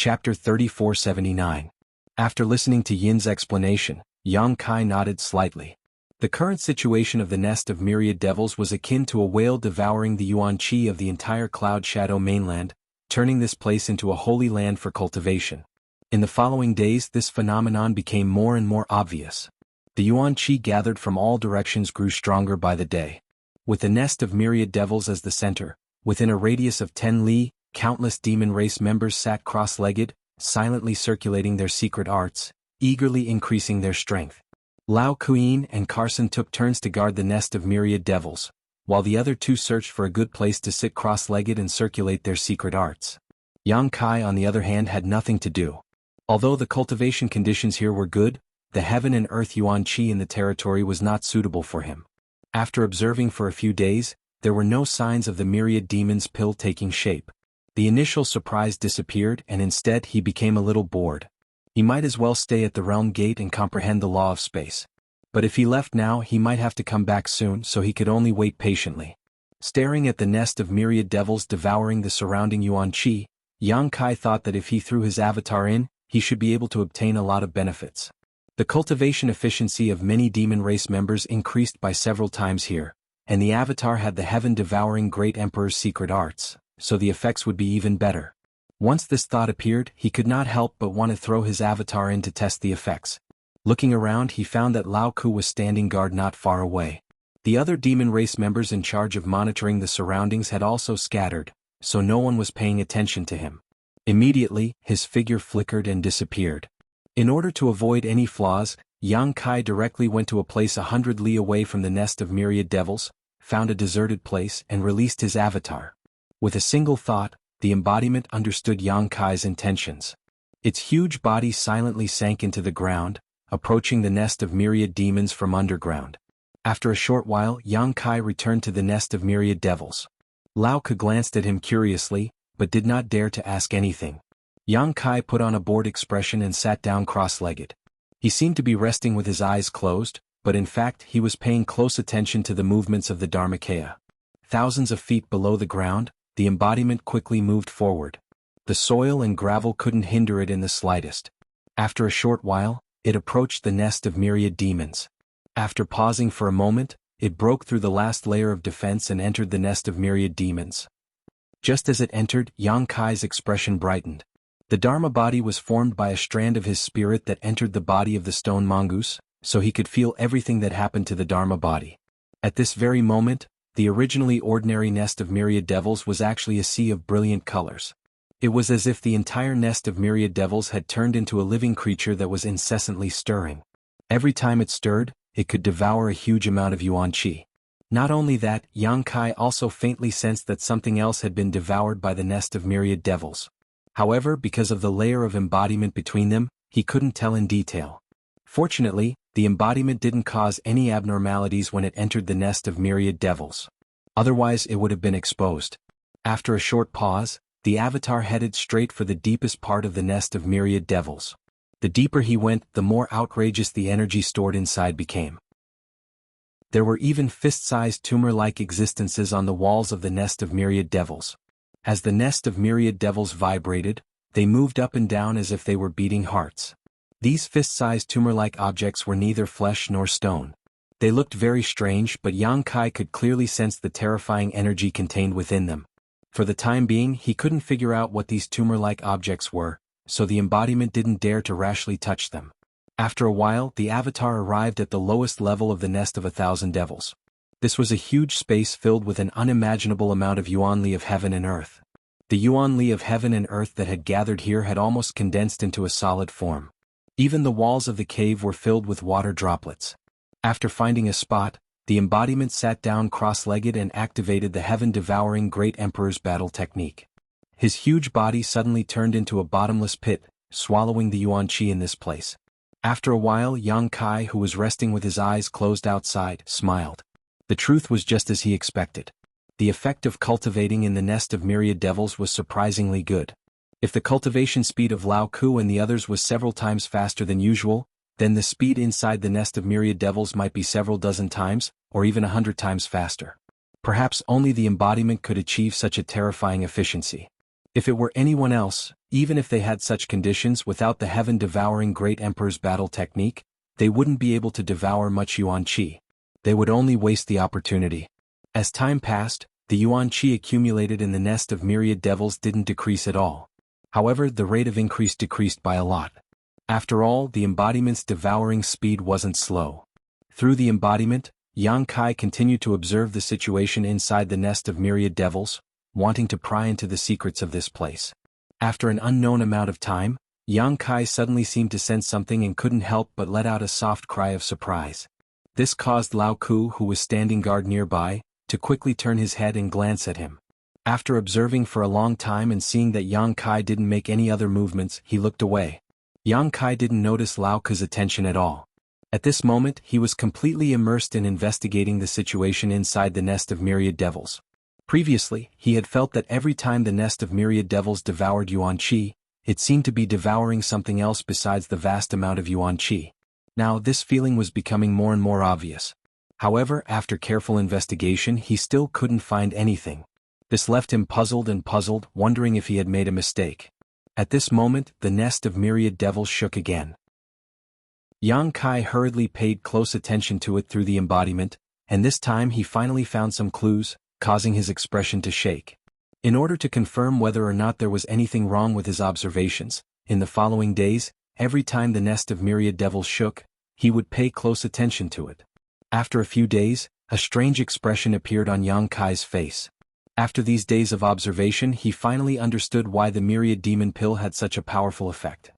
Chapter 3479. After listening to Yin's explanation, Yang Kai nodded slightly. The current situation of the nest of myriad devils was akin to a whale devouring the yuan qi of the entire Cloud Shadow mainland, turning this place into a holy land for cultivation. In the following days, this phenomenon became more and more obvious. The yuan qi gathered from all directions grew stronger by the day. With the nest of myriad devils as the center, within a radius of 10 li, countless demon race members sat cross-legged, silently circulating their secret arts, eagerly increasing their strength. Lao Kuyin and Carson took turns to guard the nest of myriad devils, while the other two searched for a good place to sit cross-legged and circulate their secret arts. Yang Kai, on the other hand, had nothing to do. Although the cultivation conditions here were good, the heaven and earth yuan qi in the territory was not suitable for him. After observing for a few days, there were no signs of the myriad demon's pill taking shape. The initial surprise disappeared, and instead he became a little bored. He might as well stay at the realm gate and comprehend the law of space. But if he left now, he might have to come back soon, so he could only wait patiently. Staring at the nest of myriad devils devouring the surrounding yuan qi, Yang Kai thought that if he threw his avatar in, he should be able to obtain a lot of benefits. The cultivation efficiency of many demon race members increased by several times here, and the avatar had the heaven-devouring Great Emperor's secret arts, so the effects would be even better. Once this thought appeared, he could not help but want to throw his avatar in to test the effects. Looking around, he found that Lao Ku was standing guard not far away. The other demon race members in charge of monitoring the surroundings had also scattered, so no one was paying attention to him. Immediately, his figure flickered and disappeared. In order to avoid any flaws, Yang Kai directly went to a place 100 li away from the nest of myriad devils, found a deserted place and released his avatar. With a single thought, the embodiment understood Yang Kai's intentions. Its huge body silently sank into the ground, approaching the nest of myriad demons from underground. After a short while, Yang Kai returned to the nest of myriad devils. Lao Ke glanced at him curiously, but did not dare to ask anything. Yang Kai put on a bored expression and sat down cross-legged. He seemed to be resting with his eyes closed, but in fact he was paying close attention to the movements of the Dharmakaya. Thousands of feet below the ground, the embodiment quickly moved forward. The soil and gravel couldn't hinder it in the slightest. After a short while, it approached the nest of myriad demons. After pausing for a moment, it broke through the last layer of defense and entered the nest of myriad demons. Just as it entered, Yang Kai's expression brightened. The Dharma body was formed by a strand of his spirit that entered the body of the stone mongoose, so he could feel everything that happened to the Dharma body. At this very moment, the originally ordinary nest of myriad devils was actually a sea of brilliant colors. It was as if the entire nest of myriad devils had turned into a living creature that was incessantly stirring. Every time it stirred, it could devour a huge amount of yuan qi. Not only that, Yang Kai also faintly sensed that something else had been devoured by the nest of myriad devils. However, because of the layer of embodiment between them, he couldn't tell in detail. Fortunately, the embodiment didn't cause any abnormalities when it entered the nest of myriad devils. Otherwise it would have been exposed. After a short pause, the avatar headed straight for the deepest part of the nest of myriad devils. The deeper he went, the more outrageous the energy stored inside became. There were even fist-sized tumor-like existences on the walls of the nest of myriad devils. As the nest of myriad devils vibrated, they moved up and down as if they were beating hearts. These fist-sized tumor-like objects were neither flesh nor stone. They looked very strange, but Yang Kai could clearly sense the terrifying energy contained within them. For the time being, he couldn't figure out what these tumor-like objects were, so the embodiment didn't dare to rashly touch them. After a while, the avatar arrived at the lowest level of the nest of 1,000 devils. This was a huge space filled with an unimaginable amount of yuan li of heaven and earth. The yuan li of heaven and earth that had gathered here had almost condensed into a solid form. Even the walls of the cave were filled with water droplets. After finding a spot, the embodiment sat down cross-legged and activated the heaven-devouring Great Emperor's battle technique. His huge body suddenly turned into a bottomless pit, swallowing the yuan qi in this place. After a while, Yang Kai, who was resting with his eyes closed outside, smiled. The truth was just as he expected. The effect of cultivating in the nest of myriad devils was surprisingly good. If the cultivation speed of Lao Ku and the others was several times faster than usual, then the speed inside the nest of myriad devils might be several dozen times, or even 100 times faster. Perhaps only the embodiment could achieve such a terrifying efficiency. If it were anyone else, Even if they had such conditions without the heaven-devouring Great Emperor's battle technique, they wouldn't be able to devour much yuan qi. They would only waste the opportunity. As time passed, the yuan qi accumulated in the nest of myriad devils didn't decrease at all. However, the rate of increase decreased by a lot. After all, the embodiment's devouring speed wasn't slow. Through the embodiment, Yang Kai continued to observe the situation inside the nest of myriad devils, wanting to pry into the secrets of this place. After an unknown amount of time, Yang Kai suddenly seemed to sense something and couldn't help but let out a soft cry of surprise. This caused Lao Ku, who was standing guard nearby, to quickly turn his head and glance at him. After observing for a long time and seeing that Yang Kai didn't make any other movements, he looked away. Yang Kai didn't notice Lao Ku's attention at all. At this moment, he was completely immersed in investigating the situation inside the nest of myriad devils. Previously, he had felt that every time the nest of myriad devils devoured yuan qi, it seemed to be devouring something else besides the vast amount of yuan qi. Now this feeling was becoming more and more obvious. However, after careful investigation he still couldn't find anything. This left him puzzled, wondering if he had made a mistake. At this moment, the nest of myriad devils shook again. Yang Kai hurriedly paid close attention to it through the embodiment, and this time he finally found some clues, causing his expression to shake. In order to confirm whether or not there was anything wrong with his observations, in the following days, every time the nest of myriad devils shook, he would pay close attention to it. After a few days, a strange expression appeared on Yang Kai's face. After these days of observation he finally understood why the myriad demon pill had such a powerful effect.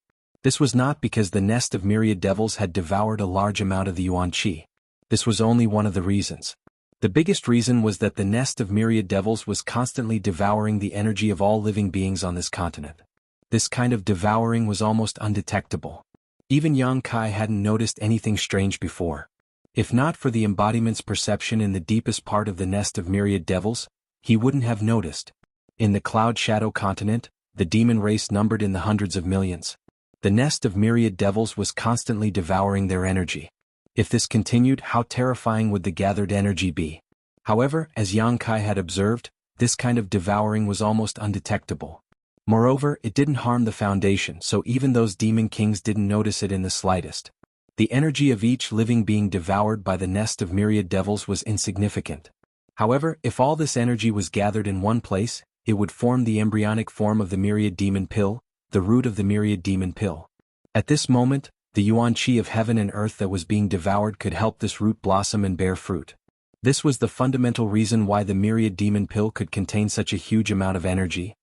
This was not because the nest of myriad devils had devoured a large amount of the yuan qi. This was only one of the reasons. The biggest reason was that the nest of myriad devils was constantly devouring the energy of all living beings on this continent. This kind of devouring was almost undetectable. Even Yang Kai hadn't noticed anything strange before. If not for the embodiment's perception in the deepest part of the nest of myriad devils, he wouldn't have noticed. In the Cloud Shadow continent, the demon race numbered in the hundreds of millions. The nest of myriad devils was constantly devouring their energy. If this continued, how terrifying would the gathered energy be? However, as Yang Kai had observed, this kind of devouring was almost undetectable. Moreover, it didn't harm the foundation, so even those demon kings didn't notice it in the slightest. The energy of each living being devoured by the nest of myriad devils was insignificant. However, if all this energy was gathered in one place, it would form the embryonic form of the myriad demon pill, the root of the myriad demon pill. At this moment, the yuan qi of heaven and earth that was being devoured could help this root blossom and bear fruit. This was the fundamental reason why the myriad demon pill could contain such a huge amount of energy.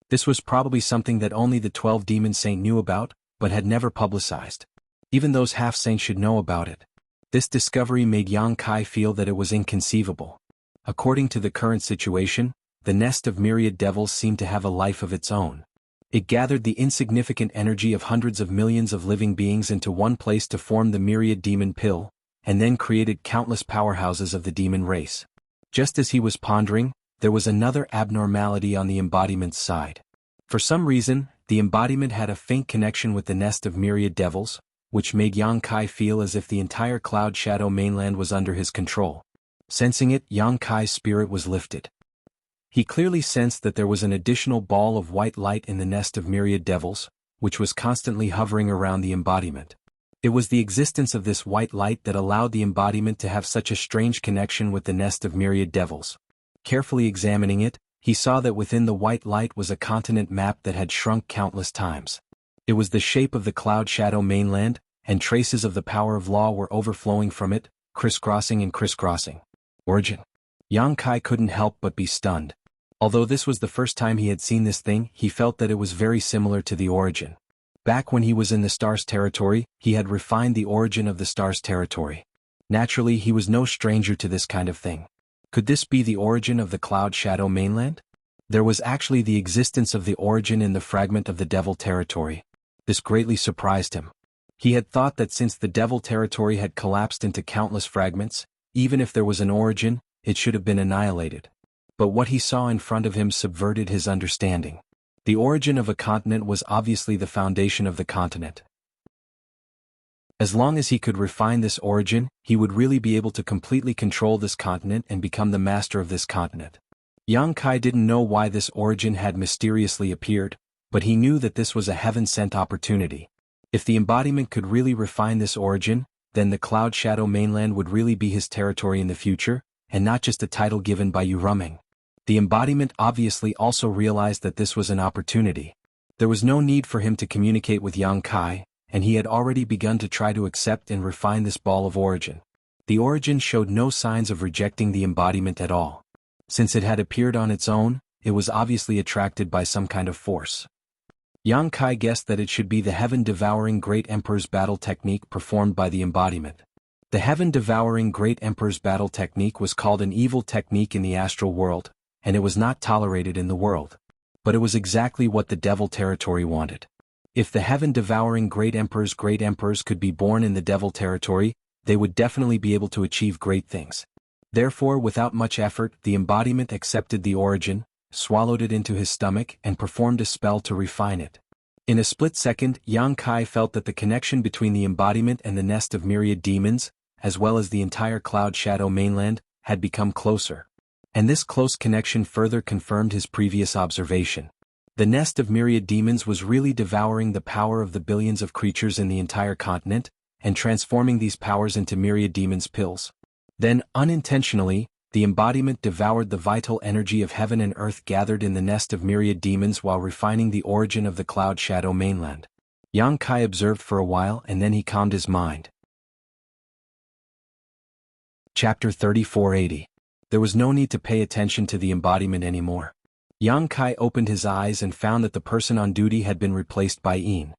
This was probably something that only the 12 demon saint knew about, but had never publicized. Even those half-saints should know about it. This discovery made Yang Kai feel that it was inconceivable. According to the current situation, the nest of myriad devils seemed to have a life of its own. It gathered the insignificant energy of hundreds of millions of living beings into one place to form the myriad demon pill, and then created countless powerhouses of the demon race. Just as he was pondering, there was another abnormality on the embodiment's side. For some reason, the embodiment had a faint connection with the nest of myriad devils, which made Yang Kai feel as if the entire Cloud Shadow mainland was under his control. Sensing it, Yang Kai's spirit was lifted. He clearly sensed that there was an additional ball of white light in the nest of myriad devils, which was constantly hovering around the embodiment. It was the existence of this white light that allowed the embodiment to have such a strange connection with the nest of myriad devils. Carefully examining it, he saw that within the white light was a continent map that had shrunk countless times. It was the shape of the Cloud Shadow mainland, and traces of the power of law were overflowing from it, crisscrossing and crisscrossing. Origin. Yang Kai couldn't help but be stunned. Although this was the first time he had seen this thing, he felt that it was very similar to the origin. Back when he was in the Stars territory, he had refined the origin of the Stars territory. Naturally, he was no stranger to this kind of thing. Could this be the origin of the Cloud Shadow mainland? There was actually the existence of the origin in the fragment of the Devil territory. This greatly surprised him. He had thought that since the Devil territory had collapsed into countless fragments, even if there was an origin, it should have been annihilated. But what he saw in front of him subverted his understanding. The origin of a continent was obviously the foundation of the continent. As long as he could refine this origin, he would really be able to completely control this continent and become the master of this continent. Yang Kai didn't know why this origin had mysteriously appeared, but he knew that this was a heaven-sent opportunity. If the embodiment could really refine this origin, then the Cloud Shadow mainland would really be his territory in the future, and not just a title given by Yu Ruming. The embodiment obviously also realized that this was an opportunity. There was no need for him to communicate with Yang Kai, and he had already begun to try to accept and refine this ball of origin. The origin showed no signs of rejecting the embodiment at all. Since it had appeared on its own, it was obviously attracted by some kind of force. Yang Kai guessed that it should be the Heaven-Devouring Great Emperor's battle technique performed by the embodiment. The Heaven-Devouring Great Emperor's battle technique was called an evil technique in the astral world, and it was not tolerated in the world. But it was exactly what the Devil territory wanted. If the Heaven-Devouring Great Emperors could be born in the Devil territory, they would definitely be able to achieve great things. Therefore, without much effort, the embodiment accepted the origin, swallowed it into his stomach, and performed a spell to refine it. In a split second, Yang Kai felt that the connection between the embodiment and the nest of myriad demons, as well as the entire Cloud Shadow mainland, had become closer. And this close connection further confirmed his previous observation. The nest of myriad demons was really devouring the power of the billions of creatures in the entire continent, and transforming these powers into myriad demons' pills. Then, unintentionally, the embodiment devoured the vital energy of heaven and earth gathered in the nest of myriad demons while refining the origin of the Cloud Shadow mainland. Yang Kai observed for a while and then he calmed his mind. Chapter 3480. There was no need to pay attention to the embodiment anymore. Yang Kai opened his eyes and found that the person on duty had been replaced by Yin.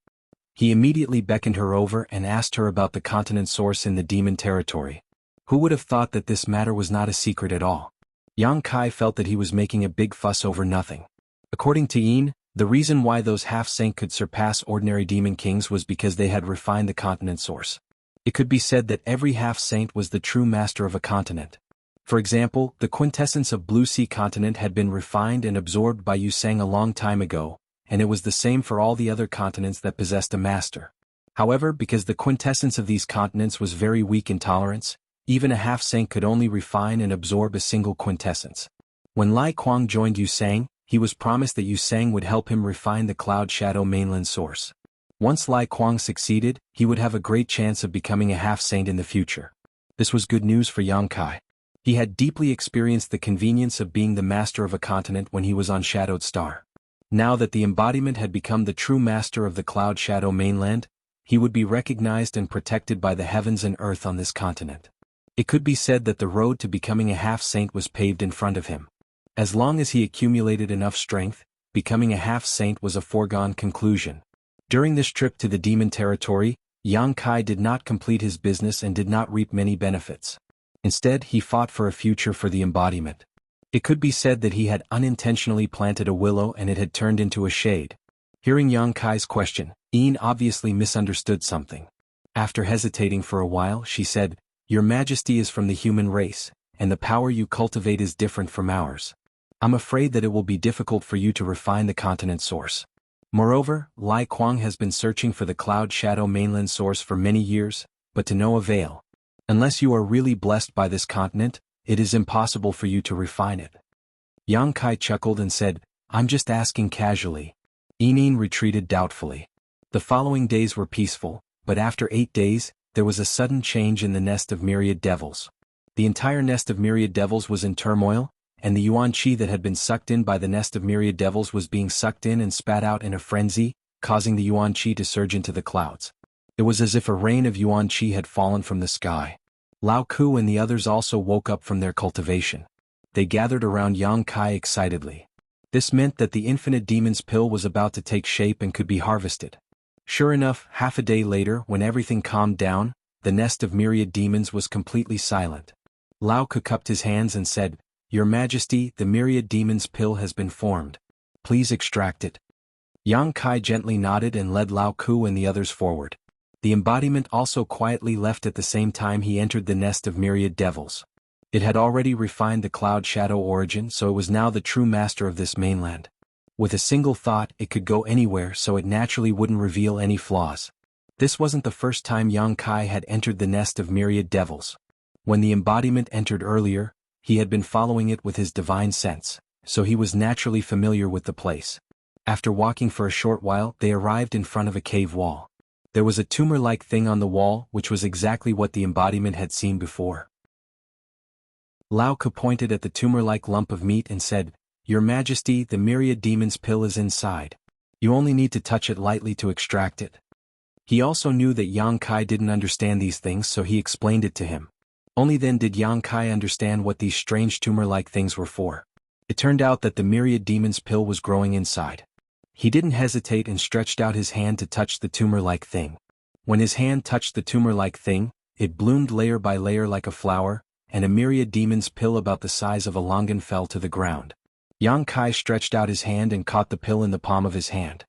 He immediately beckoned her over and asked her about the continent source in the demon territory. Who would have thought that this matter was not a secret at all? Yang Kai felt that he was making a big fuss over nothing. According to Yin, the reason why those half-saint could surpass ordinary demon kings was because they had refined the continent source. It could be said that every half-saint was the true master of a continent. For example, the quintessence of Blue Sea continent had been refined and absorbed by Yu Sang a long time ago, and it was the same for all the other continents that possessed a master. However, because the quintessence of these continents was very weak in tolerance, even a half-saint could only refine and absorb a single quintessence. When Lai Kuang joined Yu Sang, he was promised that Yu Sang would help him refine the Cloud Shadow mainland source. Once Lai Kuang succeeded, he would have a great chance of becoming a half-saint in the future. This was good news for Yang Kai. He had deeply experienced the convenience of being the master of a continent when he was on Shadowed Star. Now that the embodiment had become the true master of the Cloud Shadow mainland, he would be recognized and protected by the heavens and earth on this continent. It could be said that the road to becoming a half-saint was paved in front of him. As long as he accumulated enough strength, becoming a half-saint was a foregone conclusion. During this trip to the demon territory, Yang Kai did not complete his business and did not reap many benefits. Instead, he fought for a future for the embodiment. It could be said that he had unintentionally planted a willow and it had turned into a shade. Hearing Yang Kai's question, Yin obviously misunderstood something. After hesitating for a while, she said, "Your Majesty is from the human race, and the power you cultivate is different from ours. I'm afraid that it will be difficult for you to refine the continent source. Moreover, Lai Kuang has been searching for the Cloud Shadow mainland source for many years, but to no avail. Unless you are really blessed by this continent, it is impossible for you to refine it." Yang Kai chuckled and said, "I'm just asking casually." Yin retreated doubtfully. The following days were peaceful, but after 8 days, there was a sudden change in the nest of myriad devils. The entire nest of myriad devils was in turmoil, and the yuan qi that had been sucked in by the nest of myriad devils was being sucked in and spat out in a frenzy, causing the yuan qi to surge into the clouds. It was as if a rain of yuan qi had fallen from the sky. Lao Ku and the others also woke up from their cultivation. They gathered around Yang Kai excitedly. This meant that the infinite demon's pill was about to take shape and could be harvested. Sure enough, half a day later, when everything calmed down, the nest of myriad demons was completely silent. Lao Ku cupped his hands and said, "Your Majesty, the myriad demon's pill has been formed. Please extract it." Yang Kai gently nodded and led Lao Ku and the others forward. The embodiment also quietly left at the same time he entered the nest of myriad devils. It had already refined the Cloud Shadow origin, so it was now the true master of this mainland. With a single thought, it could go anywhere, so it naturally wouldn't reveal any flaws. This wasn't the first time Yang Kai had entered the nest of myriad devils. When the embodiment entered earlier, he had been following it with his divine sense, so he was naturally familiar with the place. After walking for a short while, they arrived in front of a cave wall. There was a tumor-like thing on the wall, which was exactly what the embodiment had seen before. Lao Ke pointed at the tumor-like lump of meat and said, "Your Majesty, the myriad demon's pill is inside. You only need to touch it lightly to extract it." He also knew that Yang Kai didn't understand these things, so he explained it to him. Only then did Yang Kai understand what these strange tumor-like things were for. It turned out that the myriad demon's pill was growing inside. He didn't hesitate and stretched out his hand to touch the tumor-like thing. When his hand touched the tumor-like thing, it bloomed layer by layer like a flower, and a myriad demon's pill about the size of a longan fell to the ground. Yang Kai stretched out his hand and caught the pill in the palm of his hand.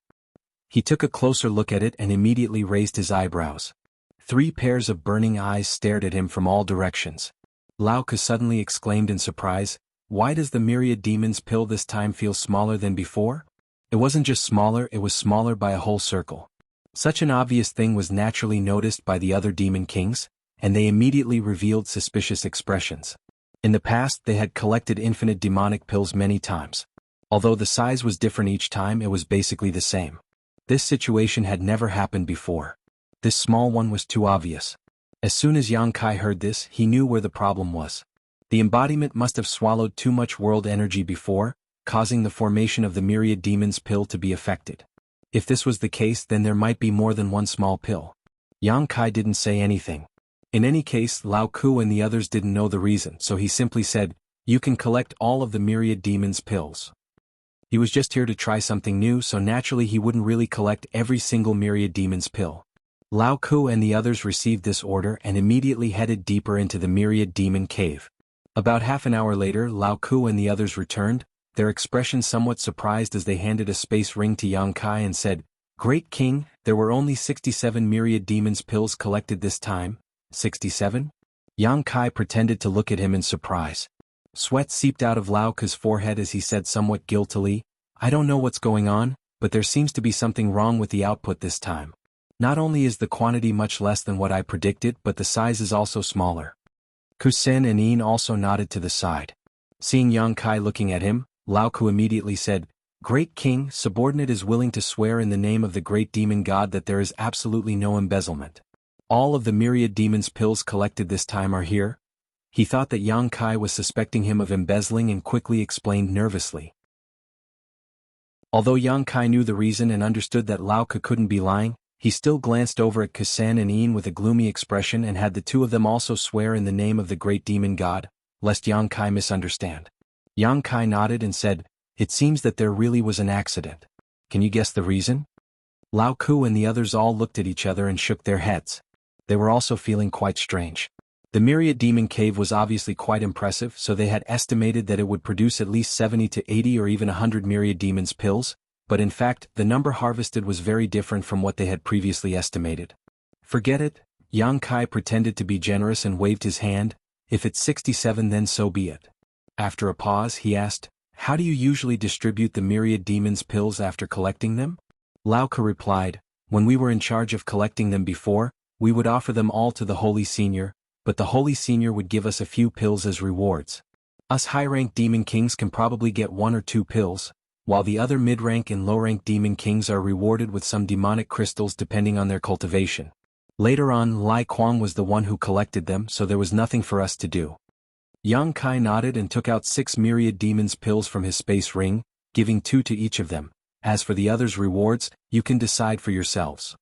He took a closer look at it and immediately raised his eyebrows. 3 pairs of burning eyes stared at him from all directions. Lao Ke suddenly exclaimed in surprise, "Why does the myriad demon's pill this time feel smaller than before?" It wasn't just smaller, it was smaller by a whole circle. Such an obvious thing was naturally noticed by the other demon kings, and they immediately revealed suspicious expressions. In the past they had collected infinite demonic pills many times. Although the size was different each time, it was basically the same. This situation had never happened before. This small one was too obvious. As soon as Yang Kai heard this, he knew where the problem was. The embodiment must have swallowed too much world energy before, causing the formation of the myriad demon's pill to be affected. If this was the case, then there might be more than one small pill. Yang Kai didn't say anything. In any case, Lao Ke and the others didn't know the reason, so he simply said, "You can collect all of the myriad demon's pills." He was just here to try something new, so naturally he wouldn't really collect every single myriad demon's pill. Lao Ke and the others received this order and immediately headed deeper into the myriad demon cave. About half an hour later, Lao Ke and the others returned, their expression somewhat surprised as they handed a space ring to Yang Kai and said, "Great King, there were only 67 myriad demon's pills collected this time." 67? Yang Kai pretended to look at him in surprise. Sweat seeped out of Lao Ke's forehead as he said somewhat guiltily, "I don't know what's going on, but there seems to be something wrong with the output this time. Not only is the quantity much less than what I predicted, but the size is also smaller." Kusen and Yin also nodded to the side. Seeing Yang Kai looking at him, Lao Ke immediately said, "Great King, subordinate is willing to swear in the name of the great demon god that there is absolutely no embezzlement. All of the myriad demon's pills collected this time are here." He thought that Yang Kai was suspecting him of embezzling and quickly explained nervously. Although Yang Kai knew the reason and understood that Lao Ke couldn't be lying, he still glanced over at Kusan and Yin with a gloomy expression and had the two of them also swear in the name of the great demon god, lest Yang Kai misunderstand. Yang Kai nodded and said, "It seems that there really was an accident. Can you guess the reason?" Lao Ke and the others all looked at each other and shook their heads. They were also feeling quite strange. The myriad demon cave was obviously quite impressive, so they had estimated that it would produce at least 70 to 80 or even 100 myriad demon's pills, but in fact, the number harvested was very different from what they had previously estimated. "Forget it," Yang Kai pretended to be generous and waved his hand, "if it's 67 then so be it." After a pause he asked, "How do you usually distribute the myriad demon's pills after collecting them?" Lao Ke replied, "When we were in charge of collecting them before, we would offer them all to the Holy Senior, but the Holy Senior would give us a few pills as rewards. Us high-ranked demon kings can probably get 1 or 2 pills, while the other mid-rank and low-rank demon kings are rewarded with some demonic crystals depending on their cultivation. Later on, Lai Kuang was the one who collected them, so there was nothing for us to do." Yang Kai nodded and took out 6 myriad demon's pills from his space ring, giving 2 to each of them. "As for the others' rewards, you can decide for yourselves."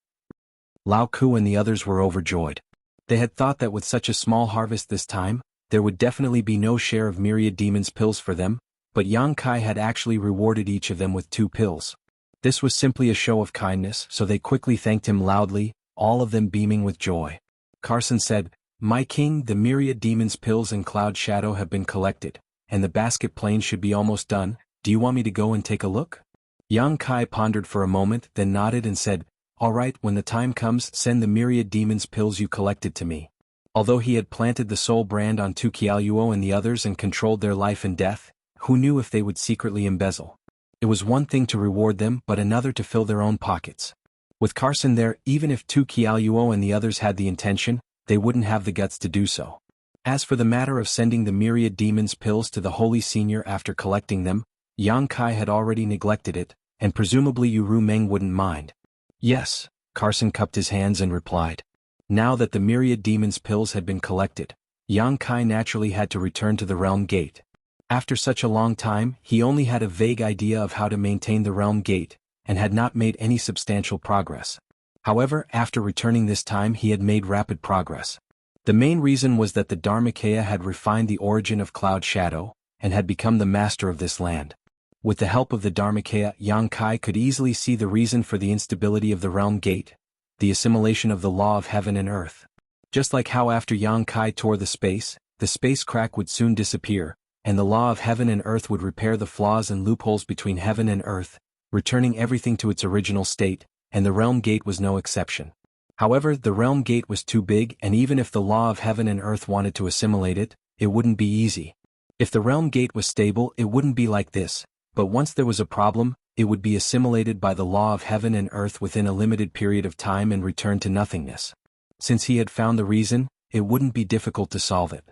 Lao Ke and the others were overjoyed. They had thought that with such a small harvest this time, there would definitely be no share of myriad demon's pills for them, but Yang Kai had actually rewarded each of them with 2 pills. This was simply a show of kindness, so they quickly thanked him loudly, all of them beaming with joy. Carson said, "My king, the myriad demon's pills and cloud shadow have been collected, and the basket plane should be almost done. Do you want me to go and take a look?" Yang Kai pondered for a moment, then nodded and said, "All right, when the time comes, send the myriad demon's pills you collected to me." Although he had planted the soul brand on Tu Qiaoyuo and the others and controlled their life and death, who knew if they would secretly embezzle? It was one thing to reward them, but another to fill their own pockets. With Carson there, even if Tu Qiaoyuo and the others had the intention, they wouldn't have the guts to do so. As for the matter of sending the myriad demon's pills to the Holy Senior after collecting them, Yang Kai had already neglected it, and presumably Yu Meng wouldn't mind. Yes, Carson cupped his hands and replied. Now that the myriad demons' pills had been collected, Yang Kai naturally had to return to the realm gate. After such a long time, he only had a vague idea of how to maintain the realm gate, and had not made any substantial progress. However, after returning this time he had made rapid progress. The main reason was that the Dharmakaya had refined the origin of Cloud Shadow, and had become the master of this land. With the help of the Dharmakaya, Yang Kai could easily see the reason for the instability of the realm gate, the assimilation of the law of heaven and earth. Just like how after Yang Kai tore the space crack would soon disappear, and the law of heaven and earth would repair the flaws and loopholes between heaven and earth, returning everything to its original state, and the realm gate was no exception. However, the realm gate was too big, and even if the law of heaven and earth wanted to assimilate it, it wouldn't be easy. If the realm gate was stable, it wouldn't be like this, but once there was a problem, it would be assimilated by the law of heaven and earth within a limited period of time and return to nothingness. Since he had found the reason, it wouldn't be difficult to solve it.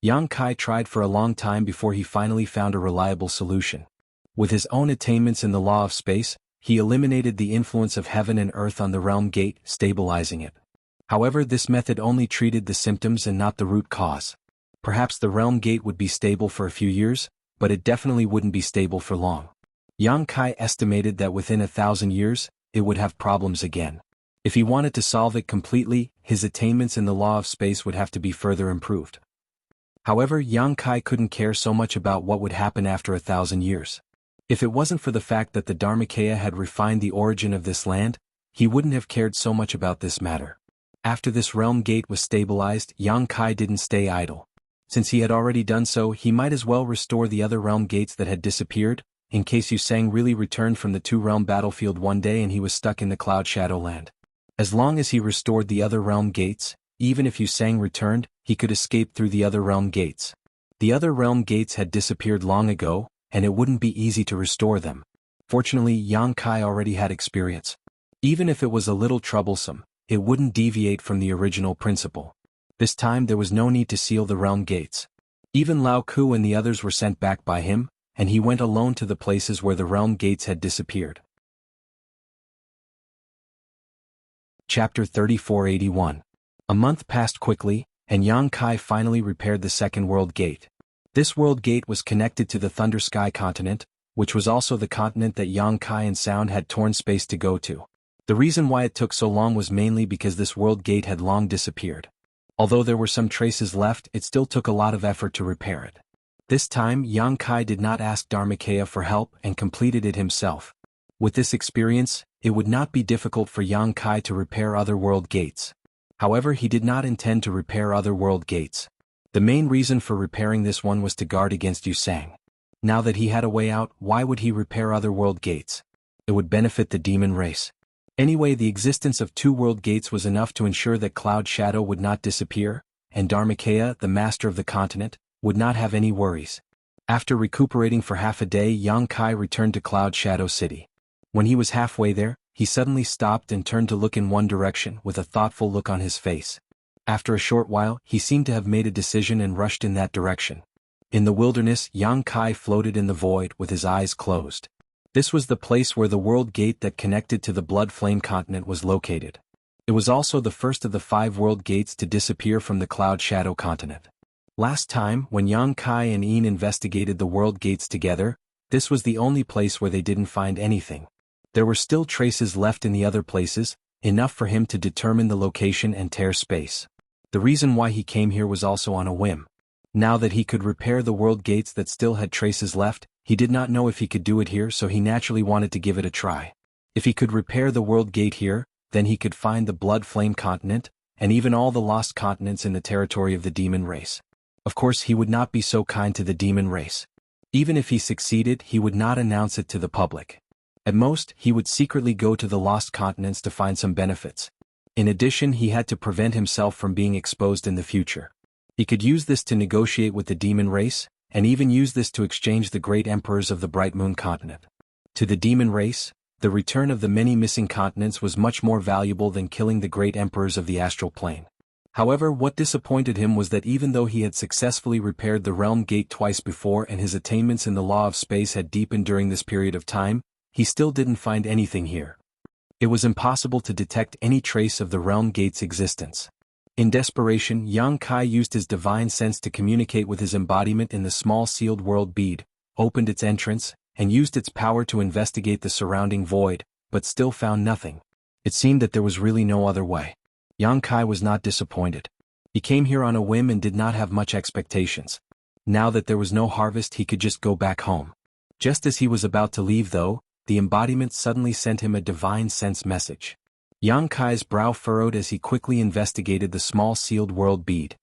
Yang Kai tried for a long time before he finally found a reliable solution. With his own attainments in the law of space, he eliminated the influence of heaven and earth on the realm gate, stabilizing it. However, this method only treated the symptoms and not the root cause. Perhaps the realm gate would be stable for a few years, but it definitely wouldn't be stable for long. Yang Kai estimated that within 1,000 years, it would have problems again. If he wanted to solve it completely, his attainments in the law of space would have to be further improved. However, Yang Kai couldn't care so much about what would happen after 1,000 years. If it wasn't for the fact that the Dharmakaya had refined the origin of this land, he wouldn't have cared so much about this matter. After this realm gate was stabilized, Yang Kai didn't stay idle. Since he had already done so, he might as well restore the other realm gates that had disappeared, in case Yu Sang really returned from the two-realm battlefield one day and he was stuck in the Cloud Shadow land. As long as he restored the other realm gates, even if Yu Sang returned, he could escape through the other realm gates. The other realm gates had disappeared long ago, and it wouldn't be easy to restore them. Fortunately, Yang Kai already had experience. Even if it was a little troublesome, it wouldn't deviate from the original principle. This time there was no need to seal the realm gates. Even Lao Ku and the others were sent back by him, and he went alone to the places where the realm gates had disappeared. Chapter 3481. A month passed quickly, and Yang Kai finally repaired the second world gate. This world gate was connected to the Thunder Sky continent, which was also the continent that Yang Kai and Sound had torn space to go to. The reason why it took so long was mainly because this world gate had long disappeared. Although there were some traces left, it still took a lot of effort to repair it. This time, Yang Kai did not ask Dharmakaya for help and completed it himself. With this experience, it would not be difficult for Yang Kai to repair other world gates. However, he did not intend to repair other world gates. The main reason for repairing this one was to guard against Yu Sang. Now that he had a way out, why would he repair other world gates? It would benefit the demon race. Anyway, the existence of two world gates was enough to ensure that Cloud Shadow would not disappear, and Dharmakaya, the master of the continent, would not have any worries. After recuperating for half a day, Yang Kai returned to Cloud Shadow City. When he was halfway there, he suddenly stopped and turned to look in one direction with a thoughtful look on his face. After a short while, he seemed to have made a decision and rushed in that direction. In the wilderness, Yang Kai floated in the void with his eyes closed. This was the place where the world gate that connected to the Blood Flame continent was located. It was also the first of the 5 world gates to disappear from the Cloud Shadow continent. Last time, when Yang Kai and Een investigated the world gates together, this was the only place where they didn't find anything. There were still traces left in the other places, enough for him to determine the location and tear space. The reason why he came here was also on a whim. Now that he could repair the world gates that still had traces left, he did not know if he could do it here, so he naturally wanted to give it a try. If he could repair the world gate here, then he could find the Blood Flame continent, and even all the lost continents in the territory of the demon race. Of course, he would not be so kind to the demon race. Even if he succeeded, he would not announce it to the public. At most, he would secretly go to the lost continents to find some benefits. In addition, he had to prevent himself from being exposed in the future. He could use this to negotiate with the demon race, and even use this to exchange the great emperors of the Bright Moon continent. To the demon race, the return of the many missing continents was much more valuable than killing the great emperors of the astral plane. However, what disappointed him was that even though he had successfully repaired the realm gate twice before and his attainments in the law of space had deepened during this period of time, he still didn't find anything here. It was impossible to detect any trace of the realm gate's existence. In desperation, Yang Kai used his divine sense to communicate with his embodiment in the small sealed world bead, opened its entrance, and used its power to investigate the surrounding void, but still found nothing. It seemed that there was really no other way. Yang Kai was not disappointed. He came here on a whim and did not have much expectations. Now that there was no harvest, he could just go back home. Just as he was about to leave though, the embodiment suddenly sent him a divine sense message. Yang Kai's brow furrowed as he quickly investigated the small sealed world bead.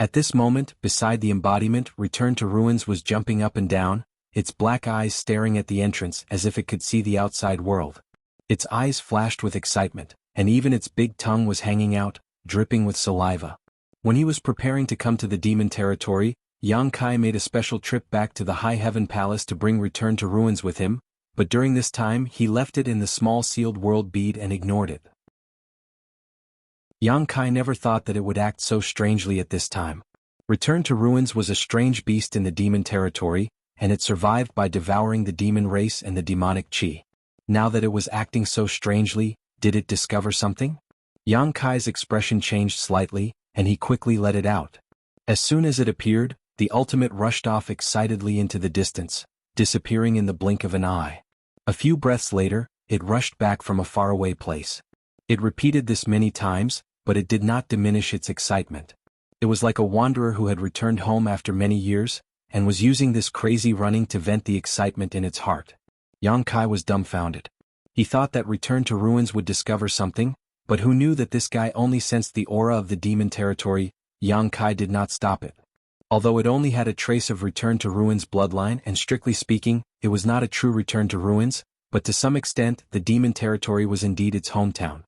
At this moment, beside the embodiment, Return to Ruins was jumping up and down, its black eyes staring at the entrance as if it could see the outside world. Its eyes flashed with excitement, and even its big tongue was hanging out, dripping with saliva. When he was preparing to come to the demon territory, Yang Kai made a special trip back to the High Heaven Palace to bring Return to Ruins with him, but during this time he left it in the small sealed world bead and ignored it. Yang Kai never thought that it would act so strangely at this time. Return to Ruins was a strange beast in the demon territory, and it survived by devouring the demon race and the demonic chi. Now that it was acting so strangely, did it discover something? Yang Kai's expression changed slightly, and he quickly let it out. As soon as it appeared, the ultimate rushed off excitedly into the distance, disappearing in the blink of an eye. A few breaths later, it rushed back from a faraway place. It repeated this many times, but it did not diminish its excitement. It was like a wanderer who had returned home after many years, and was using this crazy running to vent the excitement in its heart. Yang Kai was dumbfounded. He thought that Return to Ruins would discover something, but who knew that this guy only sensed the aura of the demon territory? Yang Kai did not stop it. Although it only had a trace of Return to Ruins bloodline and strictly speaking, it was not a true Return to Ruins, but to some extent the demon territory was indeed its hometown.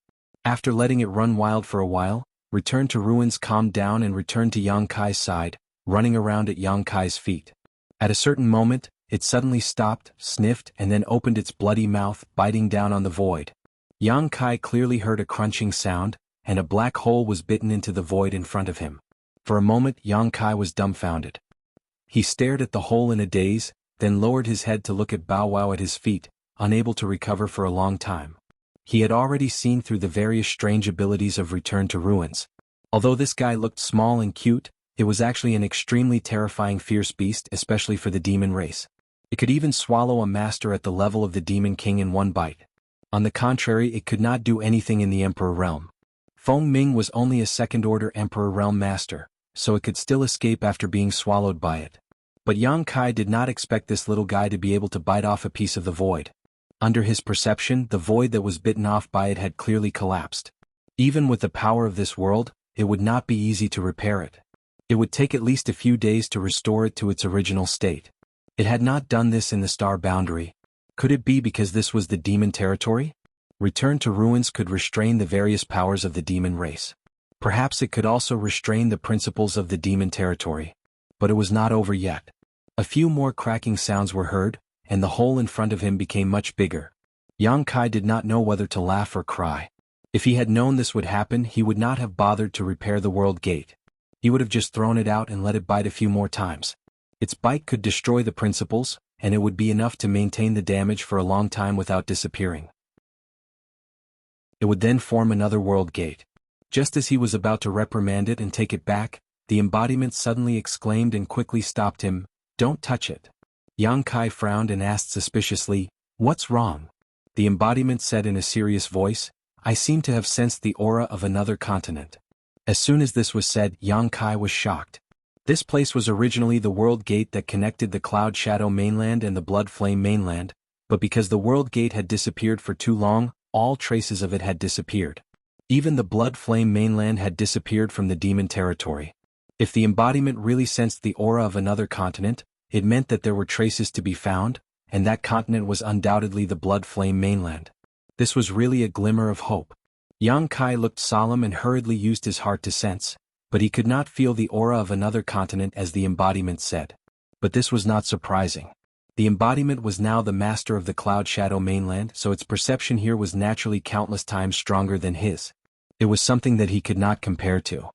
After letting it run wild for a while, Return to Ruins calmed down and returned to Yang Kai's side, running around at Yang Kai's feet. At a certain moment, it suddenly stopped, sniffed, and then opened its bloody mouth, biting down on the void. Yang Kai clearly heard a crunching sound, and a black hole was bitten into the void in front of him. For a moment Yang Kai was dumbfounded. He stared at the hole in a daze, then lowered his head to look at Bow Wow at his feet, unable to recover for a long time. He had already seen through the various strange abilities of Return to Ruins. Although this guy looked small and cute, it was actually an extremely terrifying fierce beast, especially for the demon race. It could even swallow a master at the level of the Demon King in one bite. On the contrary, it could not do anything in the Emperor realm. Feng Ming was only a second-order Emperor realm master, so it could still escape after being swallowed by it. But Yang Kai did not expect this little guy to be able to bite off a piece of the void. Under his perception, the void that was bitten off by it had clearly collapsed. Even with the power of this world, it would not be easy to repair it. It would take at least a few days to restore it to its original state. It had not done this in the star boundary. Could it be because this was the demon territory? Return to Ruins could restrain the various powers of the demon race. Perhaps it could also restrain the principles of the demon territory. But it was not over yet. A few more cracking sounds were heard, and the hole in front of him became much bigger. Yang Kai did not know whether to laugh or cry. If he had known this would happen, he would not have bothered to repair the world gate. He would have just thrown it out and let it bite a few more times. Its bite could destroy the principles, and it would be enough to maintain the damage for a long time without disappearing. It would then form another world gate. Just as he was about to reprimand it and take it back, the embodiment suddenly exclaimed and quickly stopped him, "Don't touch it." Yang Kai frowned and asked suspiciously, "What's wrong?" The embodiment said in a serious voice, "I seem to have sensed the aura of another continent." As soon as this was said, Yang Kai was shocked. This place was originally the world gate that connected the Cloud Shadow mainland and the Blood Flame mainland, but because the world gate had disappeared for too long, all traces of it had disappeared. Even the Blood Flame mainland had disappeared from the demon territory. If the embodiment really sensed the aura of another continent, it meant that there were traces to be found, and that continent was undoubtedly the Blood Flame mainland. This was really a glimmer of hope. Yang Kai looked solemn and hurriedly used his heart to sense, but he could not feel the aura of another continent as the embodiment said. But this was not surprising. The embodiment was now the master of the Cloud Shadow mainland, so its perception here was naturally countless times stronger than his. It was something that he could not compare to.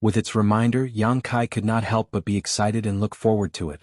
With its reminder, Yang Kai could not help but be excited and look forward to it.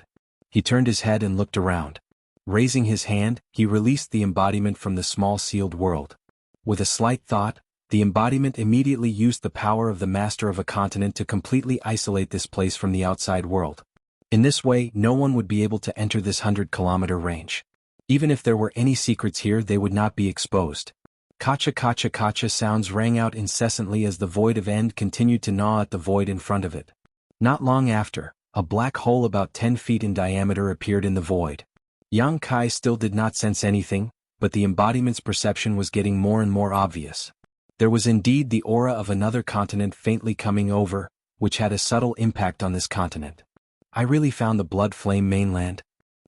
He turned his head and looked around. Raising his hand, he released the embodiment from the small sealed world. With a slight thought, the embodiment immediately used the power of the master of a continent to completely isolate this place from the outside world. In this way, no one would be able to enter this 100-kilometer range. Even if there were any secrets here, they would not be exposed. Kacha kacha kacha sounds rang out incessantly as the void of end continued to gnaw at the void in front of it. Not long after, a black hole about 10 feet in diameter appeared in the void. Yang Kai still did not sense anything, but the embodiment's perception was getting more and more obvious. There was indeed the aura of another continent faintly coming over, which had a subtle impact on this continent. I really found the blood flame mainland.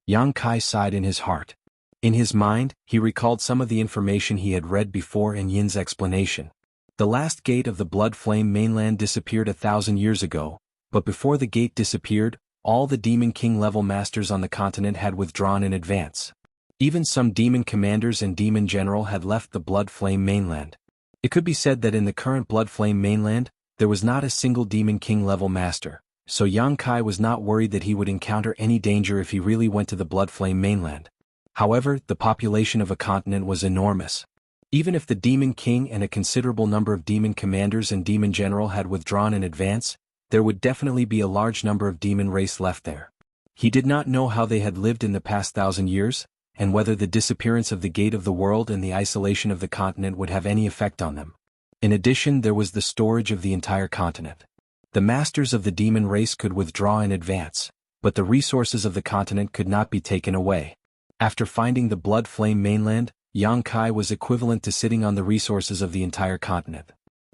Yang Kai sighed in his heart. In his mind, he recalled some of the information he had read before in Yin's explanation. The last gate of the blood flame mainland disappeared 1,000 years ago, but before the gate disappeared, all the Demon King level masters on the continent had withdrawn in advance. Even some demon commanders and demon general had left the blood flame mainland. It could be said that in the current blood flame mainland, there was not a single Demon King level master, so Yang Kai was not worried that he would encounter any danger if he really went to the blood flame mainland. However, the population of a continent was enormous. Even if the Demon King and a considerable number of demon commanders and demon general had withdrawn in advance, there would definitely be a large number of demon race left there. He did not know how they had lived in the past 1,000 years, and whether the disappearance of the gate of the world and the isolation of the continent would have any effect on them. In addition, there was the storage of the entire continent. The masters of the demon race could withdraw in advance, but the resources of the continent could not be taken away. After finding the blood flame mainland, Yang Kai was equivalent to sitting on the resources of the entire continent.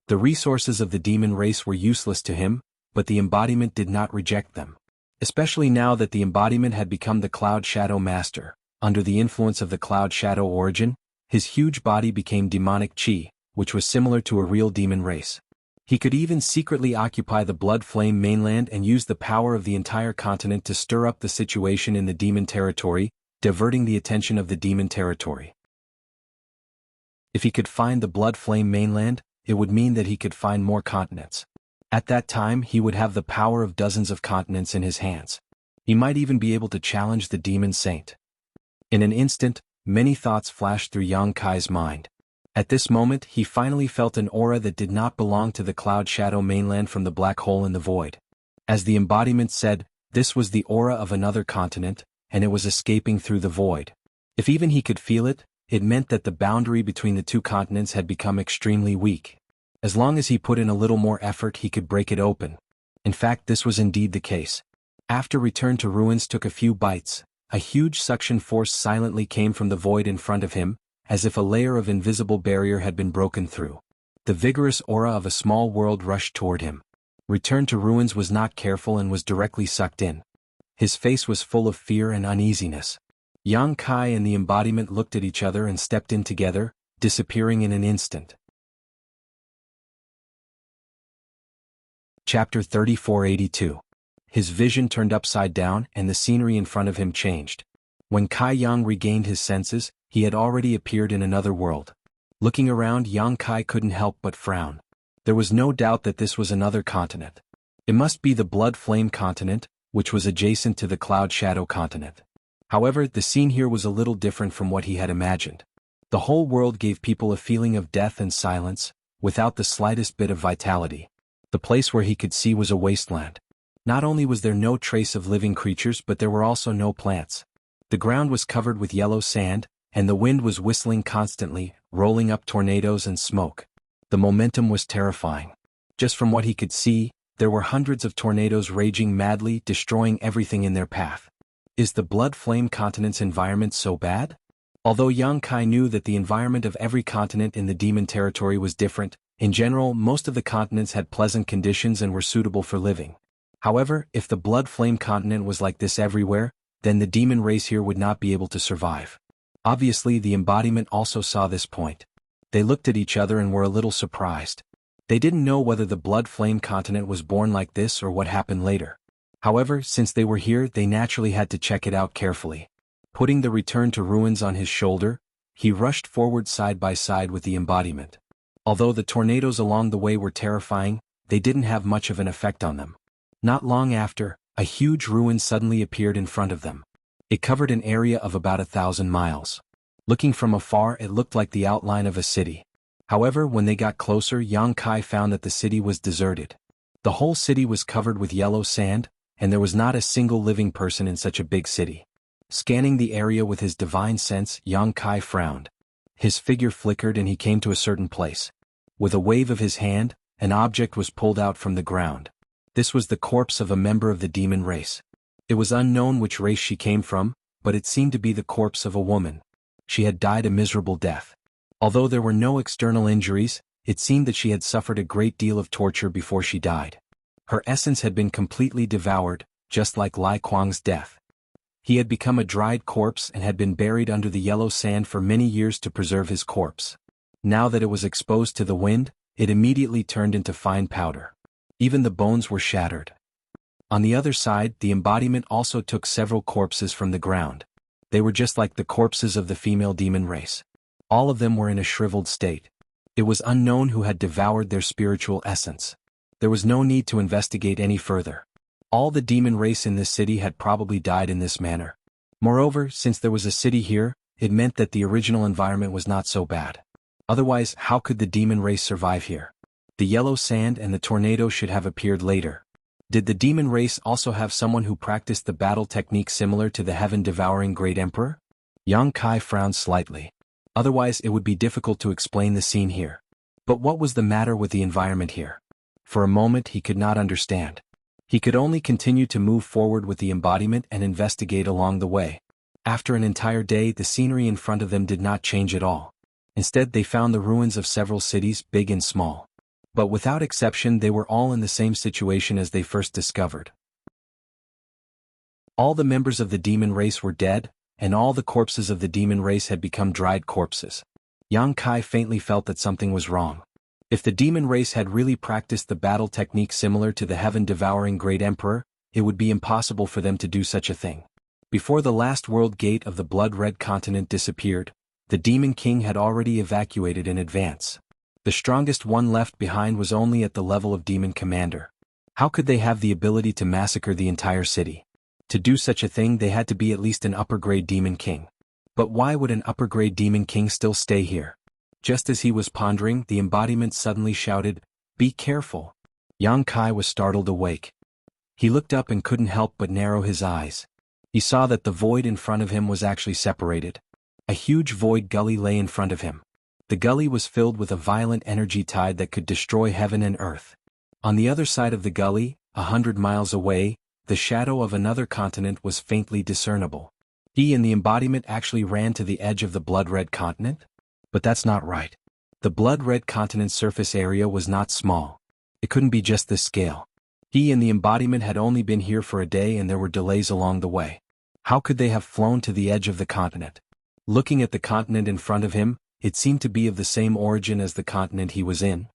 The resources of the demon race were useless to him, but the embodiment did not reject them. Especially now that the embodiment had become the Cloud Shadow Master, under the influence of the Cloud Shadow origin, his huge body became demonic chi, which was similar to a real demon race. He could even secretly occupy the blood flame mainland and use the power of the entire continent to stir up the situation in the demon territory, diverting the attention of the demon territory. If he could find the blood flame mainland, it would mean that he could find more continents. At that time, he would have the power of dozens of continents in his hands. He might even be able to challenge the demon saint. In an instant, many thoughts flashed through Yang Kai's mind. At this moment, he finally felt an aura that did not belong to the Cloud Shadow mainland from the black hole in the void. As the embodiment said, this was the aura of another continent, and it was escaping through the void. If even he could feel it, it meant that the boundary between the two continents had become extremely weak. As long as he put in a little more effort, he could break it open. In fact, this was indeed the case. After Return to Ruins took a few bites, a huge suction force silently came from the void in front of him, as if a layer of invisible barrier had been broken through. The vigorous aura of a small world rushed toward him. Return to Ruins was not careful and was directly sucked in. His face was full of fear and uneasiness. Yang Kai and the embodiment looked at each other and stepped in together, disappearing in an instant. Chapter 3482. His vision turned upside down and the scenery in front of him changed. When Kai Yang regained his senses, he had already appeared in another world. Looking around, Yang Kai couldn't help but frown. There was no doubt that this was another continent. It must be the Blood Flame continent, which was adjacent to the Cloud Shadow continent. However, the scene here was a little different from what he had imagined. The whole world gave people a feeling of death and silence, without the slightest bit of vitality. The place where he could see was a wasteland. Not only was there no trace of living creatures, but there were also no plants. The ground was covered with yellow sand, and the wind was whistling constantly, rolling up tornadoes and smoke. The momentum was terrifying. Just from what he could see, there were hundreds of tornadoes raging madly, destroying everything in their path. Is the Blood Flame continent's environment so bad? Although Yang Kai knew that the environment of every continent in the demon territory was different, in general, most of the continents had pleasant conditions and were suitable for living. However, if the Blood Flame continent was like this everywhere, then the demon race here would not be able to survive. Obviously, the embodiment also saw this point. They looked at each other and were a little surprised. They didn't know whether the Blood Flame continent was born like this or what happened later. However, since they were here, they naturally had to check it out carefully. Putting the Return to Ruins on his shoulder, he rushed forward side by side with the embodiment. Although the tornadoes along the way were terrifying, they didn't have much of an effect on them. Not long after, a huge ruin suddenly appeared in front of them. It covered an area of about 1,000 miles. Looking from afar, it looked like the outline of a city. However, when they got closer, Yang Kai found that the city was deserted. The whole city was covered with yellow sand, and there was not a single living person in such a big city. Scanning the area with his divine sense, Yang Kai frowned. His figure flickered and he came to a certain place. With a wave of his hand, an object was pulled out from the ground. This was the corpse of a member of the demon race. It was unknown which race she came from, but it seemed to be the corpse of a woman. She had died a miserable death. Although there were no external injuries, it seemed that she had suffered a great deal of torture before she died. Her essence had been completely devoured, just like Lai Kuang's death. He had become a dried corpse and had been buried under the yellow sand for many years to preserve his corpse. Now that it was exposed to the wind, it immediately turned into fine powder. Even the bones were shattered. On the other side, the embodiment also took several corpses from the ground. They were just like the corpses of the female demon race. All of them were in a shriveled state. It was unknown who had devoured their spiritual essence. There was no need to investigate any further. All the demon race in this city had probably died in this manner. Moreover, since there was a city here, it meant that the original environment was not so bad. Otherwise, how could the demon race survive here? The yellow sand and the tornado should have appeared later. Did the demon race also have someone who practiced the battle technique similar to the heaven-devouring Great Emperor? Yang Kai frowned slightly. Otherwise, it would be difficult to explain the scene here. But what was the matter with the environment here? For a moment he could not understand. He could only continue to move forward with the embodiment and investigate along the way. After an entire day, the scenery in front of them did not change at all. Instead, they found the ruins of several cities, big and small. But without exception, they were all in the same situation as they first discovered. All the members of the demon race were dead, and all the corpses of the demon race had become dried corpses. Yang Kai faintly felt that something was wrong. If the demon race had really practiced the battle technique similar to the heaven-devouring Great Emperor, it would be impossible for them to do such a thing. Before the last world gate of the blood-red continent disappeared, the demon king had already evacuated in advance. The strongest one left behind was only at the level of demon commander. How could they have the ability to massacre the entire city? To do such a thing, they had to be at least an upper-grade demon king. But why would an upper-grade demon king still stay here? Just as he was pondering, the embodiment suddenly shouted, "Be careful!" Yang Kai was startled awake. He looked up and couldn't help but narrow his eyes. He saw that the void in front of him was actually separated. A huge void gully lay in front of him. The gully was filled with a violent energy tide that could destroy heaven and earth. On the other side of the gully, 100 miles away, the shadow of another continent was faintly discernible. He and the embodiment actually ran to the edge of the blood-red continent? But that's not right. The blood-red continent's surface area was not small. It couldn't be just this scale. He and the embodiment had only been here for a day and there were delays along the way. How could they have flown to the edge of the continent? Looking at the continent in front of him, it seemed to be of the same origin as the continent he was in.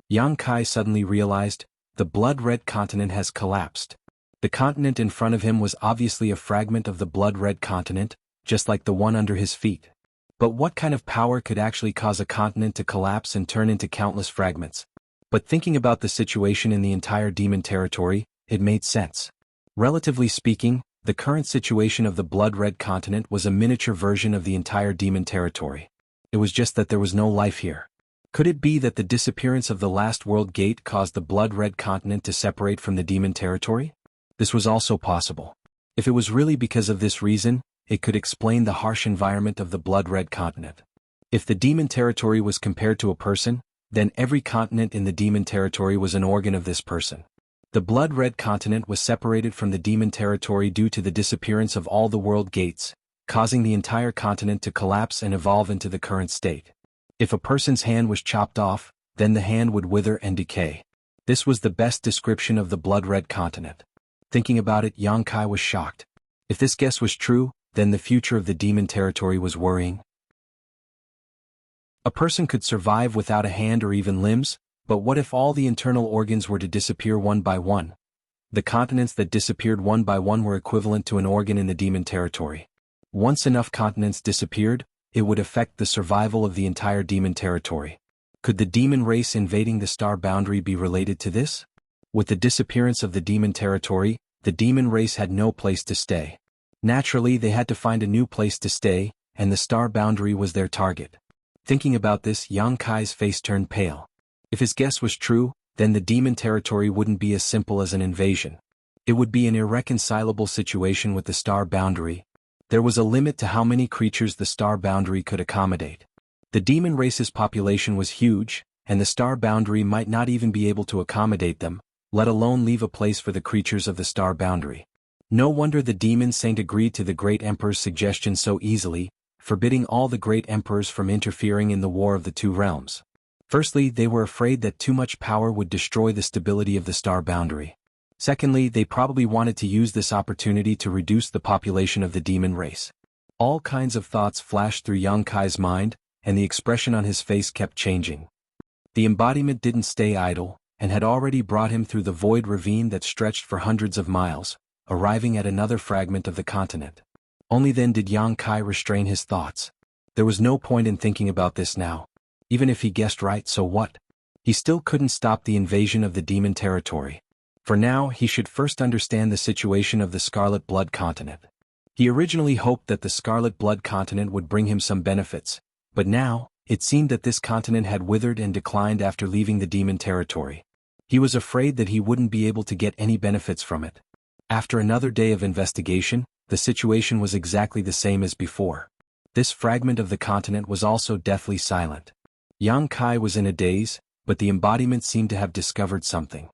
Yang Kai suddenly realized, the blood-red continent has collapsed. The continent in front of him was obviously a fragment of the blood-red continent, just like the one under his feet. But what kind of power could actually cause a continent to collapse and turn into countless fragments? But thinking about the situation in the entire demon territory, it made sense. Relatively speaking, the current situation of the blood-red continent was a miniature version of the entire demon territory. It was just that there was no life here. Could it be that the disappearance of the last world gate caused the blood-red continent to separate from the demon territory? This was also possible. If it was really because of this reason, it could explain the harsh environment of the blood-red continent. If the demon territory was compared to a person, then every continent in the demon territory was an organ of this person. The blood-red continent was separated from the demon territory due to the disappearance of all the world gates, causing the entire continent to collapse and evolve into the current state. If a person's hand was chopped off, then the hand would wither and decay. This was the best description of the blood-red continent. Thinking about it, Yang Kai was shocked. If this guess was true, then the future of the demon territory was worrying. A person could survive without a hand or even limbs, but what if all the internal organs were to disappear one by one? The continents that disappeared one by one were equivalent to an organ in the demon territory. Once enough continents disappeared, it would affect the survival of the entire demon territory. Could the demon race invading the star boundary be related to this? With the disappearance of the demon territory, the demon race had no place to stay. Naturally, they had to find a new place to stay, and the star boundary was their target. Thinking about this, Yang Kai's face turned pale. If his guess was true, then the demon territory wouldn't be as simple as an invasion. It would be an irreconcilable situation with the star boundary. There was a limit to how many creatures the star boundary could accommodate. The demon race's population was huge, and the star boundary might not even be able to accommodate them, let alone leave a place for the creatures of the star boundary. No wonder the demon saint agreed to the Great Emperor's suggestion so easily, forbidding all the Great Emperors from interfering in the war of the two realms. Firstly, they were afraid that too much power would destroy the stability of the star boundary. Secondly, they probably wanted to use this opportunity to reduce the population of the demon race. All kinds of thoughts flashed through Yang Kai's mind, and the expression on his face kept changing. The embodiment didn't stay idle, and had already brought him through the void ravine that stretched for hundreds of miles, arriving at another fragment of the continent. Only then did Yang Kai restrain his thoughts. There was no point in thinking about this now. Even if he guessed right, so what? He still couldn't stop the invasion of the demon territory. For now, he should first understand the situation of the Scarlet Blood continent. He originally hoped that the Scarlet Blood continent would bring him some benefits, but now, it seemed that this continent had withered and declined after leaving the demon territory. He was afraid that he wouldn't be able to get any benefits from it. After another day of investigation, the situation was exactly the same as before. This fragment of the continent was also deathly silent. Yang Kai was in a daze, but the embodiment seemed to have discovered something.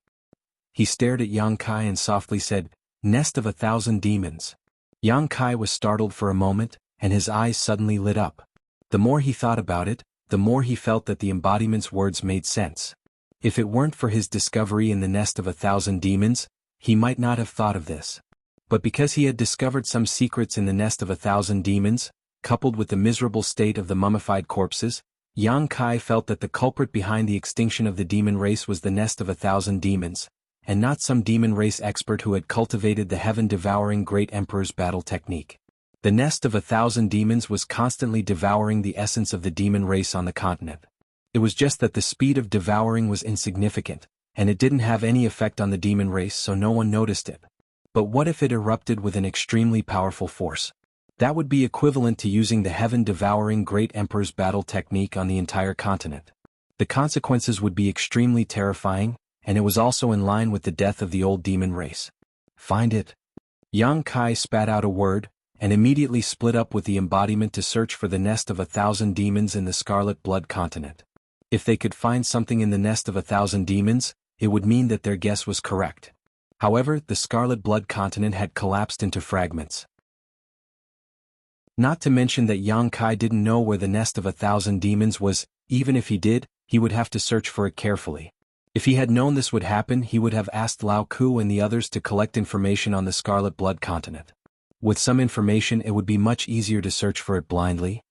He stared at Yang Kai and softly said, "Nest of 1,000 demons." Yang Kai was startled for a moment, and his eyes suddenly lit up. The more he thought about it, the more he felt that the embodiment's words made sense. If it weren't for his discovery in the nest of 1,000 demons, he might not have thought of this. But because he had discovered some secrets in the nest of 1,000 demons, coupled with the miserable state of the mummified corpses, Yang Kai felt that the culprit behind the extinction of the demon race was the nest of 1,000 demons, and not some demon race expert who had cultivated the heaven-devouring Great Emperor's battle technique. The nest of 1,000 demons was constantly devouring the essence of the demon race on the continent. It was just that the speed of devouring was insignificant, and it didn't have any effect on the demon race, so no one noticed it. But what if it erupted with an extremely powerful force? That would be equivalent to using the heaven-devouring Great Emperor's battle technique on the entire continent. The consequences would be extremely terrifying, and it was also in line with the death of the old demon race. Find it. Yang Kai spat out a word, and immediately split up with the embodiment to search for the nest of 1,000 demons in the Scarlet Blood continent. If they could find something in the nest of 1,000 demons, it would mean that their guess was correct. However, the Scarlet Blood continent had collapsed into fragments. Not to mention that Yang Kai didn't know where the nest of 1,000 demons was. Even if he did, he would have to search for it carefully. If he had known this would happen, he would have asked Lao Ku and the others to collect information on the Scarlet Blood continent. With some information, it would be much easier to search for it blindly.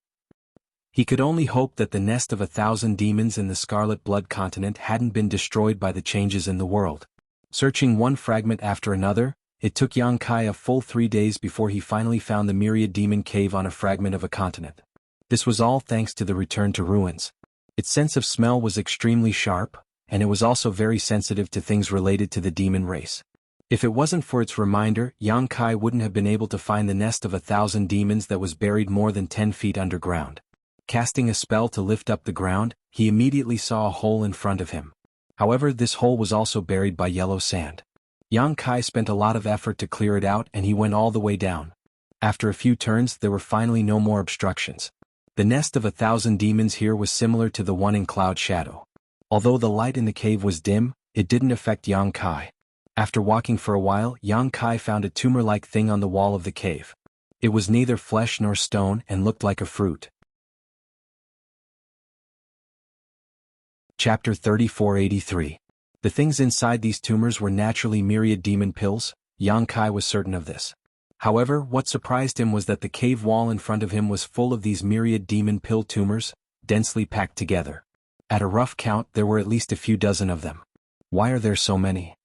He could only hope that the nest of 1,000 demons in the Scarlet Blood continent hadn't been destroyed by the changes in the world. Searching one fragment after another, it took Yang Kai a full 3 days before he finally found the Myriad Demon Cave on a fragment of a continent. This was all thanks to the return to ruins. Its sense of smell was extremely sharp, and it was also very sensitive to things related to the demon race. If it wasn't for its reminder, Yang Kai wouldn't have been able to find the nest of 1,000 demons that was buried more than 10 feet underground. Casting a spell to lift up the ground, he immediately saw a hole in front of him. However, this hole was also buried by yellow sand. Yang Kai spent a lot of effort to clear it out, and he went all the way down. After a few turns, there were finally no more obstructions. The nest of 1,000 demons here was similar to the one in Cloud Shadow. Although the light in the cave was dim, it didn't affect Yang Kai. After walking for a while, Yang Kai found a tumor-like thing on the wall of the cave. It was neither flesh nor stone and looked like a fruit. Chapter 3483. The things inside these tumors were naturally myriad demon pills. Yang Kai was certain of this. However, what surprised him was that the cave wall in front of him was full of these myriad demon pill tumors, densely packed together. At a rough count, there were at least a few dozen of them. Why are there so many?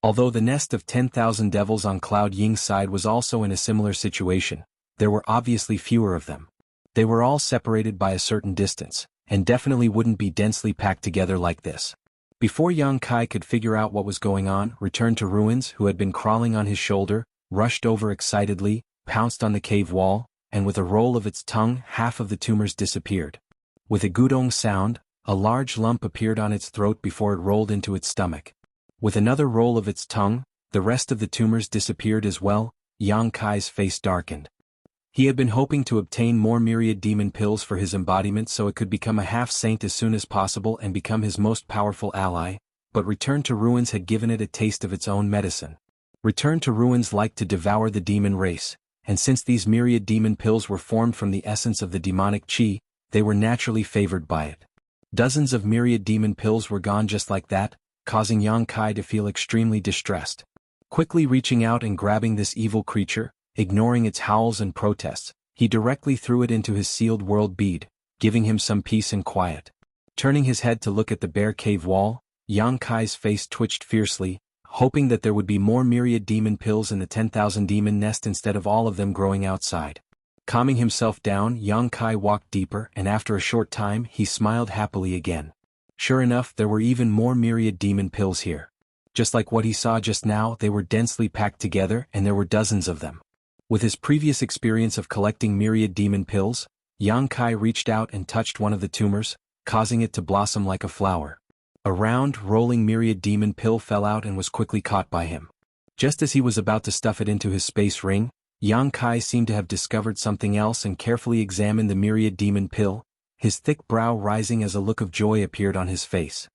Although the nest of 10,000 devils on Cloud Ying's side was also in a similar situation, there were obviously fewer of them. They were all separated by a certain distance, and definitely wouldn't be densely packed together like this. Before Yang Kai could figure out what was going on, Return to Ruins, who had been crawling on his shoulder, rushed over excitedly, pounced on the cave wall, and with a roll of its tongue, half of the tumors disappeared. With a gudong sound, a large lump appeared on its throat before it rolled into its stomach. With another roll of its tongue, the rest of the tumors disappeared as well. Yang Kai's face darkened. He had been hoping to obtain more myriad demon pills for his embodiment so it could become a half-saint as soon as possible and become his most powerful ally, but Return to Ruins had given it a taste of its own medicine. Return to Ruins liked to devour the demon race, and since these myriad demon pills were formed from the essence of the demonic qi, they were naturally favored by it. Dozens of myriad demon pills were gone just like that, causing Yang Kai to feel extremely distressed. Quickly reaching out and grabbing this evil creature, ignoring its howls and protests, he directly threw it into his sealed world bead, giving him some peace and quiet. Turning his head to look at the bare cave wall, Yang Kai's face twitched fiercely, hoping that there would be more myriad demon pills in the 10,000 demon nest instead of all of them growing outside. Calming himself down, Yang Kai walked deeper, and after a short time he smiled happily again. Sure enough, there were even more myriad demon pills here. Just like what he saw just now, they were densely packed together and there were dozens of them. With his previous experience of collecting myriad demon pills, Yang Kai reached out and touched one of the tumors, causing it to blossom like a flower. A round, rolling myriad demon pill fell out and was quickly caught by him. Just as he was about to stuff it into his space ring, Yang Kai seemed to have discovered something else and carefully examined the myriad demon pill, his thick brow rising as a look of joy appeared on his face.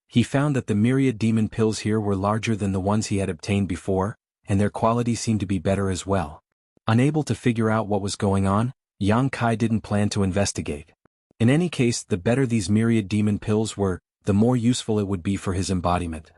He found that the myriad demon pills here were larger than the ones he had obtained before, and their quality seemed to be better as well. Unable to figure out what was going on, Yang Kai didn't plan to investigate. In any case, the better these myriad demon pills were, the more useful it would be for his embodiment.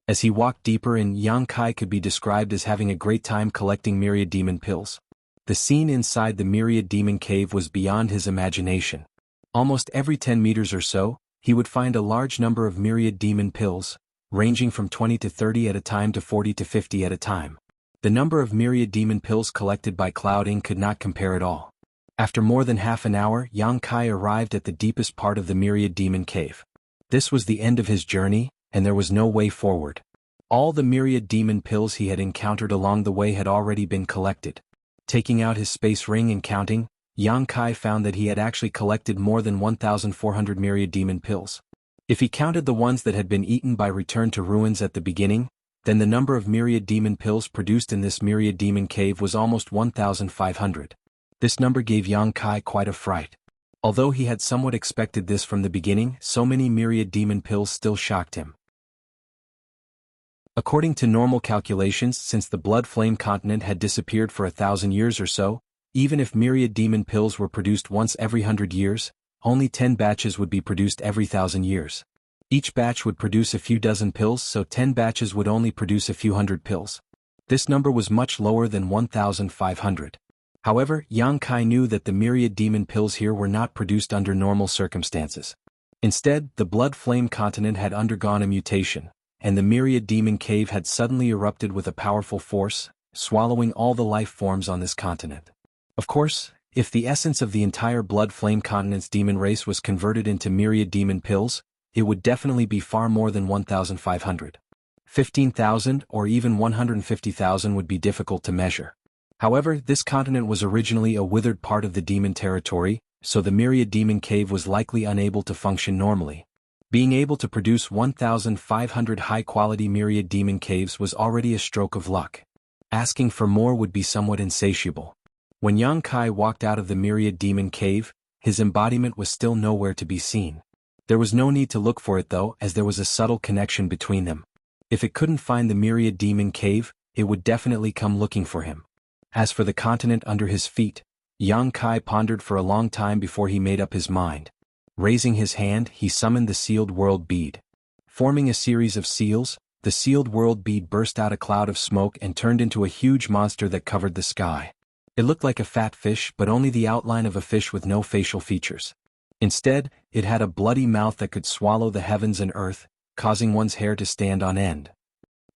As he walked deeper in, Yang Kai could be described as having a great time collecting myriad demon pills. The scene inside the myriad demon cave was beyond his imagination. Almost every 10 meters or so, he would find a large number of myriad demon pills, ranging from 20 to 30 at a time to 40 to 50 at a time. The number of myriad demon pills collected by Clouding could not compare at all. After more than half an hour, Yang Kai arrived at the deepest part of the myriad demon cave. This was the end of his journey, and there was no way forward. All the myriad demon pills he had encountered along the way had already been collected. Taking out his space ring and counting, Yang Kai found that he had actually collected more than 1,400 myriad demon pills. If he counted the ones that had been eaten by Return to Ruins at the beginning, then the number of myriad demon pills produced in this myriad demon cave was almost 1,500. This number gave Yang Kai quite a fright. Although he had somewhat expected this from the beginning, so many myriad demon pills still shocked him. According to normal calculations, since the Blood Flame continent had disappeared for 1,000 years or so, even if myriad demon pills were produced once every 100 years, only 10 batches would be produced every 1,000 years. Each batch would produce a few dozen pills, so 10 batches would only produce a few hundred pills. This number was much lower than 1,500. However, Yang Kai knew that the myriad demon pills here were not produced under normal circumstances. Instead, the Blood Flame continent had undergone a mutation, and the myriad demon cave had suddenly erupted with a powerful force, swallowing all the life forms on this continent. Of course, if the essence of the entire Blood Flame continent's demon race was converted into myriad demon pills, it would definitely be far more than 1,500. 15,000 or even 150,000 would be difficult to measure. However, this continent was originally a withered part of the demon territory, so the myriad demon cave was likely unable to function normally. Being able to produce 1,500 high-quality myriad demon caves was already a stroke of luck. Asking for more would be somewhat insatiable. When Yang Kai walked out of the myriad demon cave, his embodiment was still nowhere to be seen. There was no need to look for it though, as there was a subtle connection between them. If it couldn't find the myriad demon cave, it would definitely come looking for him. As for the continent under his feet, Yang Kai pondered for a long time before he made up his mind. Raising his hand, he summoned the sealed world bead. Forming a series of seals, the sealed world bead burst out a cloud of smoke and turned into a huge monster that covered the sky. It looked like a fat fish, but only the outline of a fish with no facial features. Instead, it had a bloody mouth that could swallow the heavens and earth, causing one's hair to stand on end.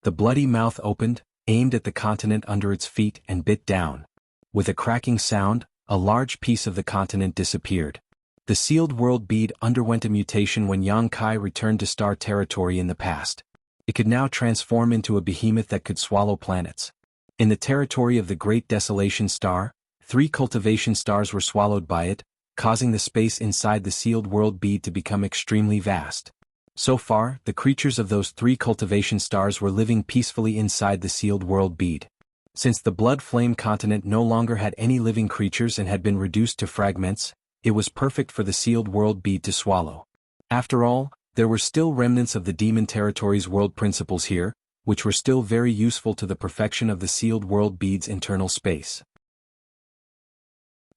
The bloody mouth opened, aimed at the continent under its feet and bit down. With a cracking sound, a large piece of the continent disappeared. The sealed world bead underwent a mutation when Yang Kai returned to star territory in the past. It could now transform into a behemoth that could swallow planets. In the territory of the Great Desolation Star, 3 cultivation stars were swallowed by it, causing the space inside the sealed world bead to become extremely vast. So far, the creatures of those 3 cultivation stars were living peacefully inside the sealed world bead. Since the blood flame continent no longer had any living creatures and had been reduced to fragments, it was perfect for the sealed world bead to swallow. After all, there were still remnants of the demon territory's world principles here, which were still very useful to the perfection of the sealed world bead's internal space.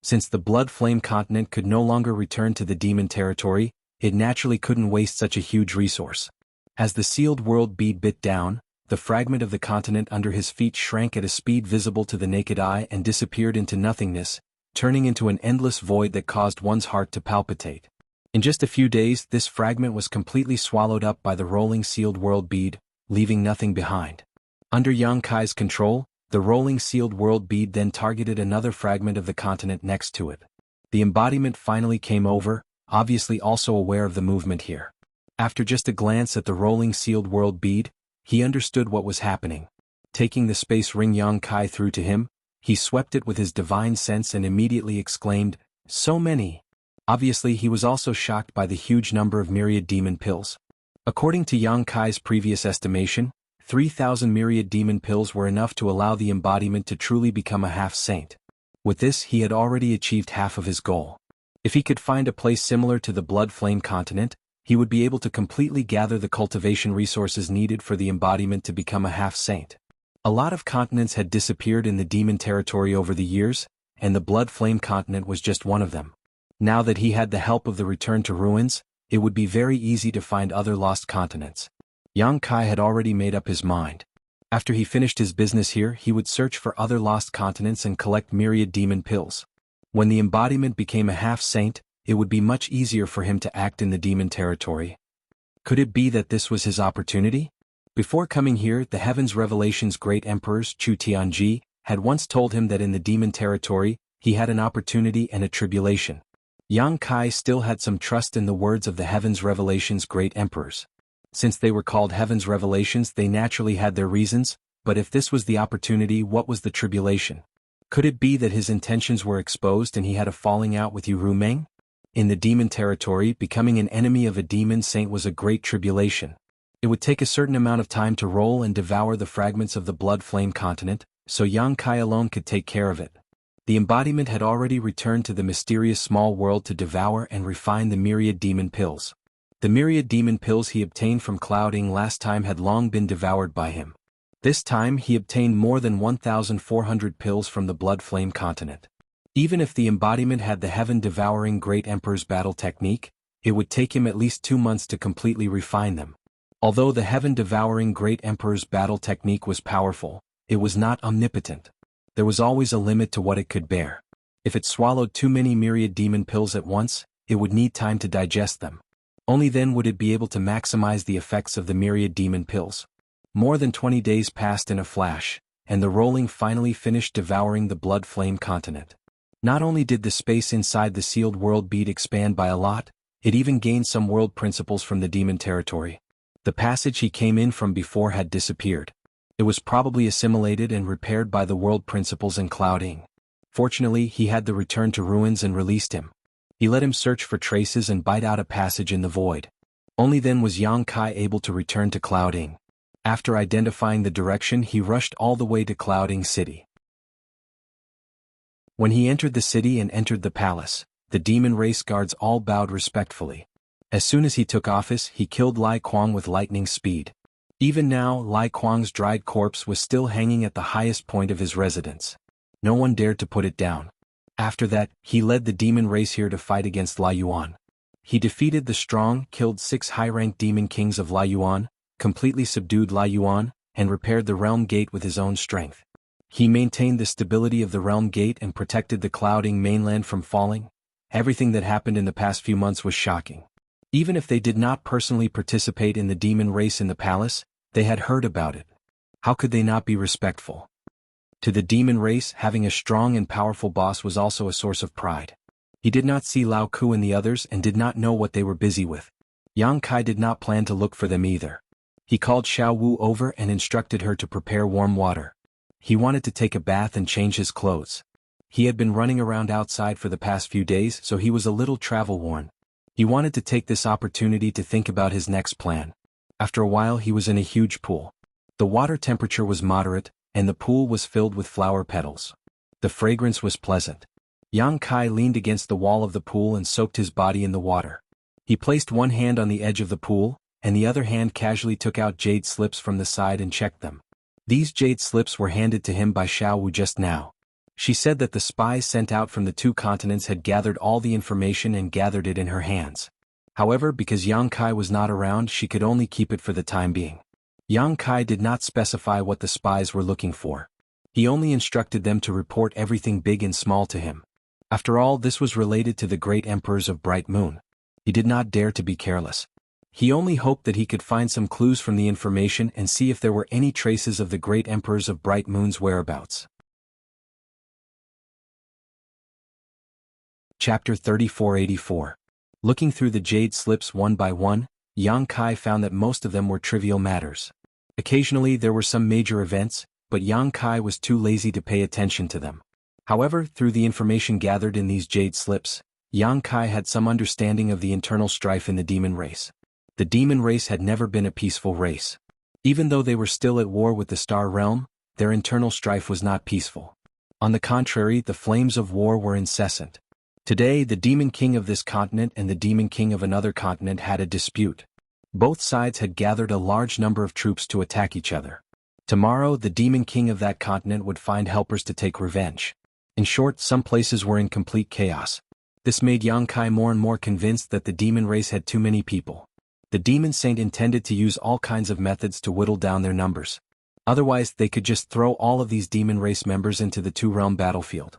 Since the blood flame continent could no longer return to the demon territory, it naturally couldn't waste such a huge resource. As the sealed world bead bit down, the fragment of the continent under his feet shrank at a speed visible to the naked eye and disappeared into nothingness, turning into an endless void that caused one's heart to palpitate. In just a few days, this fragment was completely swallowed up by the rolling sealed world bead, leaving nothing behind. Under Yang Kai's control, the rolling sealed world bead then targeted another fragment of the continent next to it. The embodiment finally came over, obviously also aware of the movement here. After just a glance at the rolling sealed world bead, he understood what was happening. Taking the space ring Yang Kai threw to him, he swept it with his divine sense and immediately exclaimed, "So many!" Obviously he was also shocked by the huge number of myriad demon pills. According to Yang Kai's previous estimation, 3,000 myriad demon pills were enough to allow the embodiment to truly become a half-saint. With this he had already achieved half of his goal. If he could find a place similar to the blood flame continent, he would be able to completely gather the cultivation resources needed for the embodiment to become a half-saint. A lot of continents had disappeared in the demon territory over the years, and the blood flame continent was just one of them. Now that he had the help of the return to ruins, it would be very easy to find other lost continents. Yang Kai had already made up his mind. After he finished his business here, he would search for other lost continents and collect myriad demon pills. When the embodiment became a half-saint, it would be much easier for him to act in the demon territory. Could it be that this was his opportunity? Before coming here, the Heavens Revelation's great emperors, Chu Tianji, had once told him that in the demon territory, he had an opportunity and a tribulation. Yang Kai still had some trust in the words of the Heavens Revelation's great emperors. Since they were called Heavens Revelations, they naturally had their reasons, but if this was the opportunity, what was the tribulation? Could it be that his intentions were exposed and he had a falling out with Yu Rumeng? In the demon territory, becoming an enemy of a demon saint was a great tribulation. It would take a certain amount of time to roll and devour the fragments of the blood flame continent, so Yang Kai alone could take care of it. The embodiment had already returned to the mysterious small world to devour and refine the myriad demon pills. The myriad demon pills he obtained from Clouding last time had long been devoured by him. This time he obtained more than 1,400 pills from the blood flame continent. Even if the embodiment had the heaven-devouring Great Emperor's battle technique, it would take him at least 2 months to completely refine them. Although the heaven-devouring Great Emperor's battle technique was powerful, it was not omnipotent. There was always a limit to what it could bear. If it swallowed too many myriad demon pills at once, it would need time to digest them. Only then would it be able to maximize the effects of the myriad demon pills. More than 20 days passed in a flash, and the rolling finally finished devouring the blood flame continent. Not only did the space inside the sealed world bead expand by a lot, it even gained some world principles from the demon territory. The passage he came in from before had disappeared. It was probably assimilated and repaired by the world principles in Clouding. Fortunately, he had the return to ruins and released him. He let him search for traces and bite out a passage in the void. Only then was Yang Kai able to return to Clouding. After identifying the direction, he rushed all the way to Clouding City. When he entered the city and entered the palace, the demon race guards all bowed respectfully. As soon as he took office, he killed Lai Kuang with lightning speed. Even now, Lai Kuang's dried corpse was still hanging at the highest point of his residence. No one dared to put it down. After that, he led the demon race here to fight against Lai Yuan. He defeated the strong, killed 6 high-ranked demon kings of Lai Yuan, completely subdued Lai Yuan, and repaired the realm gate with his own strength. He maintained the stability of the realm gate and protected the Clouding mainland from falling. Everything that happened in the past few months was shocking. Even if they did not personally participate in the demon race in the palace, they had heard about it. How could they not be respectful? To the demon race, having a strong and powerful boss was also a source of pride. He did not see Lao Ku and the others and did not know what they were busy with. Yang Kai did not plan to look for them either. He called Xiao Wu over and instructed her to prepare warm water. He wanted to take a bath and change his clothes. He had been running around outside for the past few days, so he was a little travel-worn. He wanted to take this opportunity to think about his next plan. After a while he was in a huge pool. The water temperature was moderate, and the pool was filled with flower petals. The fragrance was pleasant. Yang Kai leaned against the wall of the pool and soaked his body in the water. He placed one hand on the edge of the pool, and the other hand casually took out jade slips from the side and checked them. These jade slips were handed to him by Xiao Wu just now. She said that the spies sent out from the 2 continents had gathered all the information and gathered it in her hands. However, because Yang Kai was not around, she could only keep it for the time being. Yang Kai did not specify what the spies were looking for. He only instructed them to report everything big and small to him. After all, this was related to the great emperors of Bright Moon. He did not dare to be careless. He only hoped that he could find some clues from the information and see if there were any traces of the great emperors of Bright Moon's whereabouts. Chapter 3484. Looking through the jade slips one by one, Yang Kai found that most of them were trivial matters. Occasionally there were some major events, but Yang Kai was too lazy to pay attention to them. However, through the information gathered in these jade slips, Yang Kai had some understanding of the internal strife in the demon race. The demon race had never been a peaceful race. Even though they were still at war with the Star Realm, their internal strife was not peaceful. On the contrary, the flames of war were incessant. Today, the Demon King of this continent and the Demon King of another continent had a dispute. Both sides had gathered a large number of troops to attack each other. Tomorrow, the Demon King of that continent would find helpers to take revenge. In short, some places were in complete chaos. This made Yang Kai more and more convinced that the demon race had too many people. The Demon Saint intended to use all kinds of methods to whittle down their numbers. Otherwise, they could just throw all of these demon race members into the 2-realm battlefield.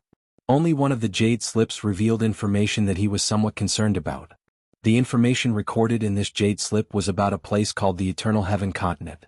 Only one of the jade slips revealed information that he was somewhat concerned about. The information recorded in this jade slip was about a place called the Eternal Heaven Continent.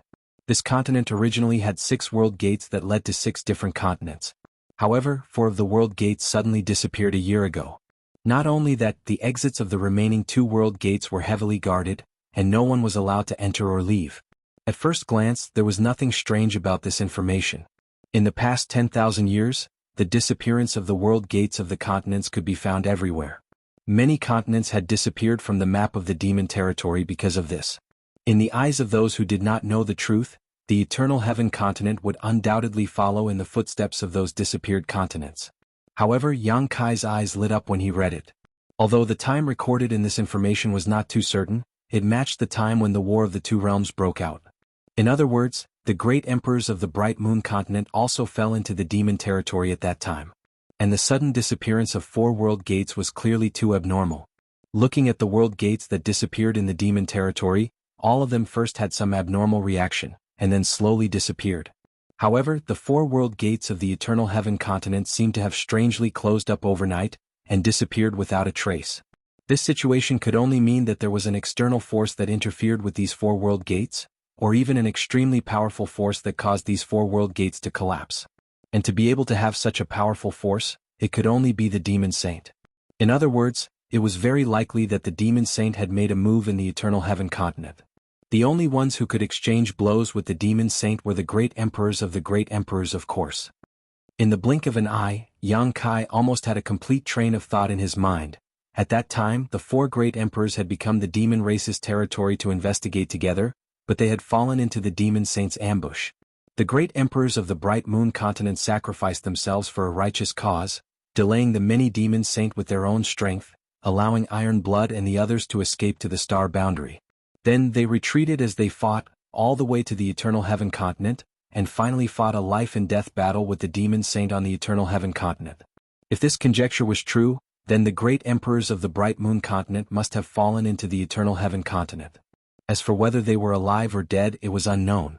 This continent originally had 6 world gates that led to 6 different continents. However, 4 of the world gates suddenly disappeared a year ago. Not only that, the exits of the remaining 2 world gates were heavily guarded, and no one was allowed to enter or leave. At first glance, there was nothing strange about this information. In the past 10,000 years, the disappearance of the world gates of the continents could be found everywhere. Many continents had disappeared from the map of the demon territory because of this. In the eyes of those who did not know the truth, the Eternal Heaven Continent would undoubtedly follow in the footsteps of those disappeared continents. However, Yang Kai's eyes lit up when he read it. Although the time recorded in this information was not too certain, it matched the time when the War of the 2 Realms broke out. In other words, the great emperors of the Bright Moon continent also fell into the demon territory at that time. And the sudden disappearance of 4 world gates was clearly too abnormal. Looking at the world gates that disappeared in the demon territory, all of them first had some abnormal reaction, and then slowly disappeared. However, the 4 world gates of the Eternal Heaven continent seemed to have strangely closed up overnight, and disappeared without a trace. This situation could only mean that there was an external force that interfered with these 4 world gates, or even an extremely powerful force that caused these 4 world gates to collapse. And to be able to have such a powerful force, it could only be the Demon Saint. In other words, it was very likely that the Demon Saint had made a move in the Eternal Heaven continent. The only ones who could exchange blows with the Demon Saint were the great emperors of the great emperors, of course. In the blink of an eye, Yang Kai almost had a complete train of thought in his mind. At that time, the 4 great emperors had become the demon race's territory to investigate together, but they had fallen into the Demon Saint's ambush. The great emperors of the Bright Moon continent sacrificed themselves for a righteous cause, delaying the many Demon Saint with their own strength, allowing Iron Blood and the others to escape to the star boundary. Then they retreated as they fought, all the way to the Eternal Heaven continent, and finally fought a life-and-death battle with the Demon Saint on the Eternal Heaven continent. If this conjecture was true, then the great emperors of the Bright Moon continent must have fallen into the Eternal Heaven continent. As for whether they were alive or dead, it was unknown.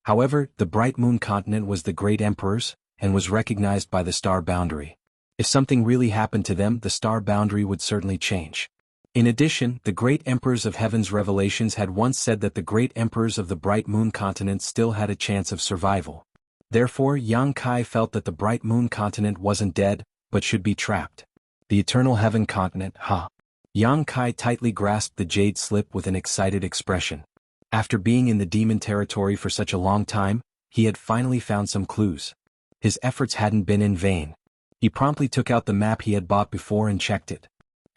However, the Bright Moon continent was the great emperors, and was recognized by the star boundary. If something really happened to them, the star boundary would certainly change. In addition, the great emperors of Heaven's Revelations had once said that the great emperors of the Bright Moon continent still had a chance of survival. Therefore, Yang Kai felt that the Bright Moon continent wasn't dead, but should be trapped. The Eternal Heaven Continent, huh? Yang Kai tightly grasped the jade slip with an excited expression. After being in the demon territory for such a long time, he had finally found some clues. His efforts hadn't been in vain. He promptly took out the map he had bought before and checked it.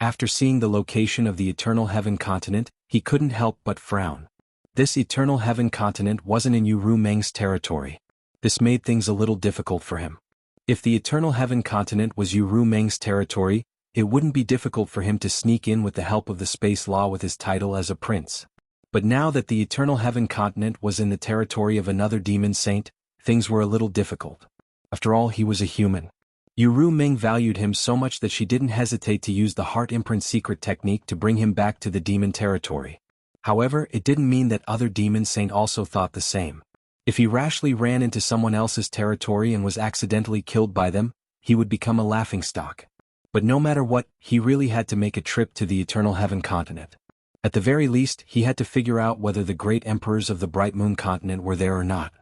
After seeing the location of the Eternal Heaven Continent, he couldn't help but frown. This Eternal Heaven Continent wasn't in Yu Meng's territory. This made things a little difficult for him. If the Eternal Heaven Continent was Yu Meng's territory, it wouldn't be difficult for him to sneak in with the help of the space law with his title as a prince. But now that the Eternal Heaven Continent was in the territory of another demon saint, things were a little difficult. After all, he was a human. Yu Meng valued him so much that she didn't hesitate to use the Heart Imprint secret technique to bring him back to the demon territory. However, it didn't mean that other demon saint also thought the same. If he rashly ran into someone else's territory and was accidentally killed by them, he would become a laughingstock. But no matter what, he really had to make a trip to the Eternal Heaven Continent. At the very least, he had to figure out whether the great emperors of the Bright Moon Continent were there or not.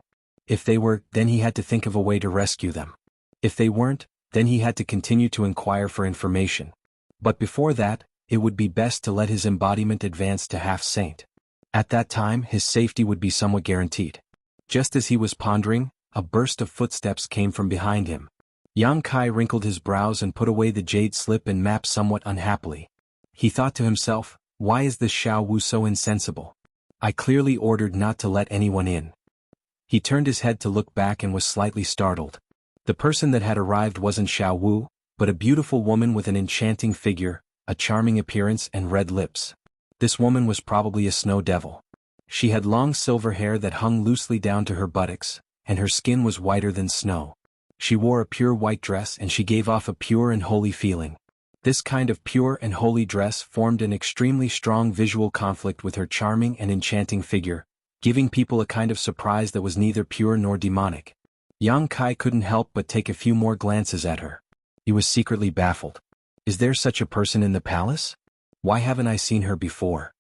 If they were, then he had to think of a way to rescue them. If they weren't, then he had to continue to inquire for information. But before that, it would be best to let his embodiment advance to half-saint. At that time, his safety would be somewhat guaranteed. Just as he was pondering, a burst of footsteps came from behind him. Yang Kai wrinkled his brows and put away the jade slip and map somewhat unhappily. He thought to himself, why is this Xiao Wu so insensible? I clearly ordered not to let anyone in. He turned his head to look back and was slightly startled. The person that had arrived wasn't Xiao Wu, but a beautiful woman with an enchanting figure, a charming appearance and red lips. This woman was probably a snow devil. She had long silver hair that hung loosely down to her buttocks, and her skin was whiter than snow. She wore a pure white dress and she gave off a pure and holy feeling. This kind of pure and holy dress formed an extremely strong visual conflict with her charming and enchanting figure, giving people a kind of surprise that was neither pure nor demonic. Yang Kai couldn't help but take a few more glances at her. He was secretly baffled. Is there such a person in the palace? Why haven't I seen her before?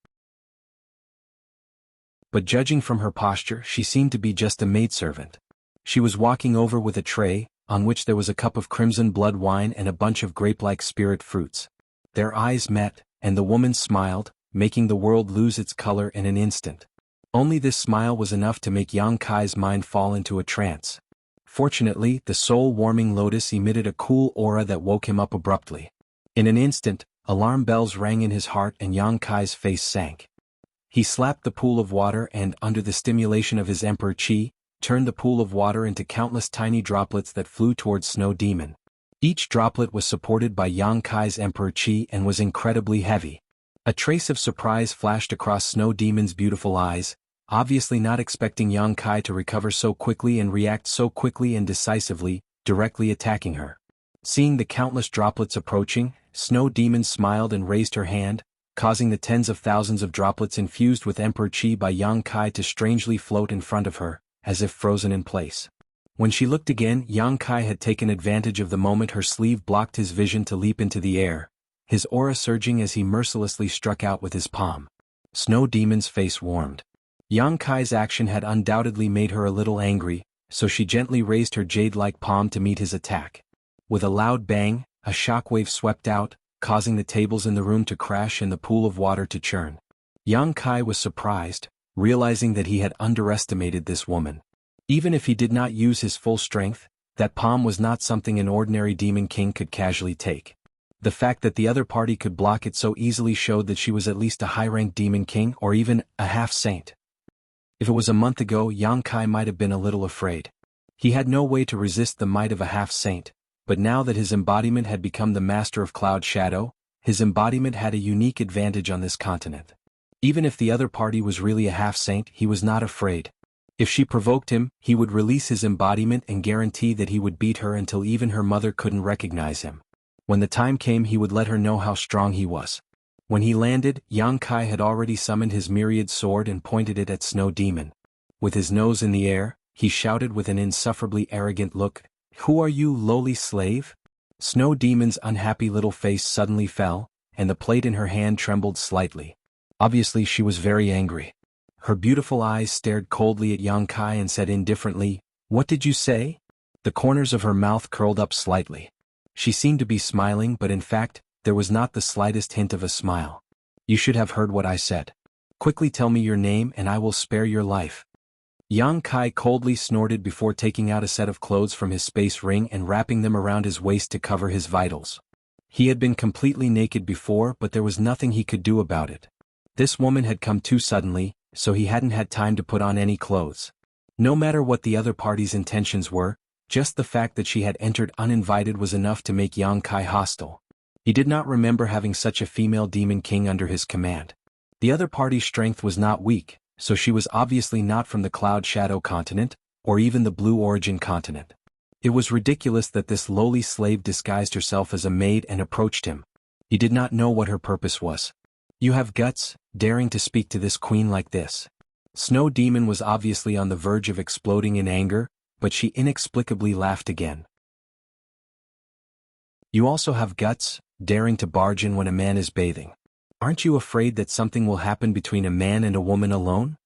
But judging from her posture, she seemed to be just a maidservant. She was walking over with a tray, on which there was a cup of crimson blood wine and a bunch of grape-like spirit fruits. Their eyes met, and the woman smiled, making the world lose its color in an instant. Only this smile was enough to make Yang Kai's mind fall into a trance. Fortunately, the soul-warming lotus emitted a cool aura that woke him up abruptly. In an instant, alarm bells rang in his heart and Yang Kai's face sank. He slapped the pool of water and, under the stimulation of his Emperor Qi, turned the pool of water into countless tiny droplets that flew towards Snow Demon. Each droplet was supported by Yang Kai's Emperor Qi and was incredibly heavy. A trace of surprise flashed across Snow Demon's beautiful eyes, obviously not expecting Yang Kai to recover so quickly and react so quickly and decisively, directly attacking her. Seeing the countless droplets approaching, Snow Demon smiled and raised her hand, causing the tens of thousands of droplets infused with Emperor Qi by Yang Kai to strangely float in front of her, as if frozen in place. When she looked again, Yang Kai had taken advantage of the moment her sleeve blocked his vision to leap into the air, his aura surging as he mercilessly struck out with his palm. Snow Demon's face warmed. Yang Kai's action had undoubtedly made her a little angry, so she gently raised her jade-like palm to meet his attack. With a loud bang, a shockwave swept out, causing the tables in the room to crash and the pool of water to churn. Yang Kai was surprised, realizing that he had underestimated this woman. Even if he did not use his full strength, that palm was not something an ordinary demon king could casually take. The fact that the other party could block it so easily showed that she was at least a high-ranked demon king or even a half-saint. If it was a month ago, Yang Kai might have been a little afraid. He had no way to resist the might of a half-saint, but now that his embodiment had become the master of Cloud Shadow, his embodiment had a unique advantage on this continent. Even if the other party was really a half-saint, he was not afraid. If she provoked him, he would release his embodiment and guarantee that he would beat her until even her mother couldn't recognize him. When the time came, he would let her know how strong he was. When he landed, Yang Kai had already summoned his myriad sword and pointed it at Snow Demon. With his nose in the air, he shouted with an insufferably arrogant look, "Who are you, lowly slave?" Snow Demon's unhappy little face suddenly fell, and the plate in her hand trembled slightly. Obviously she was very angry. Her beautiful eyes stared coldly at Yang Kai and said indifferently, "What did you say?" The corners of her mouth curled up slightly. She seemed to be smiling, but in fact, there was not the slightest hint of a smile. You should have heard what I said. Quickly tell me your name and I will spare your life. Yang Kai coldly snorted before taking out a set of clothes from his space ring and wrapping them around his waist to cover his vitals. He had been completely naked before, but there was nothing he could do about it. This woman had come too suddenly, so he hadn't had time to put on any clothes. No matter what the other party's intentions were, just the fact that she had entered uninvited was enough to make Yang Kai hostile. He did not remember having such a female demon king under his command. The other party's strength was not weak, so she was obviously not from the Cloud Shadow continent, or even the Blue Origin continent. It was ridiculous that this lowly slave disguised herself as a maid and approached him. He did not know what her purpose was. You have guts, daring to speak to this queen like this. Snow Demon was obviously on the verge of exploding in anger, but she inexplicably laughed again. You also have guts, daring to barge in when a man is bathing. Aren't you afraid that something will happen between a man and a woman alone?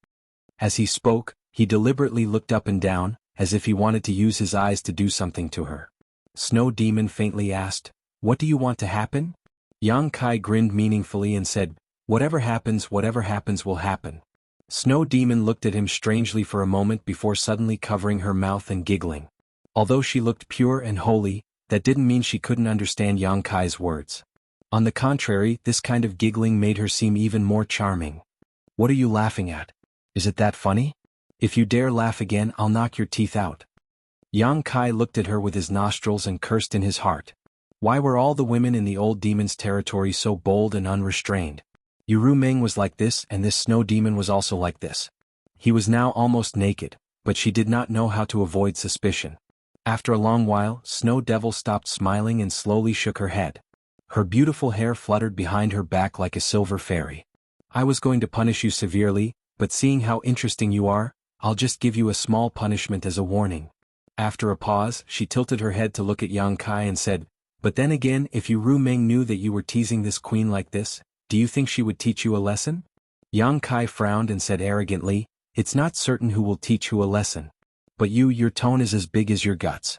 As he spoke, he deliberately looked up and down, as if he wanted to use his eyes to do something to her. Snow Demon faintly asked, What do you want to happen? Yang Kai grinned meaningfully and said, whatever happens will happen. Snow Demon looked at him strangely for a moment before suddenly covering her mouth and giggling. Although she looked pure and holy, that didn't mean she couldn't understand Yang Kai's words. On the contrary, this kind of giggling made her seem even more charming. What are you laughing at? Is it that funny? If you dare laugh again, I'll knock your teeth out. Yang Kai looked at her with his nostrils and cursed in his heart. Why were all the women in the old demon's territory so bold and unrestrained? Yu Meng was like this, and this snow demon was also like this. He was now almost naked, but she did not know how to avoid suspicion. After a long while, Snow Devil stopped smiling and slowly shook her head. Her beautiful hair fluttered behind her back like a silver fairy. I was going to punish you severely, but seeing how interesting you are, I'll just give you a small punishment as a warning. After a pause, she tilted her head to look at Yang Kai and said, But then again, if Yu Meng knew that you were teasing this queen like this, do you think she would teach you a lesson? Yang Kai frowned and said arrogantly, It's not certain who will teach who a lesson. But your tone is as big as your guts.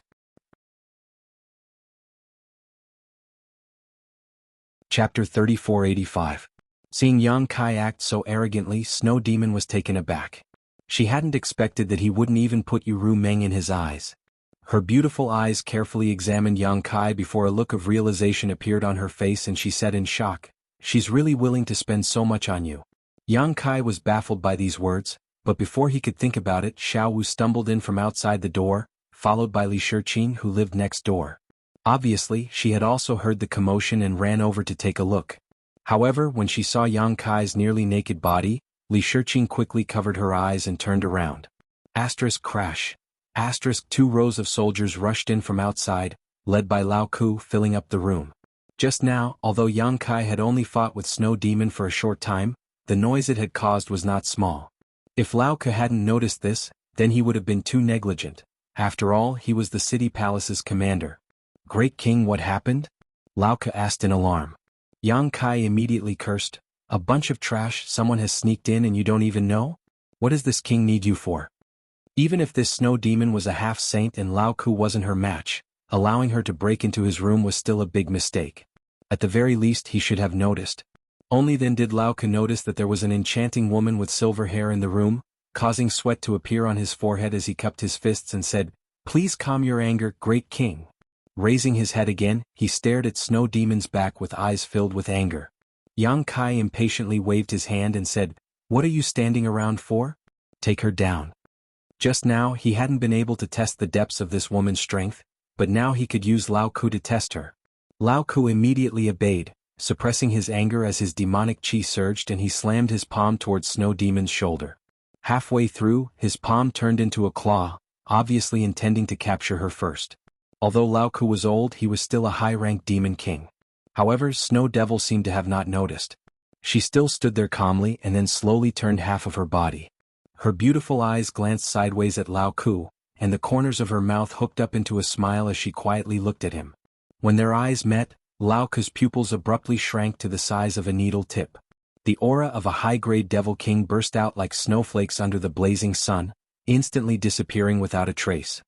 Chapter 3485. Seeing Yang Kai act so arrogantly, Snow Demon was taken aback. She hadn't expected that he wouldn't even put Yu Meng in his eyes. Her beautiful eyes carefully examined Yang Kai before a look of realization appeared on her face and she said in shock, She's really willing to spend so much on you. Yang Kai was baffled by these words, but before he could think about it, Xiao Wu stumbled in from outside the door, followed by Li Shiqing who lived next door. Obviously, she had also heard the commotion and ran over to take a look. However, when she saw Yang Kai's nearly naked body, Li Shiqing quickly covered her eyes and turned around. Crash. 2 rows of soldiers rushed in from outside, led by Lao Ku, filling up the room. Just now, although Yang Kai had only fought with Snow Demon for a short time, the noise it had caused was not small. If Lao Ku hadn't noticed this, then he would have been too negligent. After all, he was the city palace's commander. Great King, what happened? Lao Ku asked in alarm. Yang Kai immediately cursed, A bunch of trash, someone has sneaked in and you don't even know? What does this king need you for? Even if this Snow Demon was a half-saint and Lao Ku wasn't her match, allowing her to break into his room was still a big mistake. At the very least he should have noticed. Only then did Lao Ku notice that there was an enchanting woman with silver hair in the room, causing sweat to appear on his forehead as he cupped his fists and said, Please calm your anger, great king. Raising his head again, he stared at Snow Demon's back with eyes filled with anger. Yang Kai impatiently waved his hand and said, What are you standing around for? Take her down. Just now he hadn't been able to test the depths of this woman's strength, but now he could use Lao Ku to test her. Lao Ku immediately obeyed, suppressing his anger as his demonic chi surged and he slammed his palm towards Snow Demon's shoulder. Halfway through, his palm turned into a claw, obviously intending to capture her first. Although Lao Ku was old, he was still a high-ranked demon king. However, Snow Devil seemed to have not noticed. She still stood there calmly and then slowly turned half of her body. Her beautiful eyes glanced sideways at Lao Ku, and the corners of her mouth hooked up into a smile as she quietly looked at him. When their eyes met, Lao Ku's pupils abruptly shrank to the size of a needle tip. The aura of a high-grade devil king burst out like snowflakes under the blazing sun, instantly disappearing without a trace.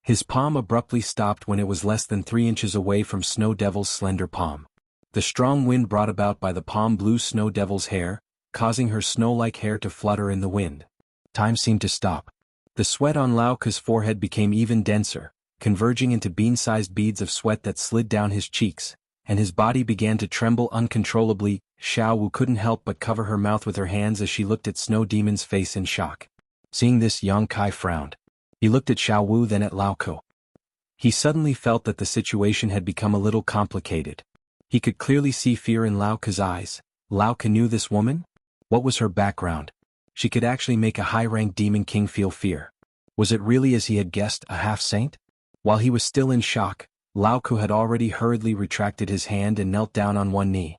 His palm abruptly stopped when it was less than 3 inches away from Snow Devil's slender palm. The strong wind brought about by the palm blew Snow Devil's hair, causing her snow-like hair to flutter in the wind. Time seemed to stop. The sweat on Lao Ke's forehead became even denser, converging into bean-sized beads of sweat that slid down his cheeks, and his body began to tremble uncontrollably. Xiao Wu couldn't help but cover her mouth with her hands as she looked at Snow Demon's face in shock. Seeing this, Yang Kai frowned. He looked at Xiao Wu, then at Lao Ke. He suddenly felt that the situation had become a little complicated. He could clearly see fear in Lao Ke's eyes. Lao Ke knew this woman? What was her background? She could actually make a high-ranked demon king feel fear. Was it really as he had guessed, a half-saint? While he was still in shock, Lao Ke had already hurriedly retracted his hand and knelt down on one knee.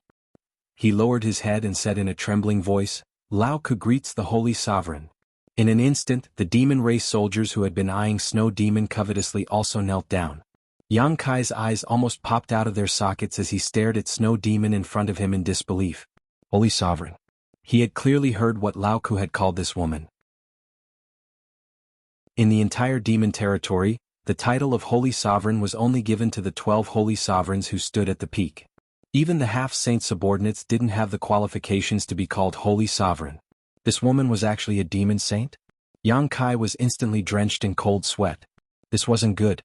He lowered his head and said in a trembling voice, "Lao Ke greets the Holy Sovereign." In an instant, the demon race soldiers who had been eyeing Snow Demon covetously also knelt down. Yang Kai's eyes almost popped out of their sockets as he stared at Snow Demon in front of him in disbelief. Holy Sovereign. He had clearly heard what Lao Ke had called this woman. In the entire demon territory, the title of Holy Sovereign was only given to the 12 Holy Sovereigns who stood at the peak. Even the half-saint subordinates didn't have the qualifications to be called Holy Sovereign. This woman was actually a demon saint? Yang Kai was instantly drenched in cold sweat. This wasn't good.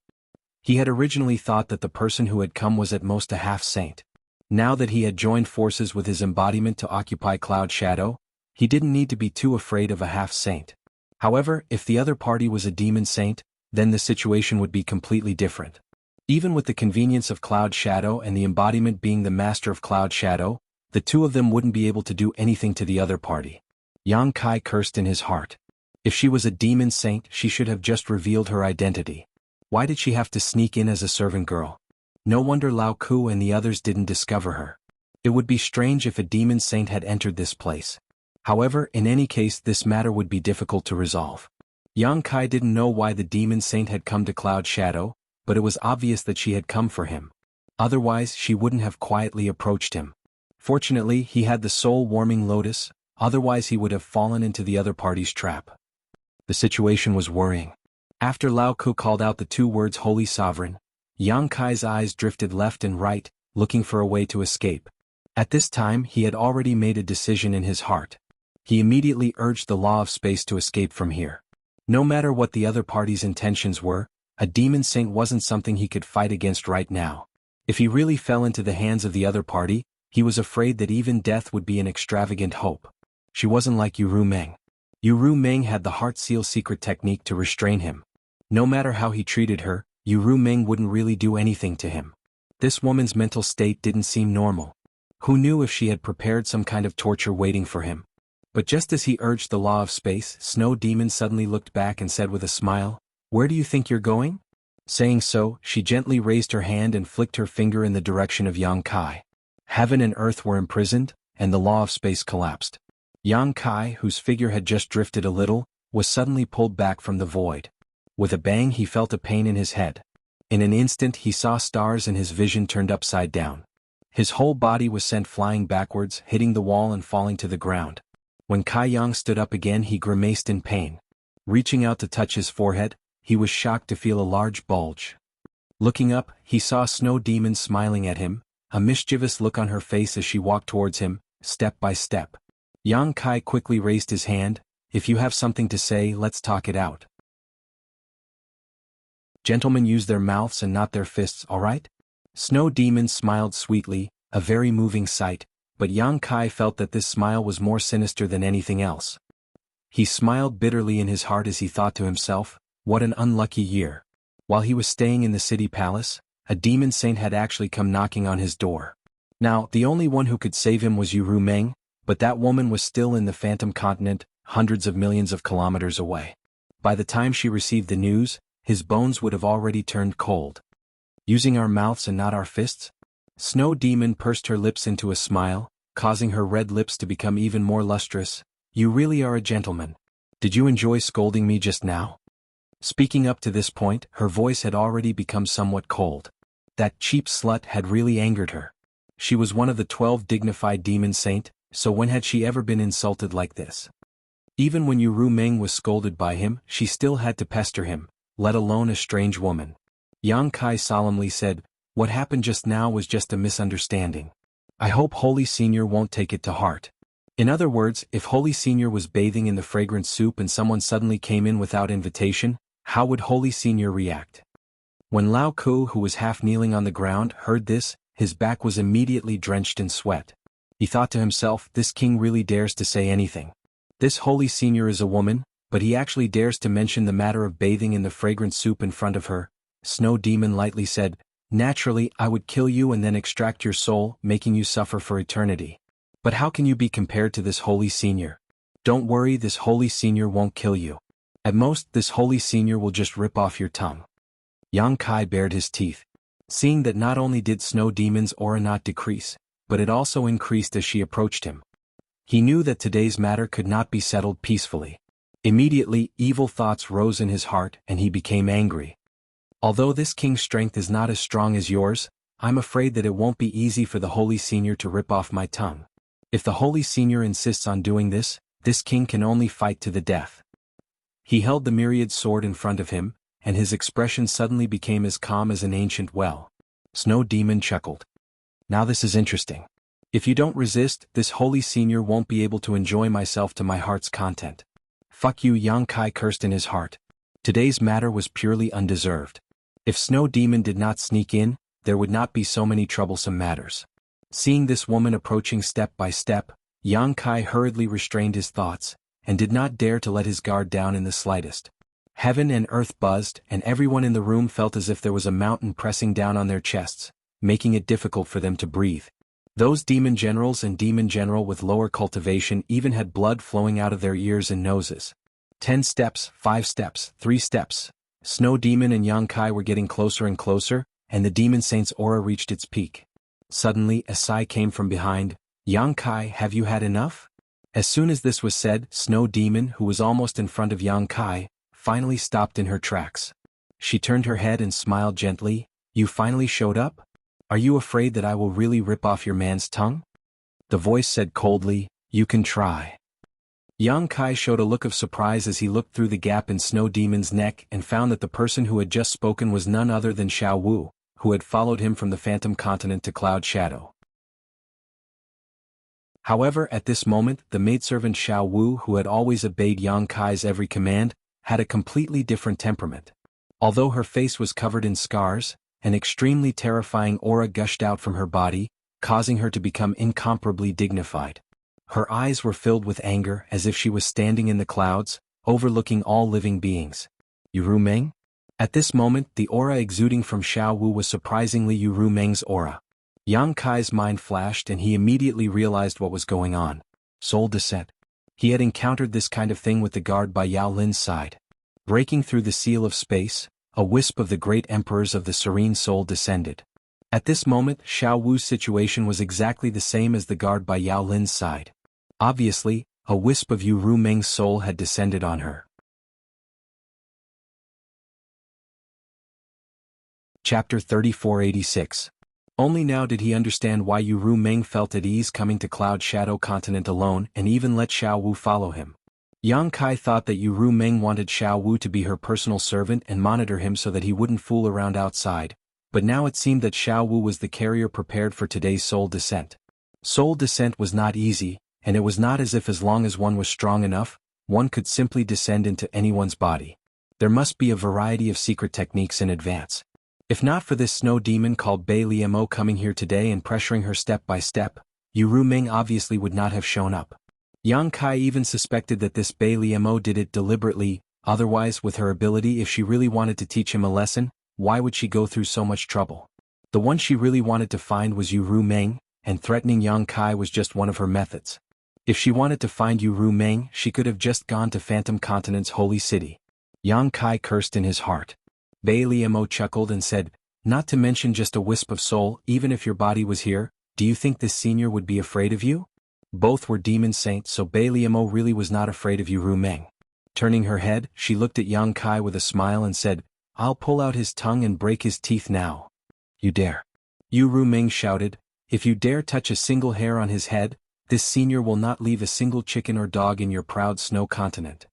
He had originally thought that the person who had come was at most a half-saint. Now that he had joined forces with his embodiment to occupy Cloud Shadow, he didn't need to be too afraid of a half-saint. However, if the other party was a demon saint, then the situation would be completely different. Even with the convenience of Cloud Shadow and the embodiment being the master of Cloud Shadow, the two of them wouldn't be able to do anything to the other party. Yang Kai cursed in his heart. If she was a demon saint, she should have just revealed her identity. Why did she have to sneak in as a servant girl? No wonder Lao Ke and the others didn't discover her. It would be strange if a demon saint had entered this place. However, in any case, this matter would be difficult to resolve. Yang Kai didn't know why the demon saint had come to Cloud Shadow, but it was obvious that she had come for him. Otherwise, she wouldn't have quietly approached him. Fortunately, he had the soul-warming lotus, otherwise he would have fallen into the other party's trap. The situation was worrying. After Lao Ke called out the two words Holy Sovereign, Yang Kai's eyes drifted left and right, looking for a way to escape. At this time, he had already made a decision in his heart. He immediately urged the law of space to escape from here. No matter what the other party's intentions were, a demon saint wasn't something he could fight against right now. If he really fell into the hands of the other party, he was afraid that even death would be an extravagant hope. She wasn't like Yu Meng. Yu Meng had the heart seal secret technique to restrain him. No matter how he treated her, Yu Meng wouldn't really do anything to him. This woman's mental state didn't seem normal. Who knew if she had prepared some kind of torture waiting for him? But just as he urged the law of space, Snow Demon suddenly looked back and said with a smile, "Where do you think you're going?" Saying so, she gently raised her hand and flicked her finger in the direction of Yang Kai. Heaven and earth were imprisoned, and the law of space collapsed. Yang Kai, whose figure had just drifted a little, was suddenly pulled back from the void. With a bang, he felt a pain in his head. In an instant, he saw stars and his vision turned upside down. His whole body was sent flying backwards, hitting the wall and falling to the ground. When Kai Yang stood up again, he grimaced in pain. Reaching out to touch his forehead, he was shocked to feel a large bulge. Looking up, he saw Snow Demon smiling at him, a mischievous look on her face as she walked towards him, step by step. Yang Kai quickly raised his hand. "If you have something to say, let's talk it out. Gentlemen use their mouths and not their fists, all right?" Snow Demon smiled sweetly, a very moving sight, but Yang Kai felt that this smile was more sinister than anything else. He smiled bitterly in his heart as he thought to himself, what an unlucky year. While he was staying in the city palace, a demon saint had actually come knocking on his door. Now, the only one who could save him was Yu Meng, but that woman was still in the Phantom Continent, hundreds of millions of kilometers away. By the time she received the news, his bones would have already turned cold. Using our mouths and not our fists? Snow Demon pursed her lips into a smile, causing her red lips to become even more lustrous. "You really are a gentleman. Did you enjoy scolding me just now?" Speaking up to this point, her voice had already become somewhat cold. That cheap slut had really angered her. She was one of the 12 dignified demon saint, so when had she ever been insulted like this? Even when Yu Meng was scolded by him, she still had to pester him, let alone a strange woman. Yang Kai solemnly said, "What happened just now was just a misunderstanding. I hope Holy Senior won't take it to heart." In other words, if Holy Senior was bathing in the fragrant soup and someone suddenly came in without invitation, how would Holy Senior react? When Lao Ku, who was half kneeling on the ground, heard this, his back was immediately drenched in sweat. He thought to himself, this king really dares to say anything. This Holy Senior is a woman, but he actually dares to mention the matter of bathing in the fragrant soup in front of her. Snow Demon lightly said, "Naturally, I would kill you and then extract your soul, making you suffer for eternity. But how can you be compared to this Holy Senior? Don't worry, this Holy Senior won't kill you. At most, this Holy Senior will just rip off your tongue." Yang Kai bared his teeth. Seeing that not only did Snow Demon's aura not decrease, but it also increased as she approached him. He knew that today's matter could not be settled peacefully. Immediately, evil thoughts rose in his heart and he became angry. "Although this king's strength is not as strong as yours, I'm afraid that it won't be easy for the Holy Senior to rip off my tongue. If the Holy Senior insists on doing this king can only fight to the death." He held the myriad sword in front of him, and his expression suddenly became as calm as an ancient well. Snow Demon chuckled. "Now this is interesting. If you don't resist, this Holy Senior won't be able to enjoy myself to my heart's content." "Fuck you," Yang Kai cursed in his heart. Today's matter was purely undeserved. If Snow Demon did not sneak in, there would not be so many troublesome matters. Seeing this woman approaching step by step, Yang Kai hurriedly restrained his thoughts, and did not dare to let his guard down in the slightest. Heaven and earth buzzed, and everyone in the room felt as if there was a mountain pressing down on their chests, making it difficult for them to breathe. Those demon generals and demon general with lower cultivation even had blood flowing out of their ears and noses. 10 steps, 5 steps, 3 steps. Snow Demon and Yang Kai were getting closer and closer, and the demon saint's aura reached its peak. Suddenly, a sigh came from behind. "Yang Kai, have you had enough?" As soon as this was said, Snow Demon, who was almost in front of Yang Kai, finally stopped in her tracks. She turned her head and smiled gently. "You finally showed up? Are you afraid that I will really rip off your man's tongue?" The voice said coldly, "You can try." Yang Kai showed a look of surprise as he looked through the gap in Snow Demon's neck and found that the person who had just spoken was none other than Xiao Wu, who had followed him from the Phantom Continent to Cloud Shadow. However, at this moment, the maidservant Xiao Wu, who had always obeyed Yang Kai's every command, had a completely different temperament. Although her face was covered in scars, an extremely terrifying aura gushed out from her body, causing her to become incomparably dignified. Her eyes were filled with anger as if she was standing in the clouds, overlooking all living beings. "Yuru Meng?" At this moment, the aura exuding from Xiao Wu was surprisingly Yuru Meng's aura. Yang Kai's mind flashed and he immediately realized what was going on. Soul descent. He had encountered this kind of thing with the guard by Yao Lin's side. Breaking through the seal of space, a wisp of the great emperors of the serene soul descended. At this moment, Xiao Wu's situation was exactly the same as the guard by Yao Lin's side. Obviously, a wisp of Yuru Meng's soul had descended on her. Chapter 3486. Only now did he understand why Yuru Meng felt at ease coming to Cloud Shadow Continent alone and even let Xiao Wu follow him. Yang Kai thought that Yuru Meng wanted Xiao Wu to be her personal servant and monitor him so that he wouldn't fool around outside, but now it seemed that Xiao Wu was the carrier prepared for today's soul descent. Soul descent was not easy, and it was not as if as long as one was strong enough, one could simply descend into anyone's body. There must be a variety of secret techniques in advance. If not for this snow demon called Bei Liemo coming here today and pressuring her step by step, Yuru Meng obviously would not have shown up. Yang Kai even suspected that this Bei Liemo did it deliberately, otherwise with her ability if she really wanted to teach him a lesson, why would she go through so much trouble? The one she really wanted to find was Yuru Meng, and threatening Yang Kai was just one of her methods. If she wanted to find Yuru Meng, she could have just gone to Phantom Continent's holy city. Yang Kai cursed in his heart. Bei Liemo chuckled and said, "Not to mention just a wisp of soul, even if your body was here, do you think this senior would be afraid of you?" Both were demon saints, so Bei Liemo really was not afraid of Yuru Meng. Turning her head, she looked at Yang Kai with a smile and said, "I'll pull out his tongue and break his teeth now." "You dare." Yuru Meng shouted, "If you dare touch a single hair on his head, this senior will not leave a single chicken or dog in your proud snow continent."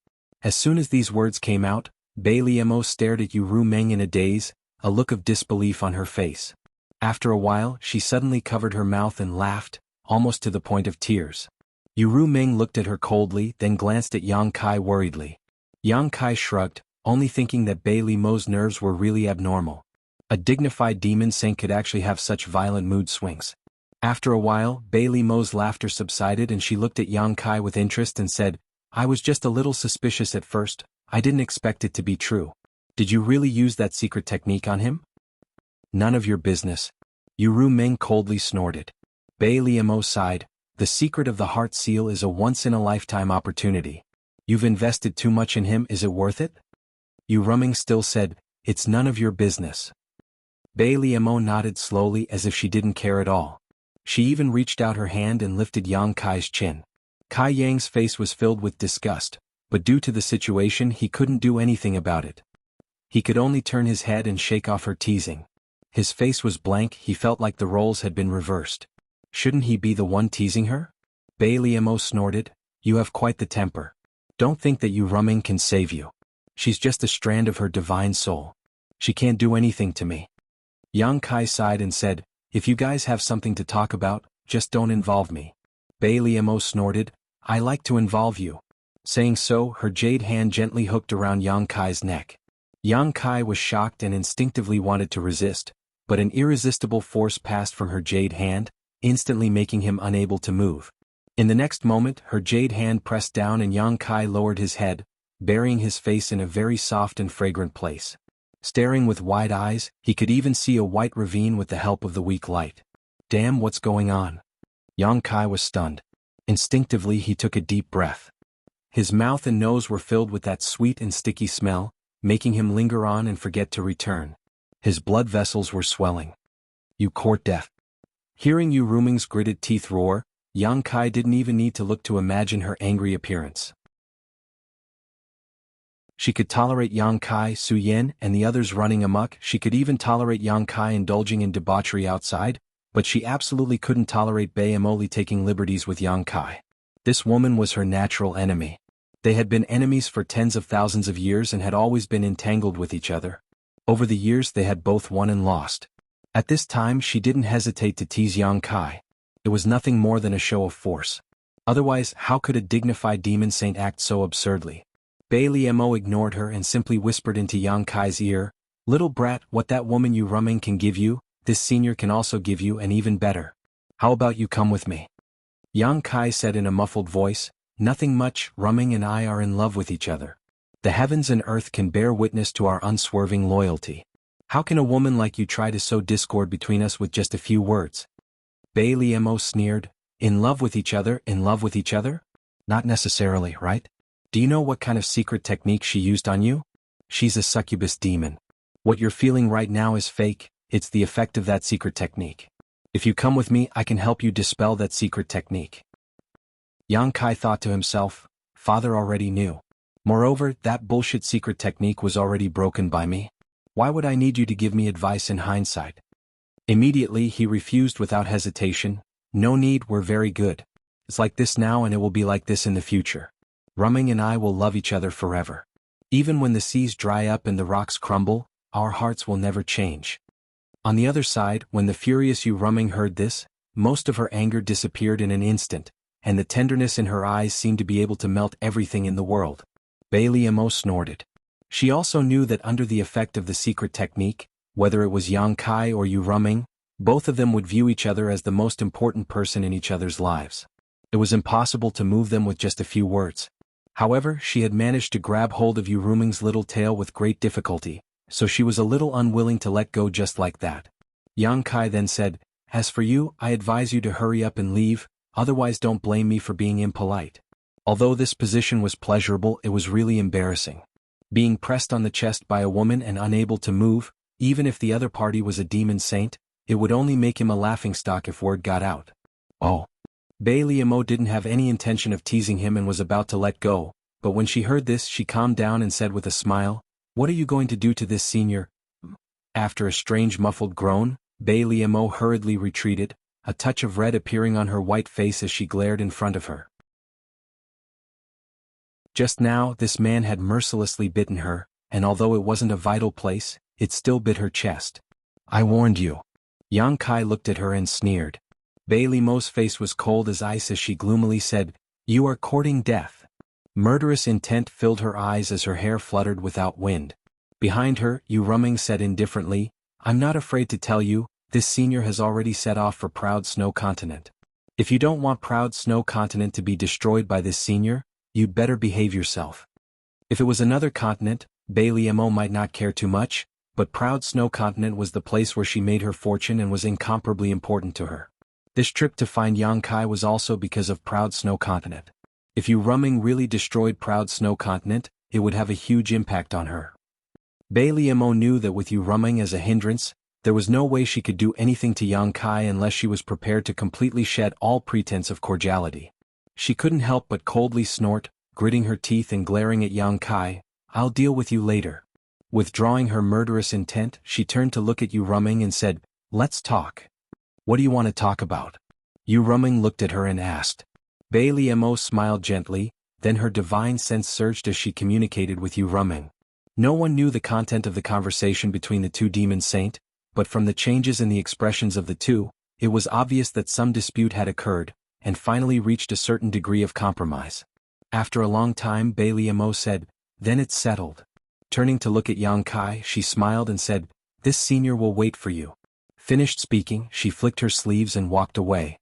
As soon as these words came out, Bei Liemo stared at Yu Rumeng in a daze, a look of disbelief on her face. After a while, she suddenly covered her mouth and laughed, almost to the point of tears. Yu Rumeng looked at her coldly, then glanced at Yang Kai worriedly. Yang Kai shrugged, only thinking that Bei Liemo's nerves were really abnormal. A dignified demon saint could actually have such violent mood swings. After a while, Bei Liemo's laughter subsided and she looked at Yang Kai with interest and said, "I was just a little suspicious at first, I didn't expect it to be true. Did you really use that secret technique on him?" "None of your business." Yu Rumeng coldly snorted. Bei Liemo sighed, "The secret of the heart seal is a once-in-a-lifetime opportunity. You've invested too much in him, is it worth it?" Yu Rumeng still said, "It's none of your business." Bei Liemo nodded slowly as if she didn't care at all. She even reached out her hand and lifted Yang Kai's chin. Kai Yang's face was filled with disgust, but due to the situation he couldn't do anything about it. He could only turn his head and shake off her teasing. His face was blank, he felt like the roles had been reversed. Shouldn't he be the one teasing her? Bei Liemo snorted, "You have quite the temper. Don't think that Yu Rumeng can save you. She's just a strand of her divine soul. She can't do anything to me." Yang Kai sighed and said, "If you guys have something to talk about, just don't involve me." Bei Liemo snorted, "I like to involve you." Saying so, her jade hand gently hooked around Yang Kai's neck. Yang Kai was shocked and instinctively wanted to resist, but an irresistible force passed from her jade hand, instantly making him unable to move. In the next moment, her jade hand pressed down and Yang Kai lowered his head, burying his face in a very soft and fragrant place. Staring with wide eyes, he could even see a white ravine with the help of the weak light. "Damn, what's going on?" Yang Kai was stunned. Instinctively he took a deep breath. His mouth and nose were filled with that sweet and sticky smell, making him linger on and forget to return. His blood vessels were swelling. "You court death." Hearing Yu Rumeng's gritted teeth roar, Yang Kai didn't even need to look to imagine her angry appearance. She could tolerate Yang Kai, Su Yin, and the others running amok, she could even tolerate Yang Kai indulging in debauchery outside, but she absolutely couldn't tolerate Bei Emoli taking liberties with Yang Kai. This woman was her natural enemy. They had been enemies for tens of thousands of years and had always been entangled with each other. Over the years they had both won and lost. At this time she didn't hesitate to tease Yang Kai. It was nothing more than a show of force. Otherwise, how could a dignified demon saint act so absurdly? Bei Liemo ignored her and simply whispered into Yang Kai's ear, "Little brat, what that woman Yu Rumeng can give you, this senior can also give you, and even better. How about you come with me?" Yang Kai said in a muffled voice, "Nothing much, Rumeng and I are in love with each other. The heavens and earth can bear witness to our unswerving loyalty. How can a woman like you try to sow discord between us with just a few words?" Bei Liemo sneered, "In love with each other, in love with each other? Not necessarily, right? Do you know what kind of secret technique she used on you? She's a succubus demon. What you're feeling right now is fake, it's the effect of that secret technique. If you come with me, I can help you dispel that secret technique." Yang Kai thought to himself, Father already knew. Moreover, that bullshit secret technique was already broken by me. Why would I need you to give me advice in hindsight? Immediately he refused without hesitation, "No need, we're very good. It's like this now and it will be like this in the future. Rumeng and I will love each other forever. Even when the seas dry up and the rocks crumble, our hearts will never change." On the other side, when the furious Yu Rumeng heard this, most of her anger disappeared in an instant, and the tenderness in her eyes seemed to be able to melt everything in the world. Bei Liemo snorted. She also knew that under the effect of the secret technique, whether it was Yang Kai or Yu Rumeng, both of them would view each other as the most important person in each other's lives. It was impossible to move them with just a few words. However, she had managed to grab hold of Yu Rumeng's little tail with great difficulty, so she was a little unwilling to let go just like that. Yang Kai then said, "As for you, I advise you to hurry up and leave, otherwise don't blame me for being impolite." Although this position was pleasurable, it was really embarrassing. Being pressed on the chest by a woman and unable to move, even if the other party was a demon saint, it would only make him a laughingstock if word got out. Oh. Bei Liemo didn't have any intention of teasing him and was about to let go, but when she heard this she calmed down and said with a smile, "What are you going to do to this senior?" After a strange muffled groan, Bei Liemo hurriedly retreated, a touch of red appearing on her white face as she glared in front of her. Just now this man had mercilessly bitten her, and although it wasn't a vital place, it still bit her chest. I warned you. Yang Kai looked at her and sneered. Bailey Mo's face was cold as ice as she gloomily said, You are courting death. Murderous intent filled her eyes as her hair fluttered without wind. Behind her, Yu Ruming said indifferently, I'm not afraid to tell you, this senior has already set off for Proud Snow Continent. If you don't want Proud Snow Continent to be destroyed by this senior, you'd better behave yourself. If it was another continent, Bailey Mo might not care too much, but Proud Snow Continent was the place where she made her fortune and was incomparably important to her. This trip to find Yang Kai was also because of Proud Snow Continent. If Yu Ruming really destroyed Proud Snow Continent, it would have a huge impact on her. Bailey Mo knew that with Yu Ruming as a hindrance, there was no way she could do anything to Yang Kai unless she was prepared to completely shed all pretense of cordiality. She couldn't help but coldly snort, gritting her teeth and glaring at Yang Kai, I'll deal with you later. Withdrawing her murderous intent, she turned to look at Yu Ruming and said, Let's talk. What do you want to talk about? Yu Ruming looked at her and asked. Bailey Mo smiled gently, then her divine sense surged as she communicated with Yu Ruming. No one knew the content of the conversation between the two demon saint, but from the changes in the expressions of the two, it was obvious that some dispute had occurred, and finally reached a certain degree of compromise. After a long time Bailey Mo said, Then it's settled. Turning to look at Yang Kai, she smiled and said, This senior will wait for you. Finished speaking, she flicked her sleeves and walked away.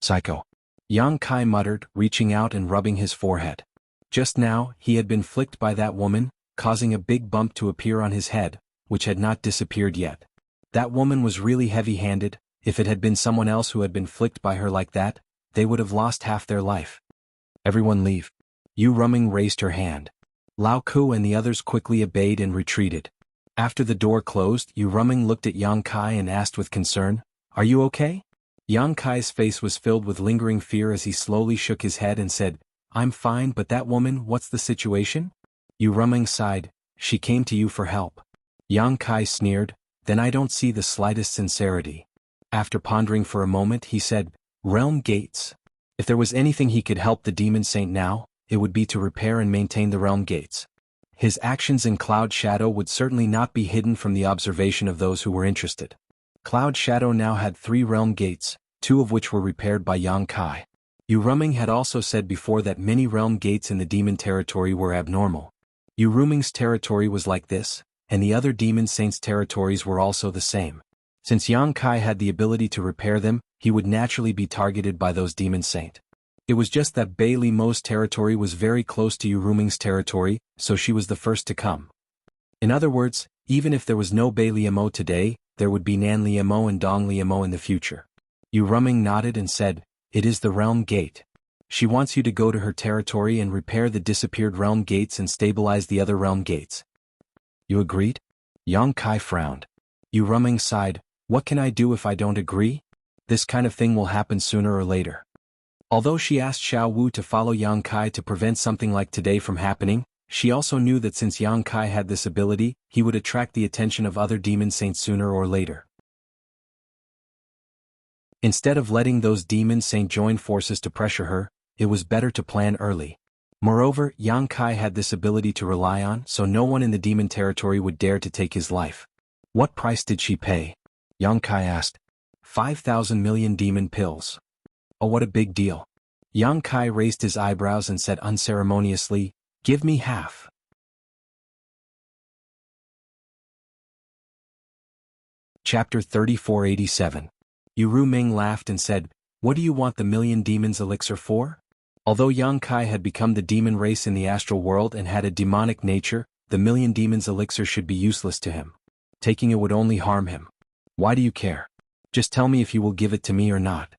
Psycho. Yang Kai muttered, reaching out and rubbing his forehead. Just now, he had been flicked by that woman, causing a big bump to appear on his head, which had not disappeared yet. That woman was really heavy-handed. If it had been someone else who had been flicked by her like that, they would have lost half their life. Everyone leave. Yu Ruming raised her hand. Lao Ku and the others quickly obeyed and retreated. After the door closed, Yu Ruming looked at Yang Kai and asked with concern, Are you okay? Yang Kai's face was filled with lingering fear as he slowly shook his head and said, I'm fine, but that woman, what's the situation? Yu Ruming sighed, She came to you for help. Yang Kai sneered, Then I don't see the slightest sincerity. After pondering for a moment he said, Realm Gates. If there was anything he could help the Demon Saint now, it would be to repair and maintain the Realm Gates. His actions in Cloud Shadow would certainly not be hidden from the observation of those who were interested. Cloud Shadow now had 3 Realm Gates, 2 of which were repaired by Yang Kai. Yu Ruming had also said before that many Realm Gates in the Demon Territory were abnormal. Yu Ruming's territory was like this, and the other Demon Saints' territories were also the same. Since Yang Kai had the ability to repair them, he would naturally be targeted by those Demon Saint. It was just that Bailey Mo's territory was very close to Yu Ruming's territory, so she was the first to come. In other words, even if there was no Bailey Mo today, there would be Nan Li Mo and Dong Li Mo in the future. Yu Ruming nodded and said, It is the Realm Gate. She wants you to go to her territory and repair the disappeared Realm Gates and stabilize the other Realm Gates. You agreed? Yang Kai frowned. Yu Ruming sighed, What can I do if I don't agree? This kind of thing will happen sooner or later. Although she asked Xiao Wu to follow Yang Kai to prevent something like today from happening, she also knew that since Yang Kai had this ability, he would attract the attention of other Demon Saints sooner or later. Instead of letting those Demon Saint join forces to pressure her, it was better to plan early. Moreover, Yang Kai had this ability to rely on, so no one in the demon territory would dare to take his life. What price did she pay? Yang Kai asked. 5,000 million demon pills. Oh, what a big deal. Yang Kai raised his eyebrows and said unceremoniously, Give me half. Chapter 3487. Yu Ruming laughed and said, What do you want the million demons elixir for? Although Yang Kai had become the demon race in the astral world and had a demonic nature, the million demons elixir should be useless to him. Taking it would only harm him. Why do you care? Just tell me if you will give it to me or not.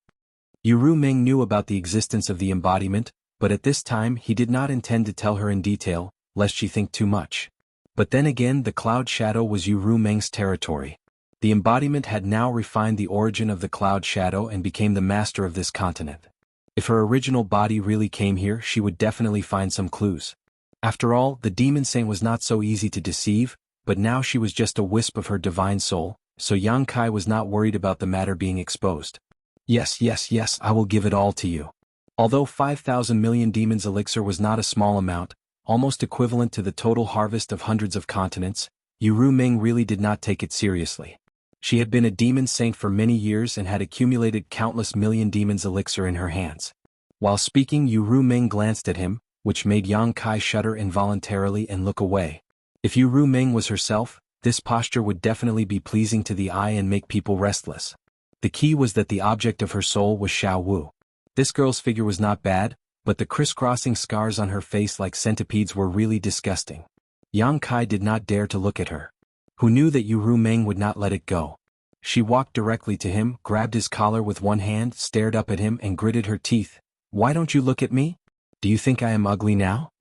Yu Ruming knew about the existence of the embodiment, but at this time he did not intend to tell her in detail, lest she think too much. But then again the Cloud Shadow was Yu Ruming's territory. The embodiment had now refined the origin of the Cloud Shadow and became the master of this continent. If her original body really came here, she would definitely find some clues. After all, the Demon Saint was not so easy to deceive, but now she was just a wisp of her divine soul, so Yang Kai was not worried about the matter being exposed. Yes, I will give it all to you. Although 5,000 million demons elixir was not a small amount, almost equivalent to the total harvest of hundreds of continents, Yu Ruming really did not take it seriously. She had been a demon saint for many years and had accumulated countless million demons elixir in her hands. While speaking, Yu Ruming glanced at him, which made Yang Kai shudder involuntarily and look away. If Yu Ruming was herself, this posture would definitely be pleasing to the eye and make people restless. The key was that the object of her soul was Xiao Wu. This girl's figure was not bad, but the crisscrossing scars on her face like centipedes were really disgusting. Yang Kai did not dare to look at her. Who knew that Yu Ruming would not let it go? She walked directly to him, grabbed his collar with one hand, stared up at him and gritted her teeth. "Why don't you look at me? Do you think I am ugly now?"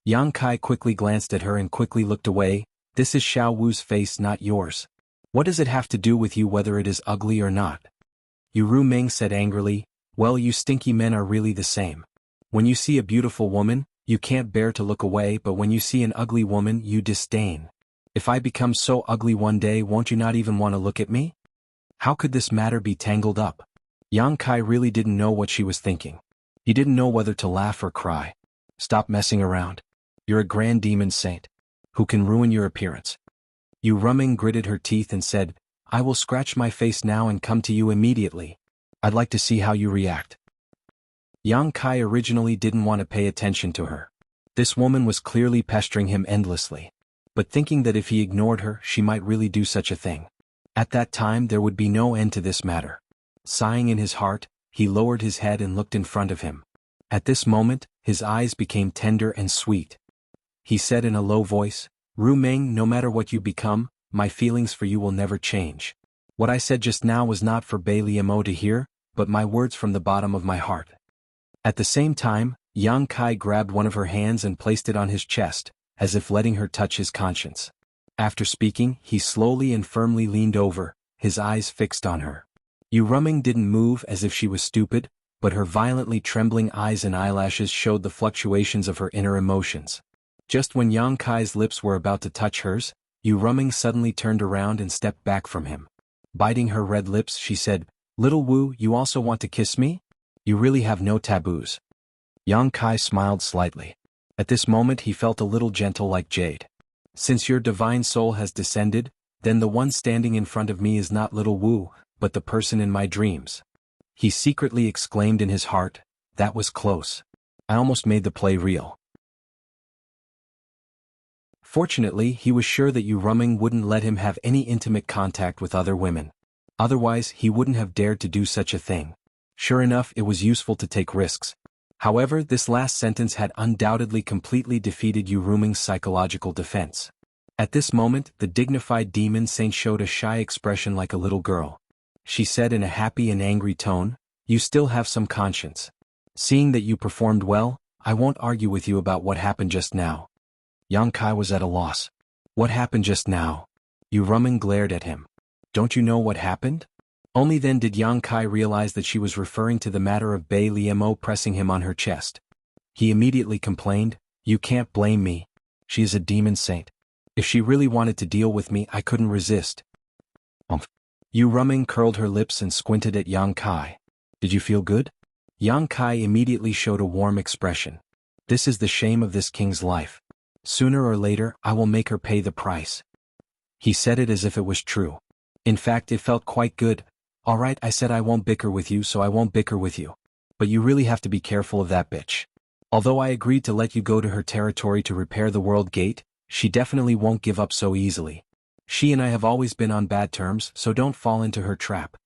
Yang Kai quickly glanced at her and quickly looked away. "This is Xiao Wu's face, not yours. What does it have to do with you whether it is ugly or not?" Yu Ruming said angrily, "Well, you stinky men are really the same. When you see a beautiful woman, you can't bear to look away, but when you see an ugly woman, you disdain. If I become so ugly one day, won't you not even want to look at me?" How could this matter be tangled up? Yang Kai really didn't know what she was thinking. He didn't know whether to laugh or cry. "Stop messing around. You're a grand demon saint. Who can ruin your appearance?" Yu Ruming gritted her teeth and said, "I will scratch my face now and come to you immediately. I'd like to see how you react." Yang Kai originally didn't want to pay attention to her. This woman was clearly pestering him endlessly. But thinking that if he ignored her, she might really do such a thing. At that time there would be no end to this matter. Sighing in his heart, he lowered his head and looked in front of him. At this moment, his eyes became tender and sweet. He said in a low voice, "Ruming, no matter what you become, my feelings for you will never change. What I said just now was not for Bei Liemo to hear, but my words from the bottom of my heart." At the same time, Yang Kai grabbed one of her hands and placed it on his chest, as if letting her touch his conscience. After speaking, he slowly and firmly leaned over, his eyes fixed on her. Yu Ruming didn't move as if she was stupid, but her violently trembling eyes and eyelashes showed the fluctuations of her inner emotions. Just when Yang Kai's lips were about to touch hers, Yu Ruming suddenly turned around and stepped back from him. Biting her red lips, she said, "Little Wu, you also want to kiss me? You really have no taboos." Yang Kai smiled slightly. At this moment he felt a little gentle like jade. "Since your divine soul has descended, then the one standing in front of me is not little Wu, but the person in my dreams." He secretly exclaimed in his heart, "That was close. I almost made the play real." Fortunately, he was sure that Yu Ruming wouldn't let him have any intimate contact with other women. Otherwise, he wouldn't have dared to do such a thing. Sure enough, it was useful to take risks. However, this last sentence had undoubtedly completely defeated Yu Ruming's psychological defense. At this moment, the dignified demon saint showed a shy expression like a little girl. She said in a happy and angry tone, "You still have some conscience. Seeing that you performed well, I won't argue with you about what happened just now." Yang Kai was at a loss. "What happened just now?" Yu Ruming glared at him. "Don't you know what happened?" Only then did Yang Kai realize that she was referring to the matter of Bei Liemo pressing him on her chest. He immediately complained, "You can't blame me. She is a demon saint. If she really wanted to deal with me, I couldn't resist." Yu Ruming curled her lips and squinted at Yang Kai. "Did you feel good?" Yang Kai immediately showed a warm expression. "This is the shame of this king's life. Sooner or later, I will make her pay the price." He said it as if it was true. In fact, it felt quite good. "All right, I said I won't bicker with you, so I won't bicker with you. But you really have to be careful of that bitch. Although I agreed to let you go to her territory to repair the world gate, she definitely won't give up so easily. She and I have always been on bad terms, so don't fall into her trap."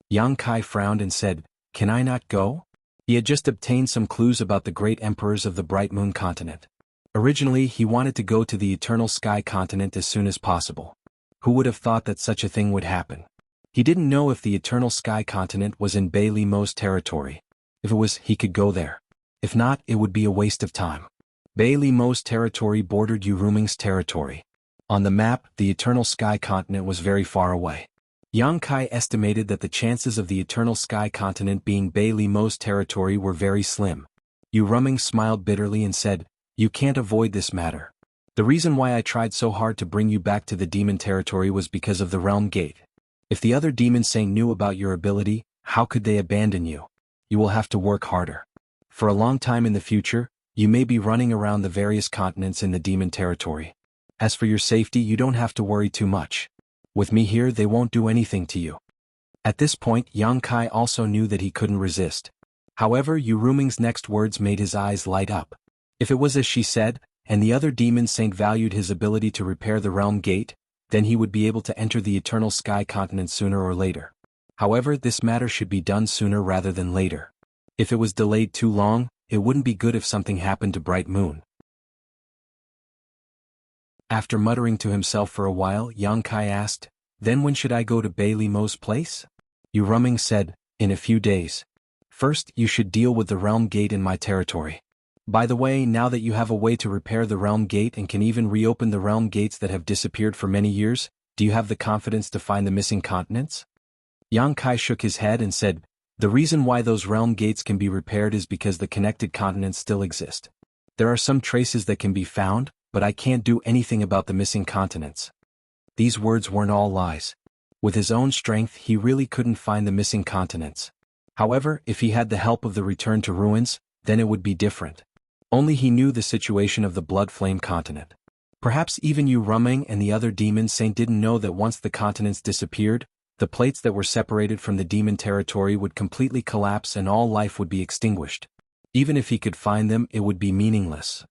Yang Kai frowned and said, "Can I not go?" He had just obtained some clues about the great emperors of the Bright Moon continent. Originally, he wanted to go to the Eternal Sky continent as soon as possible. Who would have thought that such a thing would happen? He didn't know if the Eternal Sky continent was in Bei Liemo's territory. If it was, he could go there. If not, it would be a waste of time. Bei Liemo's territory bordered Yu Ruming's territory. On the map, the Eternal Sky continent was very far away. Yang Kai estimated that the chances of the Eternal Sky continent being Bei Liemo's territory were very slim. Yu Ruming smiled bitterly and said, "You can't avoid this matter. The reason why I tried so hard to bring you back to the demon territory was because of the realm gate. If the other demon saint knew about your ability, how could they abandon you? You will have to work harder. For a long time in the future, You may be running around the various continents in the demon territory. As for your safety, you don't have to worry too much. With me here, they won't do anything to you." At this point, Yang Kai also knew that he couldn't resist. However, Yu Ruming's next words made his eyes light up. If it was as she said, and the other demon saint valued his ability to repair the realm gate, then he would be able to enter the Eternal Sky continent sooner or later. However, this matter should be done sooner rather than later. If it was delayed too long, it wouldn't be good if something happened to Bright Moon. After muttering to himself for a while, Yang Kai asked, "Then when should I go to Bailey Mo's place?" Yu Ruming said, "In a few days. First, you should deal with the realm gate in my territory. By the way, now that you have a way to repair the realm gate and can even reopen the realm gates that have disappeared for many years, do you have the confidence to find the missing continents?" Yang Kai shook his head and said, "The reason why those realm gates can be repaired is because the connected continents still exist. There are some traces that can be found, but I can't do anything about the missing continents." These words weren't all lies. With his own strength, he really couldn't find the missing continents. However, if he had the help of the Return to Ruins, then it would be different. Only he knew the situation of the Blood Flame continent. Perhaps even Yu Ruming and the other demon saint didn't know that once the continents disappeared, the plates that were separated from the demon territory would completely collapse and all life would be extinguished. Even if he could find them, it would be meaningless.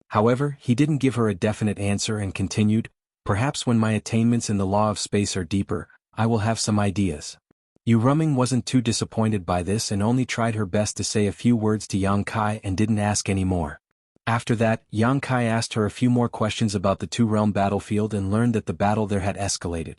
However, he didn't give her a definite answer and continued, "Perhaps when my attainments in the law of space are deeper, I will have some ideas." Yu Ruming wasn't too disappointed by this and only tried her best to say a few words to Yang Kai and didn't ask any more. After that, Yang Kai asked her a few more questions about the two-realm battlefield and learned that the battle there had escalated.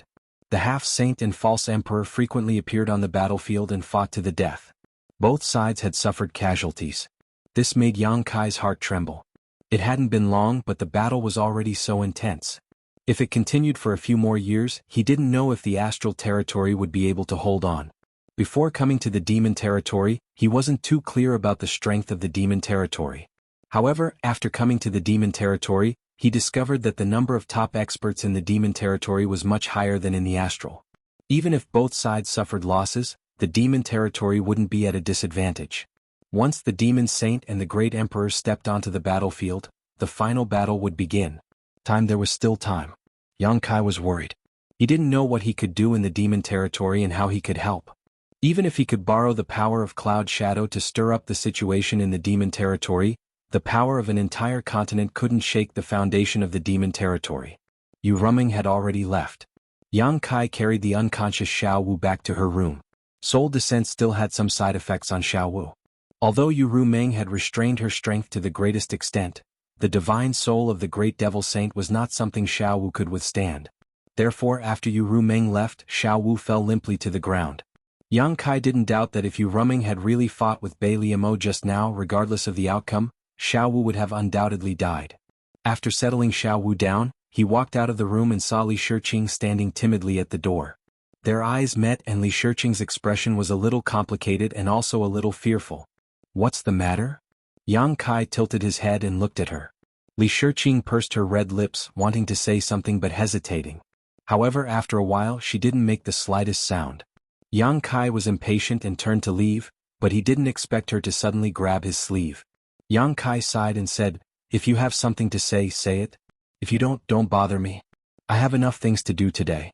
The half-saint and false emperor frequently appeared on the battlefield and fought to the death. Both sides had suffered casualties. This made Yang Kai's heart tremble. It hadn't been long, but the battle was already so intense. If it continued for a few more years, he didn't know if the astral territory would be able to hold on. Before coming to the demon territory, he wasn't too clear about the strength of the demon territory. However, after coming to the demon territory, he discovered that the number of top experts in the demon territory was much higher than in the astral. Even if both sides suffered losses, the demon territory wouldn't be at a disadvantage. Once the demon saint and the great emperor stepped onto the battlefield, the final battle would begin. There was still time. Yang Kai was worried. He didn't know what he could do in the demon territory and how he could help. Even if he could borrow the power of Cloud Shadow to stir up the situation in the demon territory, the power of an entire continent couldn't shake the foundation of the demon territory. Yu Ruming had already left. Yang Kai carried the unconscious Xiao Wu back to her room. Soul descent still had some side effects on Xiao Wu. Although Yu Ruming had restrained her strength to the greatest extent, the divine soul of the great devil saint was not something Xiao Wu could withstand. Therefore, after Yu Ruming left, Xiao Wu fell limply to the ground. Yang Kai didn't doubt that if Yu Ruming had really fought with Bailey Mo just now, regardless of the outcome, Xiao Wu would have undoubtedly died. After settling Xiao Wu down, he walked out of the room and saw Li Shiqing standing timidly at the door. Their eyes met and Li Shiqing's expression was a little complicated and also a little fearful. "What's the matter?" Yang Kai tilted his head and looked at her. Li Shiqing pursed her red lips, wanting to say something but hesitating. However, after a while she didn't make the slightest sound. Yang Kai was impatient and turned to leave, but he didn't expect her to suddenly grab his sleeve. Yang Kai sighed and said, "If you have something to say, say it. If you don't bother me. I have enough things to do today."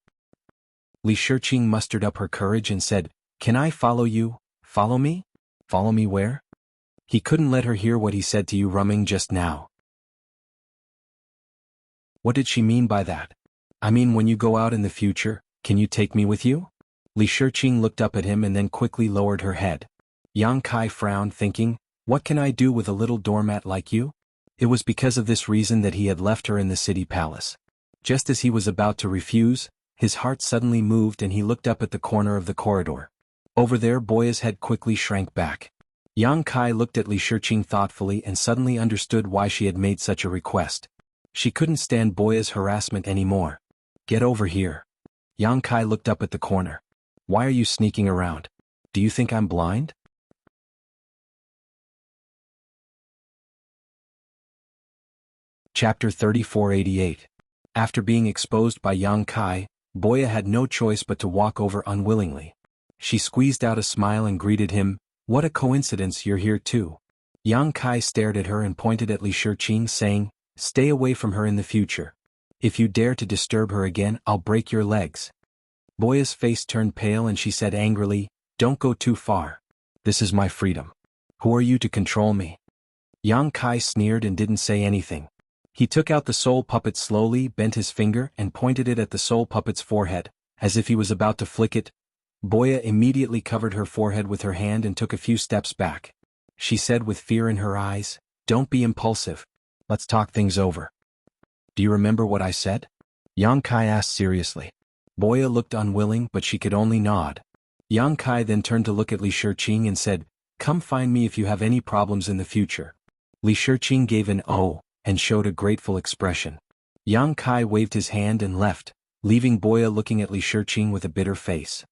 Li Shiqing mustered up her courage and said, "Can I follow you? Follow me? Follow me where?" He couldn't let her hear what he said to Yu Ruming just now. What did she mean by that? "I mean, when you go out in the future, can you take me with you?" Li Shiqing looked up at him and then quickly lowered her head. Yang Kai frowned, thinking, "What can I do with a little doormat like you?" It was because of this reason that he had left her in the city palace. Just as he was about to refuse, his heart suddenly moved and he looked up at the corner of the corridor. Over there, Boya's head quickly shrank back. Yang Kai looked at Li Shiqing thoughtfully and suddenly understood why she had made such a request. She couldn't stand Boya's harassment anymore. "Get over here." Yang Kai looked up at the corner. "Why are you sneaking around? Do you think I'm blind?" Chapter 3488. After being exposed by Yang Kai, Boya had no choice but to walk over unwillingly. She squeezed out a smile and greeted him, "What a coincidence you're here too." Yang Kai stared at her and pointed at Li Shiqing, saying, "Stay away from her in the future. If you dare to disturb her again, I'll break your legs." Boya's face turned pale and she said angrily, "Don't go too far. This is my freedom. Who are you to control me?" Yang Kai sneered and didn't say anything. He took out the soul puppet slowly, bent his finger and pointed it at the soul puppet's forehead, as if he was about to flick it. Boya immediately covered her forehead with her hand and took a few steps back. She said with fear in her eyes, "Don't be impulsive. Let's talk things over." "Do you remember what I said?" Yang Kai asked seriously. Boya looked unwilling, but she could only nod. Yang Kai then turned to look at Li Shiqing and said, "Come find me if you have any problems in the future." Li Shiqing gave an "oh" and showed a grateful expression. Yang Kai waved his hand and left, leaving Boya looking at Li Shiqing with a bitter face.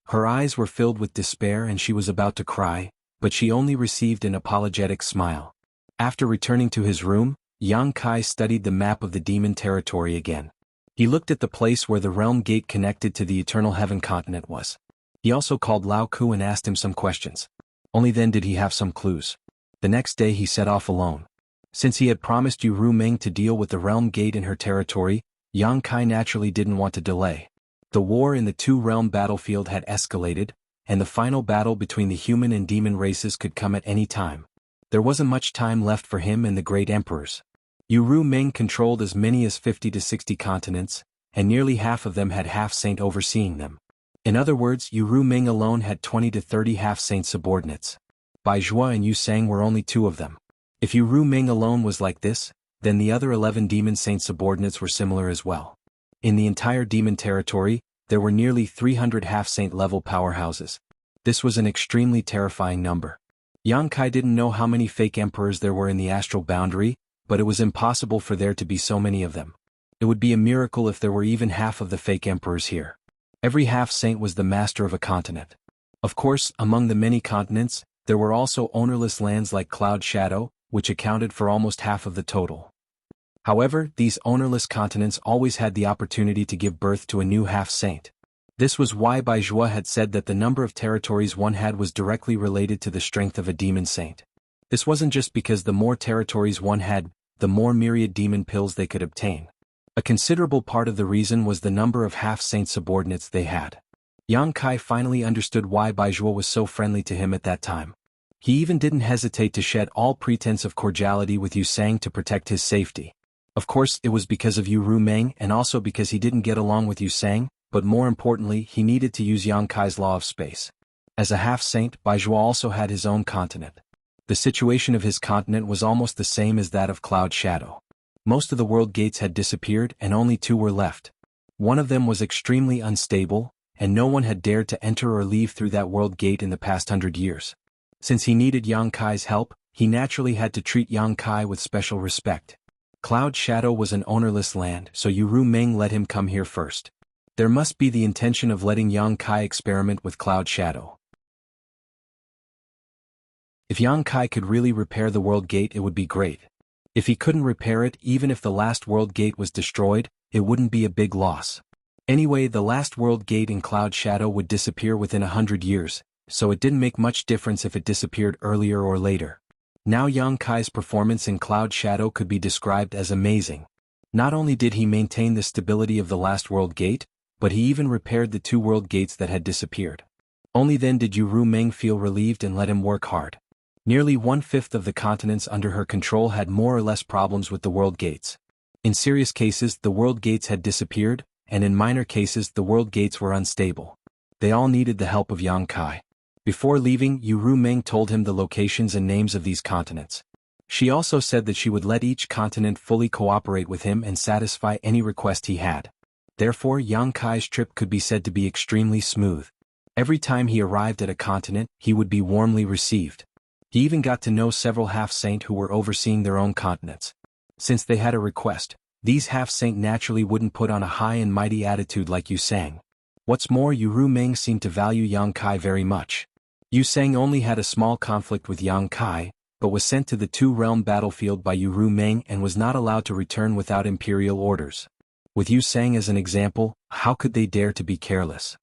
Her eyes were filled with despair and she was about to cry, but she only received an apologetic smile. After returning to his room, Yang Kai studied the map of the demon territory again. He looked at the place where the realm gate connected to the Eternal Heaven continent was. He also called Lao Ku and asked him some questions. Only then did he have some clues. The next day he set off alone. Since he had promised Yu Rumeng to deal with the realm gate in her territory, Yang Kai naturally didn't want to delay. The war in the two-realm battlefield had escalated, and the final battle between the human and demon races could come at any time. There wasn't much time left for him and the great emperors. Yu Rumeng controlled as many as 50 to 60 continents, and nearly half of them had half-saint overseeing them. In other words, Yu Rumeng alone had 20 to 30 half-saint subordinates. Bai Zhuo and Yu Sang were only two of them. If Yu Rumeng alone was like this, then the other 11 demon saint subordinates were similar as well. In the entire demon territory, there were nearly 300 half-saint level powerhouses. This was an extremely terrifying number. Yang Kai didn't know how many fake emperors there were in the astral boundary, but it was impossible for there to be so many of them. It would be a miracle if there were even half of the fake emperors here. Every half-saint was the master of a continent. Of course, among the many continents, there were also ownerless lands like Cloud Shadow, which accounted for almost half of the total. However, these ownerless continents always had the opportunity to give birth to a new half-saint. This was why Bai Zhuo had said that the number of territories one had was directly related to the strength of a demon saint. This wasn't just because the more territories one had, the more myriad demon pills they could obtain. A considerable part of the reason was the number of half-saint subordinates they had. Yang Kai finally understood why Bai Zhuo was so friendly to him at that time. He even didn't hesitate to shed all pretense of cordiality with Yu Sang to protect his safety. Of course, it was because of Yu Rumeng and also because he didn't get along with Yu Sang, but more importantly, he needed to use Yang Kai's law of space. As a half-saint, Bai Zhuo also had his own continent. The situation of his continent was almost the same as that of Cloud Shadow. Most of the world gates had disappeared and only two were left. One of them was extremely unstable, and no one had dared to enter or leave through that world gate in the past 100 years. Since he needed Yang Kai's help, he naturally had to treat Yang Kai with special respect. Cloud Shadow was an ownerless land, so Yu Rumeng let him come here first. There must be the intention of letting Yang Kai experiment with Cloud Shadow. If Yang Kai could really repair the world gate, it would be great. If he couldn't repair it, even if the last world gate was destroyed, it wouldn't be a big loss. Anyway, the last world gate in Cloud Shadow would disappear within 100 years, so it didn't make much difference if it disappeared earlier or later. Now Yang Kai's performance in Cloud Shadow could be described as amazing. Not only did he maintain the stability of the last world gate, but he even repaired the two world gates that had disappeared. Only then did Yu Rumeng feel relieved and let him work hard. Nearly 1/5 of the continents under her control had more or less problems with the world gates. In serious cases, the world gates had disappeared, and in minor cases, the world gates were unstable. They all needed the help of Yang Kai. Before leaving, Yu Rumeng told him the locations and names of these continents. She also said that she would let each continent fully cooperate with him and satisfy any request he had. Therefore, Yang Kai's trip could be said to be extremely smooth. Every time he arrived at a continent, he would be warmly received. He even got to know several half-saint who were overseeing their own continents. Since they had a request, these half-saint naturally wouldn't put on a high and mighty attitude like Yu Sang. What's more, Yu Rumeng seemed to value Yang Kai very much. Yu Sang only had a small conflict with Yang Kai, but was sent to the two-realm battlefield by Yu Rumeng and was not allowed to return without imperial orders. With Yu Sang as an example, how could they dare to be careless?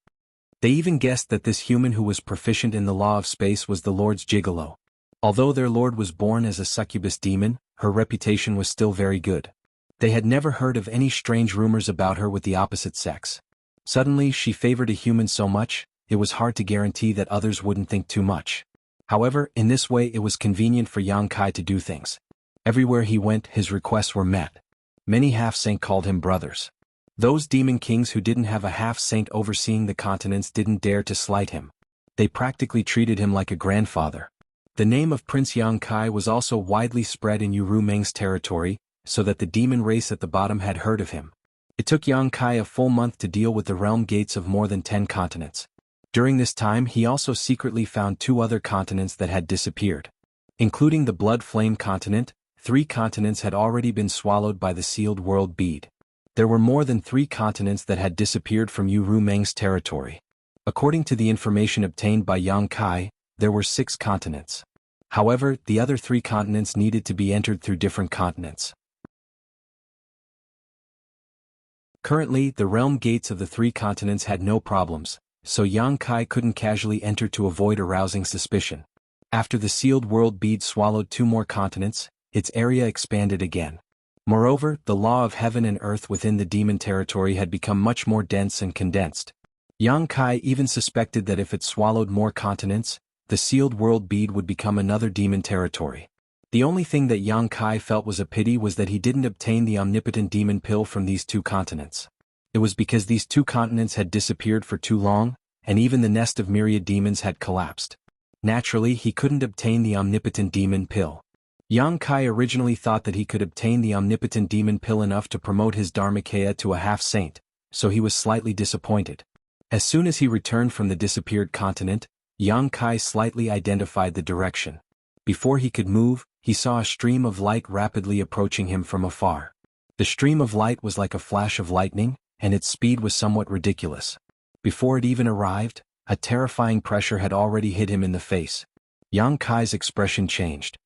They even guessed that this human who was proficient in the law of space was the Lord's gigolo. Although their lord was born as a succubus demon, her reputation was still very good. They had never heard of any strange rumors about her with the opposite sex. Suddenly she favored a human so much, it was hard to guarantee that others wouldn't think too much. However, in this way it was convenient for Yang Kai to do things. Everywhere he went, his requests were met. Many half-saint called him brothers. Those demon kings who didn't have a half-saint overseeing the continents didn't dare to slight him. They practically treated him like a grandfather. The name of Prince Yang Kai was also widely spread in Yu Meng's territory, so that the demon race at the bottom had heard of him. It took Yang Kai a full month to deal with the realm gates of more than 10 continents. During this time he also secretly found 2 other continents that had disappeared. Including the Blood Flame continent, 3 continents had already been swallowed by the sealed world bead. There were more than 3 continents that had disappeared from Yu Meng's territory. According to the information obtained by Yang Kai, there were 6 continents. However, the other 3 continents needed to be entered through different continents. Currently, the realm gates of the 3 continents had no problems, so Yang Kai couldn't casually enter to avoid arousing suspicion. After the sealed world bead swallowed 2 more continents, its area expanded again. Moreover, the law of heaven and earth within the demon territory had become much more dense and condensed. Yang Kai even suspected that if it swallowed more continents, the sealed world bead would become another demon territory. The only thing that Yang Kai felt was a pity was that he didn't obtain the omnipotent demon pill from these 2 continents. It was because these 2 continents had disappeared for too long, and even the nest of myriad demons had collapsed. Naturally, he couldn't obtain the omnipotent demon pill. Yang Kai originally thought that he could obtain the omnipotent demon pill enough to promote his Dharmakaya to a half-saint, so he was slightly disappointed. As soon as he returned from the disappeared continent, Yang Kai slightly identified the direction. Before he could move, he saw a stream of light rapidly approaching him from afar. The stream of light was like a flash of lightning, and its speed was somewhat ridiculous. Before it even arrived, a terrifying pressure had already hit him in the face. Yang Kai's expression changed.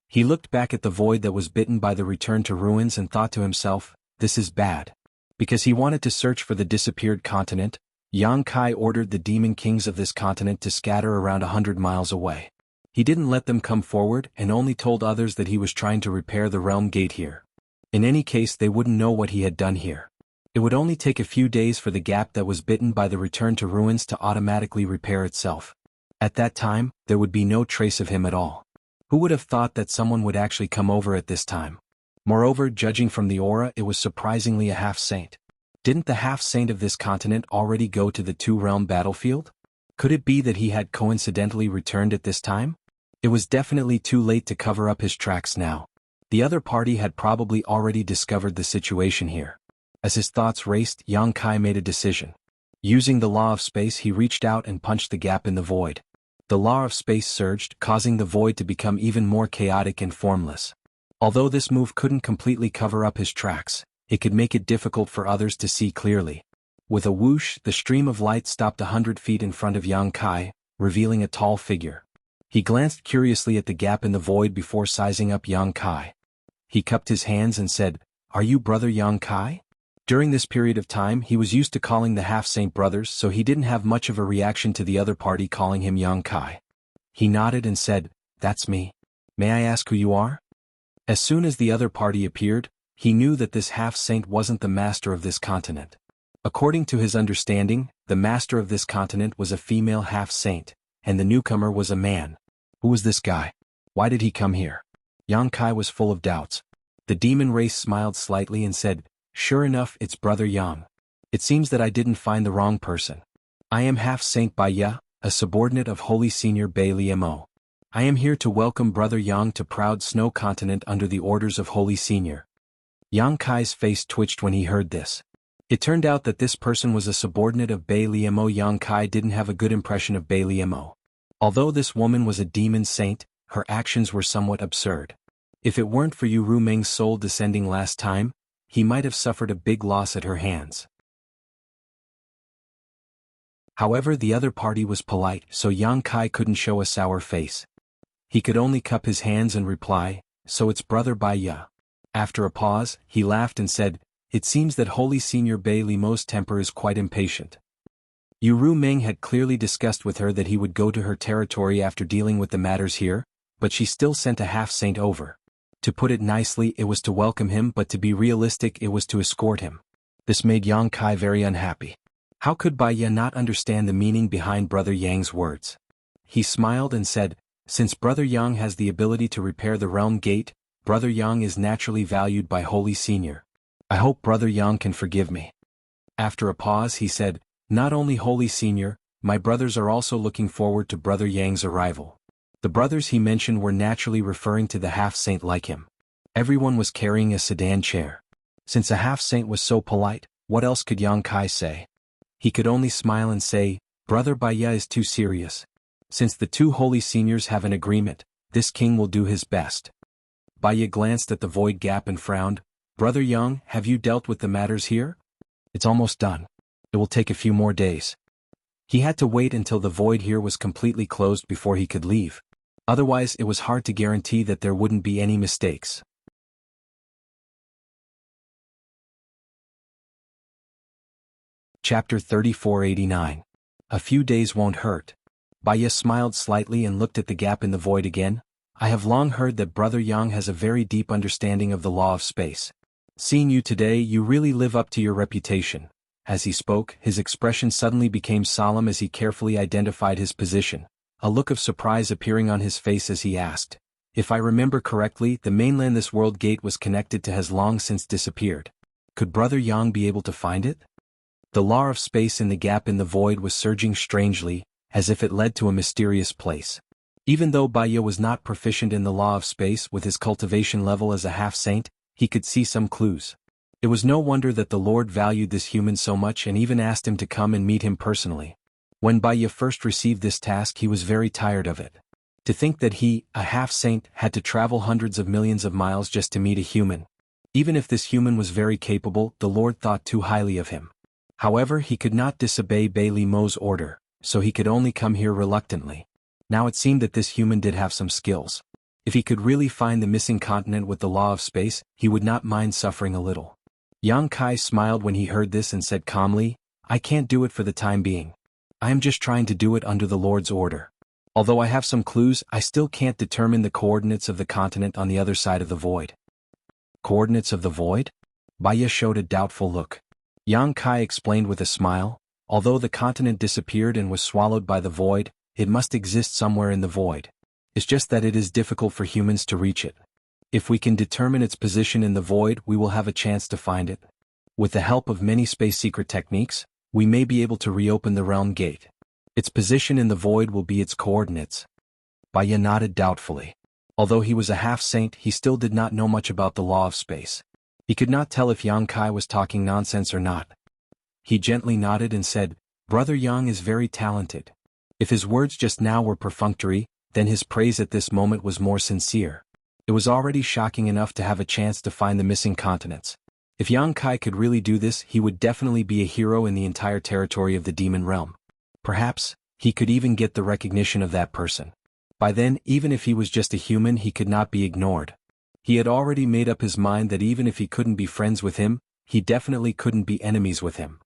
He looked back at the void that was bitten by the return to ruins and thought to himself, this is bad. Because he wanted to search for the disappeared continent, Yang Kai ordered the demon kings of this continent to scatter around 100 miles away. He didn't let them come forward and only told others that he was trying to repair the realm gate here. In any case, they wouldn't know what he had done here. It would only take a few days for the gap that was bitten by the return to ruins to automatically repair itself. At that time, there would be no trace of him at all. Who would have thought that someone would actually come over at this time? Moreover, judging from the aura, it was surprisingly a half-saint. Didn't the half-saint of this continent already go to the 2-realm battlefield? Could it be that he had coincidentally returned at this time? It was definitely too late to cover up his tracks now. The other party had probably already discovered the situation here. As his thoughts raced, Yang Kai made a decision. Using the law of space, he reached out and punched the gap in the void. The law of space surged, causing the void to become even more chaotic and formless. Although this move couldn't completely cover up his tracks, it could make it difficult for others to see clearly. With a whoosh, the stream of light stopped 100 feet in front of Yang Kai, revealing a tall figure. He glanced curiously at the gap in the void before sizing up Yang Kai. He cupped his hands and said, "Are you brother Yang Kai?" During this period of time he was used to calling the half-saint brothers, so he didn't have much of a reaction to the other party calling him Yang Kai. He nodded and said, "That's me. May I ask who you are?" As soon as the other party appeared, he knew that this half-saint wasn't the master of this continent. According to his understanding, the master of this continent was a female half-saint, and the newcomer was a man. Who was this guy? Why did he come here? Yang Kai was full of doubts. The demon race smiled slightly and said, "Sure enough, it's Brother Yang. It seems that I didn't find the wrong person. I am half-saint Bai Ya, a subordinate of Holy Senior Bai Liemo. I am here to welcome Brother Yang to proud Snow Continent under the orders of Holy Senior." Yang Kai's face twitched when he heard this. It turned out that this person was a subordinate of Bai Liemo. Yang Kai didn't have a good impression of Bai Liemo. Although this woman was a demon saint, her actions were somewhat absurd. If it weren't for Yu Meng's soul descending last time, he might have suffered a big loss at her hands. However, the other party was polite, so Yang Kai couldn't show a sour face. He could only cup his hands and reply, "So it's Brother Bai Ya." After a pause, he laughed and said, "It seems that Holy Senior Bai Limo's temper is quite impatient." Yu Meng had clearly discussed with her that he would go to her territory after dealing with the matters here, but she still sent a half-saint over. To put it nicely, it was to welcome him, but to be realistic, it was to escort him. This made Yang Kai very unhappy. How could Bai Ye not understand the meaning behind Brother Yang's words? He smiled and said, "Since Brother Yang has the ability to repair the realm gate, Brother Yang is naturally valued by Holy Senior. I hope Brother Yang can forgive me." After a pause he said, "Not only Holy Senior, my brothers are also looking forward to Brother Yang's arrival." The brothers he mentioned were naturally referring to the half-saint like him. Everyone was carrying a sedan chair. Since a half-saint was so polite, what else could Yang Kai say? He could only smile and say, "Brother Bai Ye is too serious. Since the two holy seniors have an agreement, this king will do his best." Bai Ye glanced at the void gap and frowned. "Brother Yang, have you dealt with the matters here?" "It's almost done. It will take a few more days." He had to wait until the void here was completely closed before he could leave. Otherwise it was hard to guarantee that there wouldn't be any mistakes. Chapter 3489. A few days won't hurt. Bai Ye smiled slightly and looked at the gap in the void again. "I have long heard that Brother Yang has a very deep understanding of the law of space. Seeing you today, you really live up to your reputation." As he spoke, his expression suddenly became solemn as he carefully identified his position, a look of surprise appearing on his face as he asked, "If I remember correctly, the mainland this world gate was connected to has long since disappeared. Could Brother Yang be able to find it?" The law of space in the gap in the void was surging strangely, as if it led to a mysterious place. Even though Bai Ye was not proficient in the law of space with his cultivation level as a half-saint, he could see some clues. It was no wonder that the Lord valued this human so much and even asked him to come and meet him personally. When Bai Ye first received this task, he was very tired of it. To think that he, a half-saint, had to travel hundreds of millions of miles just to meet a human. Even if this human was very capable, the Lord thought too highly of him. However, he could not disobey Bai Li Mo's order, so he could only come here reluctantly. Now it seemed that this human did have some skills. If he could really find the missing continent with the law of space, he would not mind suffering a little. Yang Kai smiled when he heard this and said calmly, "I can't do it for the time being. I am just trying to do it under the Lord's order. Although I have some clues, I still can't determine the coordinates of the continent on the other side of the void." "Coordinates of the void?" Bai Ye showed a doubtful look. Yang Kai explained with a smile, "Although the continent disappeared and was swallowed by the void, it must exist somewhere in the void. It's just that it is difficult for humans to reach it. If we can determine its position in the void, we will have a chance to find it. With the help of many space secret techniques, we may be able to reopen the realm gate. Its position in the void will be its coordinates." Bai Ye nodded doubtfully. Although he was a half-saint, he still did not know much about the law of space. He could not tell if Yang Kai was talking nonsense or not. He gently nodded and said, "Brother Yang is very talented." If his words just now were perfunctory, then his praise at this moment was more sincere. It was already shocking enough to have a chance to find the missing continents. If Yang Kai could really do this, he would definitely be a hero in the entire territory of the demon realm. Perhaps, he could even get the recognition of that person. By then, even if he was just a human, he could not be ignored. He had already made up his mind that even if he couldn't be friends with him, he definitely couldn't be enemies with him.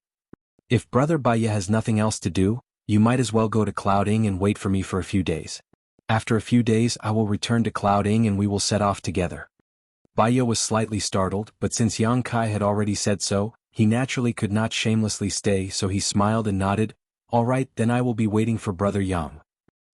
"If Brother Bai Ye has nothing else to do, you might as well go to Clouding and wait for me for a few days. After a few days I will return to Clouding and we will set off together." Bai Ye was slightly startled, but since Yang Kai had already said so, he naturally could not shamelessly stay, so he smiled and nodded, "All right, then I will be waiting for Brother Yang."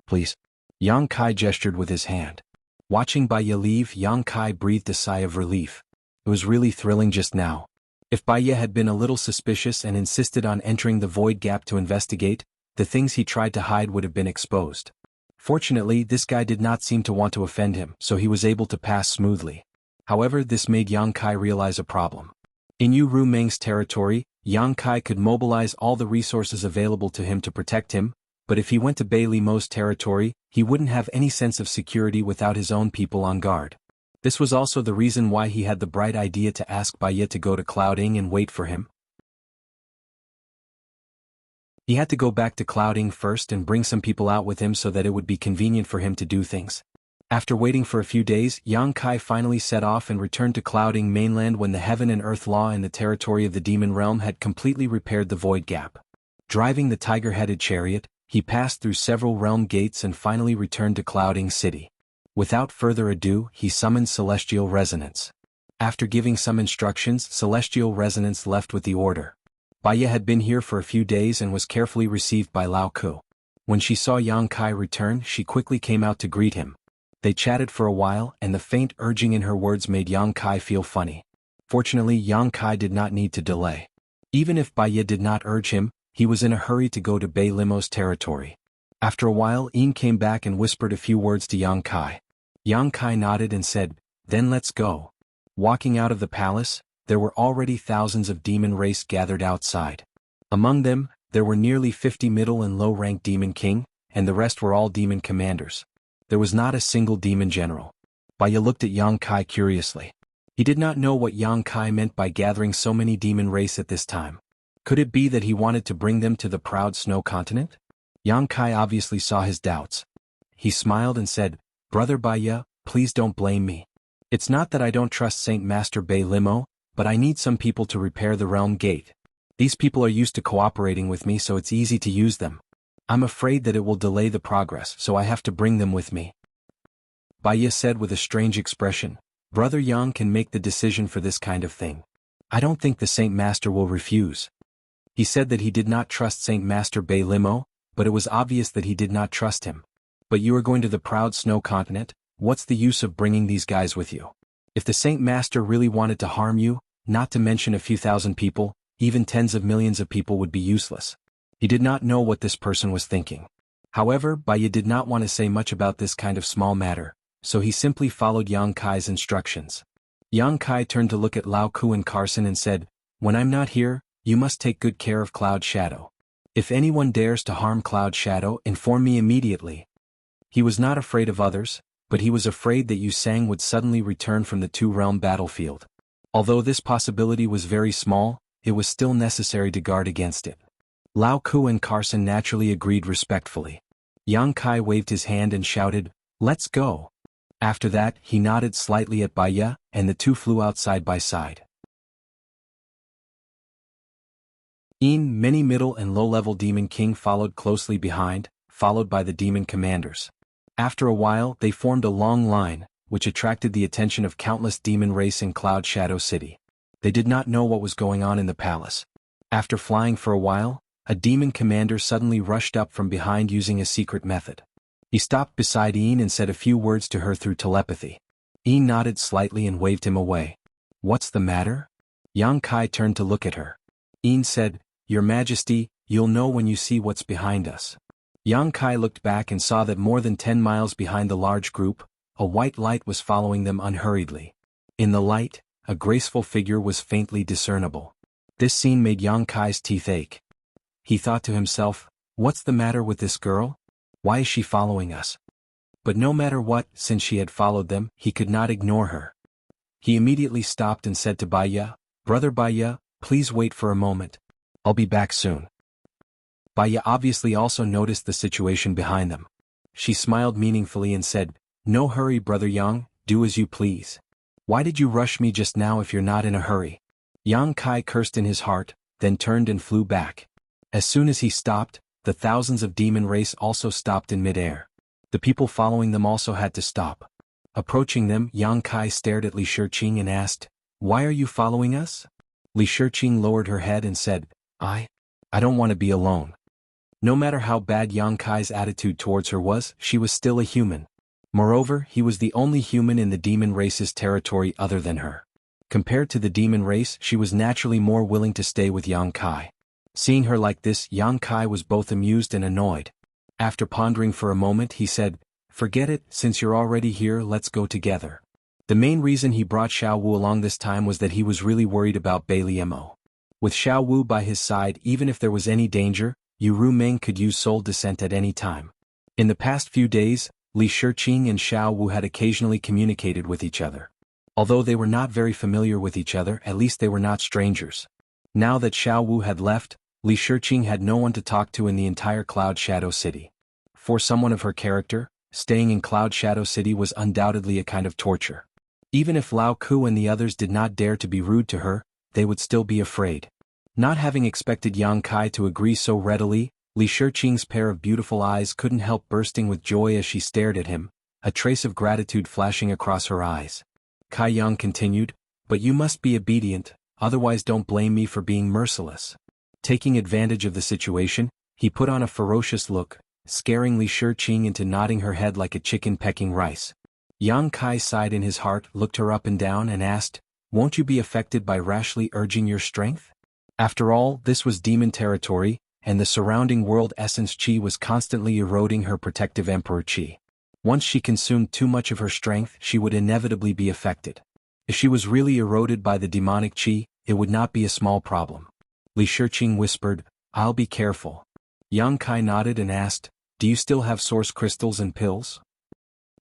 "Please." Yang Kai gestured with his hand. Watching Bai Ye leave, Yang Kai breathed a sigh of relief. It was really thrilling just now. If Bai Ye had been a little suspicious and insisted on entering the void gap to investigate, the things he tried to hide would have been exposed. Fortunately, this guy did not seem to want to offend him, so he was able to pass smoothly. However, this made Yang Kai realize a problem. In Yu Ru Meng's territory, Yang Kai could mobilize all the resources available to him to protect him, but if he went to Bai Li Mo's territory, he wouldn't have any sense of security without his own people on guard. This was also the reason why he had the bright idea to ask Bai Ye to go to Clouding and wait for him. He had to go back to Clouding first and bring some people out with him so that it would be convenient for him to do things. After waiting for a few days, Yang Kai finally set off and returned to Clouding mainland when the heaven and earth law in the territory of the demon realm had completely repaired the void gap. Driving the tiger-headed chariot, he passed through several realm gates and finally returned to Clouding City. Without further ado, he summoned Celestial Resonance. After giving some instructions, Celestial Resonance left with the order. Baya had been here for a few days and was carefully received by Lao Ku. When she saw Yang Kai return, she quickly came out to greet him. They chatted for a while, and the faint urging in her words made Yang Kai feel funny. Fortunately, Yang Kai did not need to delay. Even if Baya did not urge him, he was in a hurry to go to Bei Limo's territory. After a while, Yin came back and whispered a few words to Yang Kai. Yang Kai nodded and said, "Then let's go." Walking out of the palace, there were already thousands of demon race gathered outside. Among them, there were nearly 50 middle and low-ranked demon king, and the rest were all demon commanders. There was not a single demon general. Baya looked at Yang Kai curiously. He did not know what Yang Kai meant by gathering so many demon race at this time. Could it be that he wanted to bring them to the proud snow continent? Yang Kai obviously saw his doubts. He smiled and said, "Brother Baya, please don't blame me. It's not that I don't trust Saint Master Bei Limo, but I need some people to repair the realm gate. These people are used to cooperating with me, so it's easy to use them. I'm afraid that it will delay the progress, so I have to bring them with me." Baya said with a strange expression, "Brother Yang can make the decision for this kind of thing. I don't think the Saint Master will refuse." He said that he did not trust Saint Master Bei Limo, but it was obvious that he did not trust him. "But you are going to the proud snow continent, what's the use of bringing these guys with you? If the Saint Master really wanted to harm you, not to mention a few thousand people, even tens of millions of people would be useless." He did not know what this person was thinking. However, Baya did not want to say much about this kind of small matter, so he simply followed Yang Kai's instructions. Yang Kai turned to look at Lao Ku and Carson and said, "When I'm not here, you must take good care of Cloud Shadow. If anyone dares to harm Cloud Shadow, inform me immediately." He was not afraid of others, but he was afraid that Yu Sang would suddenly return from the two-realm battlefield. Although this possibility was very small, it was still necessary to guard against it. Lao Ku and Carson naturally agreed respectfully. Yang Kai waved his hand and shouted, "Let's go." After that, he nodded slightly at Baya, and the two flew out side by side. Many middle and low-level demon king followed closely behind, followed by the demon commanders. After a while, they formed a long line, which attracted the attention of countless demon race in Cloud Shadow City. They did not know what was going on in the palace. After flying for a while, a demon commander suddenly rushed up from behind using a secret method. He stopped beside Ian and said a few words to her through telepathy. Ian nodded slightly and waved him away. "What's the matter?" Yang Kai turned to look at her. Ian said, "Your Majesty, you'll know when you see what's behind us." Yang Kai looked back and saw that more than 10 miles behind the large group, a white light was following them unhurriedly. In the light, a graceful figure was faintly discernible. This scene made Yang Kai's teeth ache. He thought to himself, "What's the matter with this girl? Why is she following us?" But no matter what, since she had followed them, he could not ignore her. He immediately stopped and said to Baya, "Brother Baya, please wait for a moment. I'll be back soon." Baya obviously also noticed the situation behind them. She smiled meaningfully and said, "No hurry, Brother Yang, do as you please. Why did you rush me just now if you're not in a hurry?" Yang Kai cursed in his heart, then turned and flew back. As soon as he stopped, the thousands of demon race also stopped in midair. The people following them also had to stop. Approaching them, Yang Kai stared at Li Shiqing and asked, "Why are you following us?" Li Shiqing lowered her head and said, I don't want to be alone." No matter how bad Yang Kai's attitude towards her was, she was still a human. Moreover, he was the only human in the demon race's territory other than her. Compared to the demon race, she was naturally more willing to stay with Yang Kai. Seeing her like this, Yang Kai was both amused and annoyed. After pondering for a moment, he said, "Forget it, since you're already here, let's go together." The main reason he brought Xiao Wu along this time was that he was really worried about Bei Limo. With Xiao Wu by his side, even if there was any danger, Yu Rumeng could use soul descent at any time. In the past few days, Li Shiqing and Xiao Wu had occasionally communicated with each other. Although they were not very familiar with each other, at least they were not strangers. Now that Xiao Wu had left, Li Shiqing had no one to talk to in the entire Cloud Shadow City. For someone of her character, staying in Cloud Shadow City was undoubtedly a kind of torture. Even if Lao Ku and the others did not dare to be rude to her, they would still be afraid. Not having expected Yang Kai to agree so readily, Li Shiqing's pair of beautiful eyes couldn't help bursting with joy as she stared at him. a trace of gratitude flashing across her eyes. Kai Yang continued, "But you must be obedient, otherwise don't blame me for being merciless." Taking advantage of the situation, he put on a ferocious look, scaring Li Shiqing into nodding her head like a chicken pecking rice. Yang Kai sighed in his heart, looked her up and down and asked, "Won't you be affected by rashly urging your strength?" After all, this was demon territory, and the surrounding world essence chi was constantly eroding her protective emperor chi. Once she consumed too much of her strength, she would inevitably be affected. If she was really eroded by the demonic chi, it would not be a small problem. Li Shiqing whispered, "I'll be careful." Yang Kai nodded and asked, "Do you still have source crystals and pills?"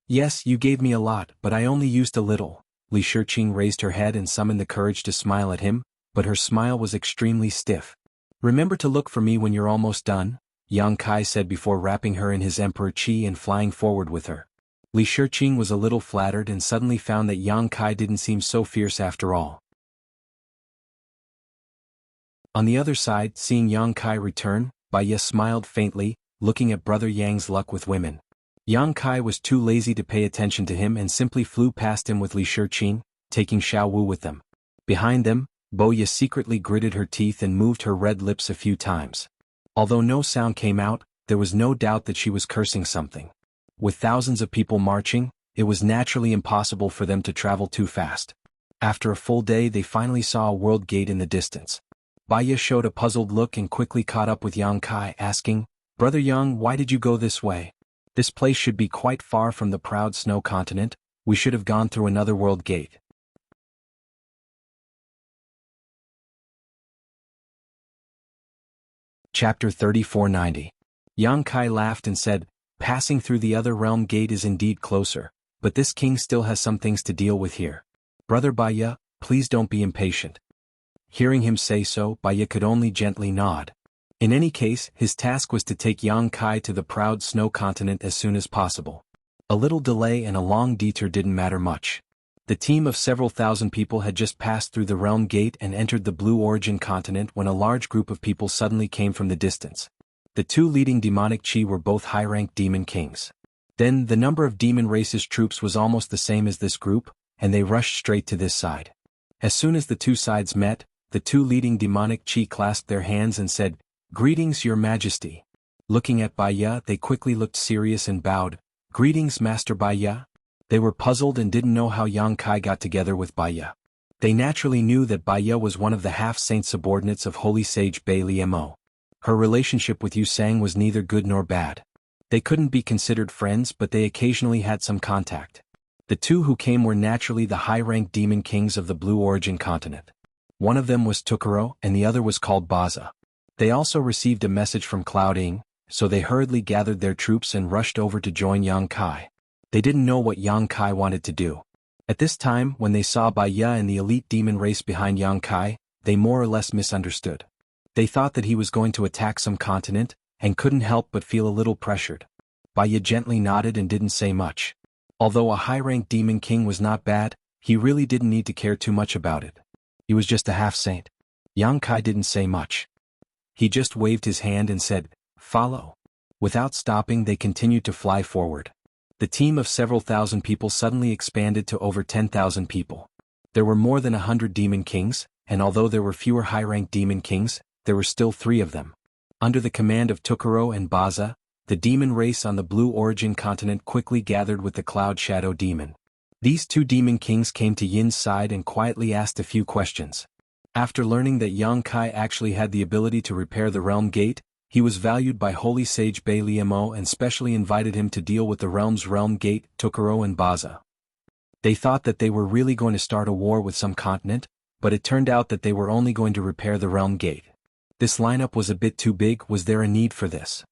"Yes, you gave me a lot, but I only used a little." Li Shiqing raised her head and summoned the courage to smile at him, but her smile was extremely stiff. "Remember to look for me when you're almost done," Yang Kai said before wrapping her in his emperor chi and flying forward with her. Li Shiqing was a little flattered and suddenly found that Yang Kai didn't seem so fierce after all. On the other side, seeing Yang Kai return, Baiya smiled faintly, looking at Brother Yang's luck with women. Yang Kai was too lazy to pay attention to him and simply flew past him with Li Shiqing, taking Xiao Wu with them. Behind them, Baiya secretly gritted her teeth and moved her red lips a few times. Although no sound came out, there was no doubt that she was cursing something. With thousands of people marching, it was naturally impossible for them to travel too fast. After a full day, they finally saw a world gate in the distance. Baiya showed a puzzled look and quickly caught up with Yang Kai, asking, "Brother Yang, why did you go this way? This place should be quite far from the proud snow continent. We should have gone through another world gate." Chapter 3490. Yang Kai laughed and said, "Passing through the other realm gate is indeed closer, but this king still has some things to deal with here. Brother Baiya, please don't be impatient." Hearing him say so, Baiya could only gently nod. In any case, his task was to take Yang Kai to the proud snow continent as soon as possible. A little delay and a long detour didn't matter much. The team of several thousand people had just passed through the realm gate and entered the Blue Origin continent when a large group of people suddenly came from the distance. The two leading demonic chi were both high-ranked demon kings. Then, the number of demon race's troops was almost the same as this group, and they rushed straight to this side. As soon as the two sides met, the two leading demonic chi clasped their hands and said, "Greetings, Your Majesty." Looking at Baiya, they quickly looked serious and bowed, "Greetings, Master Baiya." They were puzzled and didn't know how Yang Kai got together with Baiya. They naturally knew that Baiya was one of the half-saint subordinates of Holy Sage Bei Liemo. Her relationship with Yu Sang was neither good nor bad. They couldn't be considered friends, but they occasionally had some contact. The two who came were naturally the high-ranked demon kings of the Blue Origin continent. One of them was Tukuro and the other was called Baza. They also received a message from Cloud Ing, so they hurriedly gathered their troops and rushed over to join Yang Kai. They didn't know what Yang Kai wanted to do. At this time, when they saw Baiya and the elite demon race behind Yang Kai, they more or less misunderstood. They thought that he was going to attack some continent, and couldn't help but feel a little pressured. Baiya gently nodded and didn't say much. Although a high-ranked demon king was not bad, he really didn't need to care too much about it. He was just a half-saint. Yang Kai didn't say much. He just waved his hand and said, "Follow." Without stopping, they continued to fly forward. The team of several thousand people suddenly expanded to over 10,000 people. There were more than 100 demon kings, and although there were fewer high-ranked demon kings, there were still 3 of them. Under the command of Tukuro and Baza, the demon race on the Blue Origin continent quickly gathered with the Cloud Shadow demon. These 2 demon kings came to Yin's side and quietly asked a few questions. After learning that Yang Kai actually had the ability to repair the realm gate, he was valued by Holy Sage Bei Liemo and specially invited him to deal with the realm's realm gate, Tukuro and Baza. They thought that they were really going to start a war with some continent, but it turned out that they were only going to repair the realm gate. This lineup was a bit too big. Was there a need for this?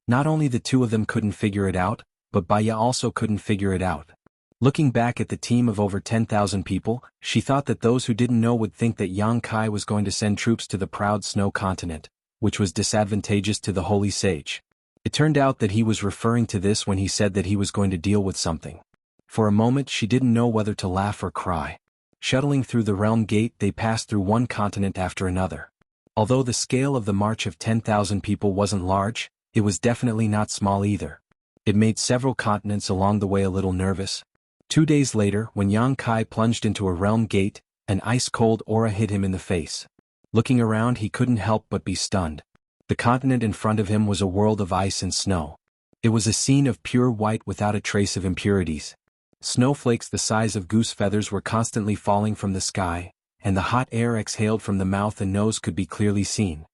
Not only the 2 of them couldn't figure it out, but Baiya also couldn't figure it out. Looking back at the team of over 10,000 people, she thought that those who didn't know would think that Yang Kai was going to send troops to the proud snow continent, which was disadvantageous to the Holy Sage. It turned out that he was referring to this when he said that he was going to deal with something. For a moment she didn't know whether to laugh or cry. Shuttling through the realm gate, they passed through one continent after another. Although the scale of the march of 10,000 people wasn't large, it was definitely not small either. It made several continents along the way a little nervous. 2 days later, when Yang Kai plunged into a realm gate, an ice-cold aura hit him in the face. Looking around, he couldn't help but be stunned. The continent in front of him was a world of ice and snow. It was a scene of pure white without a trace of impurities. Snowflakes the size of goose feathers were constantly falling from the sky, and the hot air exhaled from the mouth and nose could be clearly seen.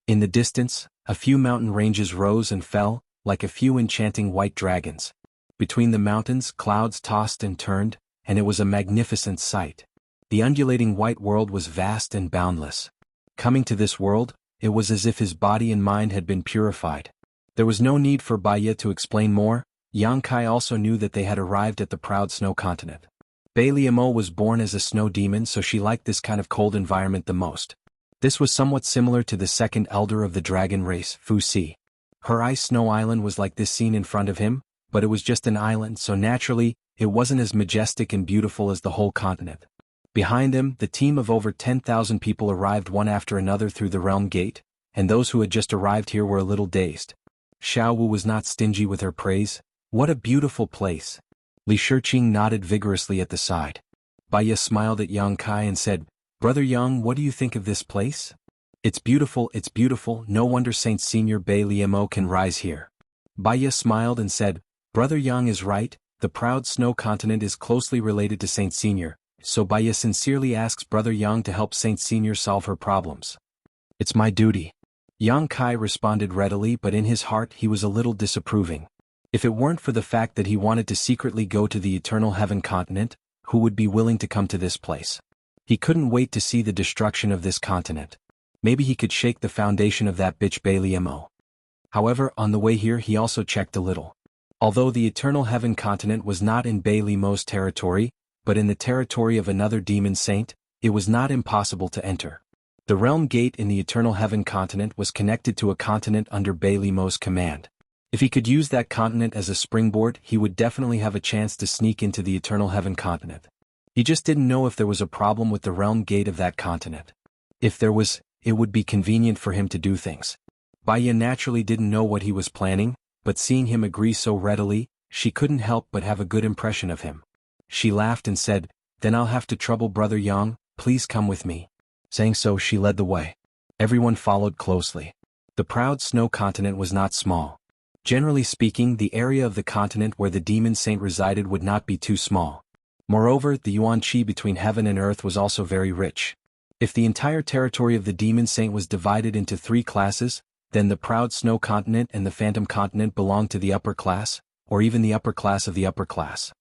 In the distance, a few mountain ranges rose and fell, like a few enchanting white dragons. Between the mountains, clouds tossed and turned, and it was a magnificent sight. The undulating white world was vast and boundless. Coming to this world, it was as if his body and mind had been purified. There was no need for Baiya to explain more. Yang Kai also knew that they had arrived at the proud snow continent. Bai Liamo was born as a snow demon, so she liked this kind of cold environment the most. This was somewhat similar to the second elder of the dragon race, Fu Si. Her ice snow island was like this scene in front of him, but it was just an island, so naturally, it wasn't as majestic and beautiful as the whole continent. Behind them, the team of over 10,000 people arrived one after another through the realm gate, and those who had just arrived here were a little dazed. Xiao Wu was not stingy with her praise. What a beautiful place. Li Shiqing nodded vigorously at the side. Baiya smiled at Yang Kai and said, "Brother Yang, what do you think of this place?" It's beautiful, no wonder Saint Senior Bai Liamo can rise here." Baiya smiled and said, "Brother Yang is right, the proud snow continent is closely related to Saint Senior, so Baiya sincerely asks Brother Yang to help Saint Senior solve her problems." "It's my duty." Yang Kai responded readily, but in his heart he was a little disapproving. If it weren't for the fact that he wanted to secretly go to the Eternal Heaven continent, who would be willing to come to this place? He couldn't wait to see the destruction of this continent. Maybe he could shake the foundation of that bitch Bai Liamo. However, on the way here he also checked a little. Although the Eternal Heaven continent was not in Bai Liamo's territory, but in the territory of another demon saint, it was not impossible to enter. The realm gate in the Eternal Heaven continent was connected to a continent under Bai Liamo's command. If he could use that continent as a springboard, he would definitely have a chance to sneak into the Eternal Heaven continent. He just didn't know if there was a problem with the realm gate of that continent. If there was, it would be convenient for him to do things. Baiya naturally didn't know what he was planning, but seeing him agree so readily, she couldn't help but have a good impression of him. She laughed and said, "Then I'll have to trouble Brother Yang, please come with me." Saying so, she led the way. Everyone followed closely. The proud snow continent was not small. Generally speaking, the area of the continent where the demon saint resided would not be too small. Moreover, the yuan qi between heaven and earth was also very rich. If the entire territory of the demon saint was divided into 3 classes, then the proud snow continent and the phantom continent belonged to the upper class, or even the upper class of the upper class.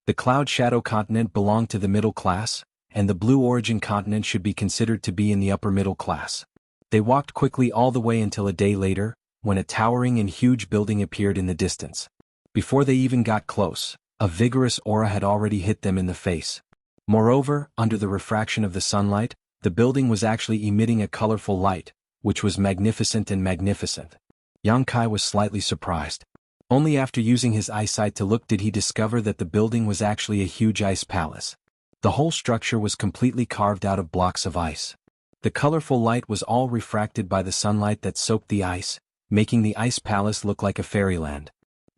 The cloud shadow continent belonged to the middle class, and the blue origin continent should be considered to be in the upper middle class. They walked quickly all the way until a day later, when a towering and huge building appeared in the distance. Before they even got close, a vigorous aura had already hit them in the face. Moreover, under the refraction of the sunlight, the building was actually emitting a colorful light, which was magnificent and magnificent. Yang Kai was slightly surprised. Only after using his eyesight to look did he discover that the building was actually a huge ice palace. The whole structure was completely carved out of blocks of ice. The colorful light was all refracted by the sunlight that soaked the ice, making the ice palace look like a fairyland.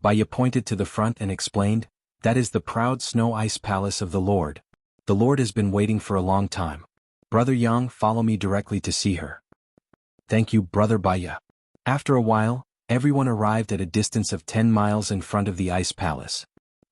Baiya pointed to the front and explained, "That is the proud snow ice palace of the Lord. The Lord has been waiting for a long time. Brother Yang, follow me directly to see her." "Thank you, Brother Baiya." After a while, everyone arrived at a distance of 10 miles in front of the ice palace.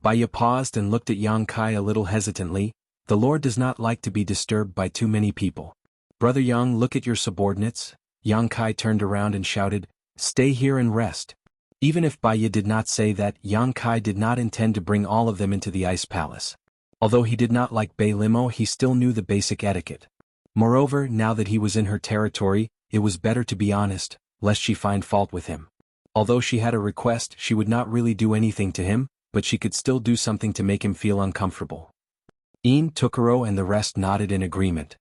Baiya paused and looked at Yang Kai a little hesitantly. The Lord does not like to be disturbed by too many people. "Brother Yang, look at your subordinates." Yang Kai turned around and shouted, "Stay here and rest." Even if Baiya did not say that, Yang Kai did not intend to bring all of them into the ice palace. Although he did not like Bai Limo, he still knew the basic etiquette. Moreover, now that he was in her territory, it was better to be honest, lest she find fault with him. Although she had a request, she would not really do anything to him, but she could still do something to make him feel uncomfortable. In, Tokuro and the rest nodded in agreement.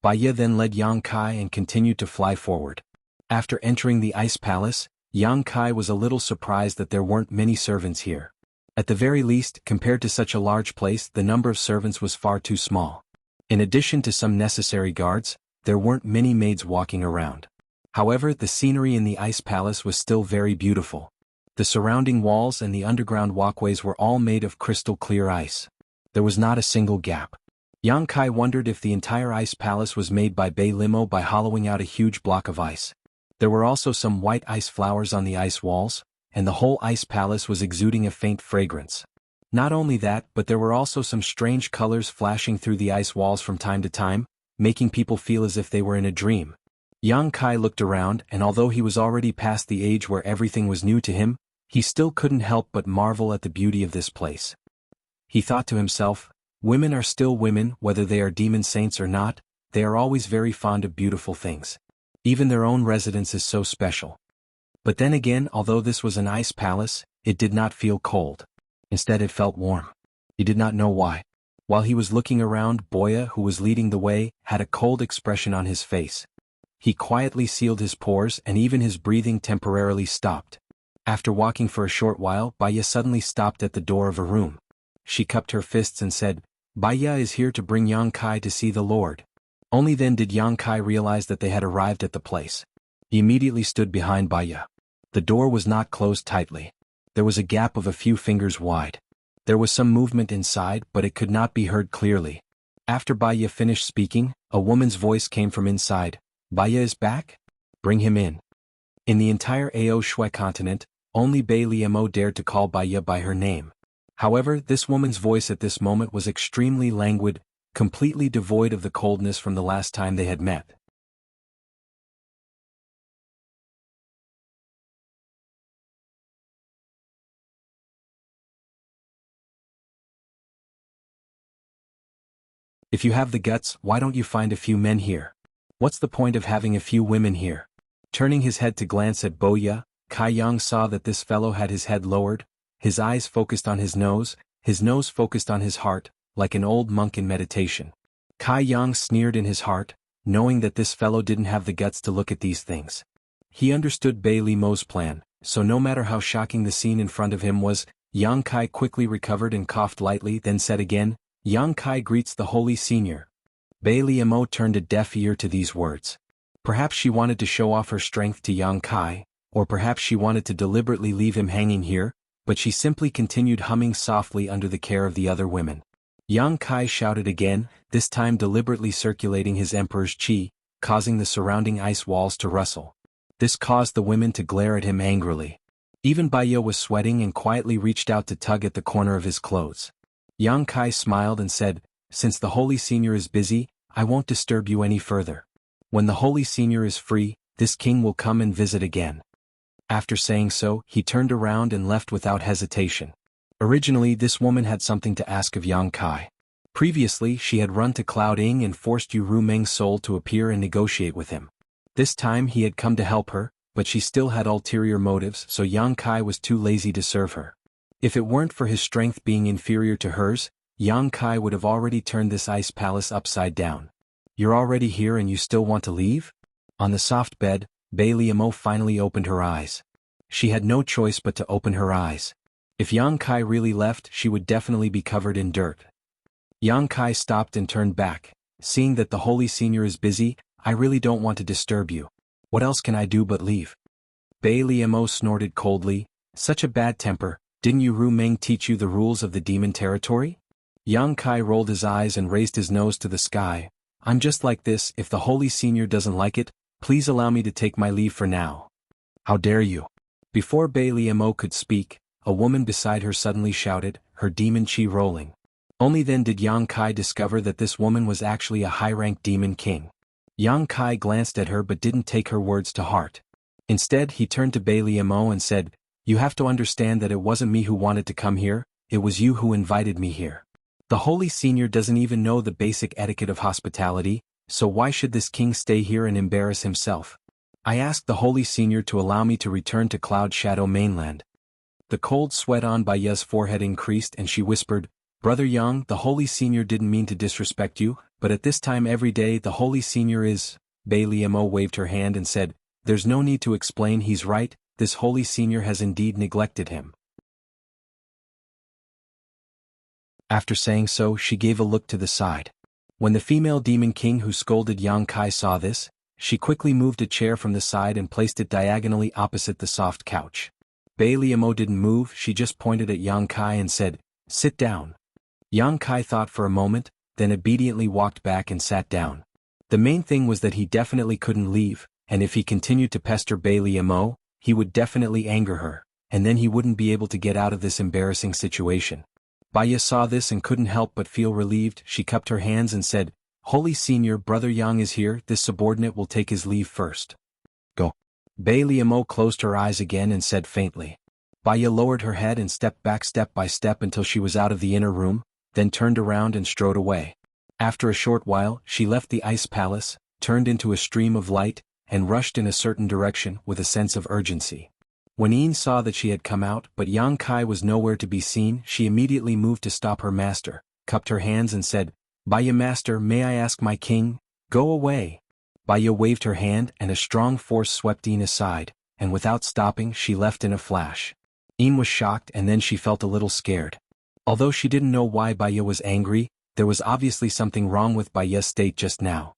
Baiya then led Yang Kai and continued to fly forward. After entering the ice palace, Yang Kai was a little surprised that there weren't many servants here. At the very least, compared to such a large place, the number of servants was far too small. In addition to some necessary guards, there weren't many maids walking around. However, the scenery in the ice palace was still very beautiful. The surrounding walls and the underground walkways were all made of crystal clear ice. There was not a single gap. Yang Kai wondered if the entire ice palace was made by Bei Limo by hollowing out a huge block of ice. There were also some white ice flowers on the ice walls, and the whole ice palace was exuding a faint fragrance. Not only that, but there were also some strange colors flashing through the ice walls from time to time, making people feel as if they were in a dream. Yang Kai looked around, and although he was already past the age where everything was new to him, he still couldn't help but marvel at the beauty of this place. He thought to himself, women are still women, whether they are demon saints or not, they are always very fond of beautiful things. Even their own residence is so special. But then again, although this was an ice palace, it did not feel cold. Instead it felt warm. He did not know why. While he was looking around, Boya, who was leading the way, had a cold expression on his face. He quietly sealed his pores and even his breathing temporarily stopped. After walking for a short while, Baya suddenly stopped at the door of a room. She cupped her fists and said, Baya is here to bring Yang Kai to see the Lord. Only then did Yang Kai realize that they had arrived at the place. He immediately stood behind Baya. The door was not closed tightly. There was a gap of a few fingers wide. There was some movement inside, but it could not be heard clearly. After Baya finished speaking, a woman's voice came from inside. Baya is back? Bring him in. In the entire Ao Shui continent, only Bei Liemo dared to call Baya by her name. However, this woman's voice at this moment was extremely languid, completely devoid of the coldness from the last time they had met. If you have the guts, why don't you find a few men here? What's the point of having a few women here? Turning his head to glance at Boya, Kai Yang saw that this fellow had his head lowered, his eyes focused on his nose focused on his heart, like an old monk in meditation. Kai Yang sneered in his heart, knowing that this fellow didn't have the guts to look at these things. He understood Bei Limo's plan, so no matter how shocking the scene in front of him was, Yang Kai quickly recovered and coughed lightly, then said again, Yang Kai greets the Holy Senior. Bei Liemo turned a deaf ear to these words. Perhaps she wanted to show off her strength to Yang Kai, or perhaps she wanted to deliberately leave him hanging here, but she simply continued humming softly under the care of the other women. Yang Kai shouted again, this time deliberately circulating his emperor's qi, causing the surrounding ice walls to rustle. This caused the women to glare at him angrily. Even Baya was sweating and quietly reached out to tug at the corner of his clothes. Yang Kai smiled and said, since the Holy Senior is busy, I won't disturb you any further. When the Holy Senior is free, this king will come and visit again. After saying so, he turned around and left without hesitation. Originally, this woman had something to ask of Yang Kai. Previously, she had run to Cloud Ing and forced Yu Rumeng's soul to appear and negotiate with him. This time he had come to help her, but she still had ulterior motives, so Yang Kai was too lazy to serve her. If it weren't for his strength being inferior to hers, Yang Kai would have already turned this ice palace upside down. You're already here and you still want to leave? On the soft bed, Bei Liemo finally opened her eyes. She had no choice but to open her eyes. If Yang Kai really left, she would definitely be covered in dirt. Yang Kai stopped and turned back. Seeing that the Holy Senior is busy, I really don't want to disturb you. What else can I do but leave? Bei Liemo snorted coldly, such a bad temper, didn't Yu Rumeng teach you the rules of the demon territory? Yang Kai rolled his eyes and raised his nose to the sky. I'm just like this, if the Holy Senior doesn't like it, please allow me to take my leave for now. How dare you? Before Bei Liemo could speak, a woman beside her suddenly shouted, her demon chi rolling. Only then did Yang Kai discover that this woman was actually a high-ranked demon king. Yang Kai glanced at her but didn't take her words to heart. Instead, he turned to Bei Liemo and said, you have to understand that it wasn't me who wanted to come here, it was you who invited me here. The Holy Senior doesn't even know the basic etiquette of hospitality, so why should this king stay here and embarrass himself? I asked the Holy Senior to allow me to return to Cloud Shadow mainland. The cold sweat on Baya's forehead increased and she whispered, Brother Yang, the Holy Senior didn't mean to disrespect you, but at this time every day the Holy Senior is... Bei Liemo waved her hand and said, there's no need to explain, he's right, this Holy Senior has indeed neglected him. After saying so, she gave a look to the side. When the female demon king who scolded Yang Kai saw this, She quickly moved a chair from the side and placed it diagonally opposite the soft couch. Bei Liamo didn't move, she just pointed at Yang Kai and said, "Sit down." Yang Kai thought for a moment, then obediently walked back and sat down. The main thing was that he definitely couldn't leave, and if he continued to pester Bei Liamo, he would definitely anger her, and then he wouldn't be able to get out of this embarrassing situation. Baya saw this and couldn't help but feel relieved. She cupped her hands and said, "Holy Senior, Brother Yang is here, this subordinate will take his leave first." "Go." Bei Liamo closed her eyes again and said faintly. Baya lowered her head and stepped back step by step until she was out of the inner room, then turned around and strode away. After a short while, she left the ice palace, turned into a stream of light, and rushed in a certain direction with a sense of urgency. When Yin saw that she had come out but Yang Kai was nowhere to be seen, she immediately moved to stop her master, cupped her hands and said, "Baya master, may I ask my king? Go away." Baya waved her hand and a strong force swept Yin aside, and without stopping she left in a flash. Yin was shocked and then she felt a little scared. Although she didn't know why Baya was angry, there was obviously something wrong with Baya's state just now.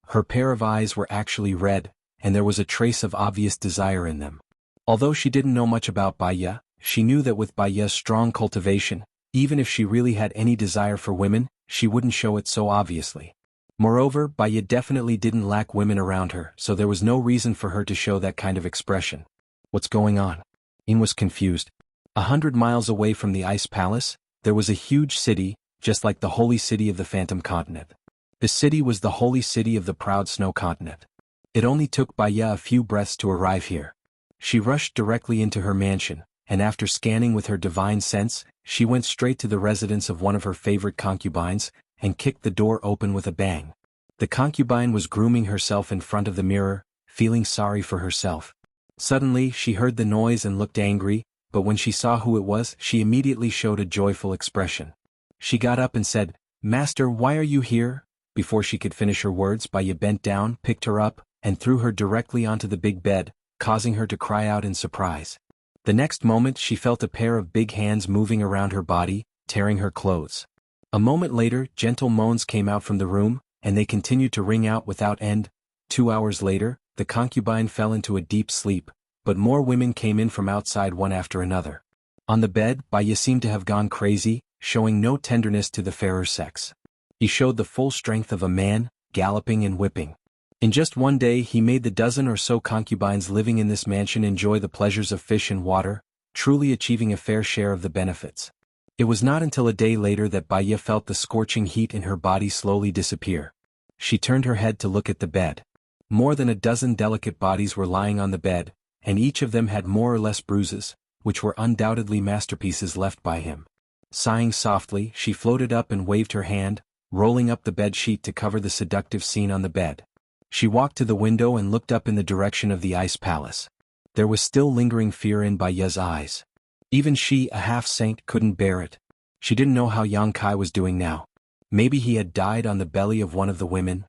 Her pair of eyes were actually red, and there was a trace of obvious desire in them. Although she didn't know much about Baya, she knew that with Baya's strong cultivation, even if she really had any desire for women, she wouldn't show it so obviously. Moreover, Baya definitely didn't lack women around her, so there was no reason for her to show that kind of expression. What's going on? Yin was confused. 100 miles away from the ice palace, there was a huge city, just like the holy city of the Phantom Continent. The city was the holy city of the proud snow continent. It only took Baya a few breaths to arrive here. She rushed directly into her mansion, and after scanning with her divine sense, she went straight to the residence of one of her favorite concubines, and kicked the door open with a bang. The concubine was grooming herself in front of the mirror, feeling sorry for herself. Suddenly she heard the noise and looked angry, but when she saw who it was, she immediately showed a joyful expression. She got up and said, "Master, why are you here?" Before she could finish her words, Baya bent down, picked her up, and threw her directly onto the big bed, causing her to cry out in surprise. The next moment she felt a pair of big hands moving around her body, tearing her clothes. A moment later, gentle moans came out from the room, and they continued to ring out without end. 2 hours later, the concubine fell into a deep sleep, but more women came in from outside one after another. On the bed, Baya seemed to have gone crazy, showing no tenderness to the fairer sex. He showed the full strength of a man, galloping and whipping. In just one day he made the dozen or so concubines living in this mansion enjoy the pleasures of fish and water, truly achieving a fair share of the benefits. It was not until a day later that Baya felt the scorching heat in her body slowly disappear. She turned her head to look at the bed. More than a dozen delicate bodies were lying on the bed, and each of them had more or less bruises, which were undoubtedly masterpieces left by him. Sighing softly, she floated up and waved her hand, rolling up the bed sheet to cover the seductive scene on the bed. She walked to the window and looked up in the direction of the ice palace. There was still lingering fear in Baya's eyes. Even she, a half-saint, couldn't bear it. She didn't know how Yang Kai was doing now. Maybe he had died on the belly of one of the women.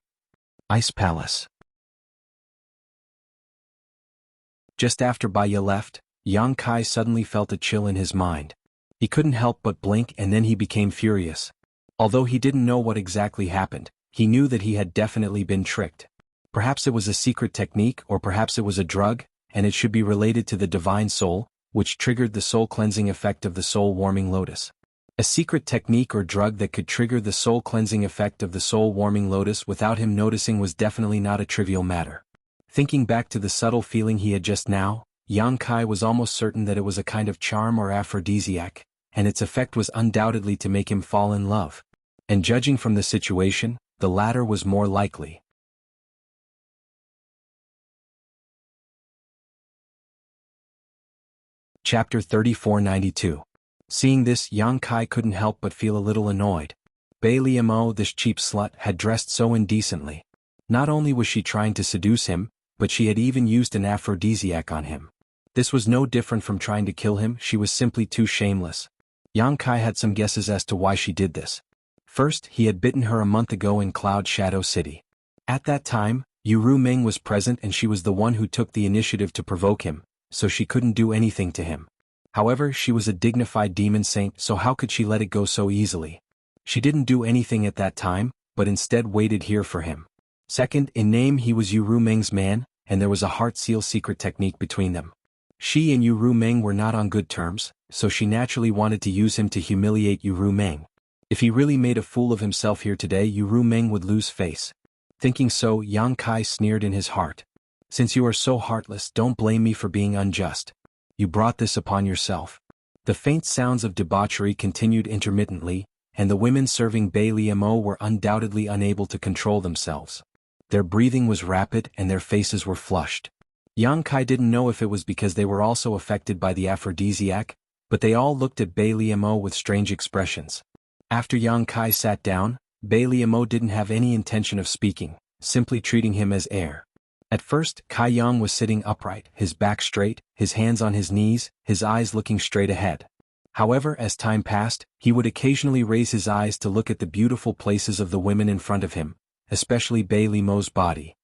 Ice Palace. Just after Baya left, Yang Kai suddenly felt a chill in his mind. He couldn't help but blink and then he became furious. Although he didn't know what exactly happened, he knew that he had definitely been tricked. Perhaps it was a secret technique or perhaps it was a drug, and it should be related to the divine soul, which triggered the soul-cleansing effect of the soul-warming lotus. A secret technique or drug that could trigger the soul-cleansing effect of the soul-warming lotus without him noticing was definitely not a trivial matter. Thinking back to the subtle feeling he had just now, Yang Kai was almost certain that it was a kind of charm or aphrodisiac, and its effect was undoubtedly to make him fall in love. And judging from the situation, the latter was more likely. Chapter 3492. Seeing this, Yang Kai couldn't help but feel a little annoyed. Bei Liamo, this cheap slut, had dressed so indecently. Not only was she trying to seduce him, but she had even used an aphrodisiac on him. This was no different from trying to kill him, she was simply too shameless. Yang Kai had some guesses as to why she did this. First, he had bitten her a month ago in Cloud Shadow City. At that time, Yuru Ming was present and she was the one who took the initiative to provoke him, so she couldn't do anything to him. However, she was a dignified demon saint, so how could she let it go so easily? She didn't do anything at that time, but instead waited here for him. Second, in name he was Yu Rumeng's man, and there was a heart seal secret technique between them. She and Yu Rumeng were not on good terms, so she naturally wanted to use him to humiliate Yu Rumeng. If he really made a fool of himself here today, Yu Rumeng would lose face. Thinking so, Yang Kai sneered in his heart. Since you are so heartless, don't blame me for being unjust. You brought this upon yourself. The faint sounds of debauchery continued intermittently, and the women serving Bai Liamo were undoubtedly unable to control themselves. Their breathing was rapid and their faces were flushed. Yang Kai didn't know if it was because they were also affected by the aphrodisiac, but they all looked at Bai Liamo with strange expressions. After Yang Kai sat down, Bai Liamo didn't have any intention of speaking, simply treating him as heir. At first, Kai Yang was sitting upright, his back straight, his hands on his knees, his eyes looking straight ahead. However, as time passed, he would occasionally raise his eyes to look at the beautiful places of the women in front of him, especially Bai Liamo's body.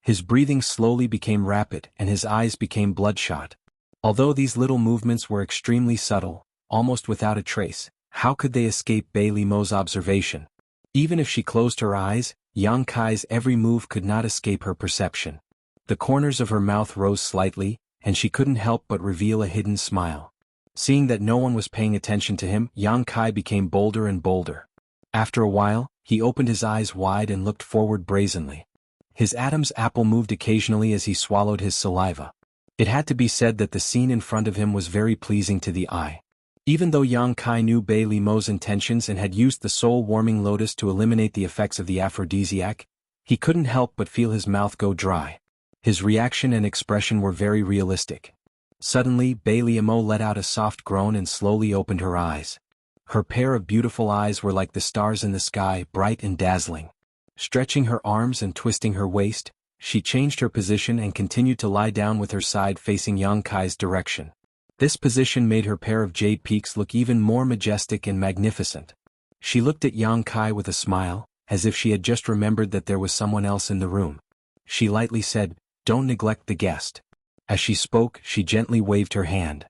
His breathing slowly became rapid and his eyes became bloodshot. Although these little movements were extremely subtle, almost without a trace, how could they escape Bai Liamo's observation? Even if she closed her eyes, Yang Kai's every move could not escape her perception. The corners of her mouth rose slightly, and she couldn't help but reveal a hidden smile. Seeing that no one was paying attention to him, Yang Kai became bolder and bolder. After a while, he opened his eyes wide and looked forward brazenly. His Adam's apple moved occasionally as he swallowed his saliva. It had to be said that the scene in front of him was very pleasing to the eye. Even though Yang Kai knew Bai Liamo's intentions and had used the soul-warming lotus to eliminate the effects of the aphrodisiac, he couldn't help but feel his mouth go dry. His reaction and expression were very realistic. Suddenly, Bai Liamo let out a soft groan and slowly opened her eyes. Her pair of beautiful eyes were like the stars in the sky, bright and dazzling. Stretching her arms and twisting her waist, she changed her position and continued to lie down with her side facing Yang Kai's direction. This position made her pair of jade peaks look even more majestic and magnificent. She looked at Yang Kai with a smile, as if she had just remembered that there was someone else in the room. She lightly said, "Don't neglect the guest." As she spoke, she gently waved her hand.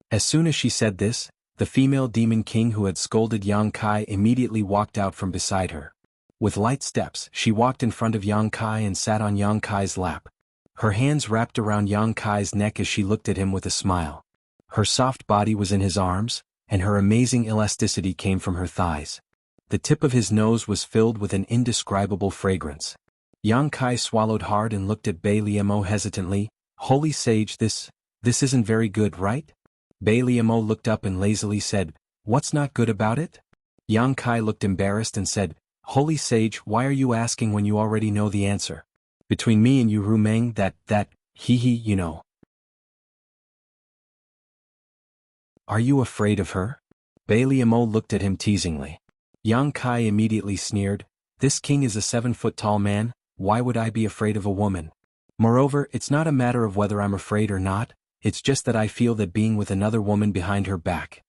As soon as she said this, the female demon king who had scolded Yang Kai immediately walked out from beside her. With light steps, she walked in front of Yang Kai and sat on Yang Kai's lap. Her hands wrapped around Yang Kai's neck as she looked at him with a smile. Her soft body was in his arms, and her amazing elasticity came from her thighs. The tip of his nose was filled with an indescribable fragrance. Yang Kai swallowed hard and looked at Bai Liamo hesitantly. "Holy sage, this isn't very good, right?" Bai Liamo looked up and lazily said, "What's not good about it?" Yang Kai looked embarrassed and said, "Holy sage, why are you asking when you already know the answer? Between me and Yu Rumeng, you know." "Are you afraid of her?" Bai Liamo looked at him teasingly. Yang Kai immediately sneered, "This king is a 7-foot-tall man, why would I be afraid of a woman? Moreover, it's not a matter of whether I'm afraid or not, it's just that I feel that being with another woman behind her back."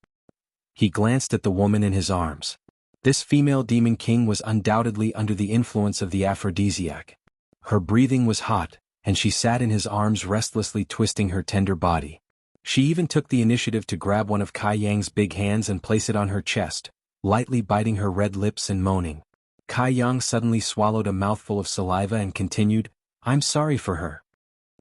He glanced at the woman in his arms. This female demon king was undoubtedly under the influence of the aphrodisiac. Her breathing was hot, and she sat in his arms restlessly twisting her tender body. She even took the initiative to grab one of Kai Yang's big hands and place it on her chest, lightly biting her red lips and moaning. Kai Yang suddenly swallowed a mouthful of saliva and continued, "I'm sorry for her."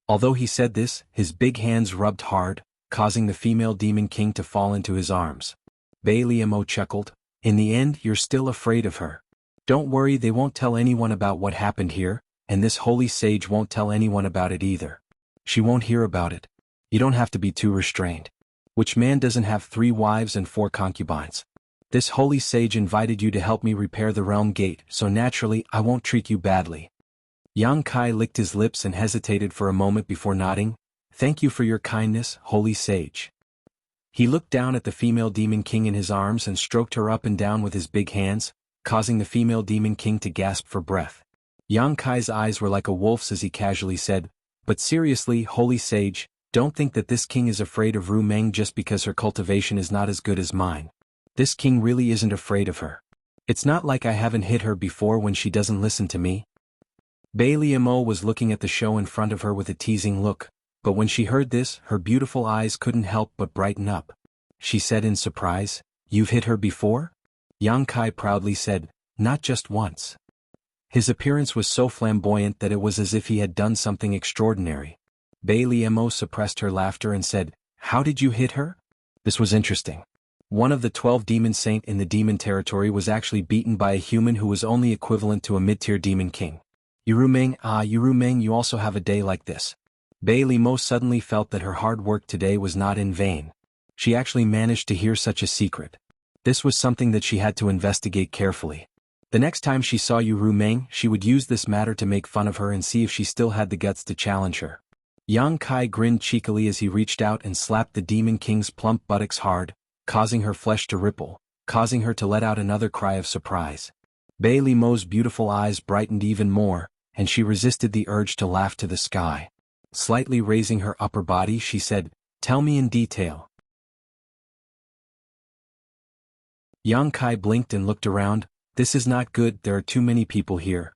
Although he said this, his big hands rubbed hard, causing the female demon king to fall into his arms. Bai Liamo chuckled, "In the end, you're still afraid of her. Don't worry, they won't tell anyone about what happened here, and this holy sage won't tell anyone about it either. She won't hear about it. You don't have to be too restrained. Which man doesn't have 3 wives and 4 concubines? This holy sage invited you to help me repair the realm gate, so naturally I won't treat you badly." Yang Kai licked his lips and hesitated for a moment before nodding. "Thank you for your kindness, holy sage." He looked down at the female demon king in his arms and stroked her up and down with his big hands, causing the female demon king to gasp for breath. Yang Kai's eyes were like a wolf's as he casually said, "But seriously, holy sage, don't think that this king is afraid of Ru Meng just because her cultivation is not as good as mine. This king really isn't afraid of her. It's not like I haven't hit her before when she doesn't listen to me." Bai Liamo was looking at the show in front of her with a teasing look, but when she heard this, her beautiful eyes couldn't help but brighten up. She said in surprise, "You've hit her before?" Yang Kai proudly said, "Not just once." His appearance was so flamboyant that it was as if he had done something extraordinary. Bailey Mo suppressed her laughter and said, "How did you hit her?" This was interesting. One of the 12 demon saint in the demon territory was actually beaten by a human who was only equivalent to a mid-tier demon king. Yurumeng, you also have a day like this. Bailey Mo suddenly felt that her hard work today was not in vain. She actually managed to hear such a secret. This was something that she had to investigate carefully. The next time she saw Yurumeng, she would use this matter to make fun of her and see if she still had the guts to challenge her. Yang Kai grinned cheekily as he reached out and slapped the demon king's plump buttocks hard, causing her flesh to ripple, causing her to let out another cry of surprise. Bailey Mo's beautiful eyes brightened even more, and she resisted the urge to laugh to the sky. Slightly raising her upper body, she said, "Tell me in detail." Yang Kai blinked and looked around. "This is not good, there are too many people here."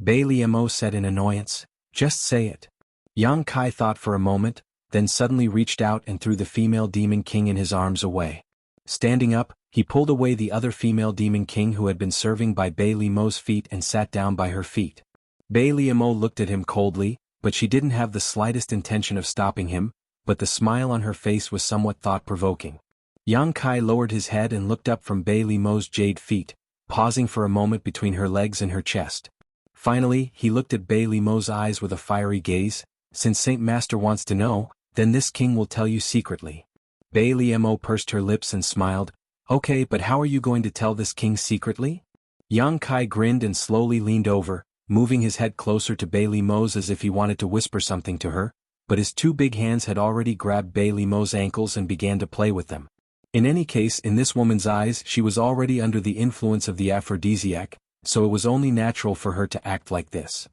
Bailey Mo said in annoyance, "Just say it." Yang Kai thought for a moment, then suddenly reached out and threw the female demon king in his arms away. Standing up, he pulled away the other female demon king who had been serving by Bailey Mo's feet and sat down by her feet. Bailey Mo looked at him coldly, but she didn't have the slightest intention of stopping him, but the smile on her face was somewhat thought-provoking. Yang Kai lowered his head and looked up from Bailey Mo's jade feet, pausing for a moment between her legs and her chest. Finally, he looked at Bailey Mo's eyes with a fiery gaze. "Since Saint Master wants to know, then this king will tell you secretly." Bailey Mo pursed her lips and smiled. "Okay, but how are you going to tell this king secretly?" Yang Kai grinned and slowly leaned over, moving his head closer to Bailey Mo's as if he wanted to whisper something to her, but his two big hands had already grabbed Bailey Mo's ankles and began to play with them. In any case, in this woman's eyes, she was already under the influence of the aphrodisiac, so it was only natural for her to act like this.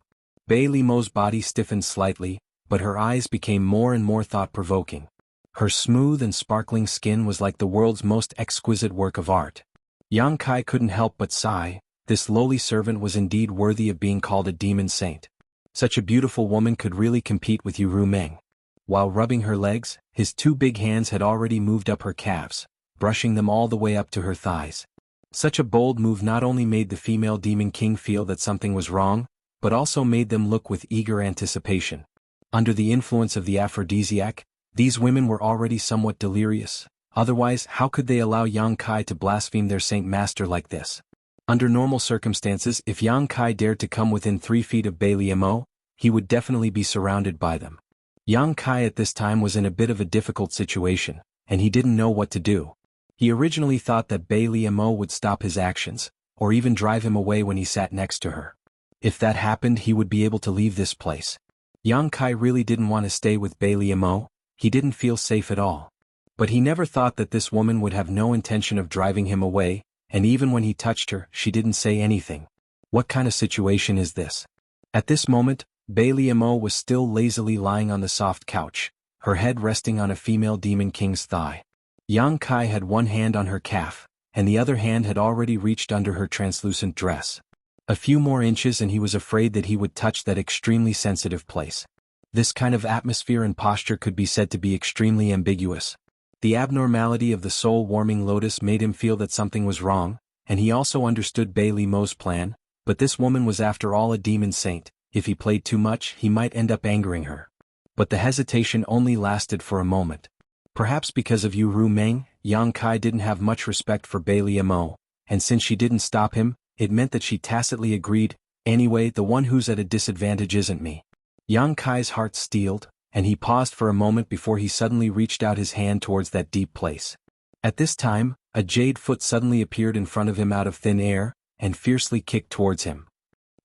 Bailey Mo's body stiffened slightly, but her eyes became more and more thought-provoking. Her smooth and sparkling skin was like the world's most exquisite work of art. Yang Kai couldn't help but sigh. This lowly servant was indeed worthy of being called a demon saint. Such a beautiful woman could really compete with Yurumeng. While rubbing her legs, his two big hands had already moved up her calves, brushing them all the way up to her thighs. Such a bold move not only made the female demon king feel that something was wrong, but also made them look with eager anticipation. Under the influence of the aphrodisiac, these women were already somewhat delirious. Otherwise, how could they allow Yang Kai to blaspheme their Saint Master like this? Under normal circumstances, if Yang Kai dared to come within 3 feet of Bailey Mo, he would definitely be surrounded by them. Yang Kai at this time was in a bit of a difficult situation, and he didn't know what to do. He originally thought that Bailey Mo would stop his actions, or even drive him away when he sat next to her. If that happened, he would be able to leave this place. Yang Kai really didn't want to stay with Bailey Mo. He didn't feel safe at all. But he never thought that this woman would have no intention of driving him away, and even when he touched her, she didn't say anything. What kind of situation is this? At this moment, Bailey Mo was still lazily lying on the soft couch, her head resting on a female demon king's thigh. Yang Kai had one hand on her calf, and the other hand had already reached under her translucent dress. A few more inches and he was afraid that he would touch that extremely sensitive place. This kind of atmosphere and posture could be said to be extremely ambiguous. The abnormality of the soul-warming lotus made him feel that something was wrong, and he also understood Bailey Mo's plan, but this woman was after all a demon saint. If he played too much, he might end up angering her. But the hesitation only lasted for a moment. Perhaps because of Yurumeng, Yang Kai didn't have much respect for Bailey Mo, and since she didn't stop him, it meant that she tacitly agreed, "Anyway, the one who's at a disadvantage isn't me." Yang Kai's heart steeled, and he paused for a moment before he suddenly reached out his hand towards that deep place. At this time, a jade foot suddenly appeared in front of him out of thin air, and fiercely kicked towards him.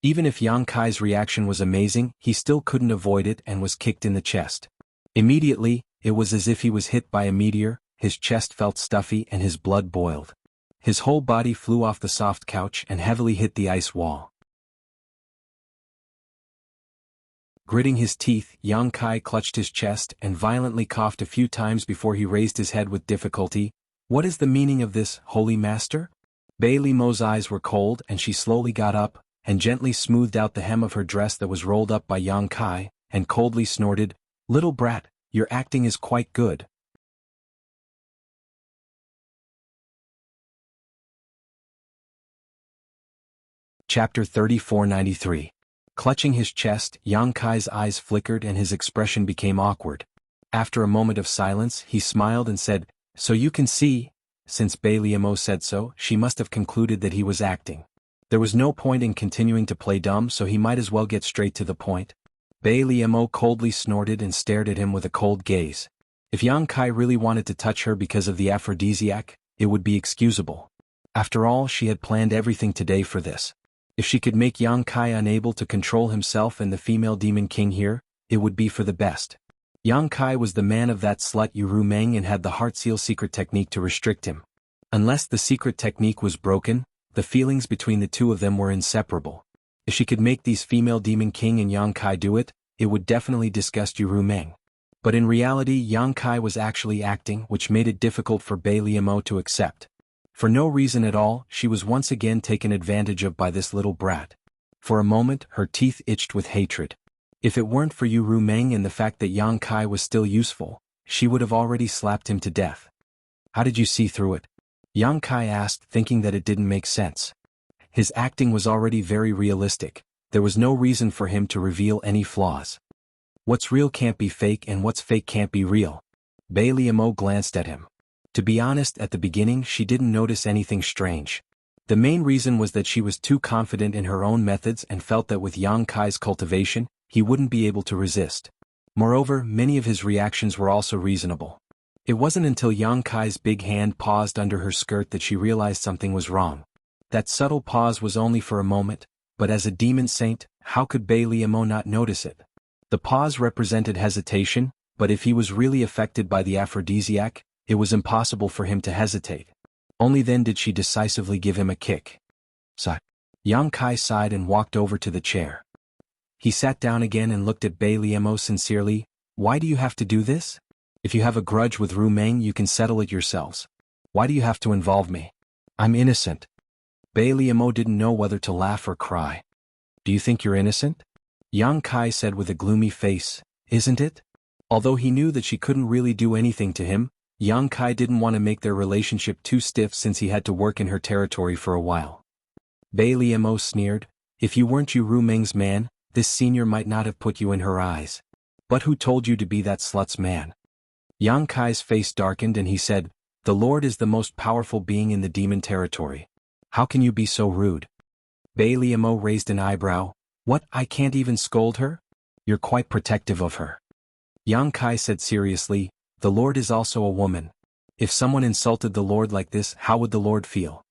Even if Yang Kai's reaction was amazing, he still couldn't avoid it and was kicked in the chest. Immediately, it was as if he was hit by a meteor, his chest felt stuffy and his blood boiled. His whole body flew off the soft couch and heavily hit the ice wall. Gritting his teeth, Yang Kai clutched his chest and violently coughed a few times before he raised his head with difficulty. "What is the meaning of this, Holy Master?" Bailey Mo's eyes were cold and she slowly got up, and gently smoothed out the hem of her dress that was rolled up by Yang Kai, and coldly snorted, "Little brat, your acting is quite good." Chapter 3493. Clutching his chest, Yang Kai's eyes flickered and his expression became awkward. After a moment of silence, he smiled and said, "So you can see." Since Liemo said so, she must have concluded that he was acting. There was no point in continuing to play dumb, so he might as well get straight to the point. Liemo coldly snorted and stared at him with a cold gaze. If Yang Kai really wanted to touch her because of the aphrodisiac, it would be excusable. After all, she had planned everything today for this. If she could make Yang Kai unable to control himself and the female demon king here, it would be for the best. Yang Kai was the man of that slut Yu Meng and had the heart seal secret technique to restrict him. Unless the secret technique was broken, the feelings between the two of them were inseparable. If she could make these female demon king and Yang Kai do it, it would definitely disgust Yu Meng. But in reality, Yang Kai was actually acting, which made it difficult for Liemo to accept. For no reason at all, she was once again taken advantage of by this little brat. For a moment, her teeth itched with hatred. If it weren't for Yu Meng and the fact that Yang Kai was still useful, she would have already slapped him to death. "How did you see through it?" Yang Kai asked, thinking that it didn't make sense. His acting was already very realistic. There was no reason for him to reveal any flaws. What's real can't be fake and what's fake can't be real. Liemo glanced at him. To be honest, at the beginning she didn't notice anything strange. The main reason was that she was too confident in her own methods and felt that with Yang Kai's cultivation, he wouldn't be able to resist. Moreover, many of his reactions were also reasonable. It wasn't until Yang Kai's big hand paused under her skirt that she realized something was wrong. That subtle pause was only for a moment, but as a demon saint, how could Liemo not notice it? The pause represented hesitation, but if he was really affected by the aphrodisiac, it was impossible for him to hesitate. Only then did she decisively give him a kick. Sigh. Yang Kai sighed and walked over to the chair. He sat down again and looked at Liemo sincerely. "Why do you have to do this? If you have a grudge with Meng, you can settle it yourselves. Why do you have to involve me? I'm innocent." Liemo didn't know whether to laugh or cry. "Do you think you're innocent?" Yang Kai said with a gloomy face. "Isn't it?" Although he knew that she couldn't really do anything to him, Yang Kai didn't want to make their relationship too stiff since he had to work in her territory for a while. Liemo sneered, "If you weren't Yu Meng's man, this senior might not have put you in her eyes. But who told you to be that slut's man?" Yang Kai's face darkened and he said, "The Lord is the most powerful being in the demon territory. How can you be so rude?" Liemo raised an eyebrow. "What, I can't even scold her? You're quite protective of her." Yang Kai said seriously, "The Lord is also a woman. If someone insulted the Lord like this, how would the Lord feel?"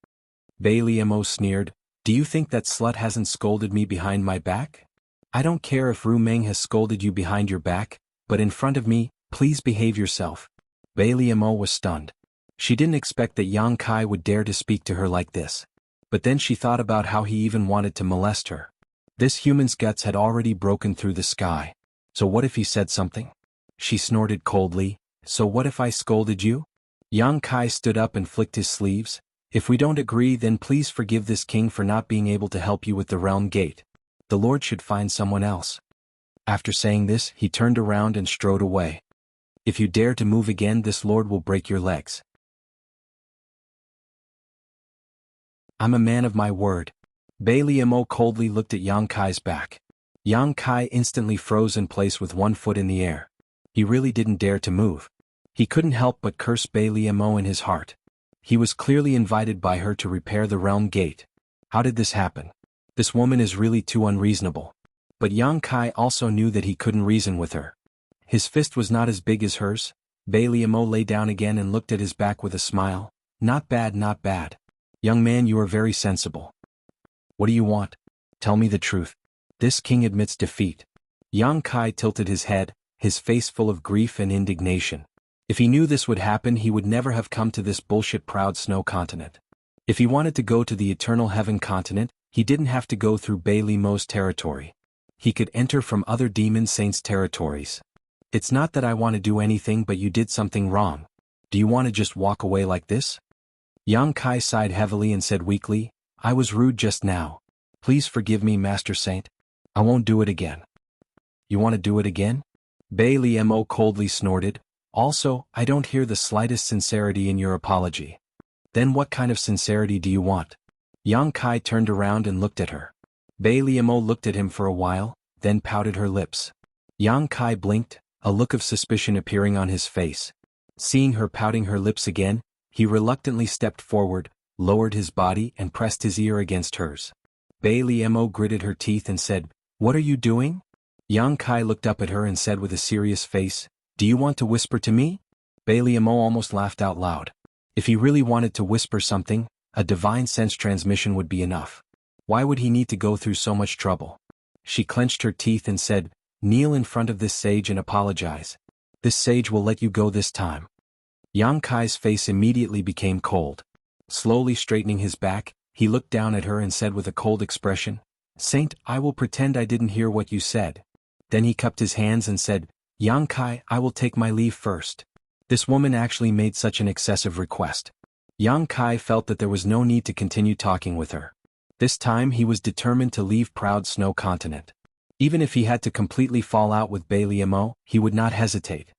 Liemo sneered, "Do you think that slut hasn't scolded me behind my back? I don't care if Meng has scolded you behind your back, but in front of me, please behave yourself." Liemo was stunned. She didn't expect that Yang Kai would dare to speak to her like this. But then she thought about how he even wanted to molest her. This human's guts had already broken through the sky. So what if he said something? She snorted coldly, "So what if I scolded you?" Yang Kai stood up and flicked his sleeves. "If we don't agree, then please forgive this king for not being able to help you with the realm gate. The Lord should find someone else." After saying this, he turned around and strode away. "If you dare to move again, this Lord will break your legs." "I'm a man of my word." Liemo coldly looked at Yang Kai's back. Yang Kai instantly froze in place with one foot in the air. He really didn't dare to move. He couldn't help but curse Liemo in his heart. He was clearly invited by her to repair the realm gate. How did this happen? This woman is really too unreasonable. But Yang Kai also knew that he couldn't reason with her. His fist was not as big as hers. Liemo lay down again and looked at his back with a smile. "Not bad, not bad. Young man, you are very sensible. What do you want? Tell me the truth." This king admits defeat. Yang Kai tilted his head, his face full of grief and indignation. If he knew this would happen, he would never have come to this bullshit proud snow continent. If he wanted to go to the eternal heaven continent, he didn't have to go through Liemo's territory. He could enter from other demon saints' territories. "It's not that I want to do anything, but you did something wrong. Do you want to just walk away like this?" Yang Kai sighed heavily and said weakly, "I was rude just now. Please forgive me, Master Saint. I won't do it again." "You want to do it again?" Liemo coldly snorted. "Also, I don't hear the slightest sincerity in your apology. Then what kind of sincerity do you want?" Yang Kai turned around and looked at her. Bei Liamo looked at him for a while, then pouted her lips. Yang Kai blinked, a look of suspicion appearing on his face. Seeing her pouting her lips again, he reluctantly stepped forward, lowered his body and pressed his ear against hers. Bei Liamo gritted her teeth and said, "What are you doing?" Yang Kai looked up at her and said with a serious face, "Do you want to whisper to me?" Bei Liamo almost laughed out loud. If he really wanted to whisper something, a divine sense transmission would be enough. Why would he need to go through so much trouble? She clenched her teeth and said, "Kneel in front of this sage and apologize. This sage will let you go this time." Yang Kai's face immediately became cold. Slowly straightening his back, he looked down at her and said with a cold expression, "Saint, I will pretend I didn't hear what you said." Then he cupped his hands and said, "Yang Kai, I will take my leave first." This woman actually made such an excessive request. Yang Kai felt that there was no need to continue talking with her. This time he was determined to leave proud Snow Continent. Even if he had to completely fall out with Bei Liamo, he would not hesitate.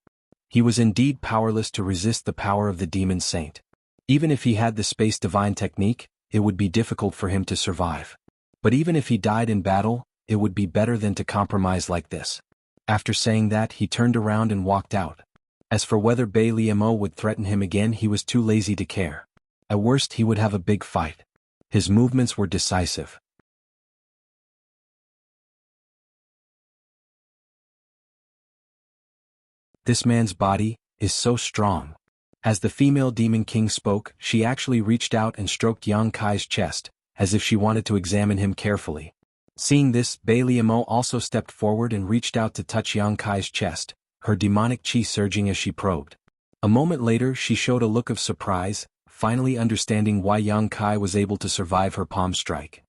He was indeed powerless to resist the power of the demon saint. Even if he had the space divine technique, it would be difficult for him to survive. But even if he died in battle, it would be better than to compromise like this. After saying that, he turned around and walked out. As for whether Bei Liamo would threaten him again, he was too lazy to care. At worst, he would have a big fight. His movements were decisive. "This man's body is so strong." As the female demon king spoke, she actually reached out and stroked Yang Kai's chest, as if she wanted to examine him carefully. Seeing this, Bei Liamo also stepped forward and reached out to touch Yang Kai's chest, her demonic chi surging as she probed. A moment later, she showed a look of surprise, finally understanding why Yang Kai was able to survive her palm strike.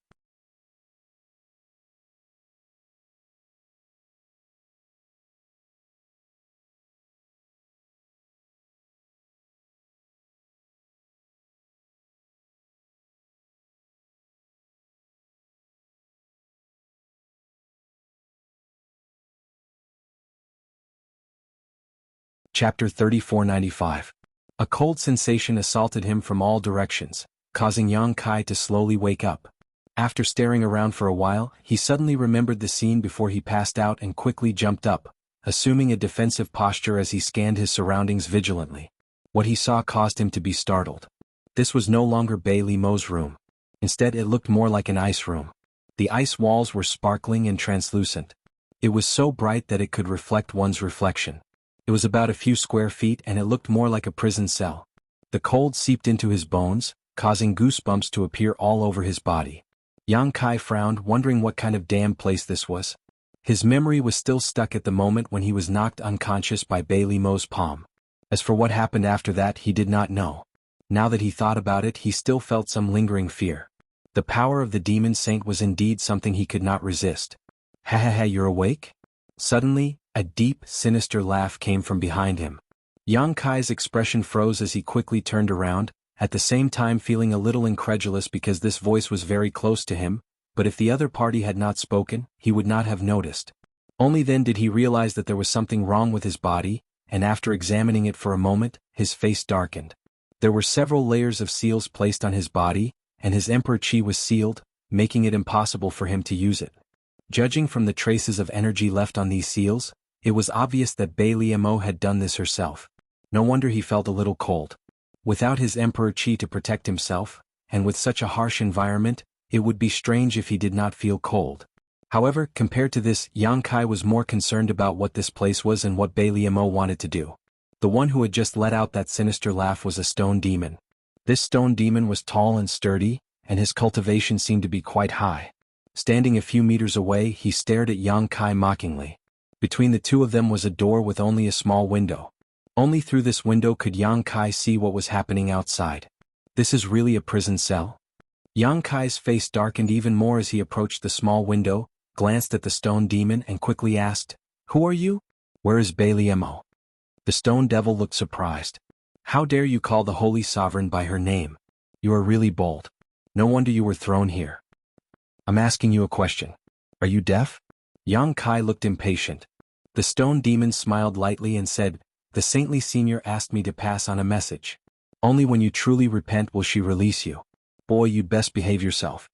Chapter 3495. A cold sensation assaulted him from all directions, causing Yang Kai to slowly wake up. After staring around for a while, he suddenly remembered the scene before he passed out and quickly jumped up, assuming a defensive posture as he scanned his surroundings vigilantly. What he saw caused him to be startled. This was no longer Bei Liamo's room. Instead, it looked more like an ice room. The ice walls were sparkling and translucent. It was so bright that it could reflect one's reflection. It was about a few square feet and it looked more like a prison cell. The cold seeped into his bones, causing goosebumps to appear all over his body. Yang Kai frowned, wondering what kind of damn place this was. His memory was still stuck at the moment when he was knocked unconscious by Bei Liamo's palm. As for what happened after that, he did not know. Now that he thought about it, he still felt some lingering fear. The power of the demon saint was indeed something he could not resist. "Ha ha ha, you're awake?" Suddenly, a deep, sinister laugh came from behind him. Yang Kai's expression froze as he quickly turned around, at the same time feeling a little incredulous because this voice was very close to him, but if the other party had not spoken, he would not have noticed. Only then did he realize that there was something wrong with his body, and after examining it for a moment, his face darkened. There were several layers of seals placed on his body, and his emperor chi was sealed, making it impossible for him to use it. Judging from the traces of energy left on these seals, it was obvious that Bei Liamo had done this herself. No wonder he felt a little cold. Without his emperor chi to protect himself, and with such a harsh environment, it would be strange if he did not feel cold. However, compared to this, Yang Kai was more concerned about what this place was and what Bei Liamo wanted to do. The one who had just let out that sinister laugh was a stone demon. This stone demon was tall and sturdy, and his cultivation seemed to be quite high. Standing a few meters away, he stared at Yang Kai mockingly. Between the two of them was a door with only a small window. Only through this window could Yang Kai see what was happening outside. This is really a prison cell? Yang Kai's face darkened even more as he approached the small window, glanced at the stone demon and quickly asked, "Who are you? Where is Bei Liamo?" The stone devil looked surprised. "How dare you call the Holy Sovereign by her name? You are really bold. No wonder you were thrown here. I'm asking you a question. Are you deaf?" Yang Kai looked impatient. The stone demon smiled lightly and said, "The saintly senior asked me to pass on a message. Only when you truly repent will she release you." boy, you'd best behave yourself."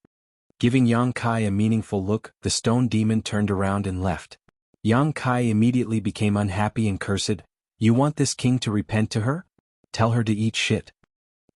Giving Yang Kai a meaningful look, the stone demon turned around and left. Yang Kai immediately became unhappy and cursed. "You want this king to repent to her? Tell her to eat shit."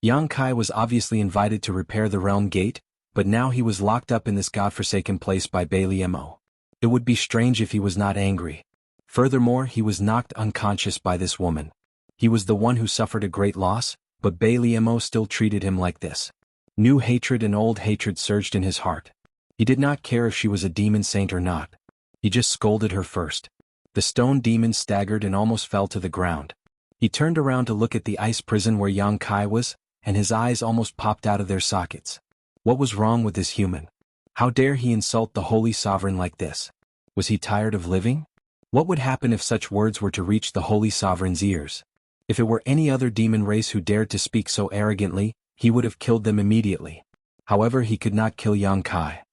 Yang Kai was obviously invited to repair the realm gate, but now he was locked up in this godforsaken place by Mo. It would be strange if he was not angry. Furthermore, he was knocked unconscious by this woman. He was the one who suffered a great loss, but Mo still treated him like this. New hatred and old hatred surged in his heart. He did not care if she was a demon saint or not. He just scolded her first. The stone demon staggered and almost fell to the ground. He turned around to look at the ice prison where Yang Kai was, and his eyes almost popped out of their sockets. What was wrong with this human? How dare he insult the holy sovereign like this? Was he tired of living? What would happen if such words were to reach the holy sovereign's ears? If it were any other demon race who dared to speak so arrogantly, he would have killed them immediately. However, he could not kill Yang Kai.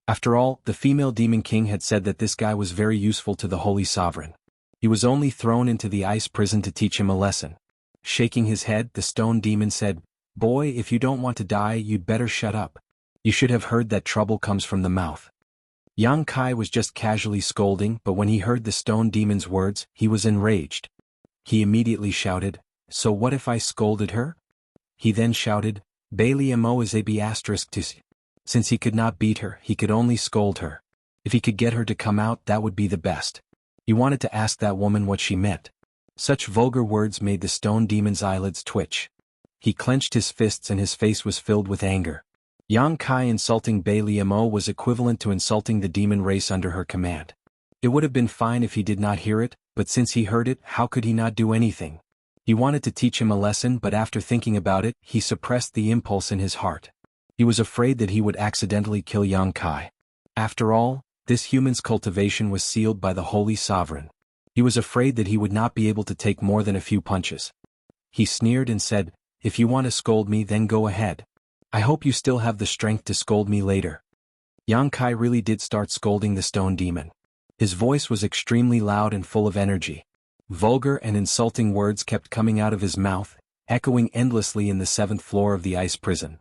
After all, the female demon king had said that this guy was very useful to the holy sovereign. He was only thrown into the ice prison to teach him a lesson. Shaking his head, the stone demon said, "Boy, if you don't want to die, you'd better shut up. You should have heard that trouble comes from the mouth." Yang Kai was just casually scolding, but when he heard the stone demon's words, he was enraged. He immediately shouted, "So what if I scolded her?" He then shouted, "Mo is a b*****. Since he could not beat her, he could only scold her. If he could get her to come out, that would be the best. He wanted to ask that woman what she meant. Such vulgar words made the stone demon's eyelids twitch. He clenched his fists and his face was filled with anger. Yang Kai insulting Mo was equivalent to insulting the demon race under her command. It would have been fine if he did not hear it, but since he heard it, how could he not do anything? He wanted to teach him a lesson, but after thinking about it, he suppressed the impulse in his heart. He was afraid that he would accidentally kill Yang Kai. After all, this human's cultivation was sealed by the holy sovereign. He was afraid that he would not be able to take more than a few punches. He sneered and said, "If you want to scold me, then go ahead. I hope you still have the strength to scold me later." Yang Kai really did start scolding the stone demon. His voice was extremely loud and full of energy. Vulgar and insulting words kept coming out of his mouth, echoing endlessly in the 7th floor of the ice prison.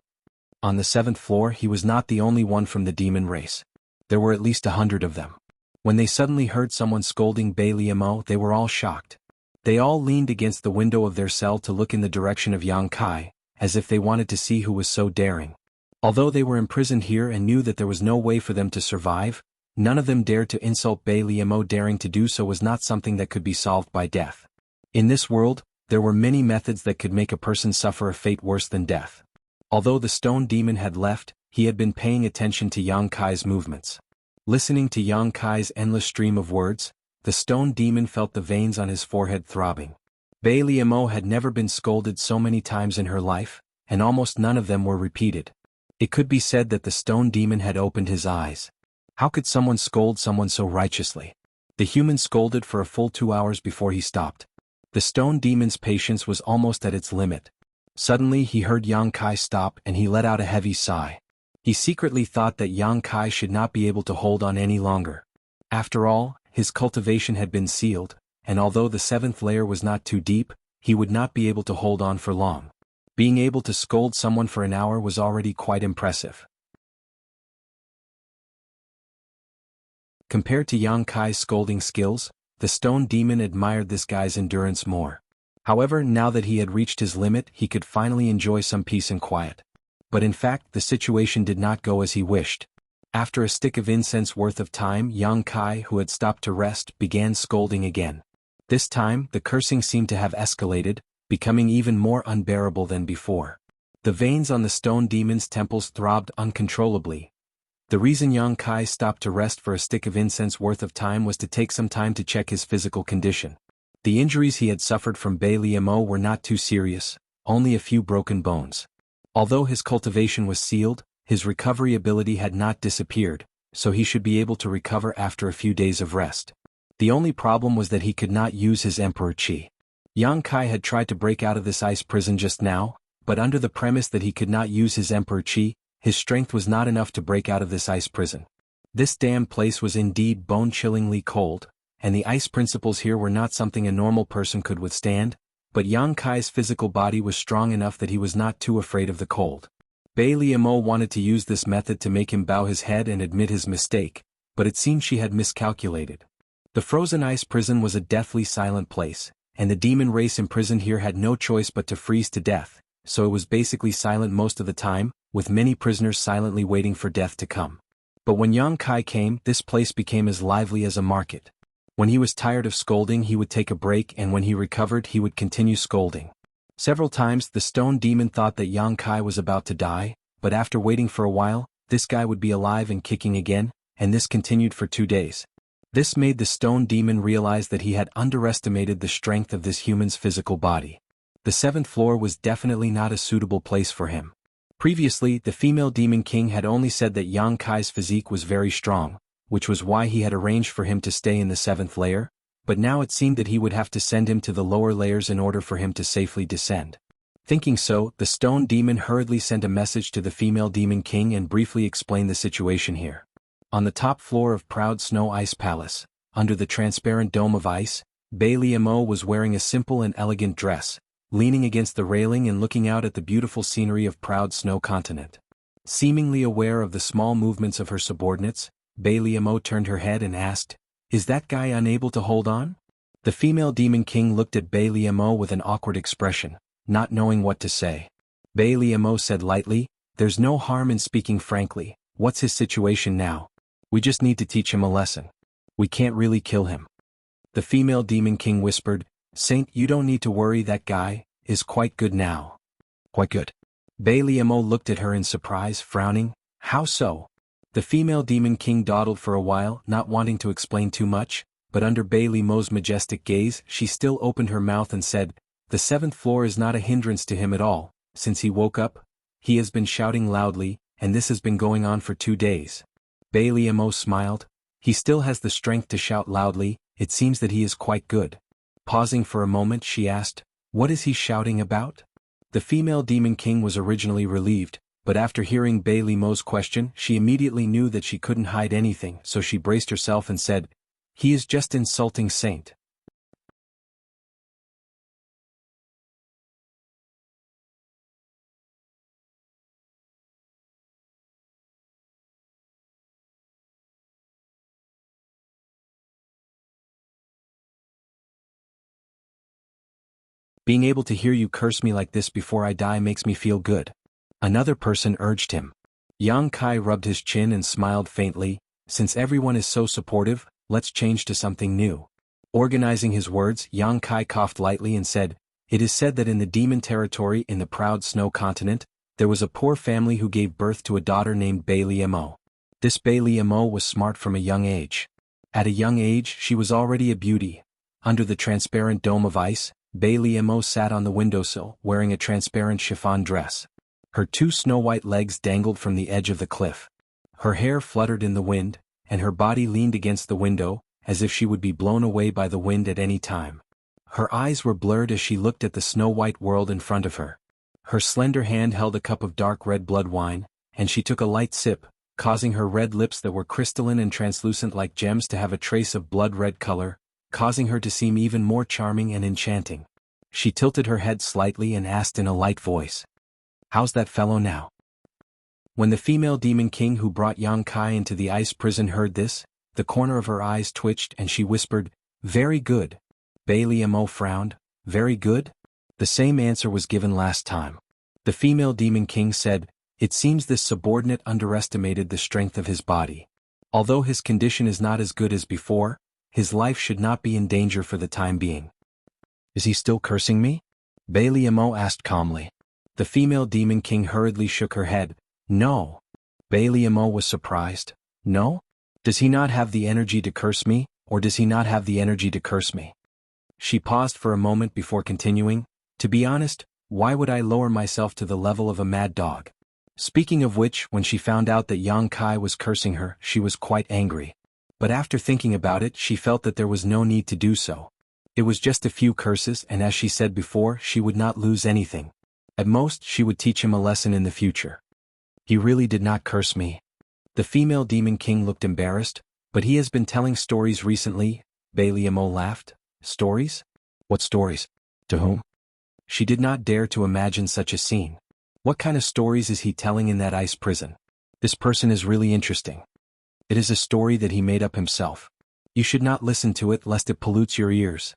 On the 7th floor, he was not the only one from the demon race. There were at least 100 of them. When they suddenly heard someone scolding Mo, they were all shocked. They all leaned against the window of their cell to look in the direction of Yang Kai, as if they wanted to see who was so daring. Although they were imprisoned here and knew that there was no way for them to survive, none of them dared to insult Mo. Daring to do so was not something that could be solved by death. In this world, there were many methods that could make a person suffer a fate worse than death. Although the stone demon had left, he had been paying attention to Yang Kai's movements. Listening to Yang Kai's endless stream of words, the stone demon felt the veins on his forehead throbbing. Mo had never been scolded so many times in her life, and almost none of them were repeated. It could be said that the stone demon had opened his eyes. How could someone scold someone so righteously? The human scolded for a full 2 hours before he stopped. The stone demon's patience was almost at its limit. Suddenly he heard Yang Kai stop and he let out a heavy sigh. He secretly thought that Yang Kai should not be able to hold on any longer. After all, his cultivation had been sealed, and although the 7th layer was not too deep, he would not be able to hold on for long. Being able to scold someone for an hour was already quite impressive. Compared to Yang Kai's scolding skills, the stone demon admired this guy's endurance more. However, now that he had reached his limit, he could finally enjoy some peace and quiet. But in fact, the situation did not go as he wished. After a stick of incense worth of time, Yang Kai, who had stopped to rest, began scolding again. This time, the cursing seemed to have escalated, becoming even more unbearable than before. The veins on the stone demon's temples throbbed uncontrollably. The reason Yang Kai stopped to rest for a stick of incense worth of time was to take some time to check his physical condition. The injuries he had suffered from Mo were not too serious, only a few broken bones. Although his cultivation was sealed, his recovery ability had not disappeared, so he should be able to recover after a few days of rest. The only problem was that he could not use his Emperor Qi. Yang Kai had tried to break out of this ice prison just now, but under the premise that he could not use his Emperor Qi, his strength was not enough to break out of this ice prison. This damn place was indeed bone-chillingly cold, and the ice principles here were not something a normal person could withstand. but Yang Kai's physical body was strong enough that he was not too afraid of the cold. Bai Liamo wanted to use this method to make him bow his head and admit his mistake, but it seemed she had miscalculated. The frozen ice prison was a deathly silent place, and the demon race imprisoned here had no choice but to freeze to death, so it was basically silent most of the time, with many prisoners silently waiting for death to come. But when Yang Kai came, this place became as lively as a market. When he was tired of scolding, he would take a break, and when he recovered, he would continue scolding. Several times the stone demon thought that Yang Kai was about to die, but after waiting for a while, this guy would be alive and kicking again, and this continued for 2 days. This made the stone demon realize that he had underestimated the strength of this human's physical body. The 7th floor was definitely not a suitable place for him. Previously, the female demon king had only said that Yang Kai's physique was very strong, which was why he had arranged for him to stay in the 7th layer, but now it seemed that he would have to send him to the lower layers in order for him to safely descend. Thinking so, the stone demon hurriedly sent a message to the female demon king and briefly explained the situation here. On the top floor of Proud Snow Ice Palace, under the transparent dome of ice, Bai Liamo was wearing a simple and elegant dress, leaning against the railing and looking out at the beautiful scenery of Proud Snow Continent. Seemingly aware of the small movements of her subordinates, Bai Liamo turned her head and asked, "Is that guy unable to hold on?" The female demon king looked at Bai Liamo with an awkward expression, not knowing what to say. Bai Liamo said lightly, "There's no harm in speaking frankly. What's his situation now? We just need to teach him a lesson. We can't really kill him." The female demon king whispered, "Saint, you don't need to worry, that guy is quite good now." "Quite good?" Bai Liamo looked at her in surprise, frowning. "How so?" The female demon king dawdled for a while, not wanting to explain too much, but under Bai Liamo's majestic gaze, she still opened her mouth and said, "The 7th floor is not a hindrance to him at all. Since he woke up, he has been shouting loudly, and this has been going on for 2 days. Bai Liamo smiled. "He still has the strength to shout loudly. It seems that he is quite good." Pausing for a moment, she asked, "What is he shouting about?" The female demon king was originally relieved, but after hearing Bai Liamo's question, she immediately knew that she couldn't hide anything, so she braced herself and said, "He is just insulting Saint." "Being able to hear you curse me like this before I die makes me feel good," another person urged him. Yang Kai rubbed his chin and smiled faintly. "Since everyone is so supportive, let's change to something new." Organizing his words, Yang Kai coughed lightly and said, "It is said that in the demon territory in the Proud Snow Continent, there was a poor family who gave birth to a daughter named Bai Liamo. This Bai Liamo was smart from a young age. At a young age, she was already a beauty. Under the transparent dome of ice, Bai Liamo sat on the windowsill, wearing a transparent chiffon dress. Her 2 snow-white legs dangled from the edge of the cliff. Her hair fluttered in the wind, and her body leaned against the window, as if she would be blown away by the wind at any time. Her eyes were blurred as she looked at the snow-white world in front of her. Her slender hand held a cup of dark red blood wine, and she took a light sip, causing her red lips that were crystalline and translucent like gems to have a trace of blood-red color, causing her to seem even more charming and enchanting. She tilted her head slightly and asked in a light voice, "How's that fellow now?" When the female demon king who brought Yang Kai into the ice prison heard this, the corner of her eyes twitched and she whispered, "Very good." Bai Liamo frowned. "Very good?" The same answer was given last time. The female demon king said, "It seems this subordinate underestimated the strength of his body. Although his condition is not as good as before, his life should not be in danger for the time being." "Is he still cursing me?" Bai Liamo asked calmly. The female demon king hurriedly shook her head. "No." Bai Liamo was surprised. "No? Does he not have the energy to curse me, or does he not have the energy to curse me?" She paused for a moment before continuing, "To be honest, why would I lower myself to the level of a mad dog?" Speaking of which, when she found out that Yang Kai was cursing her, she was quite angry. But after thinking about it, she felt that there was no need to do so. It was just a few curses, and as she said before, she would not lose anything. At most, she would teach him a lesson in the future. "He really did not curse me." The female demon king looked embarrassed, "But he has been telling stories recently." Bai Liamo laughed. "Stories? What stories? To whom?" She did not dare to imagine such a scene. What kind of stories is he telling in that ice prison? This person is really interesting. It is a story that he made up himself. You should not listen to it lest it pollutes your ears.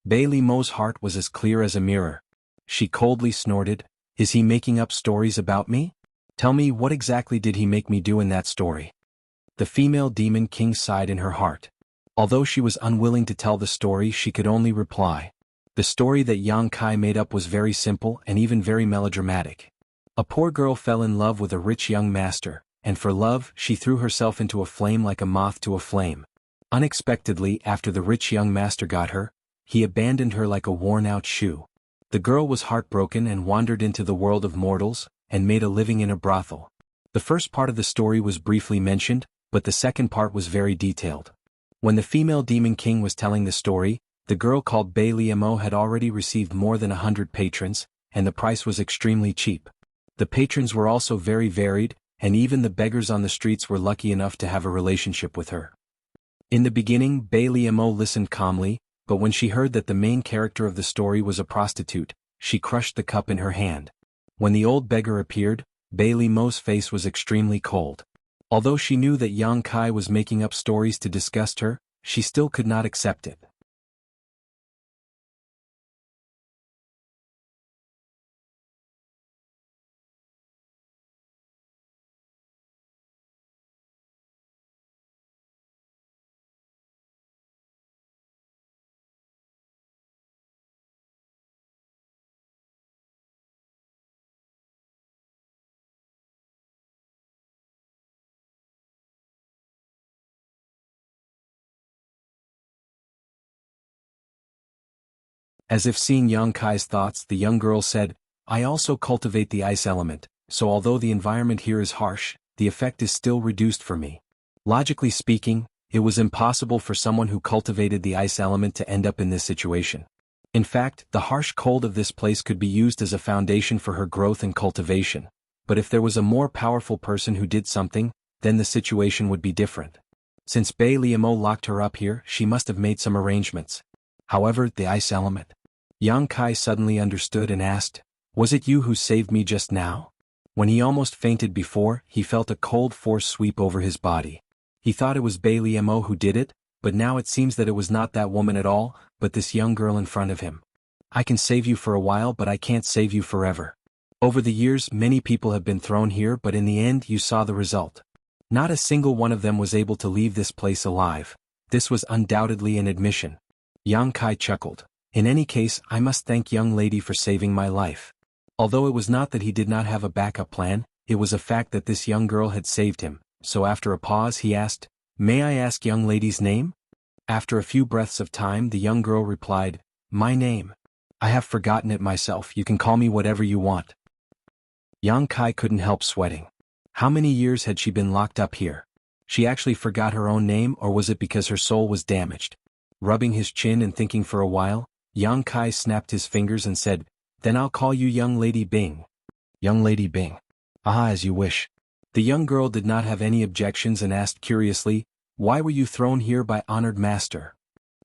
Bailey Mo's heart was as clear as a mirror. She coldly snorted, "Is he making up stories about me? Tell me, what exactly did he make me do in that story?" The female demon king sighed in her heart. Although she was unwilling to tell the story, she could only reply. The story that Yang Kai made up was very simple and even very melodramatic. A poor girl fell in love with a rich young master, and for love she threw herself into a flame like a moth to a flame. Unexpectedly, after the rich young master got her, he abandoned her like a worn-out shoe. The girl was heartbroken and wandered into the world of mortals, and made a living in a brothel. The first part of the story was briefly mentioned, but the second part was very detailed. When the female demon king was telling the story, the girl called Bailey Mo had already received more than 100 patrons, and the price was extremely cheap. The patrons were also very varied, and even the beggars on the streets were lucky enough to have a relationship with her. In the beginning, Bailey Mo listened calmly, but when she heard that the main character of the story was a prostitute, she crushed the cup in her hand. When the old beggar appeared, Bailey Mo's face was extremely cold. Although she knew that Yang Kai was making up stories to disgust her, she still could not accept it. As if seeing Yang Kai's thoughts, the young girl said, "I also cultivate the ice element, so although the environment here is harsh, the effect is still reduced for me." Logically speaking, it was impossible for someone who cultivated the ice element to end up in this situation. In fact, the harsh cold of this place could be used as a foundation for her growth and cultivation. But if there was a more powerful person who did something, then the situation would be different. Since Bei Liamo locked her up here, she must have made some arrangements. However, the ice element. Yang Kai suddenly understood and asked, "Was it you who saved me just now?" When he almost fainted before, he felt a cold force sweep over his body. He thought it was Bei Liamo who did it, but now it seems that it was not that woman at all, but this young girl in front of him. "I can save you for a while, but I can't save you forever. Over the years, many people have been thrown here, but in the end you saw the result. Not a single one of them was able to leave this place alive. This was undoubtedly an admission." Yang Kai chuckled. "In any case, I must thank young lady for saving my life." Although it was not that he did not have a backup plan, it was a fact that this young girl had saved him, so after a pause he asked, "May I ask young lady's name?" After a few breaths of time the young girl replied, "My name? I have forgotten it myself, you can call me whatever you want." Yang Kai couldn't help sweating. How many years had she been locked up here? She actually forgot her own name, or was it because her soul was damaged? Rubbing his chin and thinking for a while, Yang Kai snapped his fingers and said, "Then I'll call you young lady Bing." "Young lady Bing." "Ah, as you wish." The young girl did not have any objections and asked curiously, "Why were you thrown here by honored master?"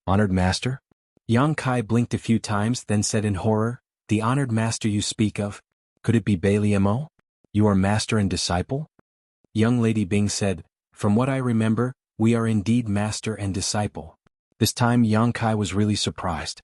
"Honored master?" Yang Kai blinked a few times then said in horror, "The honored master you speak of? Could it be Bei Liamo? You are master and disciple?" Young lady Bing said, "From what I remember, we are indeed master and disciple." This time Yang Kai was really surprised.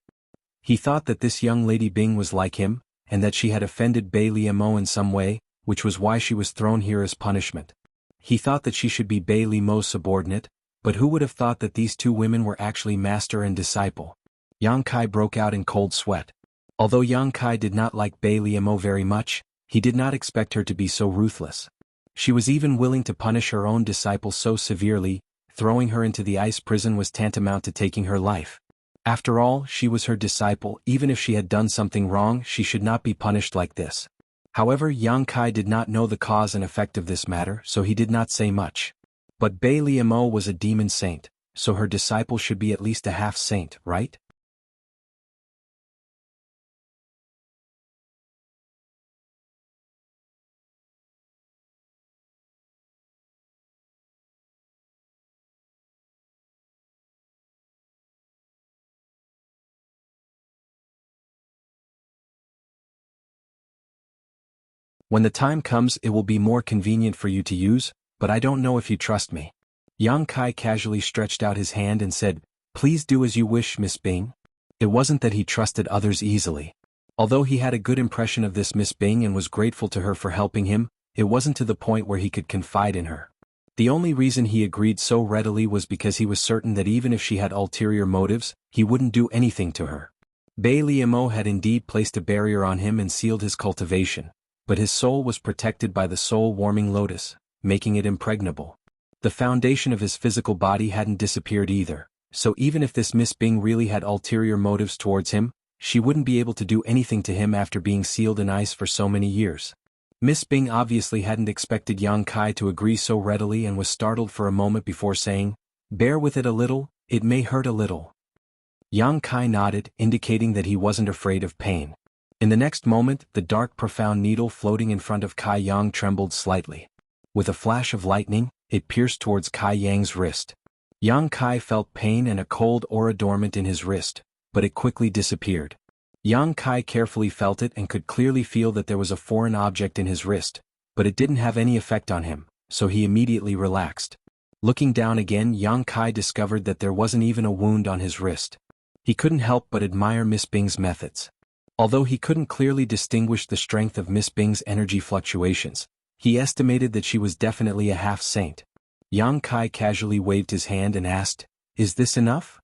He thought that this young lady Bing was like him, and that she had offended Bei Liamo in some way, which was why she was thrown here as punishment. He thought that she should be Bei Liamo's subordinate, but who would have thought that these two women were actually master and disciple? Yang Kai broke out in cold sweat. Although Yang Kai did not like Bei Liamo very much, he did not expect her to be so ruthless. She was even willing to punish her own disciple so severely. Throwing her into the ice prison was tantamount to taking her life. After all, she was her disciple. Even if she had done something wrong, she should not be punished like this. However, Yang Kai did not know the cause and effect of this matter, so he did not say much. But Bei Liamo was a demon saint, so her disciple should be at least a half saint, right? When the time comes it will be more convenient for you to use, but I don't know if you trust me. Yang Kai casually stretched out his hand and said, "Please do as you wish, Miss Bing." It wasn't that he trusted others easily. Although he had a good impression of this Miss Bing and was grateful to her for helping him, it wasn't to the point where he could confide in her. The only reason he agreed so readily was because he was certain that even if she had ulterior motives, he wouldn't do anything to her. Bai Liamo had indeed placed a barrier on him and sealed his cultivation, but his soul was protected by the soul-warming lotus, making it impregnable. The foundation of his physical body hadn't disappeared either, so even if this Miss Bing really had ulterior motives towards him, she wouldn't be able to do anything to him after being sealed in ice for so many years. Miss Bing obviously hadn't expected Yang Kai to agree so readily and was startled for a moment before saying, "Bear with it a little, it may hurt a little." Yang Kai nodded, indicating that he wasn't afraid of pain. In the next moment, the dark profound needle floating in front of Kai Yang trembled slightly. With a flash of lightning, it pierced towards Kai Yang's wrist. Yang Kai felt pain and a cold aura dormant in his wrist, but it quickly disappeared. Yang Kai carefully felt it and could clearly feel that there was a foreign object in his wrist, but it didn't have any effect on him, so he immediately relaxed. Looking down again, Yang Kai discovered that there wasn't even a wound on his wrist. He couldn't help but admire Miss Bing's methods. Although he couldn't clearly distinguish the strength of Miss Bing's energy fluctuations, he estimated that she was definitely a half-saint. Yang Kai casually waved his hand and asked, "Is this enough?"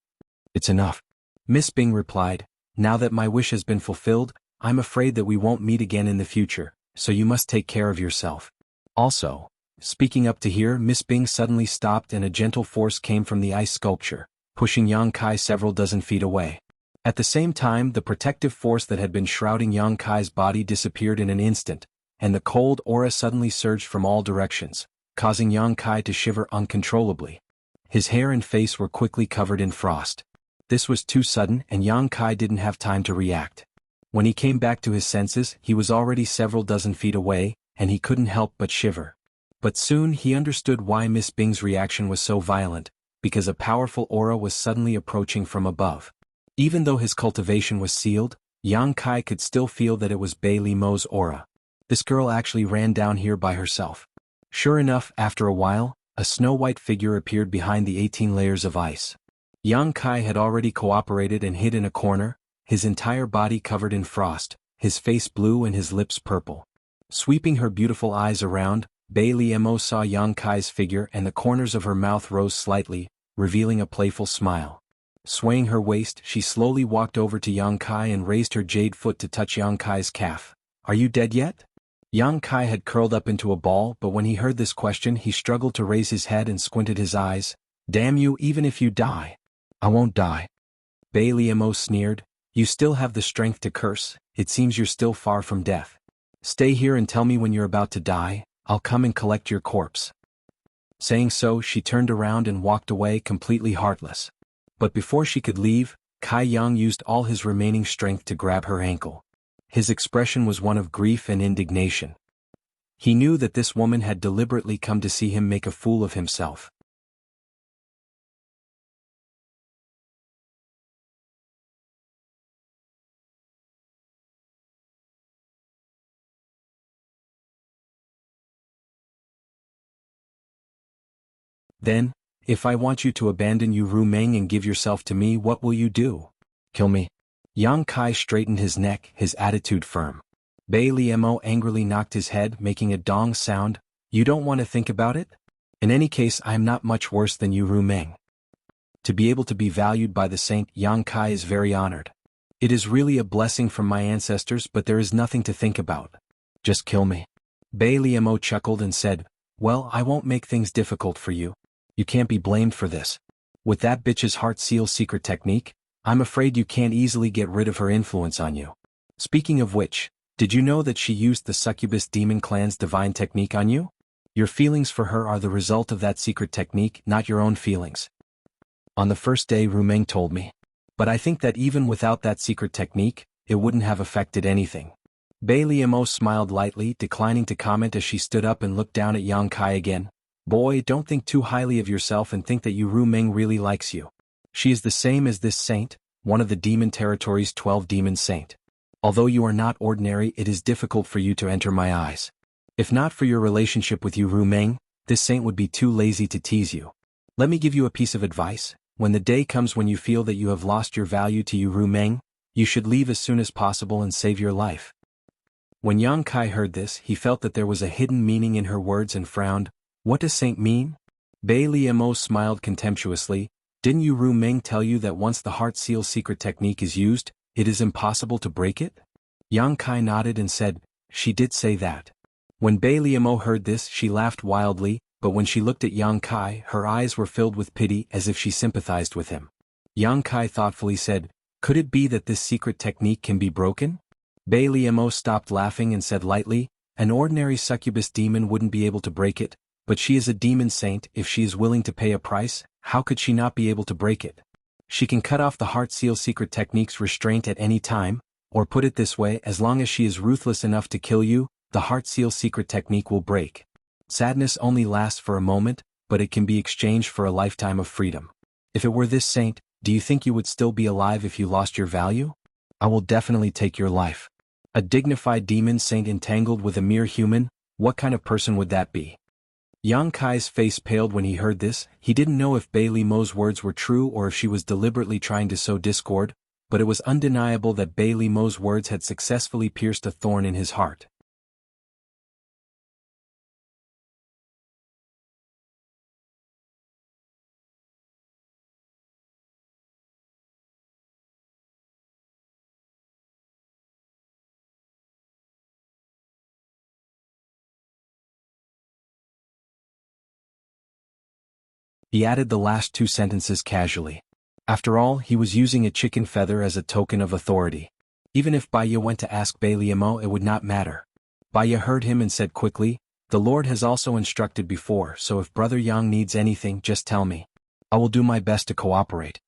"It's enough," Miss Bing replied. "Now that my wish has been fulfilled, I'm afraid that we won't meet again in the future, so you must take care of yourself. Also," speaking up to here, Miss Bing suddenly stopped and a gentle force came from the ice sculpture, pushing Yang Kai several dozen feet away. At the same time, the protective force that had been shrouding Yang Kai's body disappeared in an instant, and the cold aura suddenly surged from all directions, causing Yang Kai to shiver uncontrollably. His hair and face were quickly covered in frost. This was too sudden and Yang Kai didn't have time to react. When he came back to his senses, he was already several dozen feet away, and he couldn't help but shiver. But soon he understood why Miss Bing's reaction was so violent, because a powerful aura was suddenly approaching from above. Even though his cultivation was sealed, Yang Kai could still feel that it was Bai Liamo's aura. This girl actually ran down here by herself. Sure enough, after a while, a snow-white figure appeared behind the 18 layers of ice. Yang Kai had already cooperated and hid in a corner, his entire body covered in frost, his face blue and his lips purple. Sweeping her beautiful eyes around, Bai Liamo saw Yang Kai's figure and the corners of her mouth rose slightly, revealing a playful smile. Swaying her waist, she slowly walked over to Yang Kai and raised her jade foot to touch Yang Kai's calf. "Are you dead yet?" Yang Kai had curled up into a ball, but when he heard this question he struggled to raise his head and squinted his eyes. "Damn you, even if you die." "I won't die," Bai Liamo sneered. "You still have the strength to curse, it seems you're still far from death. Stay here and tell me when you're about to die, I'll come and collect your corpse." Saying so, she turned around and walked away completely heartless. But before she could leave, Kai Yang used all his remaining strength to grab her ankle. His expression was one of grief and indignation. He knew that this woman had deliberately come to see him make a fool of himself. "Then, if I want you to abandon Yu Rumeng and give yourself to me, what will you do? Kill me?" Yang Kai straightened his neck, his attitude firm. Bai Liamo angrily knocked his head, making a dong sound. "You don't want to think about it? In any case, I am not much worse than Yu Rumeng. To be able to be valued by the saint, Yang Kai is very honored. It is really a blessing from my ancestors, but there is nothing to think about. Just kill me." Bai Liamo chuckled and said, "Well, I won't make things difficult for you. You can't be blamed for this. With that bitch's heart seal secret technique, I'm afraid you can't easily get rid of her influence on you. Speaking of which, did you know that she used the succubus demon clan's divine technique on you? Your feelings for her are the result of that secret technique, not your own feelings. On the first day Rumeng told me. But I think that even without that secret technique, it wouldn't have affected anything." Bai Liamo smiled lightly, declining to comment as she stood up and looked down at Yang Kai again. "Boy, don't think too highly of yourself and think that Yu Rumeng really likes you. She is the same as this saint, one of the demon territory's 12 demon saint. Although you are not ordinary, it is difficult for you to enter my eyes. If not for your relationship with Yu Rumeng, this saint would be too lazy to tease you. Let me give you a piece of advice. When the day comes when you feel that you have lost your value to Yu Rumeng, you should leave as soon as possible and save your life. When Yang Kai heard this, he felt that there was a hidden meaning in her words and frowned. What does saint mean? Bai Liemo smiled contemptuously. Didn't Yu Rumeng tell you that once the heart seal secret technique is used, it is impossible to break it? Yang Kai nodded and said, she did say that. When Bai Liemo heard this, she laughed wildly, but when she looked at Yang Kai, her eyes were filled with pity as if she sympathized with him. Yang Kai thoughtfully said, could it be that this secret technique can be broken? Bai Liemo stopped laughing and said lightly, an ordinary succubus demon wouldn't be able to break it, but she is a demon saint. If she is willing to pay a price, how could she not be able to break it? She can cut off the heart seal secret technique's restraint at any time, or put it this way, as long as she is ruthless enough to kill you, the heart seal secret technique will break. Sadness only lasts for a moment, but it can be exchanged for a lifetime of freedom. If it were this saint, do you think you would still be alive if you lost your value? I will definitely take your life. A dignified demon saint entangled with a mere human, what kind of person would that be? Yang Kai's face paled when he heard this. He didn't know if Bai Limeau's words were true or if she was deliberately trying to sow discord, but it was undeniable that Bai Limeau's words had successfully pierced a thorn in his heart. He added the last two sentences casually. After all, he was using a chicken feather as a token of authority. Even if Baya went to ask Bai Liemo, it would not matter. Baya heard him and said quickly, the Lord has also instructed before, so if Brother Yang needs anything, just tell me. I will do my best to cooperate.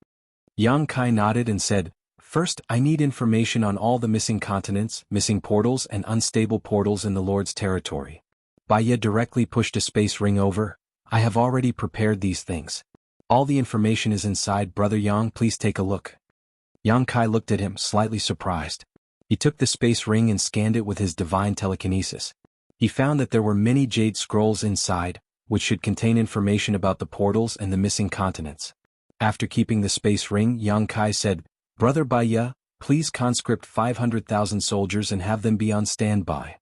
Yang Kai nodded and said, first, I need information on all the missing continents, missing portals and unstable portals in the Lord's territory. Baya directly pushed a space ring over. I have already prepared these things. All the information is inside. Brother Yang, please take a look. Yang Kai looked at him, slightly surprised. He took the space ring and scanned it with his divine telekinesis. He found that there were many jade scrolls inside, which should contain information about the portals and the missing continents. After keeping the space ring, Yang Kai said, Brother Baya, please conscript 500,000 soldiers and have them be on standby.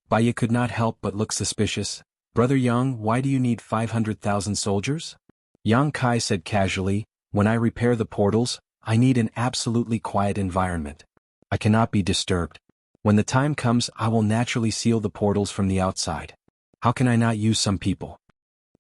Baya could not help but look suspicious. Brother Yang, why do you need 500,000 soldiers? Yang Kai said casually, when I repair the portals, I need an absolutely quiet environment. I cannot be disturbed. When the time comes, I will naturally seal the portals from the outside. How can I not use some people?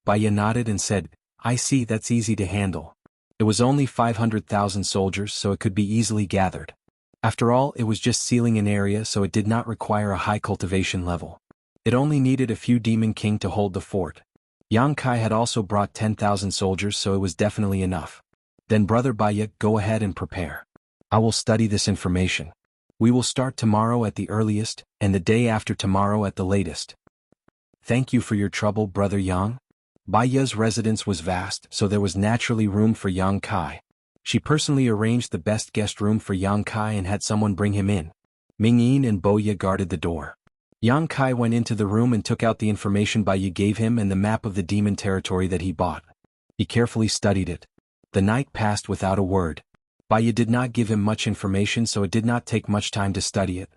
Baya nodded and said, I see, that's easy to handle. It was only 500,000 soldiers, so it could be easily gathered. After all, it was just sealing an area, so it did not require a high cultivation level. It only needed a few demon king to hold the fort. Yang Kai had also brought 10,000 soldiers, so it was definitely enough. Then Brother Baya, go ahead and prepare. I will study this information. We will start tomorrow at the earliest, and the day after tomorrow at the latest. Thank you for your trouble, Brother Yang. Baya's residence was vast, so there was naturally room for Yang Kai. She personally arranged the best guest room for Yang Kai and had someone bring him in. Ming Yin and Boya guarded the door. Yang Kai went into the room and took out the information Baya gave him and the map of the demon territory that he bought. He carefully studied it. The night passed without a word. Baya did not give him much information, so it did not take much time to study it.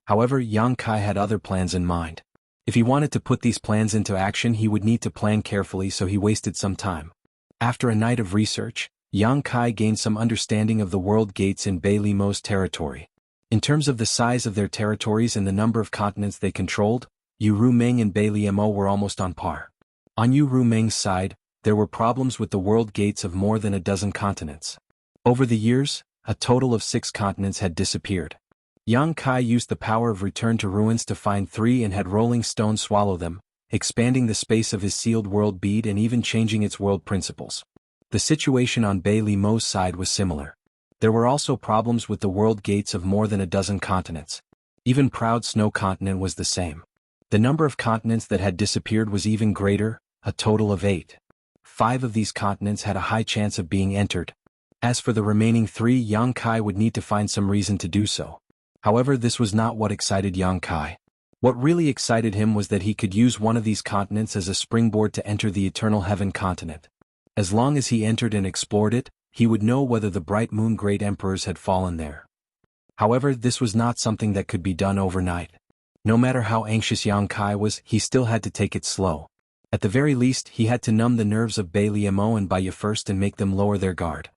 However, Yang Kai had other plans in mind. If he wanted to put these plans into action, he would need to plan carefully, so he wasted some time. After a night of research, Yang Kai gained some understanding of the world gates in Bai Limeau's territory. In terms of the size of their territories and the number of continents they controlled, Yu Rumeng and Bai Liemo were almost on par. On Yu Rumeng's side, there were problems with the world gates of more than a dozen continents. Over the years, a total of 6 continents had disappeared. Yang Kai used the power of return to ruins to find 3 and had rolling stone swallow them, expanding the space of his sealed world bead and even changing its world principles. The situation on Bai Limeau's side was similar. There were also problems with the world gates of more than a dozen continents. Even Proud Snow Continent was the same. The number of continents that had disappeared was even greater, a total of 8. 5 of these continents had a high chance of being entered. As for the remaining 3, Yang Kai would need to find some reason to do so. However, this was not what excited Yang Kai. What really excited him was that he could use one of these continents as a springboard to enter the Eternal Heaven continent. As long as he entered and explored it, he would know whether the Bright Moon Great Emperors had fallen there. However, this was not something that could be done overnight. No matter how anxious Yang Kai was, he still had to take it slow. At the very least, he had to numb the nerves of Bai Liemo and Bai Ye first and make them lower their guard.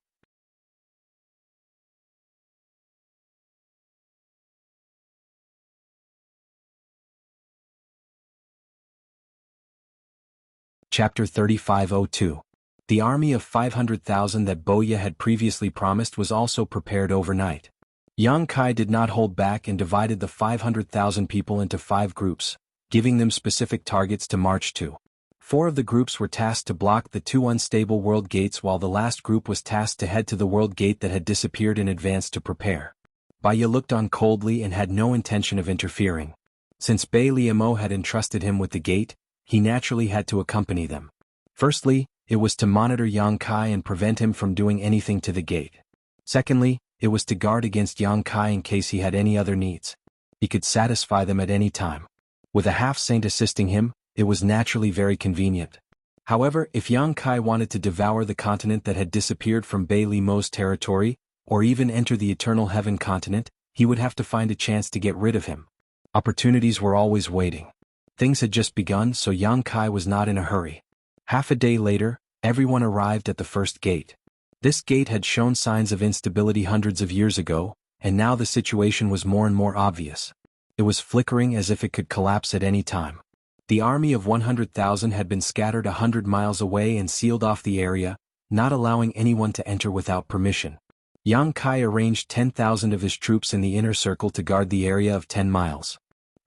Chapter 3502. The army of 500,000 that Boya had previously promised was also prepared overnight. Yang Kai did not hold back and divided the 500,000 people into 5 groups, giving them specific targets to march to. 4 of the groups were tasked to block the 2 unstable world gates, while the last group was tasked to head to the world gate that had disappeared in advance to prepare. Bai Ye looked on coldly and had no intention of interfering. Since Bai Liemo had entrusted him with the gate, he naturally had to accompany them. Firstly, it was to monitor Yang Kai and prevent him from doing anything to the gate. Secondly, it was to guard against Yang Kai in case he had any other needs. He could satisfy them at any time. With a half-saint assisting him, it was naturally very convenient. However, if Yang Kai wanted to devour the continent that had disappeared from Bai Liemo's territory, or even enter the Eternal Heaven continent, he would have to find a chance to get rid of him. Opportunities were always waiting. Things had just begun, so Yang Kai was not in a hurry. Half a day later, everyone arrived at the first gate. This gate had shown signs of instability hundreds of years ago, and now the situation was more and more obvious. It was flickering as if it could collapse at any time. The army of 100,000 had been scattered 100 miles away and sealed off the area, not allowing anyone to enter without permission. Yang Kai arranged 10,000 of his troops in the inner circle to guard the area of 10 miles.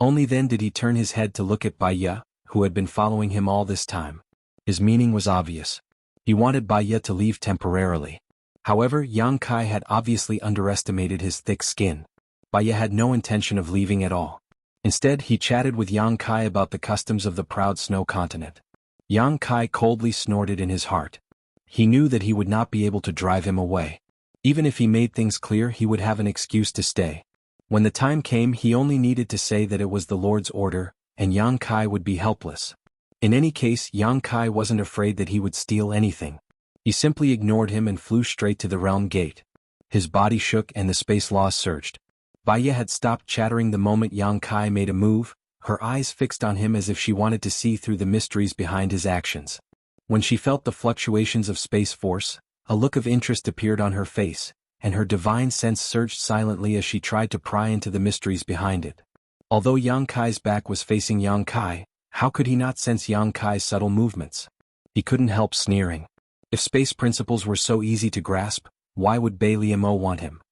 Only then did he turn his head to look at Bai Ye, who had been following him all this time. His meaning was obvious. He wanted Bai Ye to leave temporarily. However, Yang Kai had obviously underestimated his thick skin. Bai Ye had no intention of leaving at all. Instead, he chatted with Yang Kai about the customs of the proud snow continent. Yang Kai coldly snorted in his heart. He knew that he would not be able to drive him away. Even if he made things clear, he would have an excuse to stay. When the time came, he only needed to say that it was the Lord's order, and Yang Kai would be helpless. In any case, Yang Kai wasn't afraid that he would steal anything. He simply ignored him and flew straight to the realm gate. His body shook and the space laws surged. Bai Ye had stopped chattering the moment Yang Kai made a move, her eyes fixed on him as if she wanted to see through the mysteries behind his actions. When she felt the fluctuations of space force, a look of interest appeared on her face, and her divine sense surged silently as she tried to pry into the mysteries behind it. Although Yang Kai's back was facing Yang Kai, how could he not sense Yang Kai's subtle movements? He couldn't help sneering. If space principles were so easy to grasp, why would Bai Liemo want him?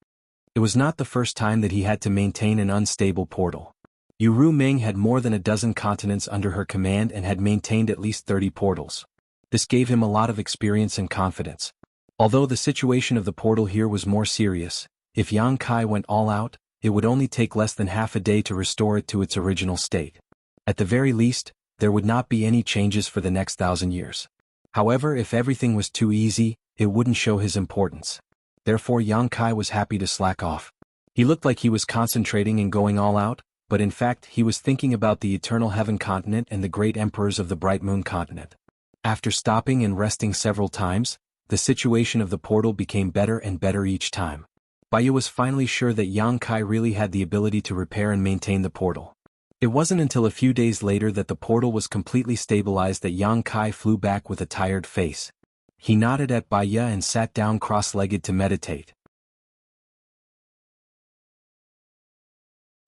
It was not the first time that he had to maintain an unstable portal. Yu Meng had more than a dozen continents under her command and had maintained at least 30 portals. This gave him a lot of experience and confidence. Although the situation of the portal here was more serious, if Yang Kai went all out, it would only take less than half a day to restore it to its original state. At the very least, there would not be any changes for the next 1,000 years. However, if everything was too easy, it wouldn't show his importance. Therefore, Yang Kai was happy to slack off. He looked like he was concentrating and going all out, but in fact he was thinking about the Eternal Heaven continent and the great emperors of the Bright Moon continent. After stopping and resting several times, the situation of the portal became better and better each time. Bai Ye was finally sure that Yang Kai really had the ability to repair and maintain the portal. It wasn't until a few days later that the portal was completely stabilized that Yang Kai flew back with a tired face. He nodded at Bai Ye and sat down cross-legged to meditate.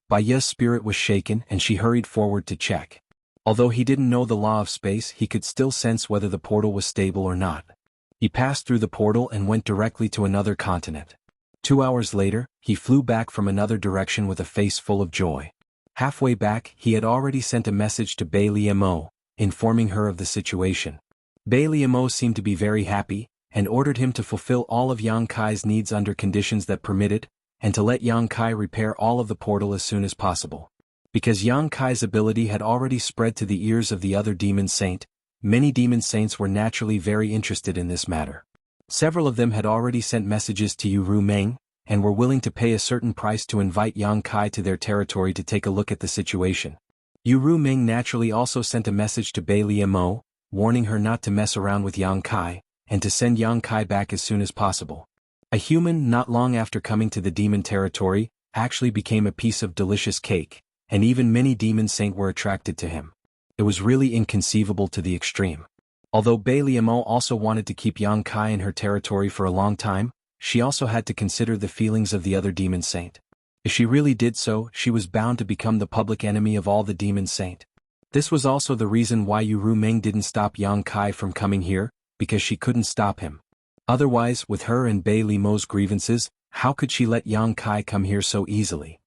Bai Ye's spirit was shaken and she hurried forward to check. Although he didn't know the law of space, he could still sense whether the portal was stable or not. He passed through the portal and went directly to another continent. 2 hours later, he flew back from another direction with a face full of joy. Halfway back, he had already sent a message to Bai Liemo, informing her of the situation. Bai Liemo seemed to be very happy, and ordered him to fulfill all of Yang Kai's needs under conditions that permitted, and to let Yang Kai repair all of the portal as soon as possible. Because Yang Kai's ability had already spread to the ears of the other demon saint, many demon saints were naturally very interested in this matter. Several of them had already sent messages to Yu Meng, and were willing to pay a certain price to invite Yang Kai to their territory to take a look at the situation. Yu Ruming naturally also sent a message to Bai Liamo, warning her not to mess around with Yang Kai, and to send Yang Kai back as soon as possible. A human not long after coming to the demon territory, actually became a piece of delicious cake, and even many demon saints were attracted to him. It was really inconceivable to the extreme. Although Bai Liamo also wanted to keep Yang Kai in her territory for a long time, she also had to consider the feelings of the other demon saint. If she really did so, she was bound to become the public enemy of all the demon saint. This was also the reason why Yu Ruming didn't stop Yang Kai from coming here, because she couldn't stop him. Otherwise, with her and Bai Liamo's grievances, how could she let Yang Kai come here so easily?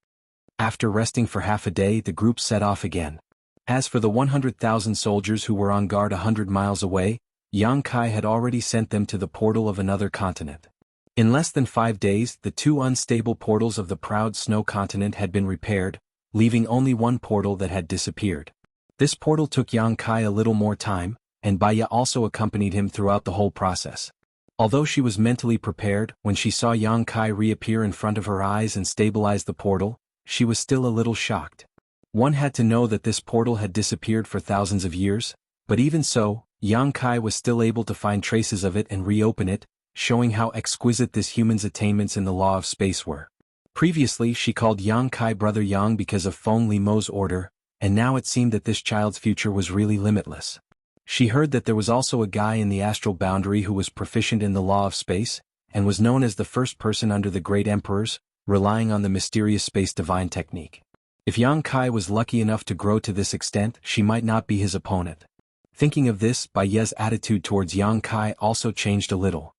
After resting for half a day, the group set off again. As for the 100,000 soldiers who were on guard 100 miles away, Yang Kai had already sent them to the portal of another continent. In less than 5 days, the 2 unstable portals of the proud snow continent had been repaired, leaving only one portal that had disappeared. This portal took Yang Kai a little more time, and Baya also accompanied him throughout the whole process. Although she was mentally prepared, when she saw Yang Kai reappear in front of her eyes and stabilize the portal, she was still a little shocked. One had to know that this portal had disappeared for thousands of years, but even so, Yang Kai was still able to find traces of it and reopen it, showing how exquisite this human's attainments in the law of space were. Previously she called Yang Kai Brother Yang because of Feng Limo's order, and now it seemed that this child's future was really limitless. She heard that there was also a guy in the astral boundary who was proficient in the law of space, and was known as the first person under the great emperors, relying on the mysterious space divine technique. If Yang Kai was lucky enough to grow to this extent, she might not be his opponent. Thinking of this, Bai Ye's attitude towards Yang Kai also changed a little.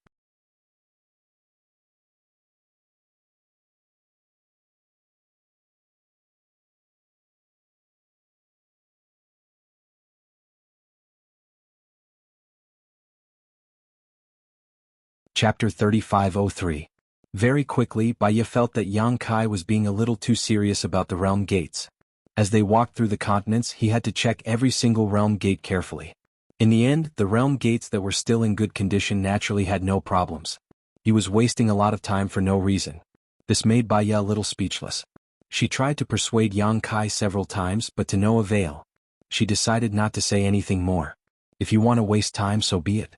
Chapter 3503. Very quickly, Bai Ye felt that Yang Kai was being a little too serious about the realm gates. As they walked through the continents, he had to check every single realm gate carefully. In the end, the realm gates that were still in good condition naturally had no problems. He was wasting a lot of time for no reason. This made Bai Ye a little speechless. She tried to persuade Yang Kai several times, but to no avail. She decided not to say anything more. If you want to waste time, so be it.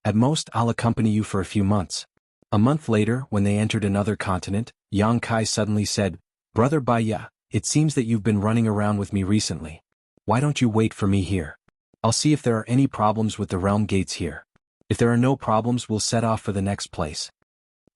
At most, I'll accompany you for a few months. A month later, when they entered another continent, Yang Kai suddenly said, "Brother Bai Ye, it seems that you've been running around with me recently. Why don't you wait for me here? I'll see if there are any problems with the realm gates here. If there are no problems, we'll set off for the next place."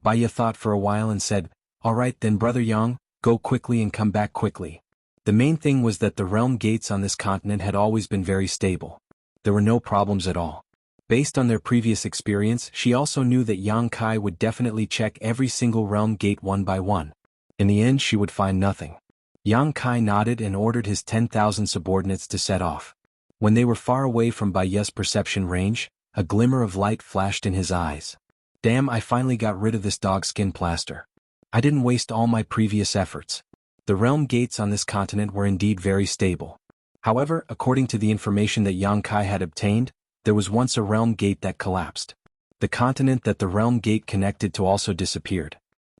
Bai Ye thought for a while and said, "All right then, Brother Yang, go quickly and come back quickly." The main thing was that the realm gates on this continent had always been very stable. There were no problems at all. Based on their previous experience, she also knew that Yang Kai would definitely check every single realm gate one by one. In the end, she would find nothing. Yang Kai nodded and ordered his 10,000 subordinates to set off. When they were far away from Bai Ye's perception range, a glimmer of light flashed in his eyes. "Damn, I finally got rid of this dog skin plaster. I didn't waste all my previous efforts." The realm gates on this continent were indeed very stable. However, according to the information that Yang Kai had obtained, there was once a realm gate that collapsed. The continent that the realm gate connected to also disappeared.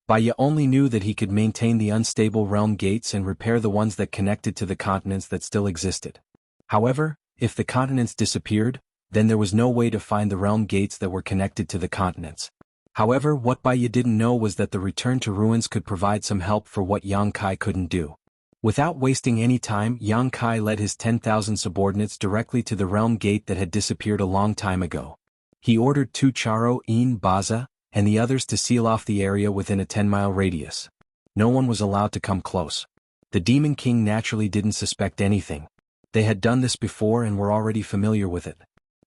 Bai Ye only knew that he could maintain the unstable realm gates and repair the ones that connected to the continents that still existed. However, if the continents disappeared, then there was no way to find the realm gates that were connected to the continents. However, what Bai Ye didn't know was that the return to ruins could provide some help for what Yang Kai couldn't do. Without wasting any time, Yang Kai led his 10,000 subordinates directly to the realm gate that had disappeared a long time ago. He ordered 2 Charo In Baza, and the others to seal off the area within a 10-mile radius. No one was allowed to come close. The Demon King naturally didn't suspect anything. They had done this before and were already familiar with it.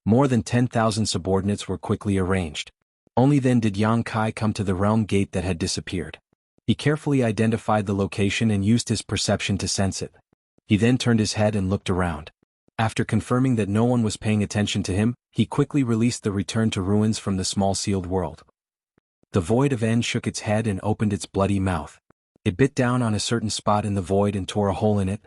More than 10,000 subordinates were quickly arranged. Only then did Yang Kai come to the realm gate that had disappeared. He carefully identified the location and used his perception to sense it. He then turned his head and looked around. After confirming that no one was paying attention to him, he quickly released the return to ruins from the small sealed world. The void of N shook its head and opened its bloody mouth. It bit down on a certain spot in the void and tore a hole in it.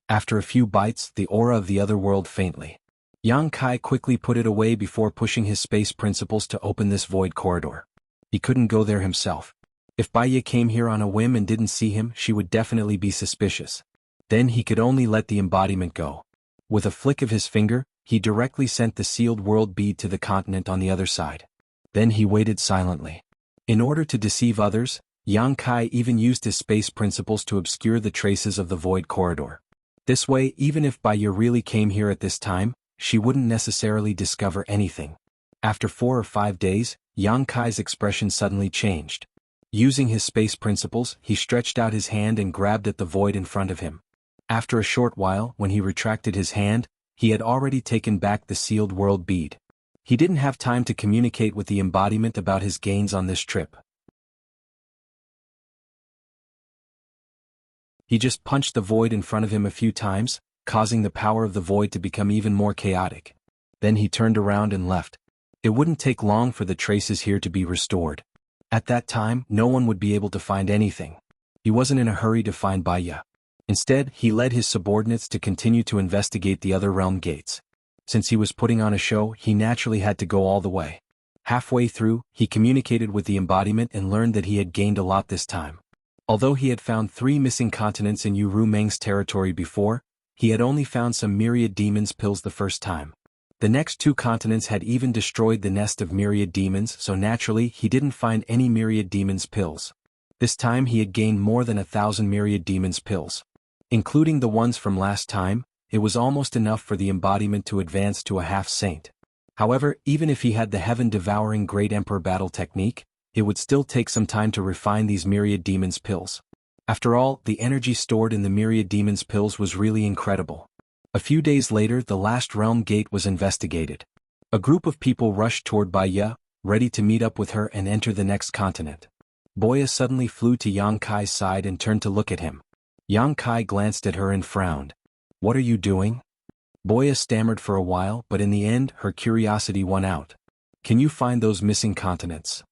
After a few bites, the aura of the other world faintly. Yang Kai quickly put it away before pushing his space principles to open this void corridor. He couldn't go there himself. If Bai Ye came here on a whim and didn't see him, she would definitely be suspicious. Then he could only let the embodiment go. With a flick of his finger, he directly sent the sealed world bead to the continent on the other side. Then he waited silently. In order to deceive others, Yang Kai even used his space principles to obscure the traces of the void corridor. This way, even if Baya really came here at this time, she wouldn't necessarily discover anything. After 4 or 5 days, Yang Kai's expression suddenly changed. Using his space principles, he stretched out his hand and grabbed at the void in front of him. After a short while, when he retracted his hand, he had already taken back the sealed world bead. He didn't have time to communicate with the embodiment about his gains on this trip. He just punched the void in front of him a few times, causing the power of the void to become even more chaotic. Then he turned around and left. It wouldn't take long for the traces here to be restored. At that time, no one would be able to find anything. He wasn't in a hurry to find Baya. Instead, he led his subordinates to continue to investigate the other realm gates. Since he was putting on a show, he naturally had to go all the way. Halfway through, he communicated with the embodiment and learned that he had gained a lot this time. Although he had found 3 missing continents in Yu Rumeng's territory before, he had only found some myriad demons pills the first time. The next 2 continents had even destroyed the nest of myriad demons, so naturally he didn't find any myriad demons pills. This time he had gained more than 1,000 myriad demons pills. Including the ones from last time, it was almost enough for the embodiment to advance to a half-saint. However, even if he had the heaven-devouring Great Emperor battle technique, it would still take some time to refine these myriad demons pills. After all, the energy stored in the myriad demons pills was really incredible. A few days later, the last realm gate was investigated. A group of people rushed toward Baya, ready to meet up with her and enter the next continent. Boya suddenly flew to Yang Kai's side and turned to look at him. Yang Kai glanced at her and frowned. "What are you doing?" Boya stammered for a while, but in the end, her curiosity won out. "Can you find those missing continents?"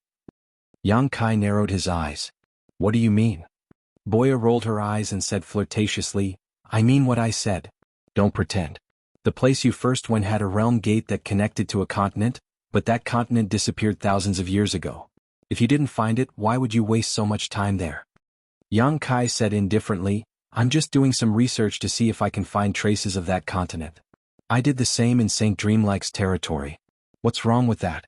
Yang Kai narrowed his eyes. "What do you mean?" Boya rolled her eyes and said flirtatiously, "I mean what I said. Don't pretend. The place you first went had a realm gate that connected to a continent, but that continent disappeared thousands of years ago. If you didn't find it, why would you waste so much time there?" Yang Kai said indifferently, "I'm just doing some research to see if I can find traces of that continent. I did the same in St. Dreamlike's territory. What's wrong with that?"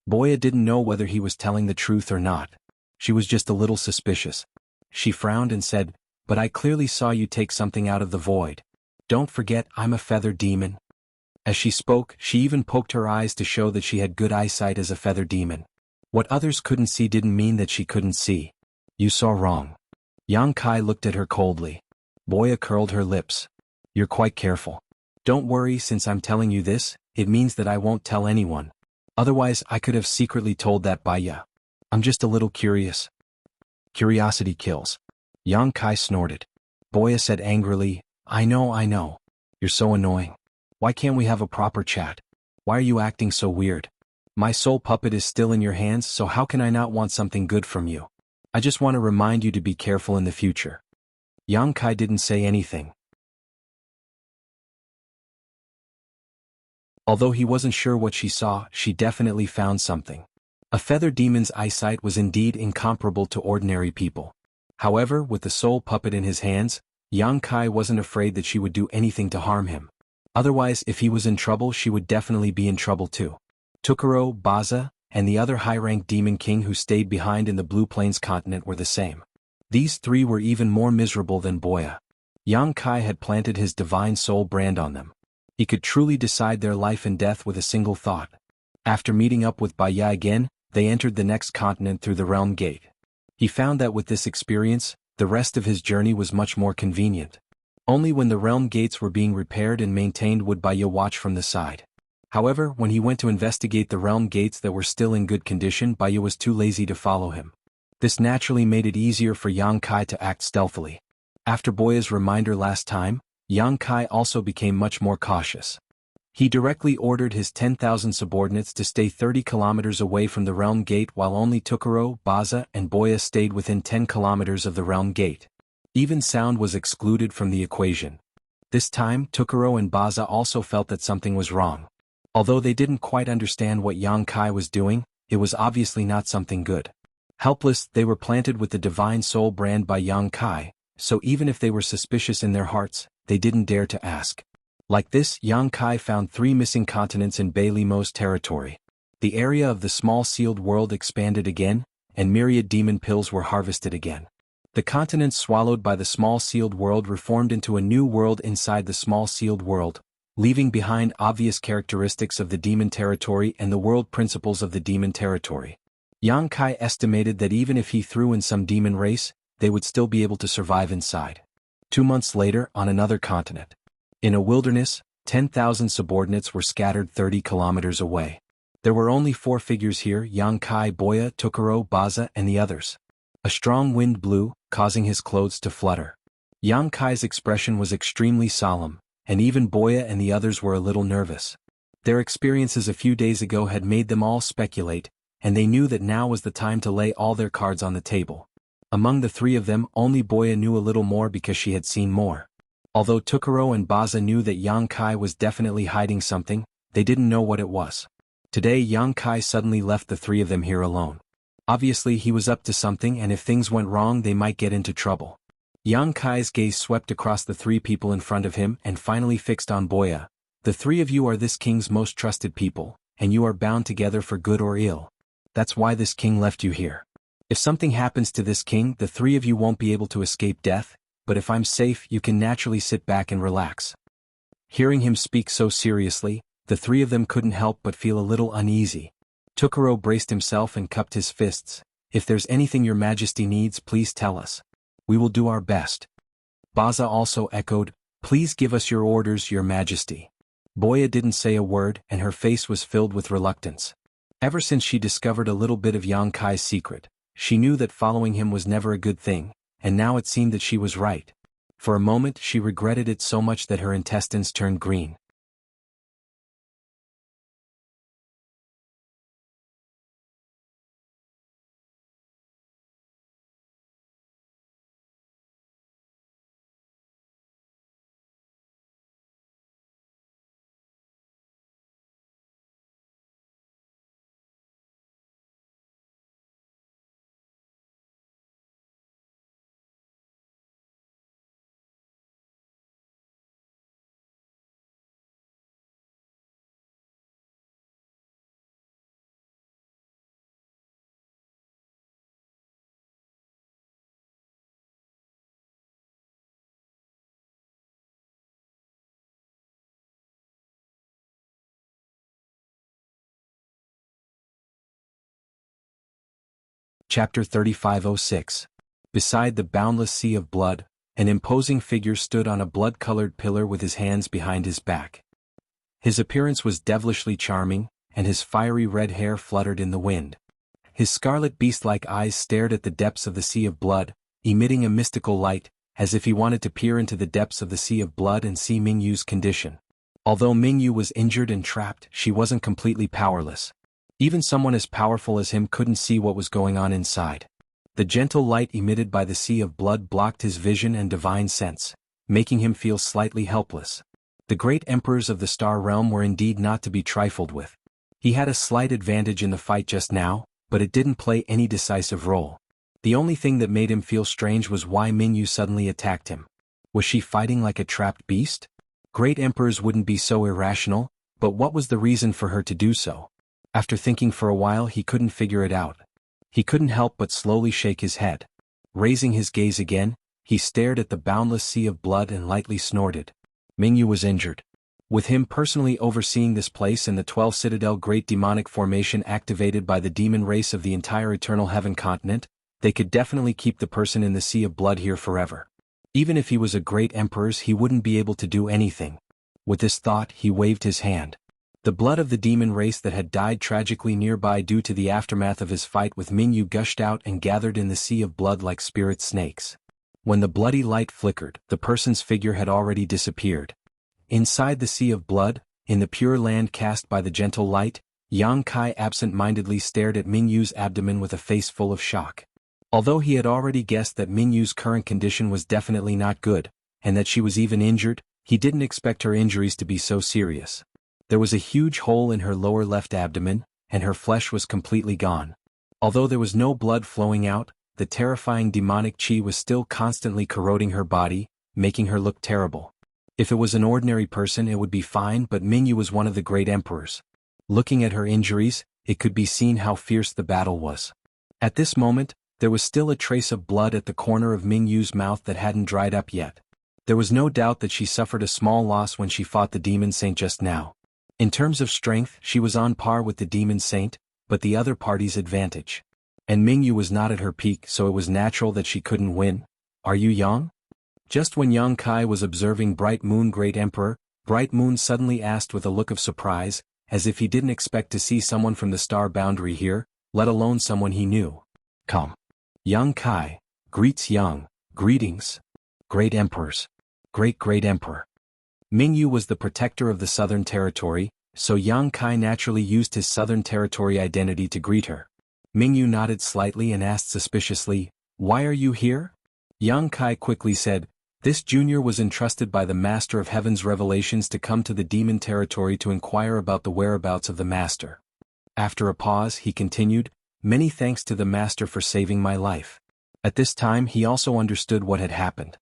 Boya didn't know whether he was telling the truth or not. She was just a little suspicious. She frowned and said, "But I clearly saw you take something out of the void. Don't forget, I'm a feather demon." As she spoke, she even poked her eyes to show that she had good eyesight as a feather demon. What others couldn't see didn't mean that she couldn't see. "You saw wrong." Yang Kai looked at her coldly. Boya curled her lips. "You're quite careful. Don't worry, since I'm telling you this, it means that I won't tell anyone. Otherwise I could have secretly told that Baya. I'm just a little curious." "Curiosity kills." Yang Kai snorted. Boya said angrily, I know. You're so annoying. Why can't we have a proper chat? Why are you acting so weird? My soul puppet is still in your hands, so how can I not want something good from you? I just want to remind you to be careful in the future." Yang Kai didn't say anything. Although he wasn't sure what she saw, she definitely found something. A feather demon's eyesight was indeed incomparable to ordinary people. However, with the soul puppet in his hands, Yang Kai wasn't afraid that she would do anything to harm him. Otherwise, if he was in trouble, she would definitely be in trouble too. Tukuro, Baza, and the other high-ranked demon king who stayed behind in the Blue Plains continent were the same. These 3 were even more miserable than Boya. Yang Kai had planted his divine soul brand on them. He could truly decide their life and death with a single thought. After meeting up with Baya again, they entered the next continent through the realm gate. He found that with this experience, the rest of his journey was much more convenient. Only when the realm gates were being repaired and maintained would Baya watch from the side. However, when he went to investigate the realm gates that were still in good condition, Baya was too lazy to follow him. This naturally made it easier for Yang Kai to act stealthily. After Boya's reminder last time, Yang Kai also became much more cautious. He directly ordered his 10,000 subordinates to stay 30 kilometers away from the realm gate, while only Tukuro, Baza, and Boya stayed within 10 kilometers of the realm gate. Even sound was excluded from the equation. This time, Tukuro and Baza also felt that something was wrong. Although they didn't quite understand what Yang Kai was doing, it was obviously not something good. Helpless, they were planted with the divine soul brand by Yang Kai, so even if they were suspicious in their hearts, they didn't dare to ask. Like this, Yang Kai found 3 missing continents in Bei Limo's territory. The area of the small sealed world expanded again, and myriad demon pills were harvested again. The continents swallowed by the small sealed world reformed into a new world inside the small sealed world, leaving behind obvious characteristics of the demon territory and the world principles of the demon territory. Yang Kai estimated that even if he threw in some demon race, they would still be able to survive inside. 2 months later, on another continent. In a wilderness, 10,000 subordinates were scattered 30 kilometers away. There were only 4 figures here: Yang Kai, Boya, Tokuro, Baza, and the others. A strong wind blew, causing his clothes to flutter. Yang Kai's expression was extremely solemn, and even Boya and the others were a little nervous. Their experiences a few days ago had made them all speculate, and they knew that now was the time to lay all their cards on the table. Among the 3 of them, only Boya knew a little more because she had seen more. Although Tokuro and Baza knew that Yang Kai was definitely hiding something, they didn't know what it was. Today Yang Kai suddenly left the 3 of them here alone. Obviously he was up to something, and if things went wrong they might get into trouble. Yang Kai's gaze swept across the 3 people in front of him and finally fixed on Boya. The 3 of you are this king's most trusted people, and you are bound together for good or ill. That's why this king left you here. If something happens to this king, the 3 of you won't be able to escape death, but if I'm safe, you can naturally sit back and relax. Hearing him speak so seriously, the 3 of them couldn't help but feel a little uneasy. Tokuro braced himself and cupped his fists. If there's anything your majesty needs, please tell us. We will do our best. Baza also echoed, please give us your orders, your majesty. Boya didn't say a word, and her face was filled with reluctance. Ever since she discovered a little bit of Yang Kai's secret, she knew that following him was never a good thing, and now it seemed that she was right. For a moment she regretted it so much that her intestines turned green. Chapter 3506. Beside the boundless sea of blood, an imposing figure stood on a blood-colored pillar with his hands behind his back. His appearance was devilishly charming, and his fiery red hair fluttered in the wind. His scarlet beast-like eyes stared at the depths of the sea of blood, emitting a mystical light, as if he wanted to peer into the depths of the sea of blood and see Mingyu's condition. Although Mingyu was injured and trapped, she wasn't completely powerless. Even someone as powerful as him couldn't see what was going on inside. The gentle light emitted by the sea of blood blocked his vision and divine sense, making him feel slightly helpless. The great emperors of the Star Realm were indeed not to be trifled with. He had a slight advantage in the fight just now, but it didn't play any decisive role. The only thing that made him feel strange was why Mingyu suddenly attacked him. Was she fighting like a trapped beast? Great emperors wouldn't be so irrational, but what was the reason for her to do so? After thinking for a while he couldn't figure it out. He couldn't help but slowly shake his head. Raising his gaze again, he stared at the boundless sea of blood and lightly snorted. Mingyu was injured. With him personally overseeing this place and the 12 Citadel Great Demonic Formation activated by the demon race of the entire Eternal Heaven continent, they could definitely keep the person in the sea of blood here forever. Even if he was a great emperor, he wouldn't be able to do anything. With this thought he waved his hand. The blood of the demon race that had died tragically nearby due to the aftermath of his fight with Mingyu gushed out and gathered in the sea of blood like spirit snakes. When the bloody light flickered, the person's figure had already disappeared. Inside the sea of blood, in the pure land cast by the gentle light, Yang Kai absent-mindedly stared at Mingyu's abdomen with a face full of shock. Although he had already guessed that Mingyu's current condition was definitely not good, and that she was even injured, he didn't expect her injuries to be so serious. There was a huge hole in her lower left abdomen, and her flesh was completely gone. Although there was no blood flowing out, the terrifying demonic chi was still constantly corroding her body, making her look terrible. If it was an ordinary person it would be fine, but Mingyu was one of the great emperors. Looking at her injuries, it could be seen how fierce the battle was. At this moment, there was still a trace of blood at the corner of Mingyu's mouth that hadn't dried up yet. There was no doubt that she suffered a small loss when she fought the demon saint just now. In terms of strength, she was on par with the demon saint, but the other party's advantage. And Mingyu was not at her peak, so it was natural that she couldn't win. Are you Yang? Just when Yang Kai was observing Bright Moon Great Emperor, Bright Moon suddenly asked with a look of surprise, as if he didn't expect to see someone from the star boundary here, let alone someone he knew. Come. Yang Kai greets Yang. Greetings. Great Emperors. Great Emperor. Mingyu was the protector of the Southern Territory, so Yang Kai naturally used his Southern Territory identity to greet her. Mingyu nodded slightly and asked suspiciously, "Why are you here?" Yang Kai quickly said, "This junior was entrusted by the Master of Heaven's Revelations to come to the Demon Territory to inquire about the whereabouts of the Master." After a pause, he continued, "Many thanks to the Master for saving my life." At this time he also understood what had happened.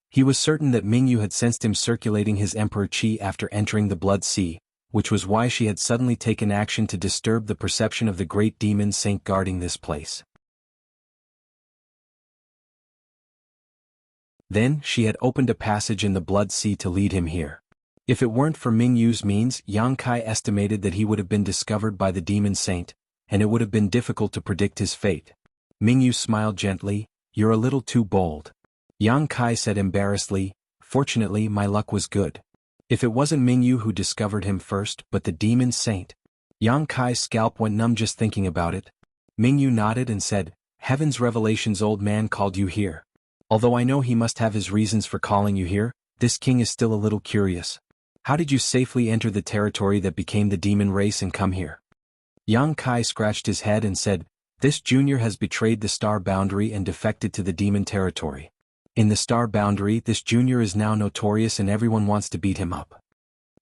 He was certain that Mingyu had sensed him circulating his Emperor Qi after entering the Blood Sea, which was why she had suddenly taken action to disturb the perception of the great demon saint guarding this place. Then, she had opened a passage in the Blood Sea to lead him here. If it weren't for Mingyu's means, Yang Kai estimated that he would have been discovered by the demon saint, and it would have been difficult to predict his fate. Mingyu smiled gently, "You're a little too bold." Yang Kai said embarrassedly, "Fortunately my luck was good. If it wasn't Mingyu who discovered him first, but the demon saint." Yang Kai's scalp went numb just thinking about it. Mingyu nodded and said, "Heaven's Revelation's old man called you here. Although I know he must have his reasons for calling you here, this king is still a little curious. How did you safely enter the territory that became the demon race and come here?" Yang Kai scratched his head and said, "This junior has betrayed the star boundary and defected to the demon territory. In the star boundary, this junior is now notorious and everyone wants to beat him up."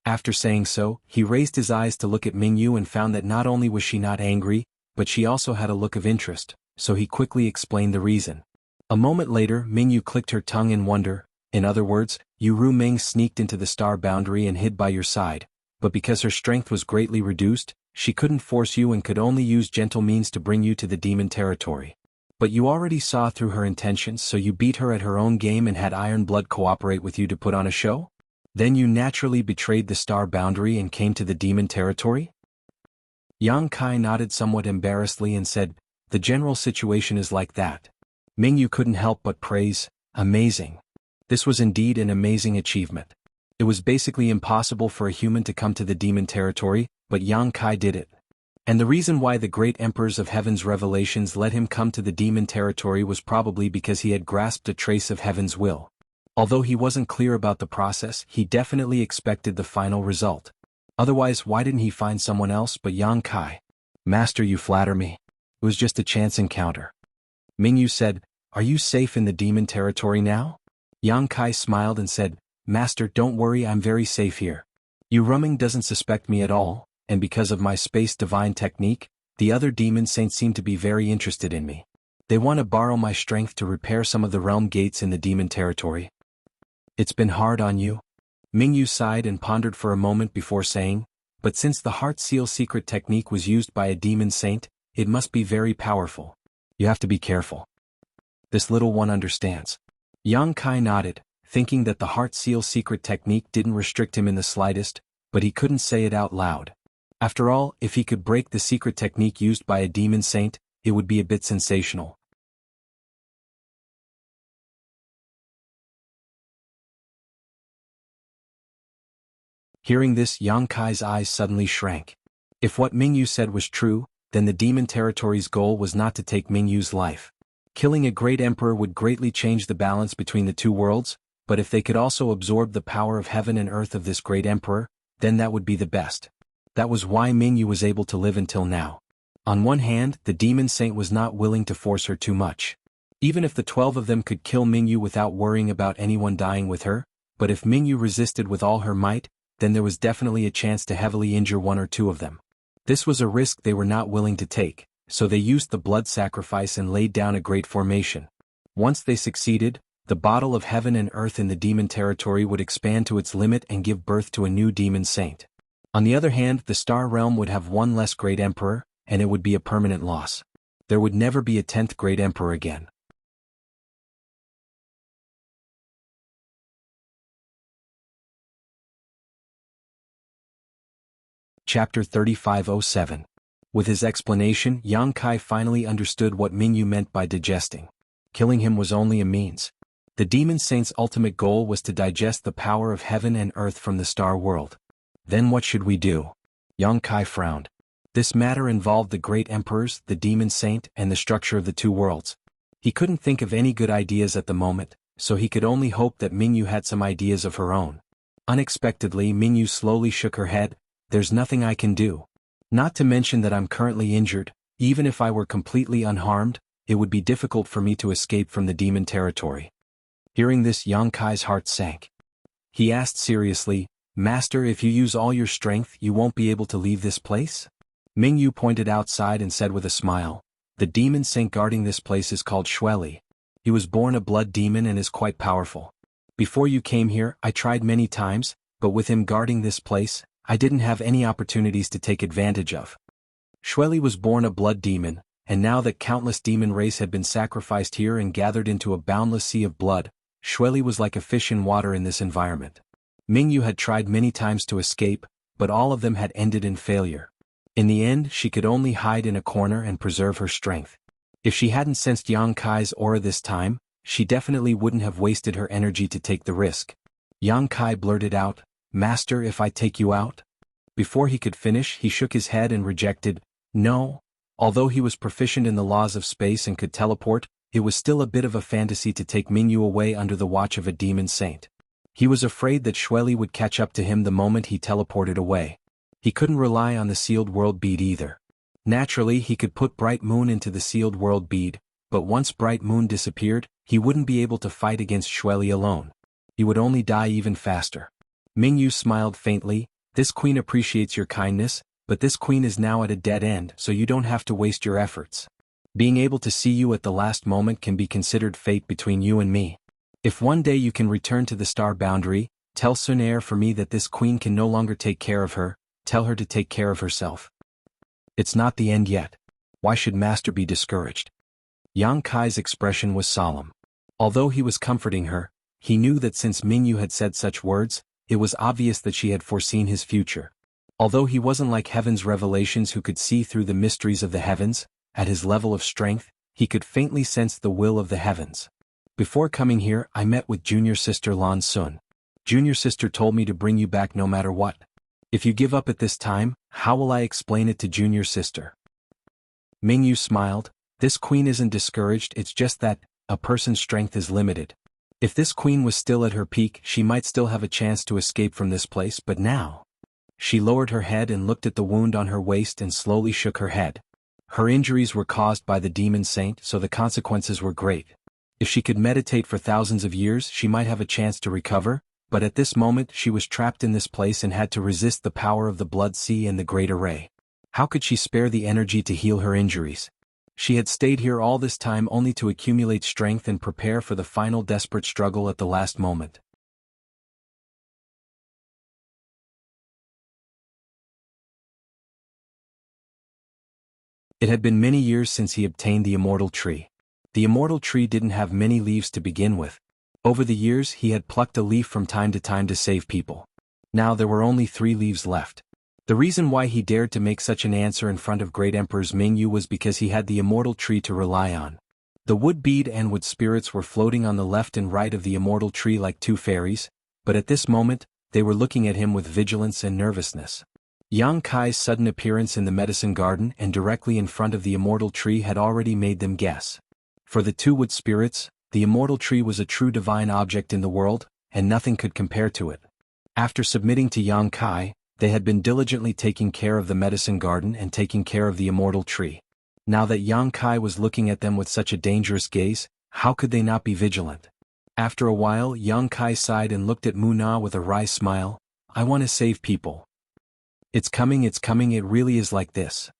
After saying so, he raised his eyes to look at Mingyu and found that not only was she not angry, but she also had a look of interest, so he quickly explained the reason. A moment later, Mingyu clicked her tongue in wonder. In other words, Yu Ruming sneaked into the star boundary and hid by your side, but because her strength was greatly reduced, she couldn't force you and could only use gentle means to bring you to the demon territory. But you already saw through her intentions, so you beat her at her own game and had Iron Blood cooperate with you to put on a show? Then you naturally betrayed the star boundary and came to the demon territory? Yang Kai nodded somewhat embarrassedly and said, "The general situation is like that." Mingyu couldn't help but praise, "Amazing." This was indeed an amazing achievement. It was basically impossible for a human to come to the demon territory, but Yang Kai did it. And the reason why the great emperors of Heaven's Revelations let him come to the demon territory was probably because he had grasped a trace of Heaven's will. Although he wasn't clear about the process, he definitely expected the final result. Otherwise, why didn't he find someone else but Yang Kai? "Master, you flatter me. It was just a chance encounter." Mingyu said, "Are you safe in the demon territory now?" Yang Kai smiled and said, "Master, don't worry, I'm very safe here. Yu Ruming doesn't suspect me at all, and because of my space divine technique, the other demon saints seem to be very interested in me. They want to borrow my strength to repair some of the realm gates in the demon territory." "It's been hard on you?" Mingyu sighed and pondered for a moment before saying, "But since the heart seal secret technique was used by a demon saint, it must be very powerful. You have to be careful. This little one understands." Yang Kai nodded, thinking that the heart seal secret technique didn't restrict him in the slightest, but he couldn't say it out loud. After all, if he could break the secret technique used by a demon saint, it would be a bit sensational. Hearing this, Yang Kai's eyes suddenly shrank. If what Mingyu said was true, then the demon territory's goal was not to take Mingyu's life. Killing a great emperor would greatly change the balance between the two worlds, but if they could also absorb the power of heaven and earth of this great emperor, then that would be the best. That was why Mingyu was able to live until now. On one hand, the demon saint was not willing to force her too much. Even if the 12 of them could kill Mingyu without worrying about anyone dying with her, but if Mingyu resisted with all her might, then there was definitely a chance to heavily injure one or two of them. This was a risk they were not willing to take, so they used the blood sacrifice and laid down a great formation. Once they succeeded, the bottle of heaven and earth in the demon territory would expand to its limit and give birth to a new demon saint. On the other hand, the star realm would have one less great emperor, and it would be a permanent loss. There would never be a 10th great emperor again. Chapter 3507. With his explanation, Yang Kai finally understood what Mingyu meant by digesting. Killing him was only a means. The demon saint's ultimate goal was to digest the power of heaven and earth from the star world. Then what should we do? Yang Kai frowned. This matter involved the great emperors, the demon saint, and the structure of the two worlds. He couldn't think of any good ideas at the moment, so he could only hope that Mingyu had some ideas of her own. Unexpectedly, Mingyu slowly shook her head. There's nothing I can do. Not to mention that I'm currently injured. Even if I were completely unharmed, it would be difficult for me to escape from the demon territory. Hearing this, Yang Kai's heart sank. He asked seriously, Master, if you use all your strength, you won't be able to leave this place? Mingyu pointed outside and said with a smile, the demon saint guarding this place is called Shueli. He was born a blood demon and is quite powerful. Before you came here, I tried many times, but with him guarding this place, I didn't have any opportunities to take advantage of. Shueli was born a blood demon, and now that countless demon race had been sacrificed here and gathered into a boundless sea of blood, Shueli was like a fish in water in this environment. Mingyu had tried many times to escape, but all of them had ended in failure. In the end, she could only hide in a corner and preserve her strength. If she hadn't sensed Yang Kai's aura this time, she definitely wouldn't have wasted her energy to take the risk. Yang Kai blurted out, Master, if I take you out? Before he could finish, he shook his head and rejected, no. Although he was proficient in the laws of space and could teleport, it was still a bit of a fantasy to take Mingyu away under the watch of a demon saint. He was afraid that Shueli would catch up to him the moment he teleported away. He couldn't rely on the sealed world bead either. Naturally, he could put Bright Moon into the sealed world bead, but once Bright Moon disappeared, he wouldn't be able to fight against Shueli alone. He would only die even faster. Mingyu smiled faintly, this queen appreciates your kindness, but this queen is now at a dead end, so you don't have to waste your efforts. Being able to see you at the last moment can be considered fate between you and me. If one day you can return to the star boundary, tell Sunair for me that this queen can no longer take care of her, tell her to take care of herself. It's not the end yet. Why should Master be discouraged? Yang Kai's expression was solemn. Although he was comforting her, he knew that since Mingyu had said such words, it was obvious that she had foreseen his future. Although he wasn't like Heaven's revelations who could see through the mysteries of the heavens, at his level of strength, he could faintly sense the will of the heavens. Before coming here, I met with junior sister Lan Sun. Junior sister told me to bring you back no matter what. If you give up at this time, how will I explain it to junior sister? Mingyu smiled, this queen isn't discouraged, it's just that, a person's strength is limited. If this queen was still at her peak, she might still have a chance to escape from this place, but now... She lowered her head and looked at the wound on her waist and slowly shook her head. Her injuries were caused by the demon saint, so the consequences were great. If she could meditate for thousands of years, she might have a chance to recover, but at this moment she was trapped in this place and had to resist the power of the blood sea and the great array. How could she spare the energy to heal her injuries? She had stayed here all this time only to accumulate strength and prepare for the final desperate struggle at the last moment. It had been many years since he obtained the immortal tree. The immortal tree didn't have many leaves to begin with. Over the years he had plucked a leaf from time to save people. Now there were only 3 leaves left. The reason why he dared to make such an answer in front of great emperors Mingyu was because he had the immortal tree to rely on. The wood bead and wood spirits were floating on the left and right of the immortal tree like 2 fairies, but at this moment, they were looking at him with vigilance and nervousness. Yang Kai's sudden appearance in the medicine garden and directly in front of the immortal tree had already made them guess. For the 2 wood spirits, the immortal tree was a true divine object in the world, and nothing could compare to it. After submitting to Yang Kai, they had been diligently taking care of the medicine garden and taking care of the immortal tree. Now that Yang Kai was looking at them with such a dangerous gaze, how could they not be vigilant? After a while, Yang Kai sighed and looked at Mu Na with a wry smile. I want to save people. It's coming, it really is like this.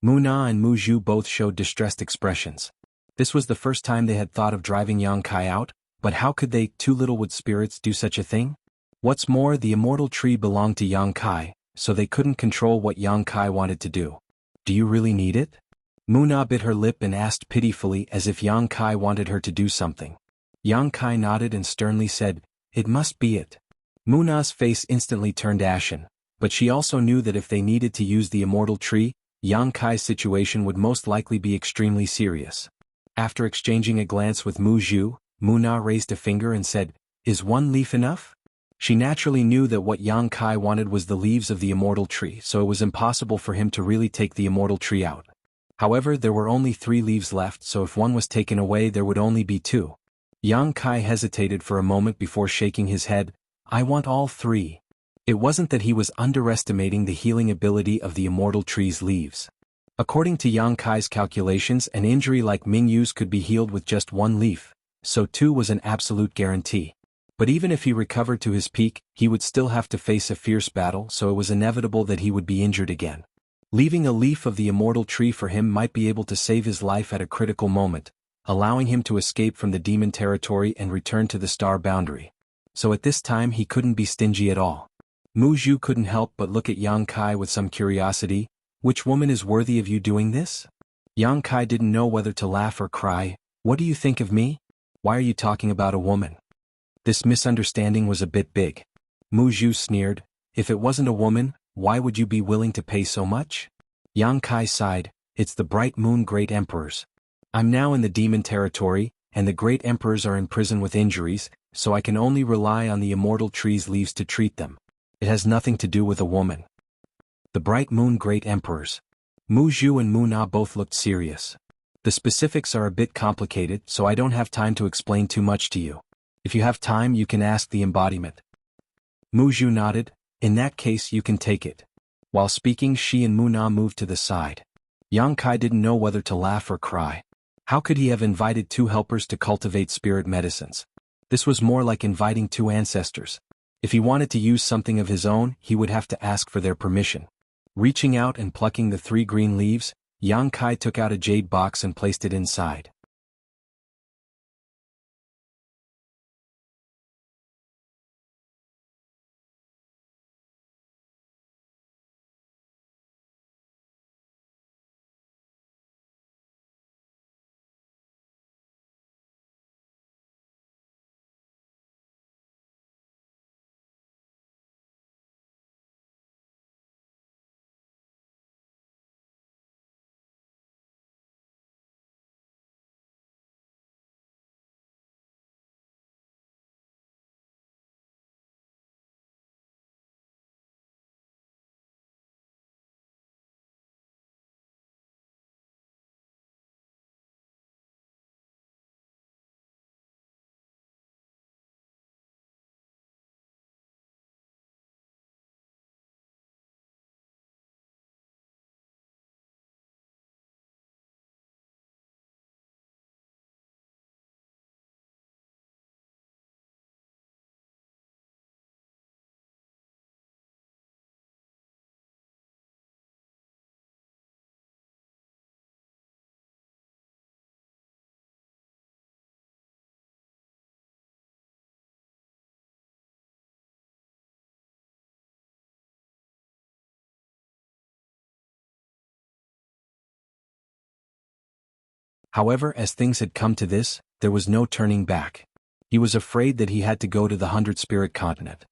Muna and Mu Zhu both showed distressed expressions. This was the first time they had thought of driving Yang Kai out, but how could they, two Littlewood spirits, do such a thing? What's more, the immortal tree belonged to Yang Kai, so they couldn't control what Yang Kai wanted to do. Do you really need it? Muna bit her lip and asked pitifully, as if Yang Kai wanted her to do something. Yang Kai nodded and sternly said, "It must be it." Muna's face instantly turned ashen, but she also knew that if they needed to use the immortal tree, Yang Kai's situation would most likely be extremely serious. After exchanging a glance with Mu Zhu, Muna raised a finger and said, "Is one leaf enough?" She naturally knew that what Yang Kai wanted was the leaves of the immortal tree, so it was impossible for him to really take the immortal tree out. However, there were only 3 leaves left, so if one was taken away there would only be 2. Yang Kai hesitated for a moment before shaking his head. "I want all 3. It wasn't that he was underestimating the healing ability of the immortal tree's leaves. According to Yang Kai's calculations, an injury like Mingyu's could be healed with just 1 leaf, so 2 was an absolute guarantee. But even if he recovered to his peak, he would still have to face a fierce battle, so it was inevitable that he would be injured again. Leaving a leaf of the immortal tree for him might be able to save his life at a critical moment, allowing him to escape from the demon territory and return to the star boundary. So at this time he couldn't be stingy at all. Mu Zhu couldn't help but look at Yang Kai with some curiosity. "Which woman is worthy of you doing this?" Yang Kai didn't know whether to laugh or cry. "What do you think of me? Why are you talking about a woman?" This misunderstanding was a bit big. Mu Zhu sneered, "If it wasn't a woman, why would you be willing to pay so much?" Yang Kai sighed, "It's the Bright Moon Great Emperors. I'm now in the demon territory, and the Great Emperors are in prison with injuries, so I can only rely on the immortal tree's leaves to treat them. It has nothing to do with a woman." The Bright Moon Great Emperors. Mu Zhu and Muna both looked serious. "The specifics are a bit complicated, so I don't have time to explain too much to you. If you have time you can ask the embodiment." Mu Zhu nodded. "In that case you can take it." While speaking, she and Muna moved to the side. Yang Kai didn't know whether to laugh or cry. How could he have invited 2 helpers to cultivate spirit medicines? This was more like inviting 2 ancestors. If he wanted to use something of his own, he would have to ask for their permission. Reaching out and plucking the 3 green leaves, Yang Kai took out a jade box and placed it inside. However, as things had come to this, there was no turning back. He was afraid that he had to go to the 100-spirit continent.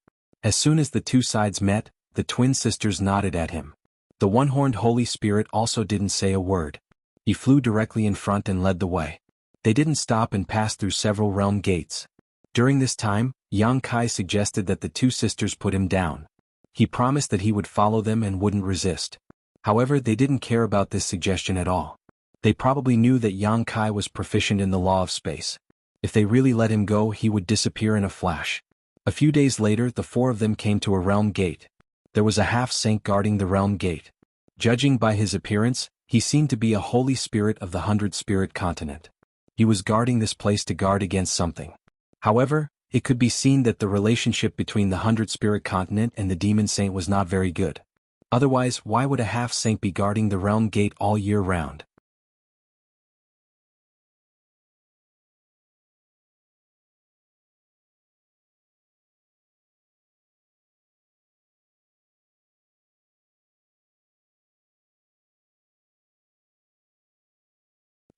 As soon as the 2 sides met, the twin sisters nodded at him. The one-horned Holy Spirit also didn't say a word. He flew directly in front and led the way. They didn't stop and passed through several realm gates. During this time, Yang Kai suggested that the 2 sisters put him down. He promised that he would follow them and wouldn't resist. However, they didn't care about this suggestion at all. They probably knew that Yang Kai was proficient in the law of space. If they really let him go, he would disappear in a flash. A few days later, the 4 of them came to a realm gate. There was a half-saint guarding the realm gate. Judging by his appearance, he seemed to be a holy spirit of the 100-spirit continent. He was guarding this place to guard against something. However, it could be seen that the relationship between the 100-spirit continent and the demon saint was not very good. Otherwise, why would a half-saint be guarding the realm gate all year round?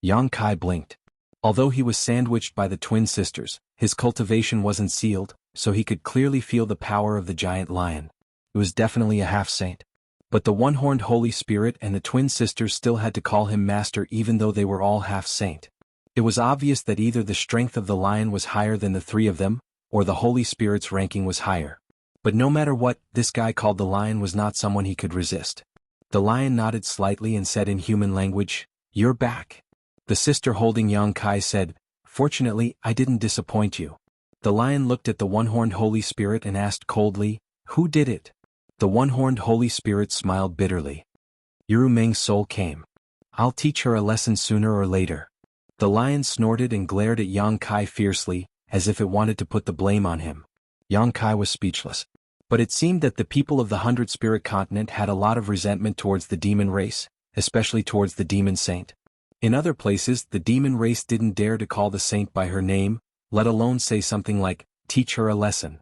Yang Kai blinked. Although he was sandwiched by the twin sisters, his cultivation wasn't sealed, so he could clearly feel the power of the giant lion. It was definitely a half-saint. But the one-horned Holy Spirit and the twin sisters still had to call him master even though they were all half-saint. It was obvious that either the strength of the lion was higher than the three of them, or the Holy Spirit's ranking was higher. But no matter what, this guy called the lion was not someone he could resist. The lion nodded slightly and said in human language, "You're back." The sister holding Yang Kai said, "Fortunately, I didn't disappoint you." The lion looked at the one-horned Holy Spirit and asked coldly, "Who did it?" The one-horned Holy Spirit smiled bitterly. "Yuru Meng's soul came. I'll teach her a lesson sooner or later." The lion snorted and glared at Yang Kai fiercely, as if it wanted to put the blame on him. Yang Kai was speechless. But it seemed that the people of the 100-spirit continent had a lot of resentment towards the demon race, especially towards the demon saint. In other places, the demon race didn't dare to call the saint by her name, let alone say something like, "Teach her a lesson."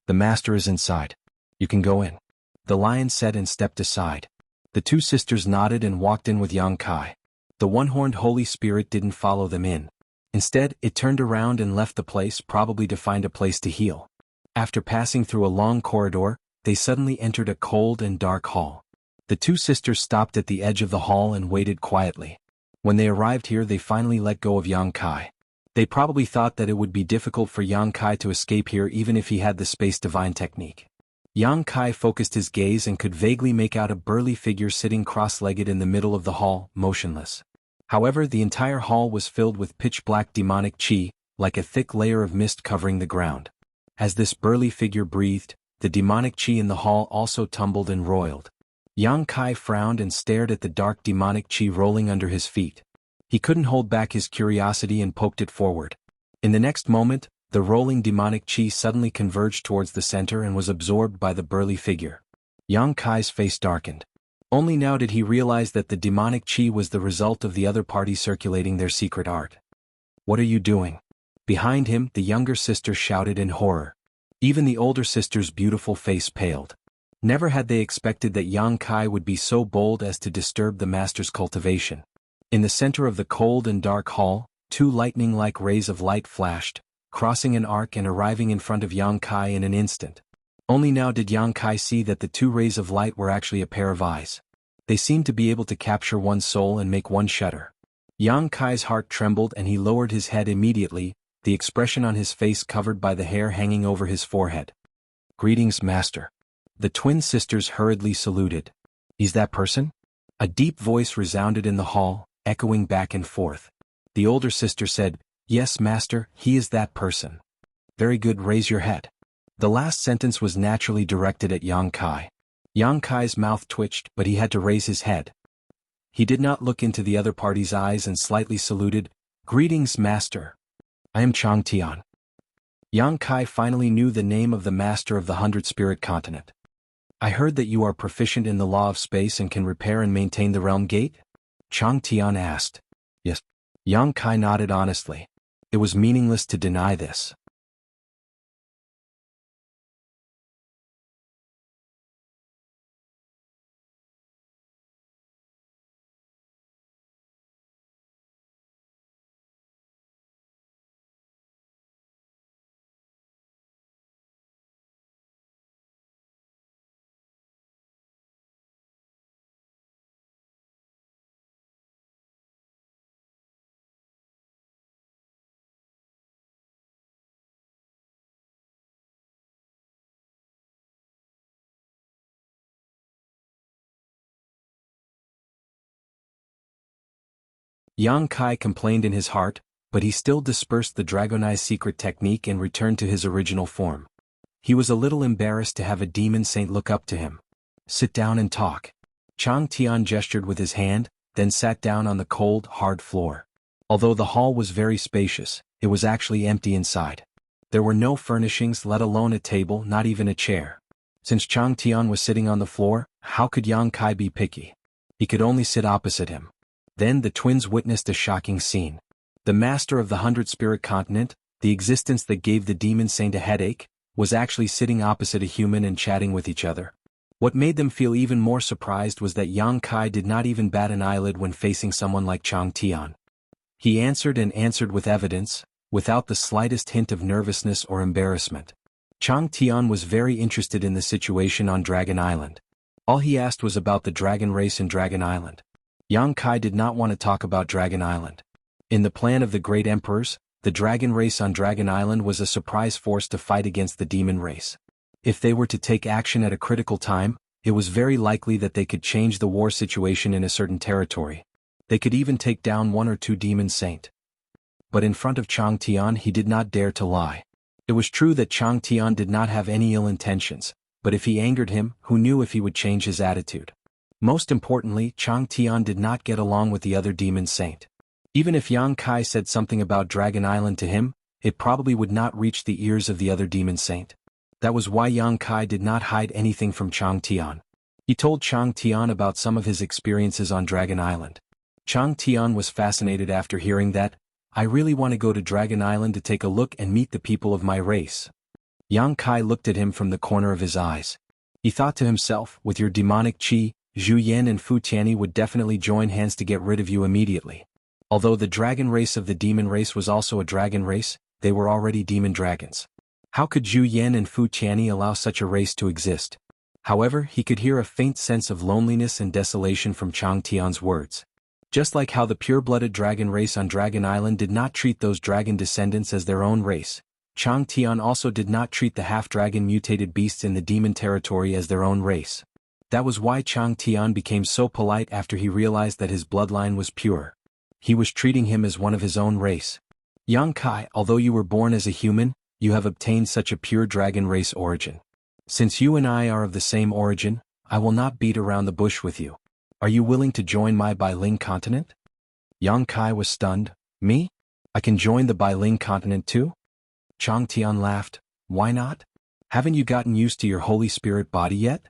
"The master is inside. You can go in," the lion said and stepped aside. The two sisters nodded and walked in with Yang Kai. The one-horned Holy Spirit didn't follow them in. Instead, it turned around and left the place, probably to find a place to heal. After passing through a long corridor, they suddenly entered a cold and dark hall. The two sisters stopped at the edge of the hall and waited quietly. When they arrived here, they finally let go of Yang Kai. They probably thought that it would be difficult for Yang Kai to escape here even if he had the space divine technique. Yang Kai focused his gaze and could vaguely make out a burly figure sitting cross-legged in the middle of the hall, motionless. However, the entire hall was filled with pitch-black demonic chi, like a thick layer of mist covering the ground. As this burly figure breathed, the demonic chi in the hall also tumbled and roiled. Yang Kai frowned and stared at the dark demonic chi rolling under his feet. He couldn't hold back his curiosity and poked it forward. In the next moment, the rolling demonic chi suddenly converged towards the center and was absorbed by the burly figure. Yang Kai's face darkened. Only now did he realize that the demonic chi was the result of the other party circulating their secret art. "What are you doing?" Behind him, the younger sister shouted in horror. Even the older sister's beautiful face paled. Never had they expected that Yang Kai would be so bold as to disturb the master's cultivation. In the center of the cold and dark hall, two lightning-like rays of light flashed, crossing an arc and arriving in front of Yang Kai in an instant. Only now did Yang Kai see that the two rays of light were actually a pair of eyes. They seemed to be able to capture one's soul and make one shudder. Yang Kai's heart trembled and he lowered his head immediately, the expression on his face covered by the hair hanging over his forehead. "Greetings, master." The twin sisters hurriedly saluted. "Is that person?" A deep voice resounded in the hall, echoing back and forth. The older sister said, "Yes, master, he is that person." "Very good, raise your head." The last sentence was naturally directed at Yang Kai. Yang Kai's mouth twitched, but he had to raise his head. He did not look into the other party's eyes and slightly saluted, "Greetings, master. I am Chang Tian." Yang Kai finally knew the name of the master of the 100-spirit continent. "I heard that you are proficient in the law of space and can repair and maintain the realm gate?" Chang Tian asked. "Yes." Yang Kai nodded honestly. It was meaningless to deny this. Yang Kai complained in his heart, but he still dispersed the Dragonai's secret technique and returned to his original form. He was a little embarrassed to have a demon saint look up to him. "Sit down and talk." Chang Tian gestured with his hand, then sat down on the cold, hard floor. Although the hall was very spacious, it was actually empty inside. There were no furnishings, let alone a table, not even a chair. Since Chang Tian was sitting on the floor, how could Yang Kai be picky? He could only sit opposite him. Then the twins witnessed a shocking scene. The master of the 100-spirit continent, the existence that gave the demon saint a headache, was actually sitting opposite a human and chatting with each other. What made them feel even more surprised was that Yang Kai did not even bat an eyelid when facing someone like Chang Tian. He answered and answered with evidence, without the slightest hint of nervousness or embarrassment. Chang Tian was very interested in the situation on Dragon Island. All he asked was about the dragon race in Dragon Island. Yang Kai did not want to talk about Dragon Island. In the plan of the great emperors, the dragon race on Dragon Island was a surprise force to fight against the demon race. If they were to take action at a critical time, it was very likely that they could change the war situation in a certain territory. They could even take down 1 or 2 demon saint. But in front of Chang Tian he did not dare to lie. It was true that Chang Tian did not have any ill intentions, but if he angered him, who knew if he would change his attitude? Most importantly, Chang Tian did not get along with the other demon saint. Even if Yang Kai said something about Dragon Island to him, it probably would not reach the ears of the other demon saint. That was why Yang Kai did not hide anything from Chang Tian. He told Chang Tian about some of his experiences on Dragon Island. Chang Tian was fascinated after hearing that. I really want to go to Dragon Island to take a look and meet the people of my race. Yang Kai looked at him from the corner of his eyes. He thought to himself, with your demonic qi, Zhu Yan and Fu Tianyi would definitely join hands to get rid of you immediately. Although the dragon race of the demon race was also a dragon race, they were already demon dragons. How could Zhu Yan and Fu Tianyi allow such a race to exist? However, he could hear a faint sense of loneliness and desolation from Chang Tian's words. Just like how the pure-blooded dragon race on Dragon Island did not treat those dragon descendants as their own race, Chang Tian also did not treat the half-dragon mutated beasts in the demon territory as their own race. That was why Chang Tian became so polite after he realized that his bloodline was pure. He was treating him as one of his own race. Yang Kai, although you were born as a human, you have obtained such a pure dragon race origin. Since you and I are of the same origin, I will not beat around the bush with you. Are you willing to join my Bailing continent? Yang Kai was stunned. Me? I can join the Bailing continent too? Chang Tian laughed. Why not? Haven't you gotten used to your Holy Spirit body yet?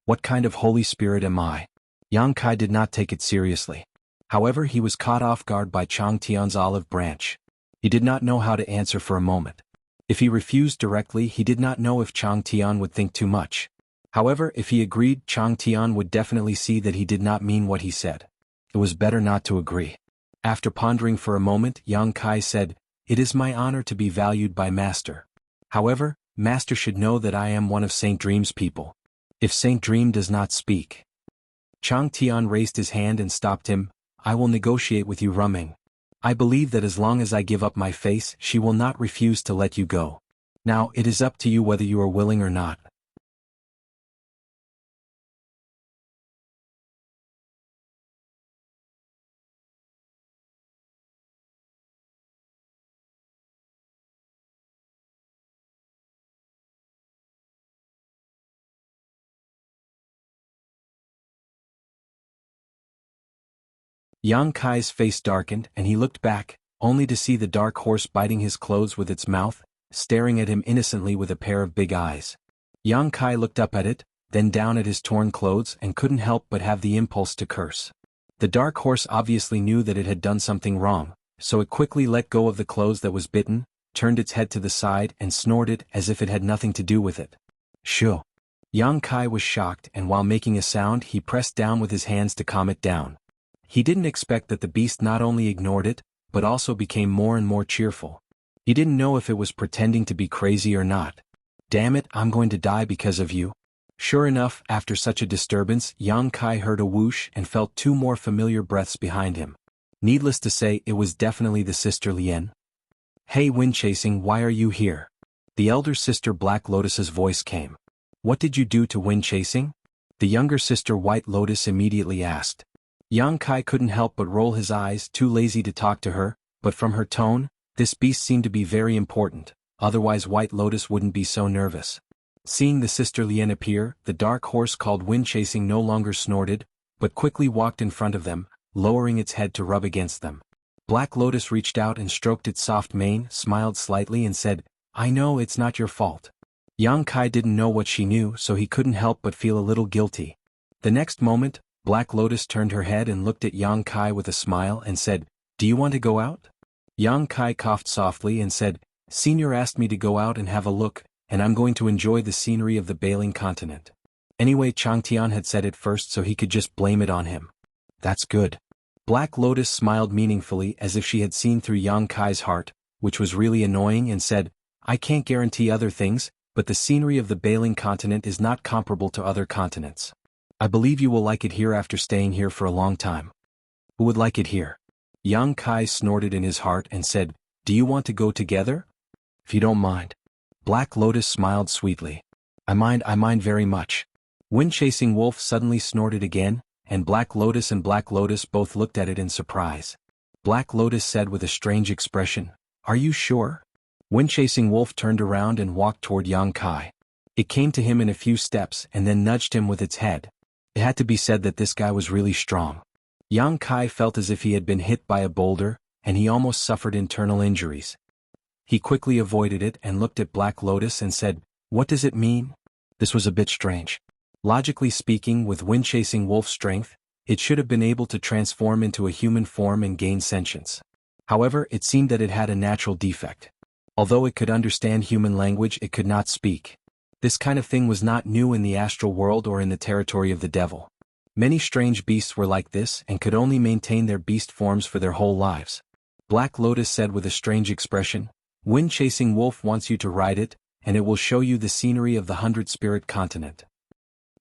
What kind of Holy Spirit am I? Yang Kai did not take it seriously. However, he was caught off guard by Chang Tian's olive branch. He did not know how to answer for a moment. If he refused directly, he did not know if Chang Tian would think too much. However, if he agreed, Chang Tian would definitely see that he did not mean what he said. It was better not to agree. After pondering for a moment, Yang Kai said, "It is my honor to be valued by Master. However, Master should know that I am one of Saint Dream's people. If Saint Dream does not speak." Chang Tian raised his hand and stopped him. I will negotiate with you, Ruming. I believe that as long as I give up my face, she will not refuse to let you go. Now, it is up to you whether you are willing or not. Yang Kai's face darkened and he looked back, only to see the dark horse biting his clothes with its mouth, staring at him innocently with a pair of big eyes. Yang Kai looked up at it, then down at his torn clothes and couldn't help but have the impulse to curse. The dark horse obviously knew that it had done something wrong, so it quickly let go of the clothes that was bitten, turned its head to the side and snorted as if it had nothing to do with it. Shoo! Yang Kai was shocked and while making a sound he pressed down with his hands to calm it down. He didn't expect that the beast not only ignored it, but also became more and more cheerful. He didn't know if it was pretending to be crazy or not. Damn it, I'm going to die because of you. Sure enough, after such a disturbance, Yang Kai heard a whoosh and felt 2 more familiar breaths behind him. Needless to say, it was definitely the sister Lien. Hey Wind Chasing, why are you here? The elder sister Black Lotus's voice came. What did you do to Wind Chasing? The younger sister White Lotus immediately asked. Yang Kai couldn't help but roll his eyes, too lazy to talk to her, but from her tone, this beast seemed to be very important, otherwise White Lotus wouldn't be so nervous. Seeing the sister Lien appear, the dark horse called Wind Chasing no longer snorted, but quickly walked in front of them, lowering its head to rub against them. Black Lotus reached out and stroked its soft mane, smiled slightly and said, I know it's not your fault. Yang Kai didn't know what she knew, so he couldn't help but feel a little guilty. The next moment, Black Lotus turned her head and looked at Yang Kai with a smile and said, "Do you want to go out?" Yang Kai coughed softly and said, "Senior asked me to go out and have a look, and I'm going to enjoy the scenery of the Bailing continent." Anyway, Changtian had said it first, so he could just blame it on him. That's good. Black Lotus smiled meaningfully as if she had seen through Yang Kai's heart, which was really annoying, and said, "I can't guarantee other things, but the scenery of the Bailing continent is not comparable to other continents. I believe you will like it here after staying here for a long time." "Who would like it here?" Yang Kai snorted in his heart and said, "Do you want to go together?" "If you don't mind." Black Lotus smiled sweetly. I mind very much." Wind-chasing wolf suddenly snorted again, and Black Lotus both looked at it in surprise. Black Lotus said with a strange expression, "Are you sure?" Wind-chasing wolf turned around and walked toward Yang Kai. It came to him in a few steps and then nudged him with its head. It had to be said that this guy was really strong. Yang Kai felt as if he had been hit by a boulder, and he almost suffered internal injuries. He quickly avoided it and looked at Black Lotus and said, "What does it mean?" This was a bit strange. Logically speaking, with wind-chasing wolf's strength, it should have been able to transform into a human form and gain sentience. However, it seemed that it had a natural defect. Although it could understand human language, it could not speak. This kind of thing was not new in the astral world or in the territory of the devil. Many strange beasts were like this and could only maintain their beast forms for their whole lives. Black Lotus said with a strange expression, "Wind-chasing wolf wants you to ride it, and it will show you the scenery of the 100-spirit continent."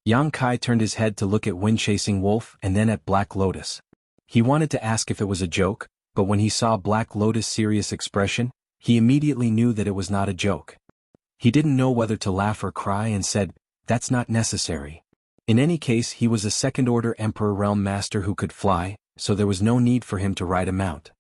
Yang Kai turned his head to look at Wind-chasing wolf and then at Black Lotus. He wanted to ask if it was a joke, but when he saw Black Lotus' serious expression, he immediately knew that it was not a joke. He didn't know whether to laugh or cry and said, "That's not necessary." In any case, he was a second-order Emperor Realm Master who could fly, so there was no need for him to ride a mount.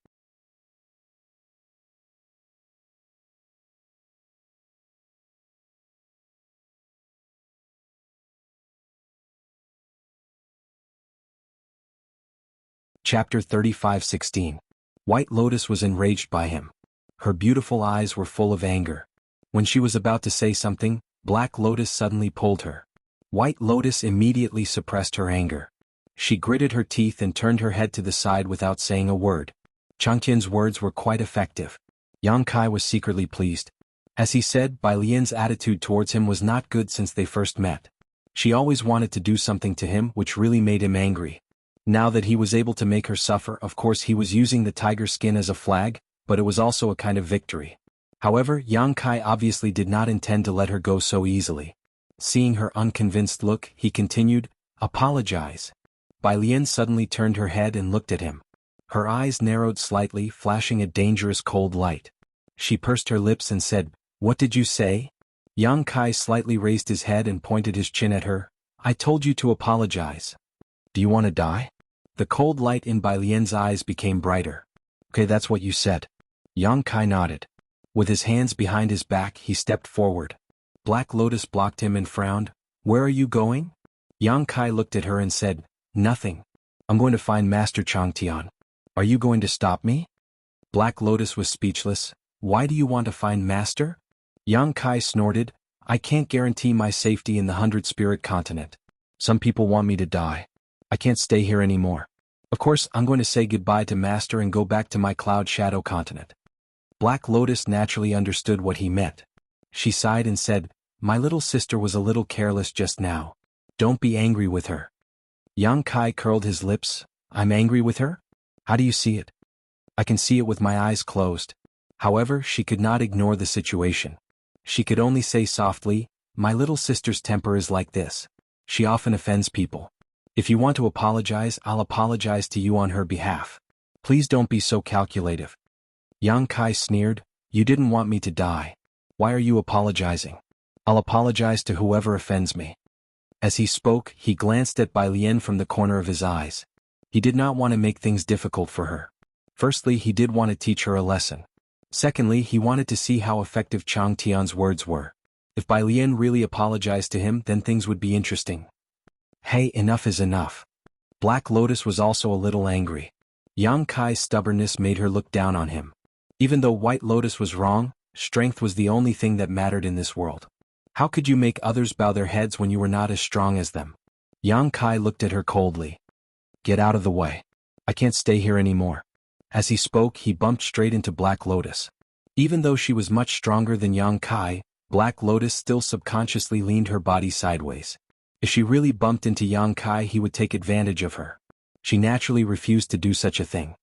Chapter 35:16. White Lotus was enraged by him. Her beautiful eyes were full of anger. When she was about to say something, Black Lotus suddenly pulled her. White Lotus immediately suppressed her anger. She gritted her teeth and turned her head to the side without saying a word. Changtian's words were quite effective. Yang Kai was secretly pleased. As he said, Bai Lian's attitude towards him was not good since they first met. She always wanted to do something to him which really made him angry. Now that he was able to make her suffer, of course he was using the tiger skin as a flag, but it was also a kind of victory. However, Yang Kai obviously did not intend to let her go so easily. Seeing her unconvinced look, he continued, "Apologize." Bai Lian suddenly turned her head and looked at him. Her eyes narrowed slightly, flashing a dangerous cold light. She pursed her lips and said, "What did you say?" Yang Kai slightly raised his head and pointed his chin at her. "I told you to apologize." "Do you want to die?" The cold light in Bai Lian's eyes became brighter. "Okay, that's what you said." Yang Kai nodded. With his hands behind his back, he stepped forward. Black Lotus blocked him and frowned. "Where are you going?" Yang Kai looked at her and said, "Nothing. I'm going to find Master Changtian. Are you going to stop me?" Black Lotus was speechless. "Why do you want to find Master?" Yang Kai snorted, "I can't guarantee my safety in the 100-spirit continent. Some people want me to die. I can't stay here anymore. Of course, I'm going to say goodbye to Master and go back to my Cloud Shadow continent." Black Lotus naturally understood what he meant. She sighed and said, "My little sister was a little careless just now. Don't be angry with her." Yang Kai curled his lips. "I'm angry with her? How do you see it?" "I can see it with my eyes closed." However, she could not ignore the situation. She could only say softly, "My little sister's temper is like this. She often offends people. If you want to apologize, I'll apologize to you on her behalf. Please don't be so calculative." Yang Kai sneered, "You didn't want me to die. Why are you apologizing?" "I'll apologize to whoever offends me." As he spoke, he glanced at Bai Lian from the corner of his eyes. He did not want to make things difficult for her. Firstly, he did want to teach her a lesson. Secondly, he wanted to see how effective Changtian's words were. If Bai Lian really apologized to him, then things would be interesting. "Hey, enough is enough." Black Lotus was also a little angry. Yang Kai's stubbornness made her look down on him. Even though White Lotus was wrong, strength was the only thing that mattered in this world. How could you make others bow their heads when you were not as strong as them? Yang Kai looked at her coldly. Get out of the way. I can't stay here anymore. As he spoke, he bumped straight into Black Lotus. Even though she was much stronger than Yang Kai, Black Lotus still subconsciously leaned her body sideways. If she really bumped into Yang Kai, he would take advantage of her. She naturally refused to do such a thing.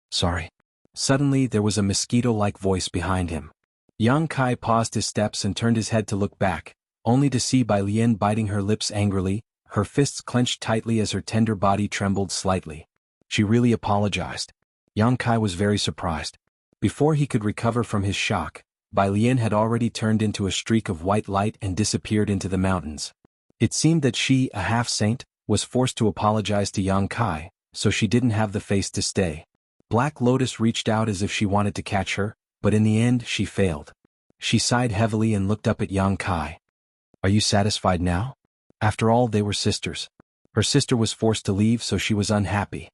Sorry. Suddenly there was a mosquito-like voice behind him. Yang Kai paused his steps and turned his head to look back, only to see Bai Lian biting her lips angrily, her fists clenched tightly as her tender body trembled slightly. She really apologized. Yang Kai was very surprised. Before he could recover from his shock, Bai Lian had already turned into a streak of white light and disappeared into the mountains. It seemed that she, a half-saint, was forced to apologize to Yang Kai, so she didn't have the face to stay. Black Lotus reached out as if she wanted to catch her, but in the end she failed. She sighed heavily and looked up at Yang Kai. Are you satisfied now? After all, they were sisters. Her sister was forced to leave, so she was unhappy.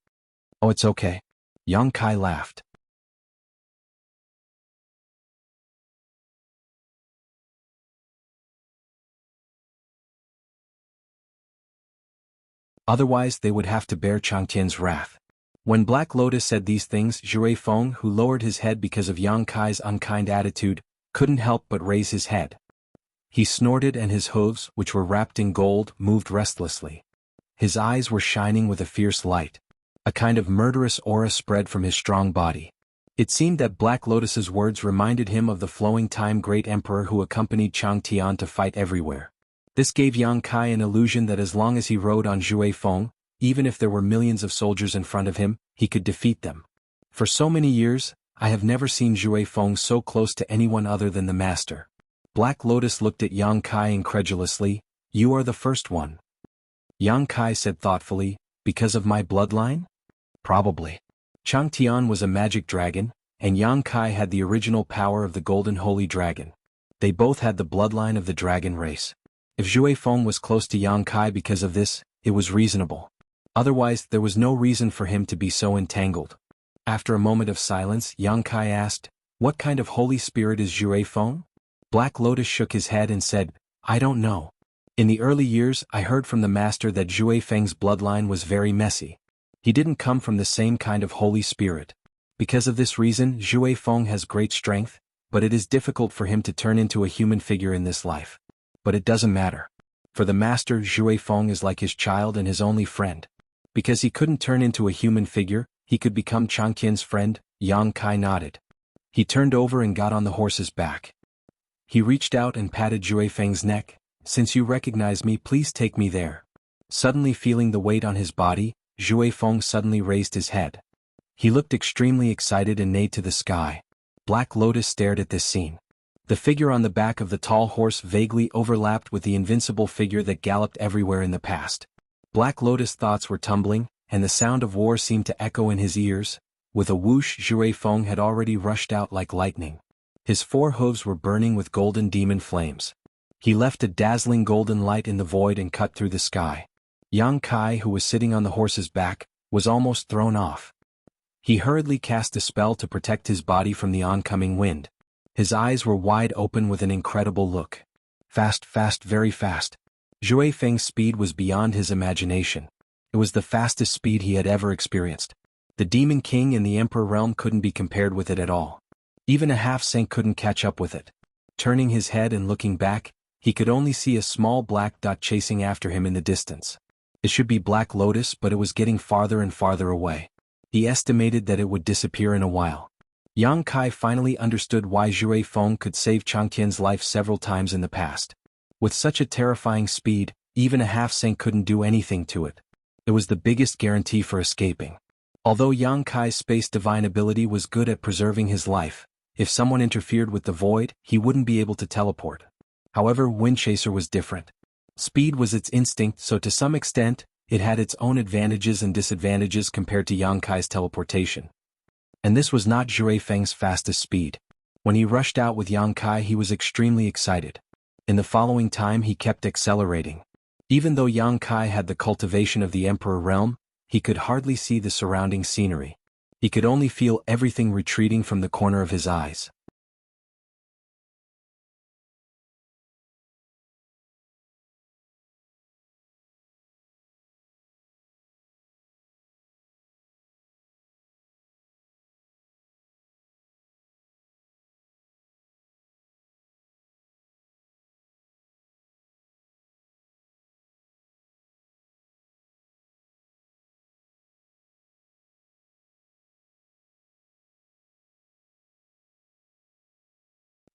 Oh, it's okay. Yang Kai laughed. Otherwise they would have to bear Changtian's wrath. When Black Lotus said these things, Jue Feng, who lowered his head because of Yang Kai's unkind attitude, couldn't help but raise his head. He snorted and his hooves, which were wrapped in gold, moved restlessly. His eyes were shining with a fierce light. A kind of murderous aura spread from his strong body. It seemed that Black Lotus's words reminded him of the flowing time great emperor who accompanied Chang Tian to fight everywhere. This gave Yang Kai an illusion that as long as he rode on Jue Feng, even if there were millions of soldiers in front of him, he could defeat them. For so many years, I have never seen Jue Feng so close to anyone other than the master. Black Lotus looked at Yang Kai incredulously. You are the first one. Yang Kai said thoughtfully, because of my bloodline? Probably. Chang Tian was a magic dragon, and Yang Kai had the original power of the golden holy dragon. They both had the bloodline of the dragon race. If Jue Feng was close to Yang Kai because of this, it was reasonable. Otherwise, there was no reason for him to be so entangled. After a moment of silence, Yang Kai asked, what kind of holy spirit is Jue Feng? Black Lotus shook his head and said, I don't know. In the early years, I heard from the master that Jue Feng's bloodline was very messy. He didn't come from the same kind of holy spirit. Because of this reason, Jue Feng has great strength, but it is difficult for him to turn into a human figure in this life. But it doesn't matter. For the master, Jue Feng is like his child and his only friend. Because he couldn't turn into a human figure, he could become Changqian's friend. Yang Kai nodded. He turned over and got on the horse's back. He reached out and patted Jue Feng's neck. Since you recognize me, please take me there. Suddenly feeling the weight on his body, Jue Feng suddenly raised his head. He looked extremely excited and neighed to the sky. Black Lotus stared at this scene. The figure on the back of the tall horse vaguely overlapped with the invincible figure that galloped everywhere in the past. Black Lotus thoughts were tumbling, and the sound of war seemed to echo in his ears. With a whoosh, Jue Feng had already rushed out like lightning. His 4 hooves were burning with golden demon flames. He left a dazzling golden light in the void and cut through the sky. Yang Kai, who was sitting on the horse's back, was almost thrown off. He hurriedly cast a spell to protect his body from the oncoming wind. His eyes were wide open with an incredible look. Fast, fast, very fast. Jue Feng's speed was beyond his imagination. It was the fastest speed he had ever experienced. The Demon King in the Emperor realm couldn't be compared with it at all. Even a half-saint couldn't catch up with it. Turning his head and looking back, he could only see a small black dot chasing after him in the distance. It should be Black Lotus, but it was getting farther and farther away. He estimated that it would disappear in a while. Yang Kai finally understood why Jue Feng could save Changtian's life several times in the past. With such a terrifying speed, even a half-saint couldn't do anything to it. It was the biggest guarantee for escaping. Although Yang Kai's space divine ability was good at preserving his life, if someone interfered with the void, he wouldn't be able to teleport. However, Windchaser was different. Speed was its instinct, so to some extent, it had its own advantages and disadvantages compared to Yang Kai's teleportation. And this was not Jue Feng's fastest speed. When he rushed out with Yang Kai, he was extremely excited. In the following time, he kept accelerating. Even though Yang Kai had the cultivation of the Emperor realm, he could hardly see the surrounding scenery. He could only feel everything retreating from the corner of his eyes.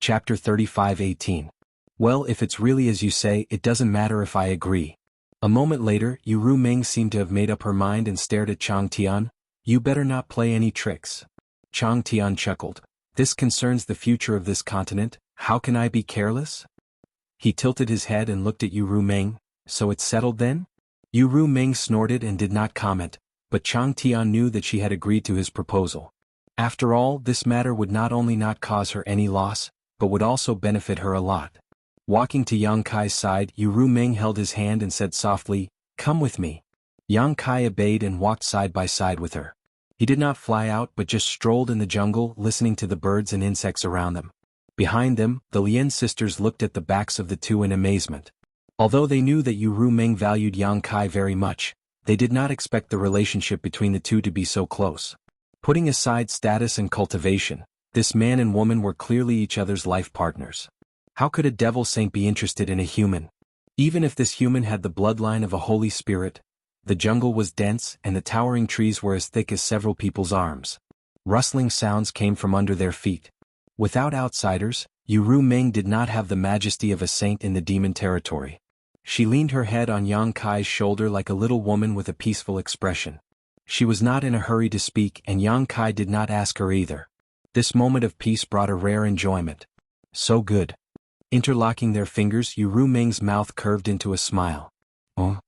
Chapter 35:18. Well, if it's really as you say, it doesn't matter if I agree. A moment later, Yu Rumeng seemed to have made up her mind and stared at Chang Tian. You better not play any tricks. Chang Tian chuckled. This concerns the future of this continent, how can I be careless? He tilted his head and looked at Yu Rumeng. So it's settled then? Yu Rumeng snorted and did not comment, but Chang Tian knew that she had agreed to his proposal. After all, this matter would not only not cause her any loss, but would also benefit her a lot. Walking to Yang Kai's side, Yu Rumeng held his hand and said softly, "Come with me." Yang Kai obeyed and walked side by side with her. He did not fly out but just strolled in the jungle listening to the birds and insects around them. Behind them, the Lien sisters looked at the backs of the two in amazement. Although they knew that Yu Rumeng valued Yang Kai very much, they did not expect the relationship between the two to be so close. Putting aside status and cultivation, this man and woman were clearly each other's life partners. How could a devil saint be interested in a human? Even if this human had the bloodline of a holy spirit, the jungle was dense and the towering trees were as thick as several people's arms. Rustling sounds came from under their feet. Without outsiders, Yu Rumeng did not have the majesty of a saint in the demon territory. She leaned her head on Yang Kai's shoulder like a little woman with a peaceful expression. She was not in a hurry to speak and Yang Kai did not ask her either. This moment of peace brought a rare enjoyment. So good. Interlocking their fingers, Yu Rumeng's mouth curved into a smile. Oh?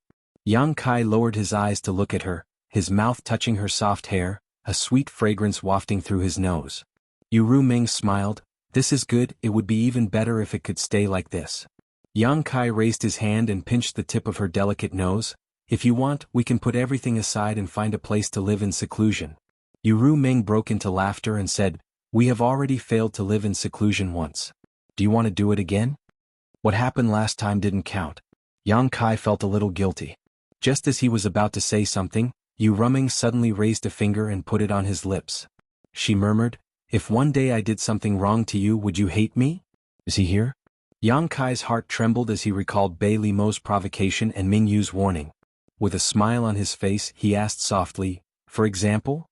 Yang Kai lowered his eyes to look at her, his mouth touching her soft hair, a sweet fragrance wafting through his nose. Yu Rumeng smiled. This is good, it would be even better if it could stay like this. Yang Kai raised his hand and pinched the tip of her delicate nose. If you want, we can put everything aside and find a place to live in seclusion. Yu Rumeng broke into laughter and said, we have already failed to live in seclusion once. Do you want to do it again? What happened last time didn't count. Yang Kai felt a little guilty. Just as he was about to say something, Yu Rumeng suddenly raised a finger and put it on his lips. She murmured, if one day I did something wrong to you, would you hate me? Is he here? Yang Kai's heart trembled as he recalled Bei Limo's provocation and Ming Yu's warning. With a smile on his face, he asked softly, for example?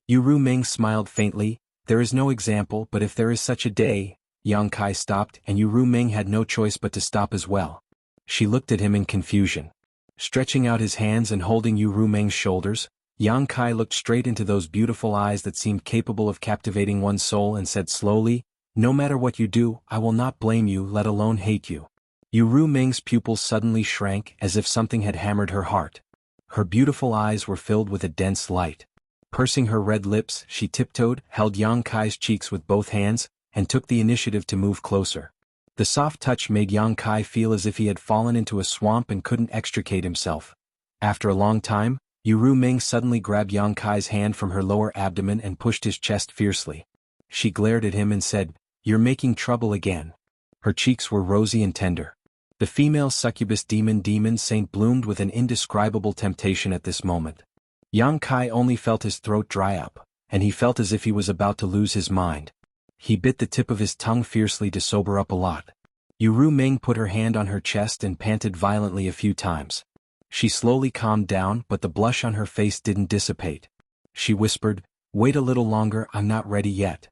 Yu Rumeng smiled faintly, there is no example, but if there is such a day. Yang Kai stopped and Yu Rumeng had no choice but to stop as well. She looked at him in confusion. Stretching out his hands and holding Yu Rumeng's shoulders, Yang Kai looked straight into those beautiful eyes that seemed capable of captivating one's soul and said slowly, no matter what you do, I will not blame you, let alone hate you. Yu Rumeng's pupils suddenly shrank as if something had hammered her heart. Her beautiful eyes were filled with a dense light. Pursing her red lips, she tiptoed, held Yang Kai's cheeks with both hands, and took the initiative to move closer. The soft touch made Yang Kai feel as if he had fallen into a swamp and couldn't extricate himself. After a long time, Yu Rumeng suddenly grabbed Yang Kai's hand from her lower abdomen and pushed his chest fiercely. She glared at him and said, you're making trouble again. Her cheeks were rosy and tender. The female succubus demon saint bloomed with an indescribable temptation at this moment. Yang Kai only felt his throat dry up, and he felt as if he was about to lose his mind. He bit the tip of his tongue fiercely to sober up a lot. Yu Rumeng put her hand on her chest and panted violently a few times. She slowly calmed down, but the blush on her face didn't dissipate. She whispered, wait a little longer, I'm not ready yet.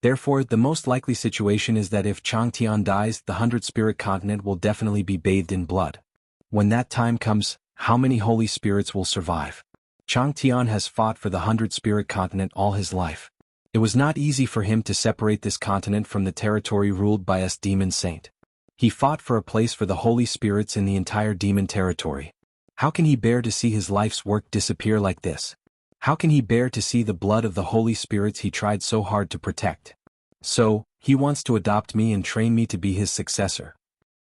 Therefore, the most likely situation is that if Chang Tian dies, the 100-spirit continent will definitely be bathed in blood. When that time comes, how many holy spirits will survive? Chang Tian has fought for the 100-spirit continent all his life. It was not easy for him to separate this continent from the territory ruled by us demon saint. He fought for a place for the holy spirits in the entire demon territory. How can he bear to see his life's work disappear like this? How can he bear to see the blood of the holy spirits he tried so hard to protect? So, he wants to adopt me and train me to be his successor.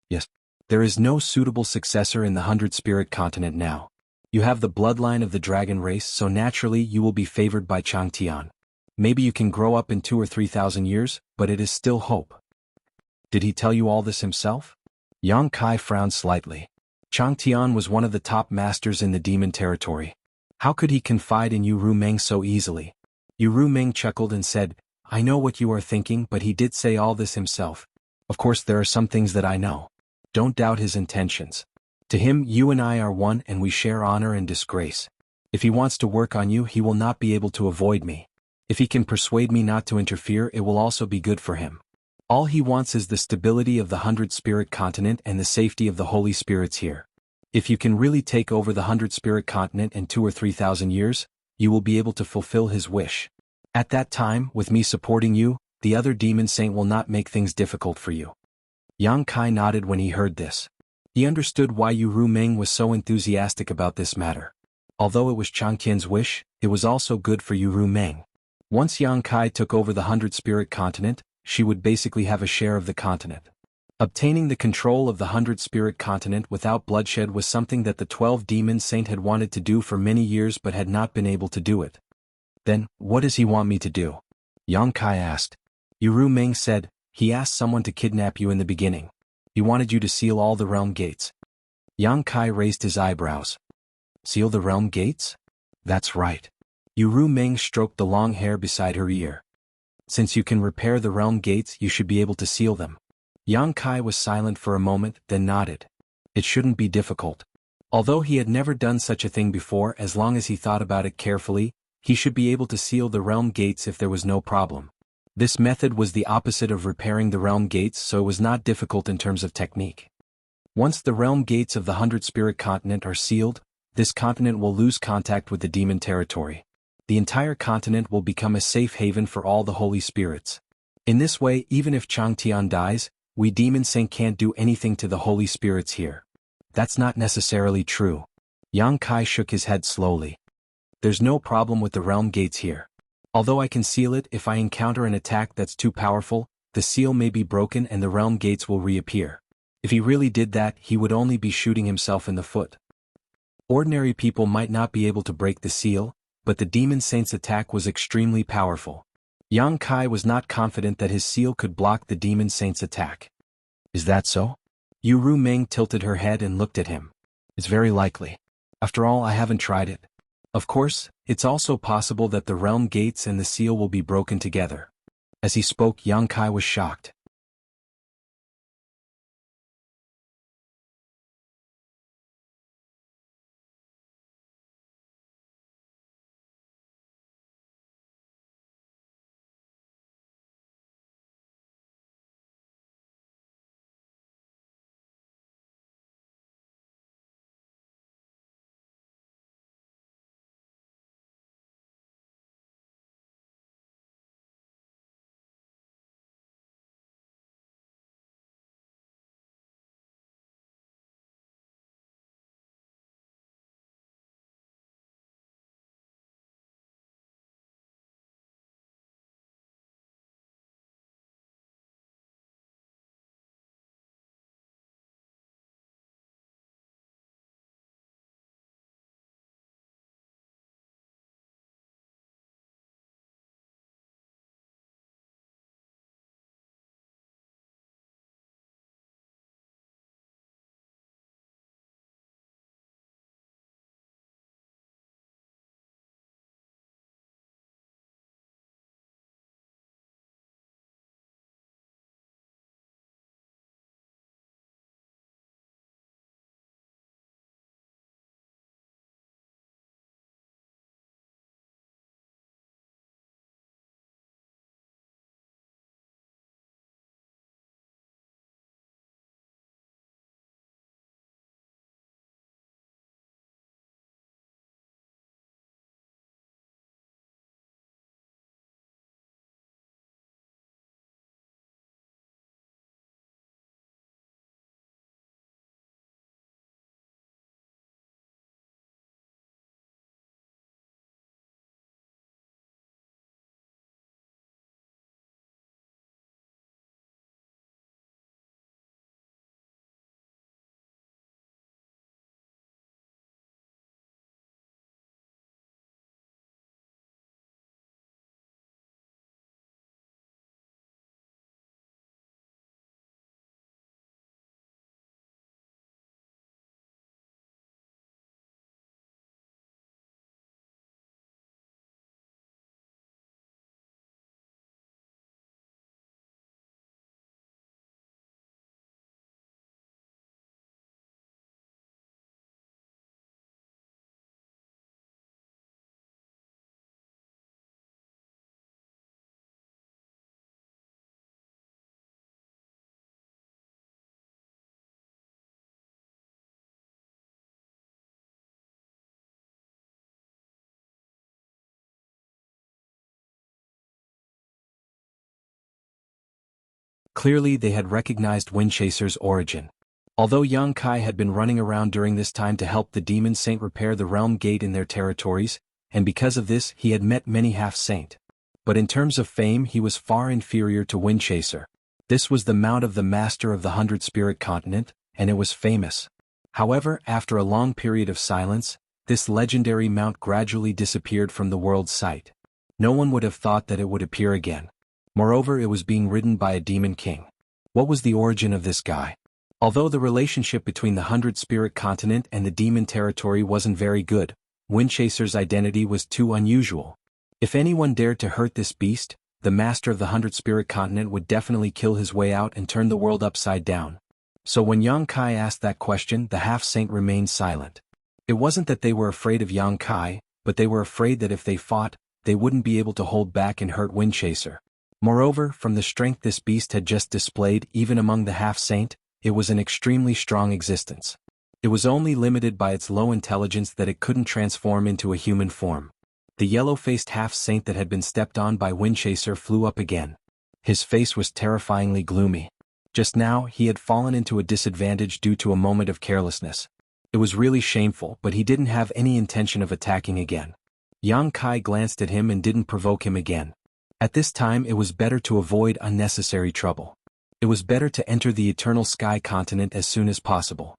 Yes. There is no suitable successor in the 100-spirit continent now. You have the bloodline of the dragon race, so naturally you will be favored by Chang Tian. Maybe you can grow up in 2,000 or 3,000 years, but it is still hope. Did he tell you all this himself? Yang Kai frowned slightly. Chang Tian was one of the top masters in the demon territory. How could he confide in Yu Rumeng so easily? Yu Rumeng chuckled and said, I know what you are thinking, but he did say all this himself. Of course there are some things that I know. Don't doubt his intentions. To him, you and I are one and we share honor and disgrace. If he wants to work on you, he will not be able to avoid me. If he can persuade me not to interfere, it will also be good for him. All he wants is the stability of the 100-spirit continent and the safety of the holy spirits here. If you can really take over the 100-spirit continent in 2 or 3,000 years, you will be able to fulfill his wish. At that time, with me supporting you, the other demon saint will not make things difficult for you. Yang Kai nodded when he heard this. He understood why Yu Rumeng was so enthusiastic about this matter. Although it was Chang Qian's wish, it was also good for Yu Rumeng. Once Yang Kai took over the 100-spirit continent, she would basically have a share of the continent. Obtaining the control of the 100-spirit continent without bloodshed was something that the 12 demon saint had wanted to do for many years but had not been able to do it. Then, what does he want me to do? Yang Kai asked. Yu Rumeng said, he asked someone to kidnap you in the beginning. He wanted you to seal all the realm gates. Yang Kai raised his eyebrows. Seal the realm gates? That's right. Yu Rumeng stroked the long hair beside her ear. Since you can repair the realm gates, you should be able to seal them. Yang Kai was silent for a moment, then nodded. It shouldn't be difficult. Although he had never done such a thing before, as long as he thought about it carefully, he should be able to seal the realm gates if there was no problem. This method was the opposite of repairing the realm gates, so it was not difficult in terms of technique. Once the realm gates of the 100-spirit continent are sealed, this continent will lose contact with the demon territory. The entire continent will become a safe haven for all the holy spirits. In this way, even if Chang Tian dies, we demon saint can't do anything to the holy spirits here. That's not necessarily true. Yang Kai shook his head slowly. There's no problem with the realm gates here. Although I can seal it, if I encounter an attack that's too powerful, the seal may be broken and the realm gates will reappear. If he really did that, he would only be shooting himself in the foot. Ordinary people might not be able to break the seal, but the demon saint's attack was extremely powerful. Yang Kai was not confident that his seal could block the demon saint's attack. Is that so? Yu Rumeng tilted her head and looked at him. It's very likely. After all, I haven't tried it. Of course, it's also possible that the realm gates and the seal will be broken together. As he spoke, Yang Kai was shocked. Clearly they had recognized Windchaser's origin. Although Yang Kai had been running around during this time to help the Demon Saint repair the Realm Gate in their territories, and because of this he had met many half-saint. But in terms of fame he was far inferior to Windchaser. This was the mount of the Master of the 100 Spirit Continent, and it was famous. However, after a long period of silence, this legendary mount gradually disappeared from the world's sight. No one would have thought that it would appear again. Moreover, it was being ridden by a demon king. What was the origin of this guy? Although the relationship between the 100 Spirit Continent and the demon territory wasn't very good, Windchaser's identity was too unusual. If anyone dared to hurt this beast, the Master of the 100 Spirit Continent would definitely kill his way out and turn the world upside down. So when Yang Kai asked that question, the half-saint remained silent. It wasn't that they were afraid of Yang Kai, but they were afraid that if they fought, they wouldn't be able to hold back and hurt Windchaser. Moreover, from the strength this beast had just displayed even among the half-saint, it was an extremely strong existence. It was only limited by its low intelligence that it couldn't transform into a human form. The yellow-faced half-saint that had been stepped on by Windchaser flew up again. His face was terrifyingly gloomy. Just now, he had fallen into a disadvantage due to a moment of carelessness. It was really shameful, but he didn't have any intention of attacking again. Yang Kai glanced at him and didn't provoke him again. At this time it was better to avoid unnecessary trouble. It was better to enter the Eternal Sky Continent as soon as possible.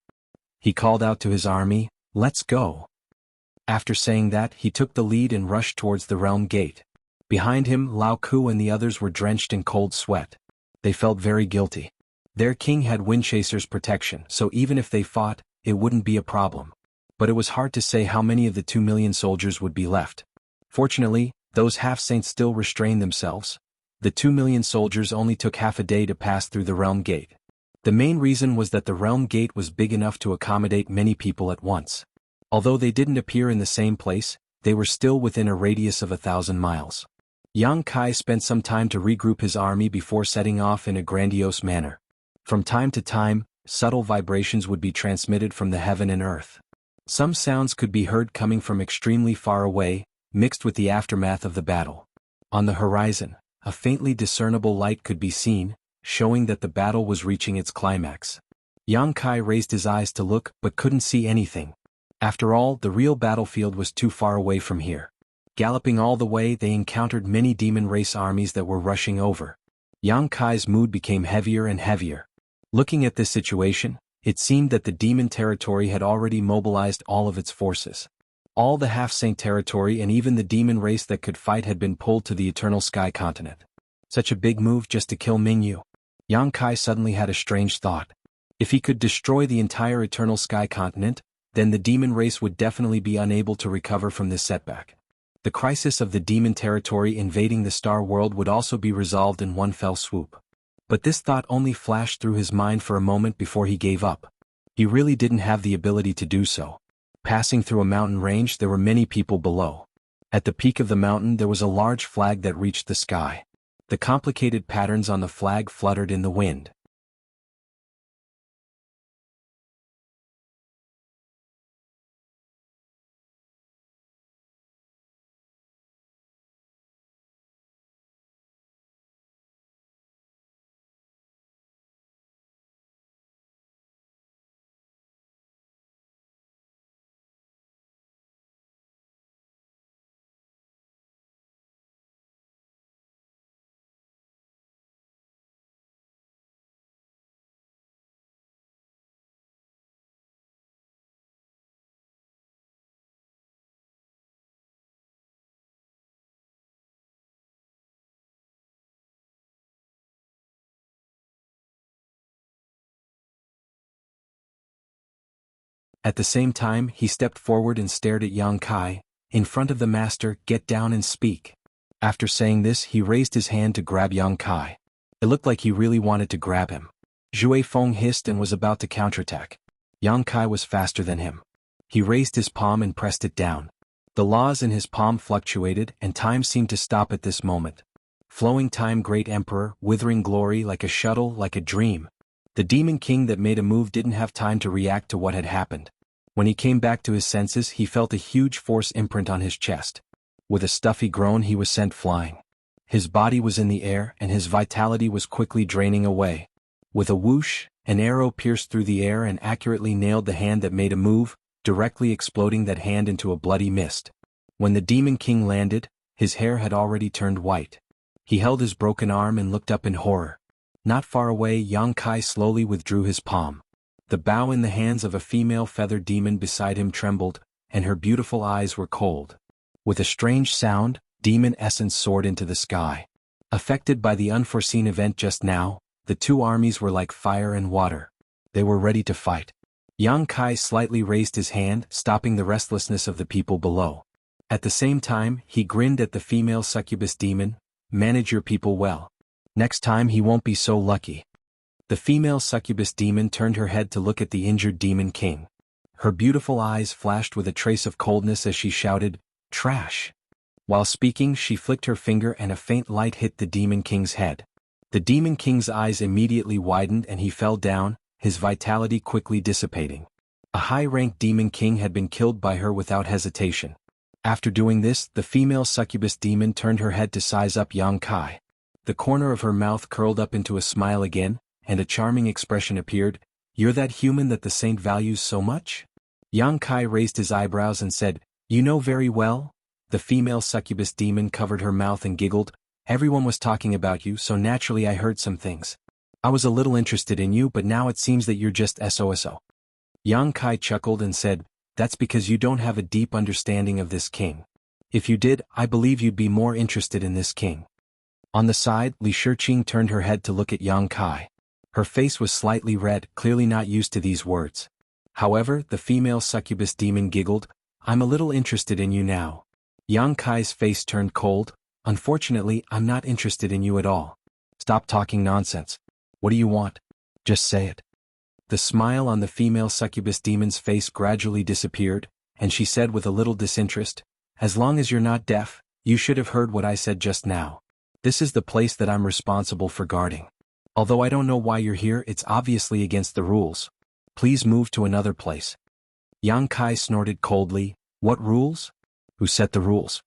He called out to his army, "Let's go." After saying that, he took the lead and rushed towards the Realm Gate. Behind him, Lao Ku and the others were drenched in cold sweat. They felt very guilty. Their king had Windchaser's protection, so even if they fought, it wouldn't be a problem. But it was hard to say how many of the 2 million soldiers would be left. Fortunately, those half-saints still restrained themselves. The 2 million soldiers only took half a day to pass through the Realm Gate. The main reason was that the Realm Gate was big enough to accommodate many people at once. Although they didn't appear in the same place, they were still within a radius of 1,000 miles. Yang Kai spent some time to regroup his army before setting off in a grandiose manner. From time to time, subtle vibrations would be transmitted from the heaven and earth. Some sounds could be heard coming from extremely far away, mixed with the aftermath of the battle. On the horizon, a faintly discernible light could be seen, showing that the battle was reaching its climax. Yang Kai raised his eyes to look but couldn't see anything. After all, the real battlefield was too far away from here. Galloping all the way, they encountered many demon race armies that were rushing over. Yang Kai's mood became heavier and heavier. Looking at this situation, it seemed that the demon territory had already mobilized all of its forces. All the half-saint territory and even the demon race that could fight had been pulled to the Eternal Sky Continent. Such a big move just to kill Mingyu. Yang Kai suddenly had a strange thought. If he could destroy the entire Eternal Sky Continent, then the demon race would definitely be unable to recover from this setback. The crisis of the demon territory invading the Star World would also be resolved in one fell swoop. But this thought only flashed through his mind for a moment before he gave up. He really didn't have the ability to do so. Passing through a mountain range, there were many people below. At the peak of the mountain there was a large flag that reached the sky. The complicated patterns on the flag fluttered in the wind. At the same time, he stepped forward and stared at Yang Kai. In front of the master, "Get down and speak." After saying this, he raised his hand to grab Yang Kai. It looked like he really wanted to grab him. Zhui Feng hissed and was about to counterattack. Yang Kai was faster than him. He raised his palm and pressed it down. The laws in his palm fluctuated, and time seemed to stop at this moment. Flowing time, great emperor, withering glory, like a shuttle, like a dream. The demon king that made a move didn't have time to react to what had happened. When he came back to his senses, he felt a huge force imprint on his chest. With a stuffy groan, he was sent flying. His body was in the air and his vitality was quickly draining away. With a whoosh, an arrow pierced through the air and accurately nailed the hand that made a move, directly exploding that hand into a bloody mist. When the Demon King landed, his hair had already turned white. He held his broken arm and looked up in horror. Not far away, Yang Kai slowly withdrew his palm. The bow in the hands of a female feather demon beside him trembled, and her beautiful eyes were cold. With a strange sound, demon essence soared into the sky. Affected by the unforeseen event just now, the two armies were like fire and water. They were ready to fight. Yang Kai slightly raised his hand, stopping the restlessness of the people below. At the same time, he grinned at the female succubus demon. Manage your people well. Next time he won't be so lucky. The female succubus demon turned her head to look at the injured Demon King. Her beautiful eyes flashed with a trace of coldness as she shouted, "Trash!" While speaking, she flicked her finger and a faint light hit the Demon King's head. The Demon King's eyes immediately widened and he fell down, his vitality quickly dissipating. A high-ranked Demon King had been killed by her without hesitation. After doing this, the female succubus demon turned her head to size up Yang Kai. The corner of her mouth curled up into a smile again, and a charming expression appeared. "You're that human that the saint values so much?" Yang Kai raised his eyebrows and said, "You know very well." The female succubus demon covered her mouth and giggled. "Everyone was talking about you, so naturally I heard some things. I was a little interested in you, but now it seems that you're just SOSO. Yang Kai chuckled and said, "That's because you don't have a deep understanding of this king. If you did, I believe you'd be more interested in this king." On the side, Li Shiqing turned her head to look at Yang Kai. Her face was slightly red, clearly not used to these words. However, the female succubus demon giggled, "I'm a little interested in you now." Yang Kai's face turned cold. "Unfortunately, I'm not interested in you at all. Stop talking nonsense. What do you want? Just say it." The smile on the female succubus demon's face gradually disappeared, and she said with a little disinterest, "As long as you're not deaf, you should have heard what I said just now. This is the place that I'm responsible for guarding. Although I don't know why you're here, it's obviously against the rules. Please move to another place." Yang Kai snorted coldly, "What rules? Who set the rules?"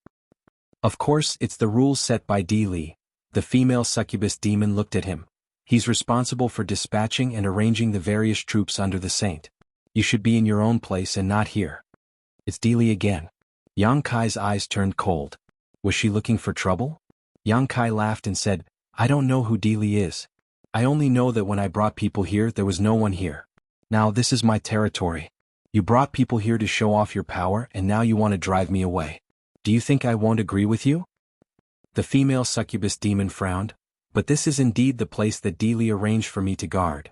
"Of course, it's the rules set by Di Li." The female succubus demon looked at him. "He's responsible for dispatching and arranging the various troops under the saint. You should be in your own place and not here." "It's Di Li again." Yang Kai's eyes turned cold. Was she looking for trouble? Yang Kai laughed and said, "I don't know who Di Li is. I only know that when I brought people here there was no one here. Now this is my territory. You brought people here to show off your power and now you want to drive me away. Do you think I won't agree with you?" The female succubus demon frowned, "But this is indeed the place that Di Li arranged for me to guard."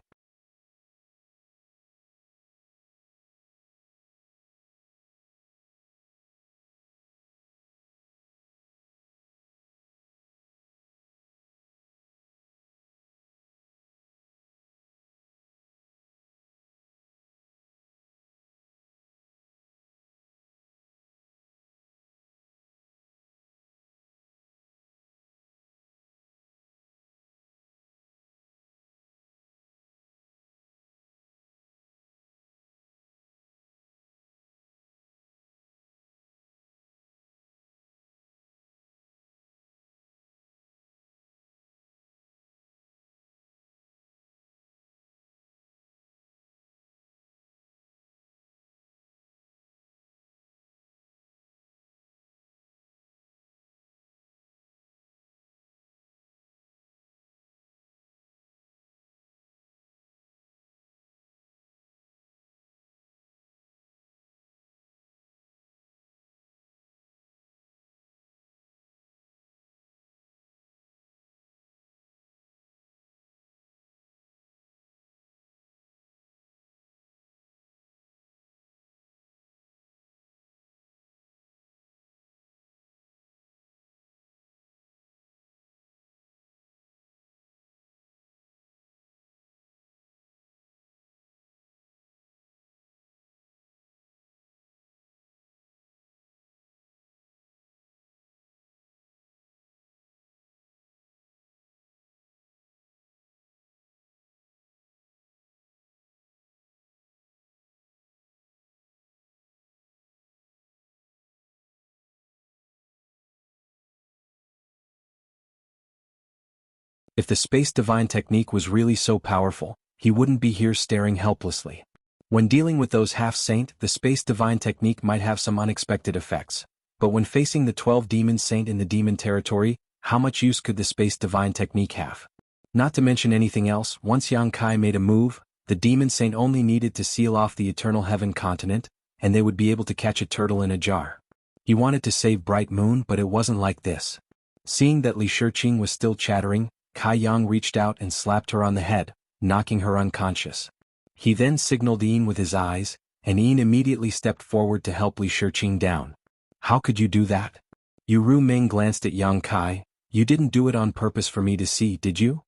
If the Space Divine technique was really so powerful, he wouldn't be here staring helplessly. When dealing with those half-saint, the Space Divine technique might have some unexpected effects. But when facing the 12 Demon Saint in the demon territory, how much use could the Space Divine technique have? Not to mention anything else, once Yang Kai made a move, the Demon Saint only needed to seal off the Eternal Heaven continent, and they would be able to catch a turtle in a jar. He wanted to save Bright Moon, but it wasn't like this. Seeing that Li Shiqing was still chattering, Kai Yang reached out and slapped her on the head, knocking her unconscious. He then signaled Yin with his eyes, and Yin immediately stepped forward to help Li Shiqing down. How could you do that? Yu Ruming glanced at Yang Kai. You didn't do it on purpose for me to see, did you?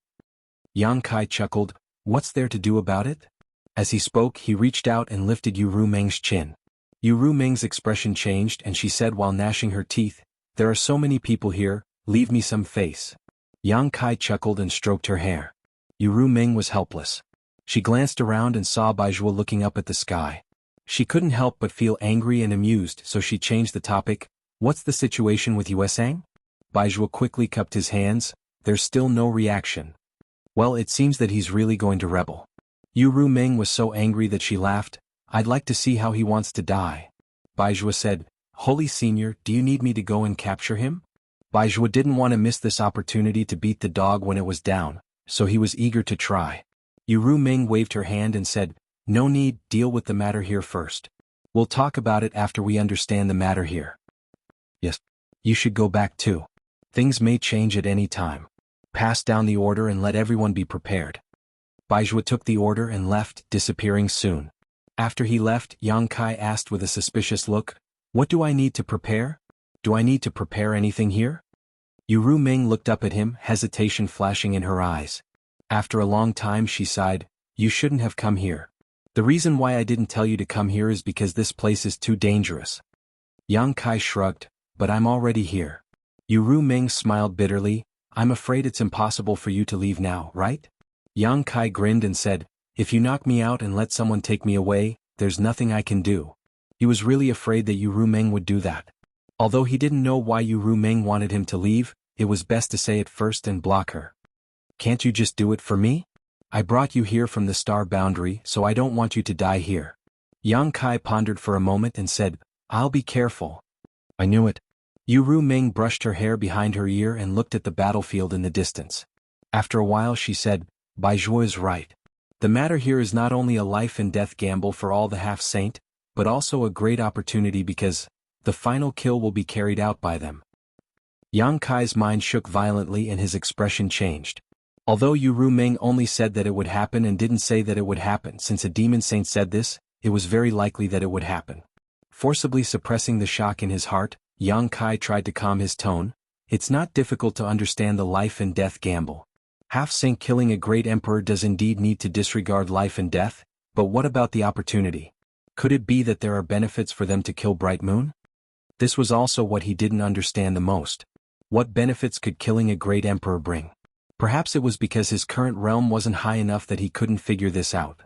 Yang Kai chuckled. What's there to do about it? As he spoke, he reached out and lifted Yu Ruming's chin. Yu Ruming's expression changed and she said while gnashing her teeth, there are so many people here, leave me some face. Yang Kai chuckled and stroked her hair. Yu Ruming was helpless. She glanced around and saw Baizhua looking up at the sky. She couldn't help but feel angry and amused, so she changed the topic. What's the situation with Yuesang? Baizhua quickly cupped his hands. There's still no reaction. Well, it seems that he's really going to rebel. Yu Ruming was so angry that she laughed. I'd like to see how he wants to die. Baizhua said, Holy Senior, do you need me to go and capture him? Baizhua didn't want to miss this opportunity to beat the dog when it was down, so he was eager to try. Yu Ruming waved her hand and said, No need, deal with the matter here first. We'll talk about it after we understand the matter here. Yes. You should go back too. Things may change at any time. Pass down the order and let everyone be prepared. Baizhua took the order and left, disappearing soon. After he left, Yang Kai asked with a suspicious look, What do I need to prepare? Do I need to prepare anything here? Yu Ruming looked up at him, hesitation flashing in her eyes. After a long time she sighed, You shouldn't have come here. The reason why I didn't tell you to come here is because this place is too dangerous. Yang Kai shrugged, But I'm already here. Yu Ruming smiled bitterly, I'm afraid it's impossible for you to leave now, right? Yang Kai grinned and said, If you knock me out and let someone take me away, there's nothing I can do. He was really afraid that Yu Ruming would do that. Although he didn't know why Yu Ruming wanted him to leave, it was best to say it first and block her. Can't you just do it for me? I brought you here from the star boundary, so I don't want you to die here. Yang Kai pondered for a moment and said, I'll be careful. I knew it. Yu Ruming brushed her hair behind her ear and looked at the battlefield in the distance. After a while she said, Baizhua is right. The matter here is not only a life and death gamble for all the half-saint, but also a great opportunity because the final kill will be carried out by them. Yang Kai's mind shook violently and his expression changed. Although Yu Ruming only said that it would happen and didn't say that it would happen, since a demon saint said this, it was very likely that it would happen. Forcibly suppressing the shock in his heart, Yang Kai tried to calm his tone. It's not difficult to understand the life and death gamble. Half-saint killing a great emperor does indeed need to disregard life and death, but what about the opportunity? Could it be that there are benefits for them to kill Bright Moon? This was also what he didn't understand the most. What benefits could killing a great emperor bring? Perhaps it was because his current realm wasn't high enough that he couldn't figure this out.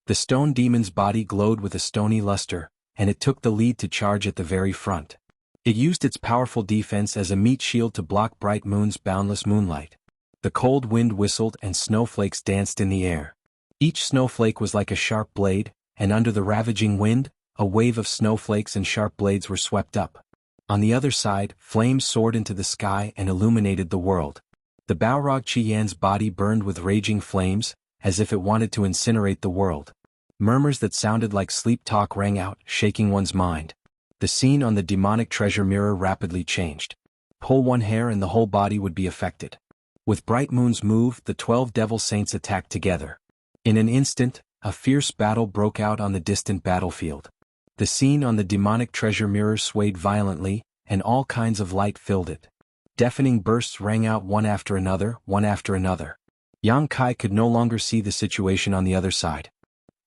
The stone demon's body glowed with a stony luster, and it took the lead to charge at the very front. It used its powerful defense as a meat shield to block Bright Moon's boundless moonlight. The cold wind whistled and snowflakes danced in the air. Each snowflake was like a sharp blade, and under the ravaging wind, a wave of snowflakes and sharp blades were swept up. On the other side, flames soared into the sky and illuminated the world. The Balrog Qian's body burned with raging flames, as if it wanted to incinerate the world. Murmurs that sounded like sleep talk rang out, shaking one's mind. The scene on the demonic treasure mirror rapidly changed. Pull one hair and the whole body would be affected. With Bright Moon's move, the 12 devil saints attacked together. In an instant, a fierce battle broke out on the distant battlefield. The scene on the demonic treasure mirror swayed violently, and all kinds of light filled it. Deafening bursts rang out one after another, one after another. Yang Kai could no longer see the situation on the other side.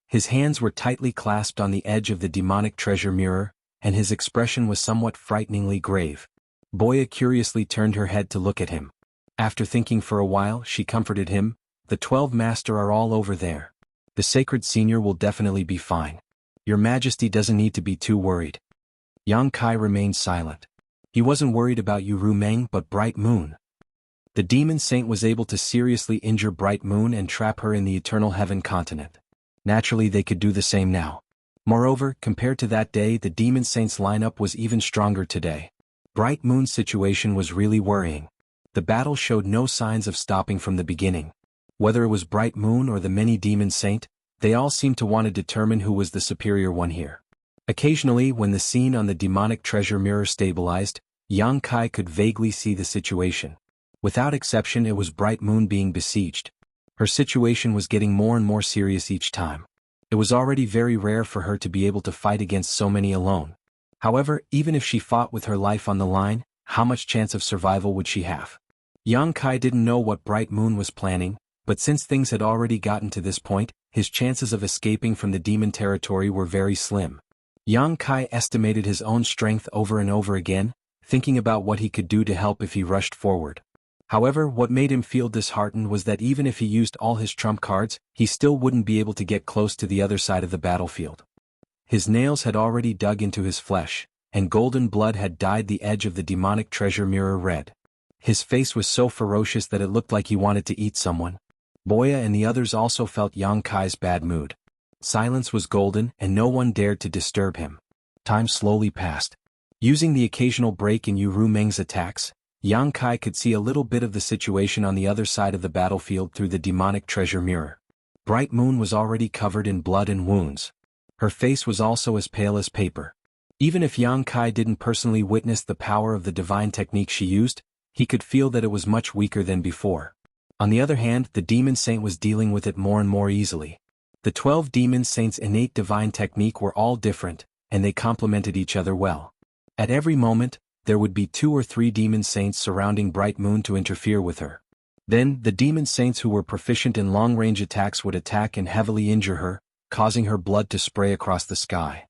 His hands were tightly clasped on the edge of the demonic treasure mirror, and his expression was somewhat frighteningly grave. Boya curiously turned her head to look at him. After thinking for a while, she comforted him, "The 12 Master are all over there. The Sacred Senior will definitely be fine. Your Majesty doesn't need to be too worried." Yang Kai remained silent. He wasn't worried about Ru Meng but Bright Moon. The demon saint was able to seriously injure Bright Moon and trap her in the Eternal Heaven continent. Naturally they could do the same now. Moreover, compared to that day, the demon saint's lineup was even stronger today. Bright Moon's situation was really worrying. The battle showed no signs of stopping from the beginning. Whether it was Bright Moon or the many demon saint, they all seemed to want to determine who was the superior one here. Occasionally, when the scene on the demonic treasure mirror stabilized, Yang Kai could vaguely see the situation. Without exception, it was Bright Moon being besieged. Her situation was getting more and more serious each time. It was already very rare for her to be able to fight against so many alone. However, even if she fought with her life on the line, how much chance of survival would she have? Yang Kai didn't know what Bright Moon was planning, but since things had already gotten to this point, his chances of escaping from the demon territory were very slim. Yang Kai estimated his own strength over and over again, thinking about what he could do to help if he rushed forward. However, what made him feel disheartened was that even if he used all his trump cards, he still wouldn't be able to get close to the other side of the battlefield. His nails had already dug into his flesh, and golden blood had dyed the edge of the demonic treasure mirror red. His face was so ferocious that it looked like he wanted to eat someone. Boya and the others also felt Yang Kai's bad mood. Silence was golden, and no one dared to disturb him. Time slowly passed. Using the occasional break in Ru Meng's attacks, Yang Kai could see a little bit of the situation on the other side of the battlefield through the demonic treasure mirror. Bright Moon was already covered in blood and wounds. Her face was also as pale as paper. Even if Yang Kai didn't personally witness the power of the divine technique she used, he could feel that it was much weaker than before. On the other hand, the demon saint was dealing with it more and more easily. The 12 demon saints' innate divine technique were all different, and they complemented each other well. At every moment, there would be 2 or 3 demon saints surrounding Bright Moon to interfere with her. Then, the demon saints who were proficient in long-range attacks would attack and heavily injure her, causing her blood to spray across the sky.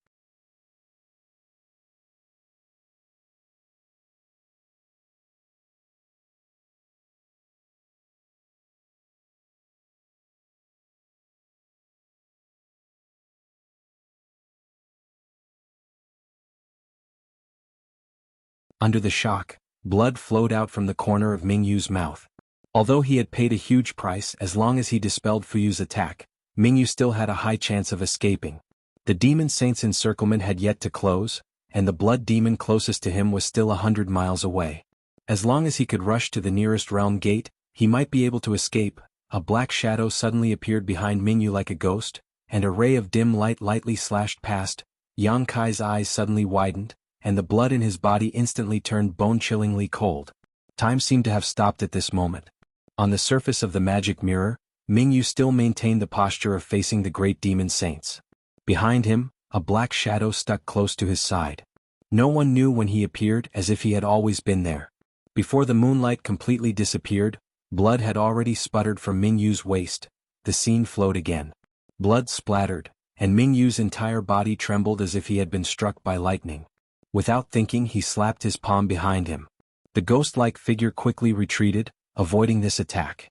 Under the shock, blood flowed out from the corner of Mingyu's mouth. Although he had paid a huge price as long as he dispelled Fuyu's attack, Mingyu still had a high chance of escaping. The demon saint's encirclement had yet to close, and the blood demon closest to him was still 100 miles away. As long as he could rush to the nearest realm gate, he might be able to escape. A black shadow suddenly appeared behind Mingyu like a ghost, and a ray of dim light lightly slashed past. Yang Kai's eyes suddenly widened, and the blood in his body instantly turned bone-chillingly cold. Time seemed to have stopped at this moment. On the surface of the magic mirror, Mingyu still maintained the posture of facing the great demon saints. Behind him, a black shadow stuck close to his side. No one knew when he appeared, as if he had always been there. Before the moonlight completely disappeared, blood had already sputtered from Mingyu's waist. The scene flowed again. Blood splattered, and Mingyu's entire body trembled as if he had been struck by lightning. Without thinking, he slapped his palm behind him. The ghost-like figure quickly retreated, avoiding this attack.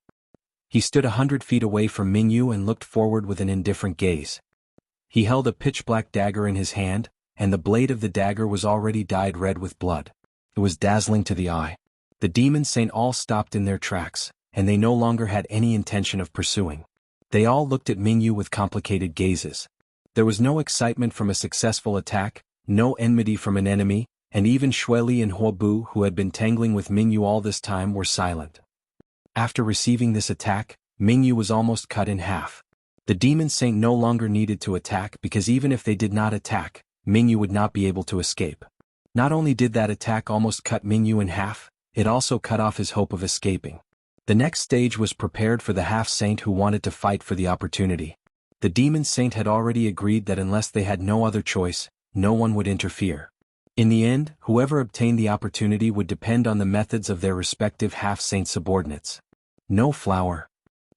He stood 100 feet away from Mingyu and looked forward with an indifferent gaze. He held a pitch-black dagger in his hand, and the blade of the dagger was already dyed red with blood. It was dazzling to the eye. The demon saint all stopped in their tracks, and they no longer had any intention of pursuing. They all looked at Mingyu with complicated gazes. There was no excitement from a successful attack, no enmity from an enemy, and even Xueli and Huobu, who had been tangling with Mingyu all this time, were silent. After receiving this attack, Mingyu was almost cut in half. The demon saint no longer needed to attack because even if they did not attack, Mingyu would not be able to escape. Not only did that attack almost cut Mingyu in half, it also cut off his hope of escaping. The next stage was prepared for the half-saint who wanted to fight for the opportunity. The demon saint had already agreed that unless they had no other choice, no one would interfere. In the end, whoever obtained the opportunity would depend on the methods of their respective half-saint subordinates. No flower.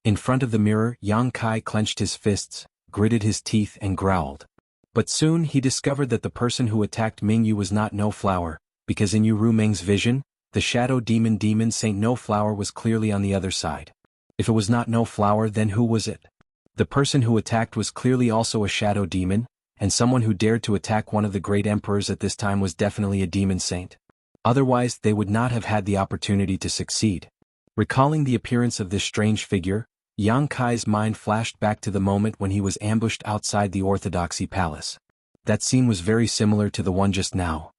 In front of the mirror, Yang Kai clenched his fists, gritted his teeth and growled. But soon he discovered that the person who attacked Ming Yu was not No Flower, because in Yu Rumeng's vision, the shadow demon Saint No Flower was clearly on the other side. If it was not No Flower, then who was it? The person who attacked was clearly also a shadow demon, and someone who dared to attack one of the great emperors at this time was definitely a demon saint. Otherwise they would not have had the opportunity to succeed. Recalling the appearance of this strange figure, Yang Kai's mind flashed back to the moment when he was ambushed outside the Orthodoxy Palace. That scene was very similar to the one just now.